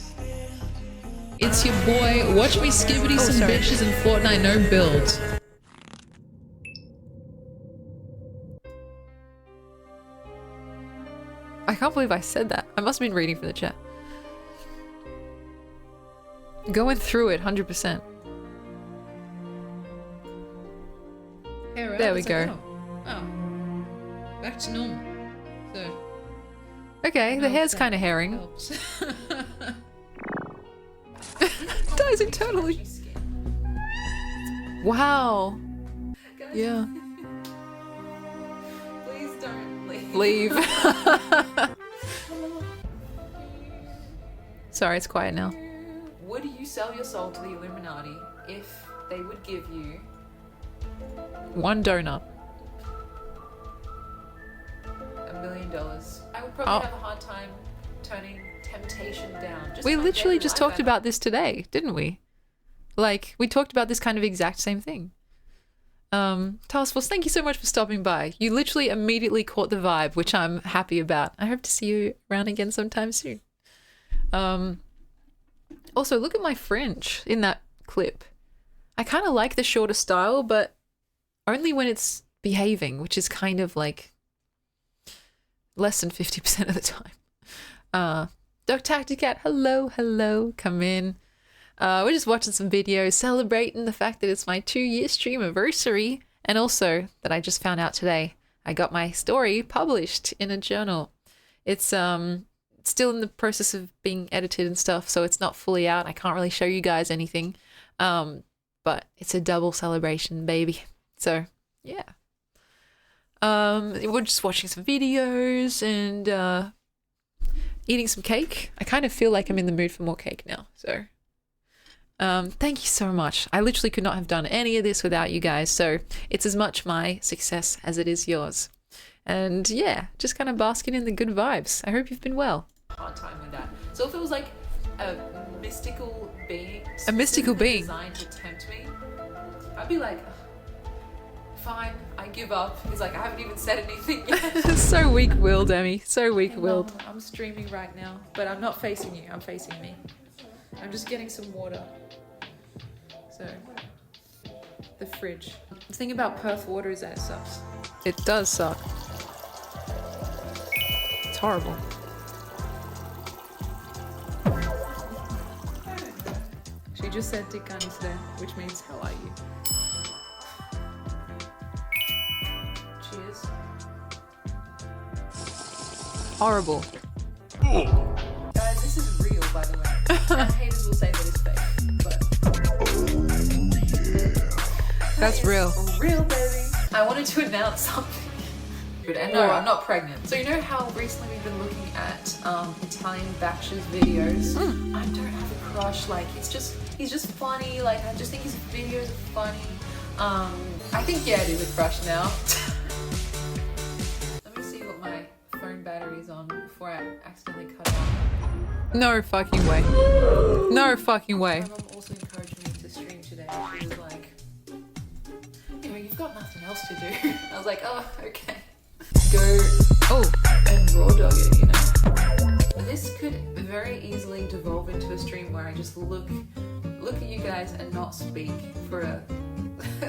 It's your boy. Watch me skibbity some bitches in Fortnite no build. I can't believe I said that. I must have been reading from the chat. Going through it 100%. There we go. Oh. Back to normal. So. Okay, the hair's kind of herring. Dies internally. Wow. Yeah. Please don't leave. Leave. Sorry, it's quiet now. Would you sell your soul to the Illuminati if they would give you $1 donut? $1 million? I would probably have a hard time turning temptation down. We literally just talked about this today, didn't we? Like, we talked about this kind of exact same thing. Task Force, thank you so much for stopping by. You literally immediately caught the vibe, which I'm happy about. I hope to see you around again sometime soon. Also, look at my fringe in that clip. I kind of like the shorter style, but only when it's behaving, which is kind of like less than 50% of the time. Doc Tacticat, hello, come in. We're just watching some videos celebrating the fact that it's my 2-year streamiversary, and also that I just found out today I got my story published in a journal. It's still in the process of being edited and stuff, so it's not fully out. I can't really show you guys anything, but it's a double celebration, baby. So yeah, we're just watching some videos and eating some cake. I kind of feel like I'm in the mood for more cake now, so thank you so much. I literally could not have done any of this without you guys, so it's as much my success as it is yours. And yeah, just kind of basking in the good vibes. I hope you've been well. Hard time with that. So if it was like a mystical being, designed to tempt me, I'd be like, fine, I give up. He's like, I haven't even said anything yet. So weak-willed, Emmy. So weak-willed. I'm streaming right now, but I'm not facing you. I'm facing me. I'm just getting some water. So, the fridge. The thing about Perth water is that it sucks. It does suck. It's horrible. She just said Tikani today, which means how are you? Cheers. Horrible. Guys, this is real, by the way. And haters will say that it's fake, but that's real. Real, baby. I wanted to announce something. And no, I'm not pregnant. So you know how recently we've been looking at Italian Batch's videos? I don't have a crush. Like he's just funny. Like I just think his videos are funny. I think yeah, it is a crush now. Let me see what my phone battery is on before I accidentally cut it off. No fucking way. No fucking way. My mom also encouraged me to stream today. She was like, you know, you've got nothing else to do. I was like, oh, okay. Go and raw dog it, you know. This could very easily devolve into a stream where I just look at you guys and not speak for a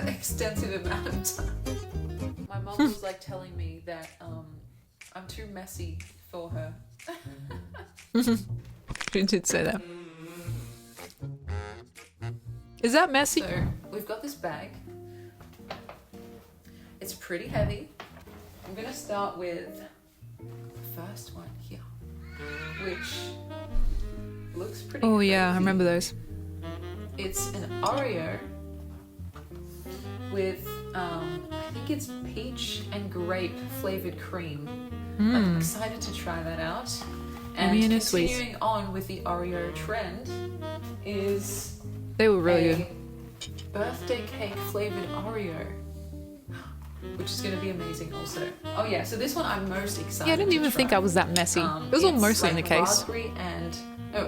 extensive amount of time. My mom was like telling me that I'm too messy for her. She did say that. Is that messy? So we've got this bag. It's pretty heavy. I'm gonna start with the first one here, which looks pretty crazy. I remember those. It's an Oreo with, I think it's peach and grape flavored cream. I'm excited to try that out. And continuing on with the Oreo trend is they were really good. Birthday cake flavored Oreo, which is going to be amazing also. Oh yeah, so this one I'm most excited. Yeah, I didn't even think I was that messy. It was all mostly in the case. Raspberry and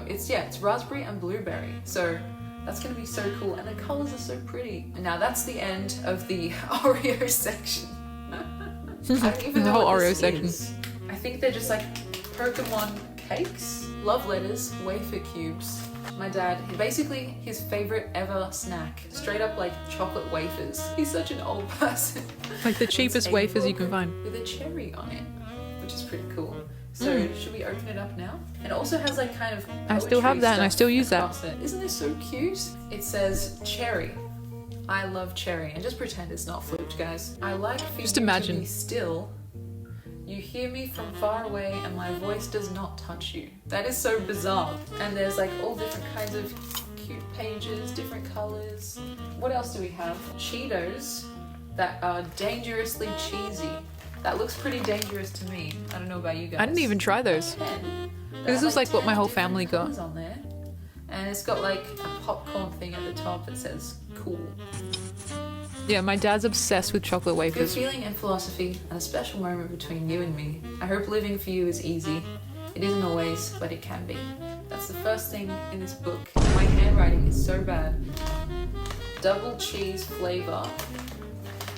it's raspberry and blueberry. So that's going to be so cool, and the colors are so pretty. And now that's the end of the Oreo section. I don't even know the whole what Oreo section. I think they're just like Pokemon cakes, love letters, wafer cubes. My dad, basically his favorite ever snack, straight up like chocolate wafers. He's such an old person. Like the cheapest wafers you can find. With a cherry on it, which is pretty cool. So should we open it up now? It also has like kind of I still have that and I still use that. Isn't this so cute? It says cherry. I love cherry, and just pretend it's not flipped, guys. I like for just you imagine. To be still. You hear me from far away and my voice does not touch you. That is so bizarre. And there's like all different kinds of cute pages, different colors. What else do we have? Cheetos that are dangerously cheesy. That looks pretty dangerous to me. I don't know about you guys. I didn't even try those. This is like what my whole family got. On there. And it's got like a popcorn thing at the top that says cool. Yeah, my dad's obsessed with chocolate wafers. Good feeling and philosophy, and a special moment between you and me. I hope living for you is easy. It isn't always, but it can be. That's the first thing in this book. My handwriting is so bad. Double cheese flavor.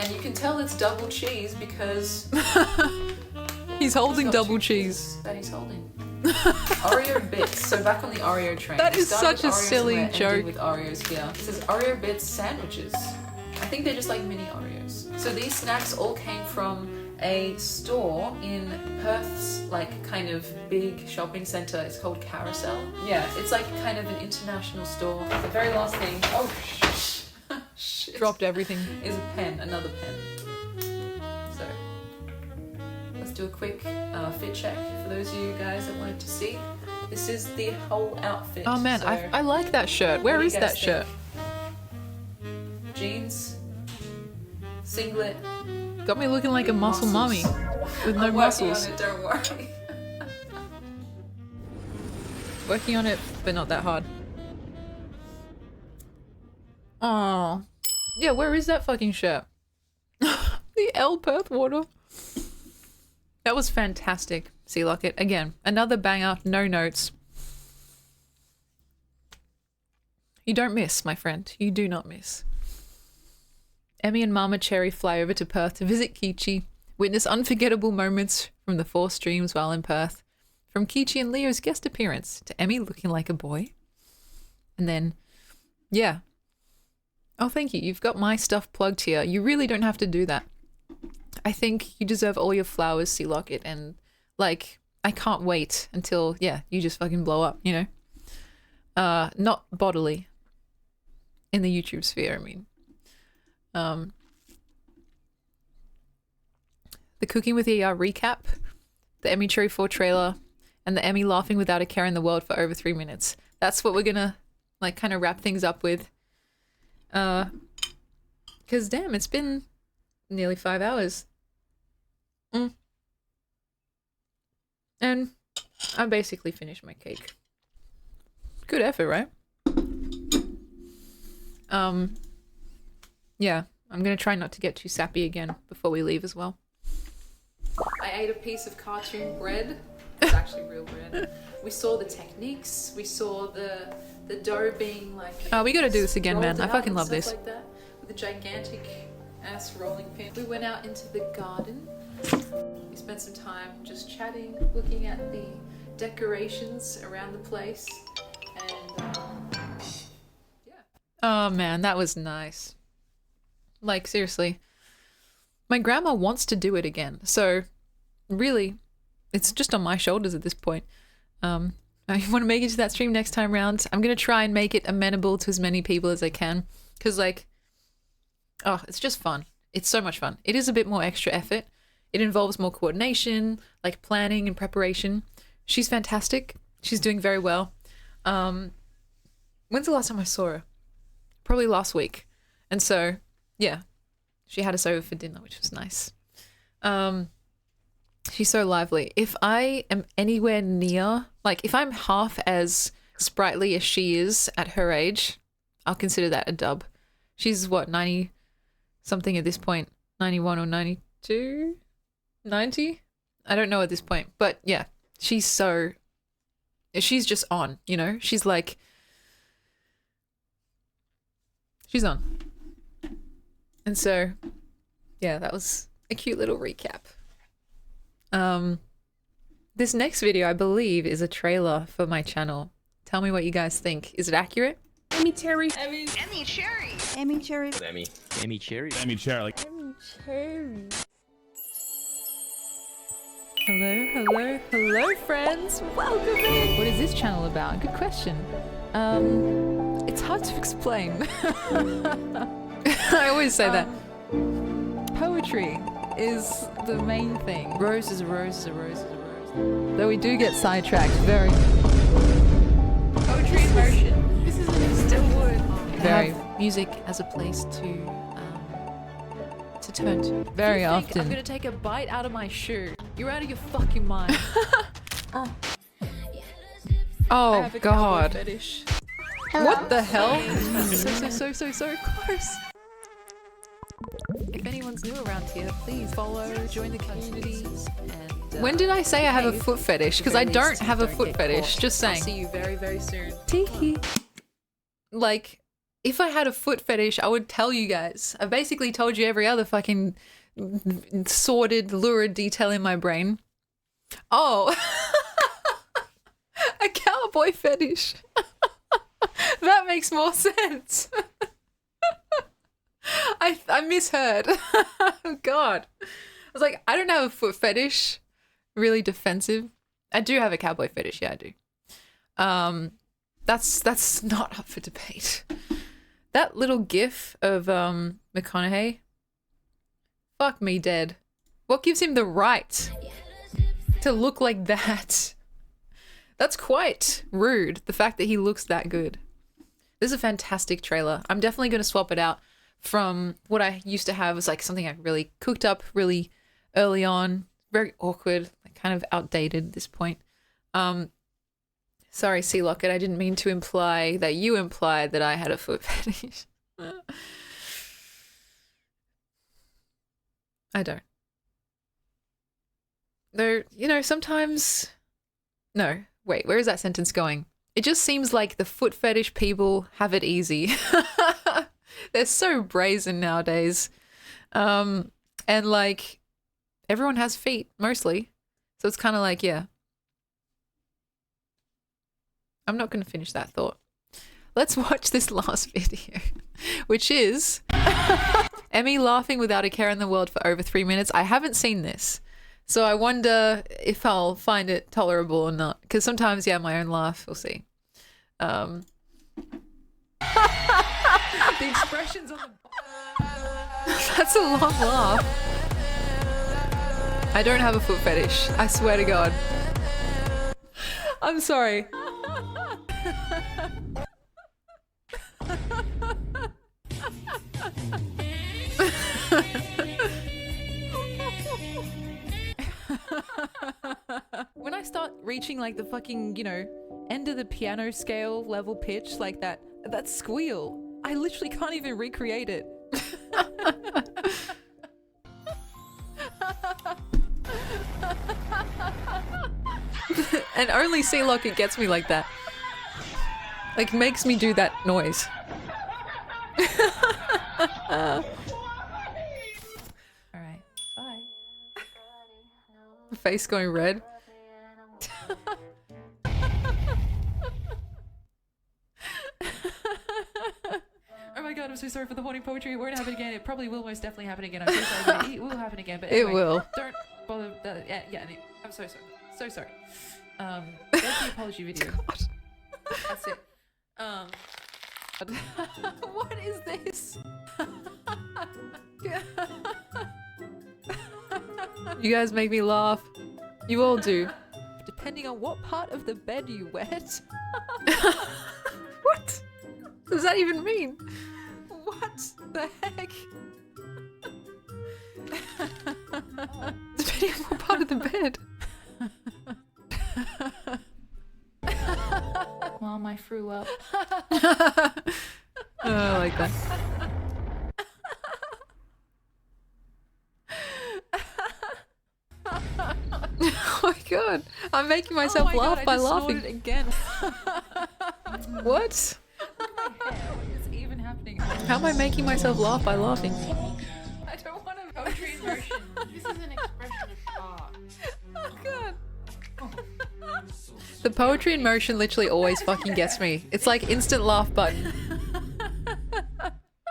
And you can tell it's double cheese because... he's holding double cheese. That he's holding. Oreo bits. So back on the Oreo train. That is such a silly joke. With Oreos here. It says Oreo bits sandwiches. I think they're just like mini Oreos. So these snacks all came from a store in Perth's like kind of big shopping centre. It's called Carousel. Yeah, it's like kind of an international store. The very last thing, oh shit. Dropped everything. Is a pen, another pen. So let's do a quick fit check for those of you guys that wanted to see. This is the whole outfit. Oh man, so I like that shirt. Where is that shirt? jeans, singlet. Got me looking like a muscle mummy with no muscles. I'm working on it, don't worry. Working on it, but not that hard. Oh, yeah. Where is that fucking shirt? The L Perth water. That was fantastic. Sea Locket again. Another banger. No notes. You don't miss, my friend. You do not miss. Emmy and Mama Cherry fly over to Perth to visit Kichi, witness unforgettable moments from the 4 streams while in Perth. From Kichi and Leo's guest appearance to Emmy looking like a boy. And then, yeah. Oh, thank you. You've got my stuff plugged here. You really don't have to do that. I think you deserve all your flowers, Sea Locket, and, like, I can't wait until, yeah, you just fucking blow up, you know? Not bodily. In the YouTube sphere, I mean. The Cooking with ER recap, the Emmy Cherry 4 trailer, and the Emmy laughing without a care in the world for over 3 minutes. That's what we're gonna, like, kind of wrap things up with. Because, damn, it's been nearly 5 hours. And I basically finished my cake. Good effort, right? Yeah, I'm gonna try not to get too sappy again before we leave as well. I ate a piece of cartoon bread. It's actually real bread. We saw the techniques. We saw the dough being like. Oh, we gotta do this again, man. I fucking love this. Like that, with a gigantic ass rolling pin. We went out into the garden. We spent some time just chatting, looking at the decorations around the place, and yeah. Oh man, that was nice. Like seriously, my grandma wants to do it again. So really, it's just on my shoulders at this point. I want to make it to that stream next time round. I'm gonna try and make it amenable to as many people as I can, because like, oh, it's just fun. It's so much fun. It is a bit more extra effort. It involves more coordination, like planning and preparation. She's fantastic. She's doing very well. When's the last time I saw her? Probably last week. And so, yeah, she had us over for dinner, which was nice. She's so lively. If I am anywhere near, like if I'm half as sprightly as she is at her age, I'll consider that a dub. She's what, 90 something at this point? 91 or 92? 90? I don't know at this point. But yeah, she's just on, you know? She's like, she's on. And so, yeah, that was a cute little recap. This next video, I believe, is a trailer for my channel. Tell me what you guys think. Is it accurate? Emmy Cherry. Emmy Cherry. Emmy Cherry. Emmy Cherry. Emmy Cherry. Emmy Cherry. Hello, friends. Welcome in. What is this channel about? Good question. It's hard to explain. I always say that. Poetry is the main thing. Rose is a rose is a rose is a rose. Though we do get sidetracked very. Poetry in motion. This is still wood. Very. Music as a place to turn to. Very I'm often. gonna take a bite out of my shoe. You're out of your fucking mind. Oh God. What the hell? So close. If anyone's new around here, please follow, join the community, and When did I say I have a foot fetish? Because I don't have a foot fetish. Just saying. I'll see you very, very soon. Tee. Like, if I had a foot fetish, I would tell you guys. I basically told you every other fucking sordid, lurid detail in my brain. Oh. A cowboy fetish. That makes more sense. I misheard. Oh God. I was like, I don't have a foot fetish. Really defensive. I do have a cowboy fetish, yeah, I do. That's not up for debate. That little gif of McConaughey. Fuck me dead. What gives him the right to look like that? That's quite rude, the fact that he looks that good. This is a fantastic trailer. I'm definitely going to swap it out from what I used to have as like something I really cooked up really early on. Very awkward, like kind of outdated at this point. Sorry, Sea Locket, I didn't mean to imply that you implied that I had a foot fetish. I don't. Though, you know, sometimes... No, wait, where is that sentence going? It just seems like the foot fetish people have it easy. They're so brazen nowadays. And like, everyone has feet, mostly. So it's kind of like, yeah. I'm not going to finish that thought. Let's watch this last video, which is Emmy laughing without a care in the world for over 3 minutes. I haven't seen this. So I wonder if I'll find it tolerable or not. Because sometimes, yeah, my own laugh, we'll see. The expressions on the... That's a long laugh. I don't have a foot fetish. I swear to God. I'm sorry. When I start reaching like the fucking, you know, end of the piano scale level pitch, like that squeal, I literally can't even recreate it. And only C-Locket gets me like that. Like, makes me do that noise. Alright, bye. Face going red. Oh my god, I'm so sorry for the haunting poetry. It won't happen again. It probably will most definitely happen again. I'm so sorry, but it will happen again. But anyway, It will. Don't bother. Yeah, I'm so sorry. So sorry. There's the apology video. God. That's it. What is this? You guys make me laugh. You all do. Depending on what part of the bed you wet. What does that even mean? What the heck? Depending on what part of the bed. Mom, I threw up. Oh, I like that. Oh my god. I'm making myself laugh by laughing. Again. What? What's even happening? How am I making myself laugh by laughing? I don't want a poetry in motion. This is an expression of art. Oh god. The poetry in motion literally always fucking gets me. It's like instant laugh button.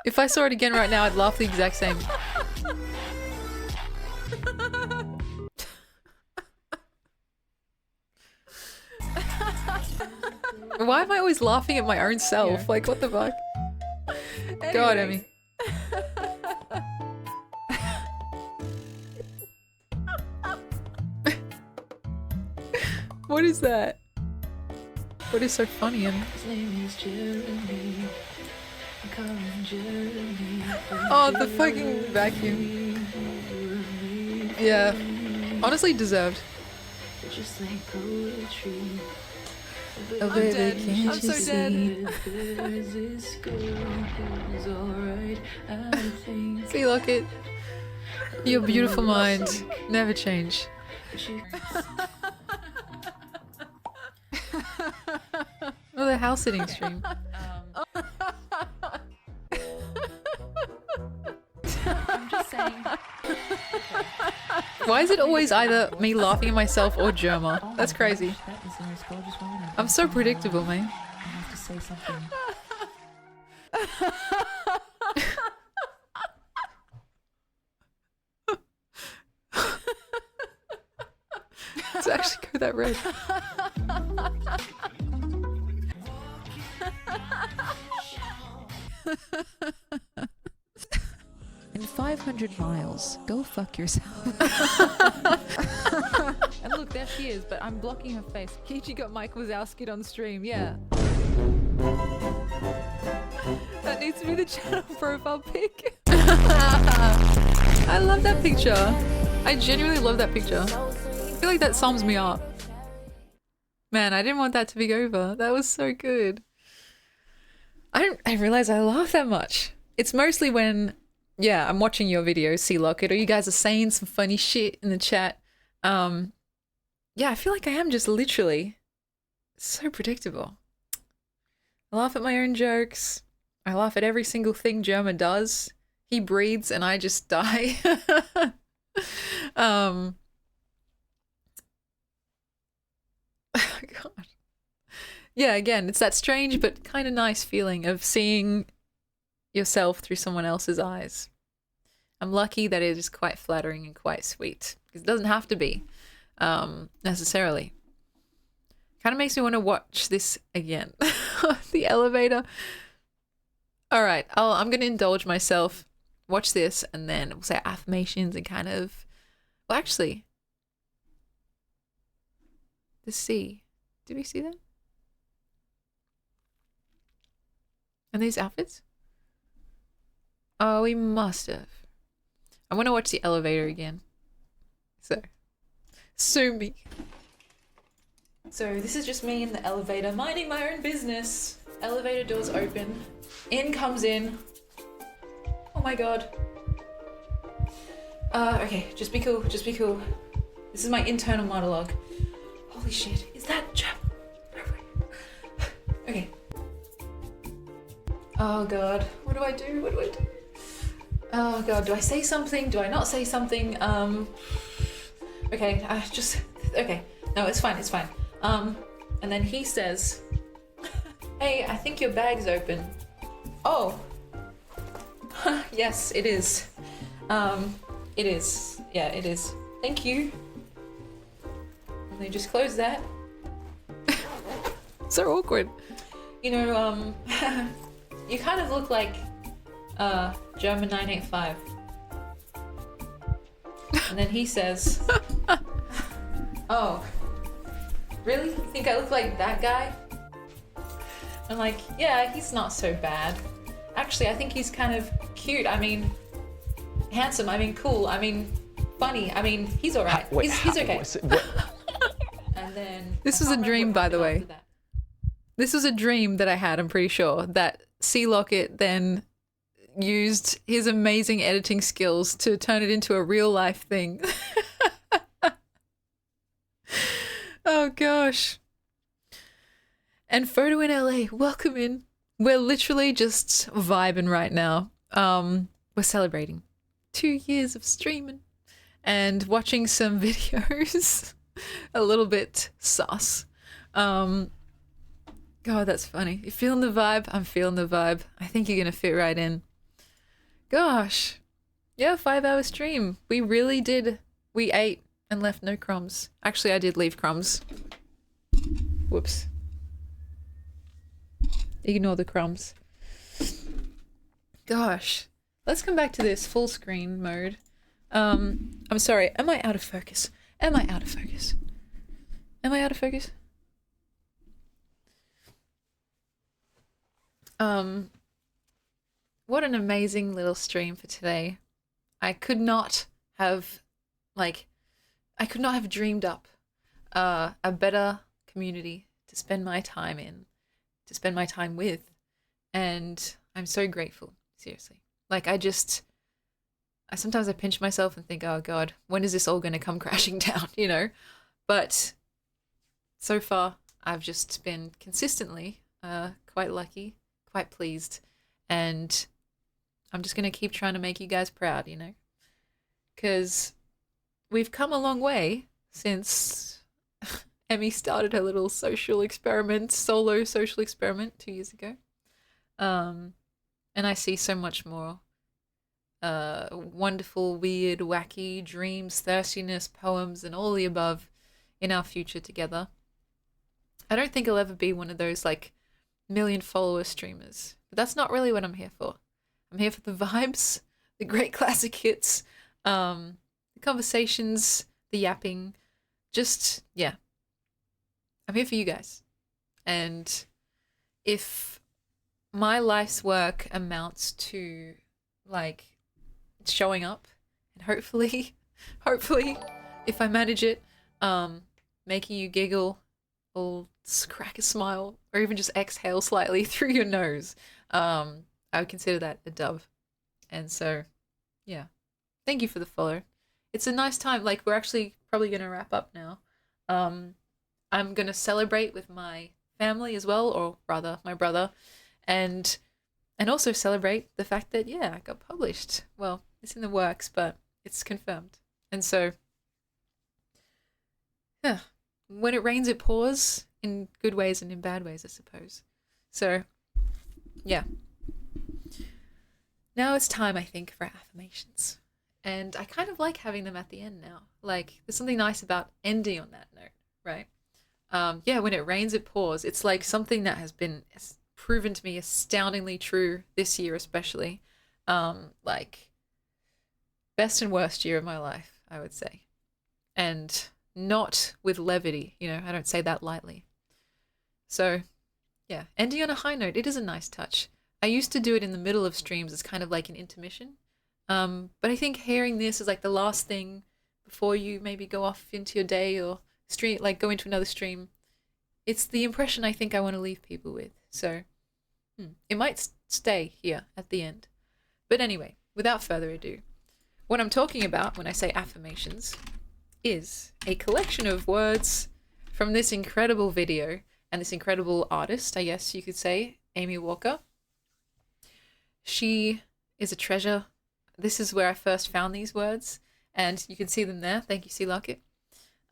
If I saw it again right now, I'd laugh the exact same. Why am I always laughing at my own self? Yeah. Like, what the fuck? God, Emmy. What is that? What is so funny, Emmy? His name is Jeremy. I call him Jeremy. Oh, the fucking vacuum. Yeah. Honestly deserved. Just like poetry. Oh, I'm baby, dead. can't I'm you so see? dead. There's this girl who's alright. I think See, look it. Your beautiful mind. Never change. Oh, the house sitting stream. I'm just saying. Why is it always either me laughing at myself or Germa? That's crazy. That is the most gorgeous woman I've I'm so ever predictable, man. I have to say something. Let's actually go that red. In 500 miles, go fuck yourself. And look, there she is, but I'm blocking her face. Kichi got Mike Wazowski on stream, yeah. That needs to be the channel profile pic. I love that picture. I genuinely love that picture. I feel like that sums me up. Man, I didn't want that to be over. That was so good. I didn't realize I laugh that much. It's mostly when, yeah, I'm watching your videos, C-Locket, or you guys are saying some funny shit in the chat. Yeah, I feel like I am just literally so predictable. I laugh at my own jokes. I laugh at every single thing Germa does. He breathes and I just die. God. Yeah, again, it's that strange but kind of nice feeling of seeing yourself through someone else's eyes. I'm lucky that it is quite flattering and quite sweet. Because it doesn't have to be, necessarily. Kind of makes me want to watch this again. The elevator. All right, I'm going to indulge myself. Watch this and then we'll say affirmations and kind of... Well, actually... The sea. Did we see that? And these outfits? Oh, we must have. I want to watch the elevator again. So, sue me. So this is just me in the elevator minding my own business. Elevator doors open. In comes in. Oh my god. Okay, just be cool, just be cool. This is my internal monologue. Holy shit, is that Jap? Okay. Oh god, what do I do? What do I do? Oh god, do I say something? Do I not say something? Okay, okay. No, it's fine, it's fine. And then he says, hey, I think your bag's open. Oh. Yes, it is. It is. Yeah, it is. Thank you. And they just close that. So awkward. You know, you kind of look like German 985. And then he says, oh, really? You think I look like that guy? I'm like, yeah, he's not so bad. Actually, I think he's kind of cute. I mean, handsome. I mean, cool. I mean, funny. I mean, he's all right. He's okay. And then this was a dream, by the way. This was a dream that I had. I'm pretty sure that Sea Locket then used his amazing editing skills to turn it into a real life thing. Oh gosh. And Photo in LA, welcome in. We're literally just vibing right now. We're celebrating 2 years of streaming and watching some videos. A little bit sus. God, that's funny. You feeling the vibe? I'm feeling the vibe. I think you're gonna fit right in. Gosh. Yeah, 5-hour stream. We really did. We ate and left no crumbs. Actually, I did leave crumbs. Whoops. Ignore the crumbs. Gosh. Let's come back to this full screen mode. I'm sorry. Am I out of focus? Am I out of focus? Am I out of focus? What an amazing little stream for today. I could not have dreamed up a better community to spend my time in, to spend my time with, and I'm so grateful, seriously. Like, sometimes I pinch myself and think, oh god, when is this all going to come crashing down, you know? But so far, I've just been consistently quite lucky, quite pleased, and I'm just going to keep trying to make you guys proud, you know? Because we've come a long way since Emmy started her little solo social experiment 2 years ago. And I see so much more wonderful, weird, wacky dreams, thirstiness, poems, and all the above in our future together. I don't think I'll ever be one of those like million follower streamers, but that's not really what I'm here for. I'm here for the vibes, the great classic hits, the conversations, the yapping, just, yeah. I'm here for you guys. And if my life's work amounts to like showing up and hopefully if I manage it, making you giggle or crack a smile or even just exhale slightly through your nose, I would consider that a dub. And so, yeah, thank you for the follow. It's a nice time. Like, we're actually probably going to wrap up now. I'm going to celebrate with my family as well, or rather my brother, and also celebrate the fact that, yeah, I got published. Well, it's in the works, but it's confirmed. And so, yeah, when it rains, it pours, in good ways and in bad ways, I suppose. So, yeah. Now it's time, I think, for affirmations. And I kind of like having them at the end now. Like, there's something nice about ending on that note, right? Yeah, when it rains, it pours. It's like something that has been proven to me astoundingly true this year, especially. Like, best and worst year of my life, I would say. And not with levity, you know, I don't say that lightly. So, yeah, ending on a high note, it is a nice touch. I used to do it in the middle of streams as kind of like an intermission. But I think hearing this is like the last thing before you maybe go off into your day or stream, like go into another stream. It's the impression I think I want to leave people with. So It might stay here at the end. But anyway, without further ado, what I'm talking about when I say affirmations is a collection of words from this incredible video and this incredible artist, I guess you could say, Amy Walker. She is a treasure. This is where I first found these words, and you can see them there. Thank you, C. Lockett.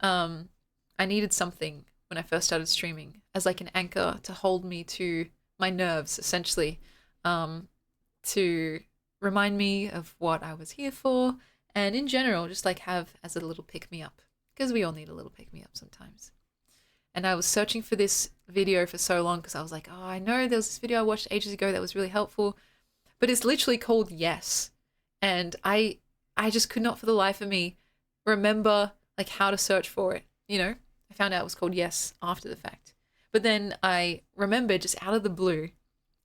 I needed something when I first started streaming as like an anchor to hold me to my nerves, essentially, to remind me of what I was here for, and in general, just like have as a little pick-me-up, because we all need a little pick-me-up sometimes. And I was searching for this video for so long because I was like, oh, I know there was this video I watched ages ago that was really helpful, but it's literally called Yes. And I just could not for the life of me remember like how to search for it. You know, I found out it was called Yes after the fact. But then I remembered just out of the blue,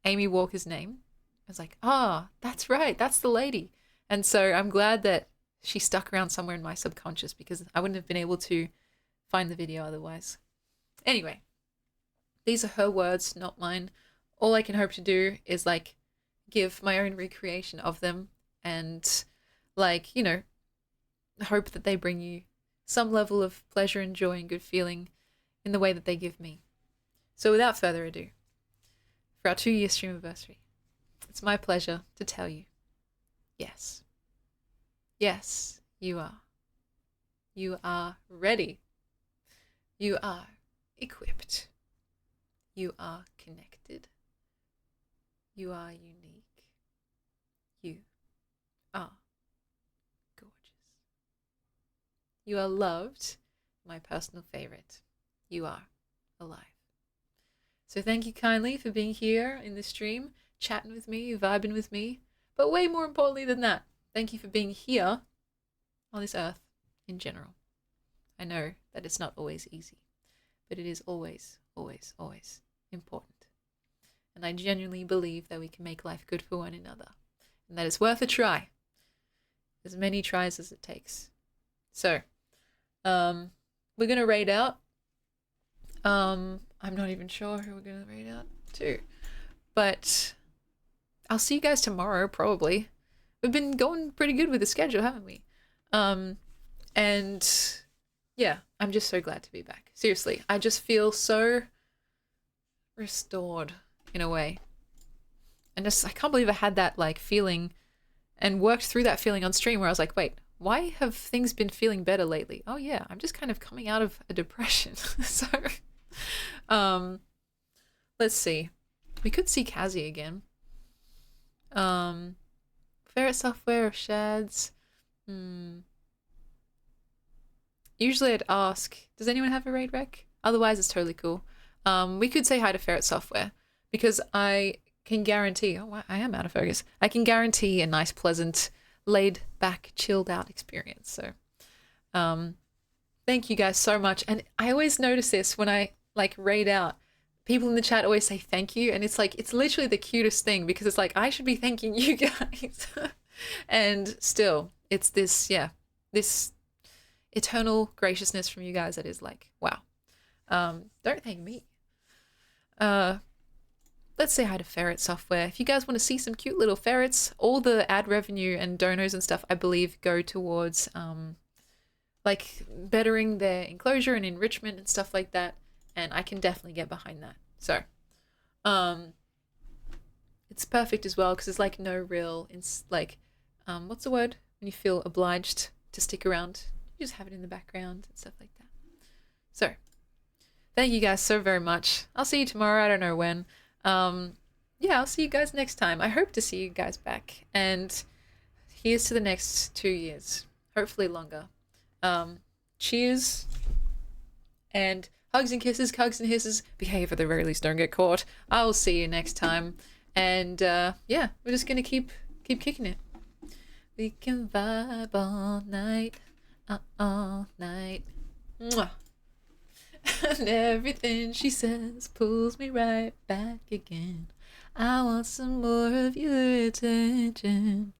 Amy Walker's name. I was like, ah, that's right. That's the lady. And so I'm glad that she stuck around somewhere in my subconscious because I wouldn't have been able to find the video otherwise. Anyway, these are her words, not mine. All I can hope to do is like give my own recreation of them and like, you know, hope that they bring you some level of pleasure and joy and good feeling in the way that they give me. So without further ado, for our 2-year Streamerversary, it's my pleasure to tell you, yes. Yes, you are. You are ready. You are equipped. You are connected. You are unique. You are gorgeous. You are loved. My personal favorite. You are alive. So thank you kindly for being here in the stream, chatting with me, vibing with me. But way more importantly than that, thank you for being here on this earth in general. I know that it's not always easy, but it is always, always, always important. And I genuinely believe that we can make life good for one another, and that it's worth a try. As many tries as it takes. So, we're going to raid out. I'm not even sure who we're going to raid out to, but I'll see you guys tomorrow, probably. We've been going pretty good with the schedule, haven't we? And yeah, I'm just so glad to be back. Seriously, I just feel so restored in a way. And just, I can't believe I had that like feeling and worked through that feeling on stream where I was like, wait, why have things been feeling better lately? Oh yeah, I'm just kind of coming out of a depression. So, let's see. We could see Kazi again. Ferret software of shads. Usually I'd ask, does anyone have a raid rec? Otherwise it's totally cool. We could say hi to Ferret software because I can guarantee, oh wow, I am out of focus. I can guarantee a nice, pleasant, laid back, chilled out experience. So, thank you guys so much. And I always notice this when I like raid out. People in the chat always say thank you, and it's like, it's literally the cutest thing because it's like, I should be thanking you guys. And still, it's this, yeah, this eternal graciousness from you guys that is like, wow. Don't thank me. Let's say hi to Ferret software. If you guys want to see some cute little ferrets, all the ad revenue and donos and stuff, I believe, go towards like bettering their enclosure and enrichment and stuff like that. And I can definitely get behind that. So, it's perfect as well because there's like no real, what's the word? When you feel obliged to stick around, you just have it in the background and stuff like that. So, thank you guys so very much. I'll see you tomorrow. I don't know when. Yeah, I'll see you guys next time. I hope to see you guys back. And here's to the next 2 years. Hopefully longer. Cheers. And hugs and kisses, hugs and hisses. Behave at the very least, don't get caught. I'll see you next time. And yeah, we're just gonna keep kicking it. We can vibe all night. All night. Mwah. And everything she says pulls me right back again. I want some more of your attention.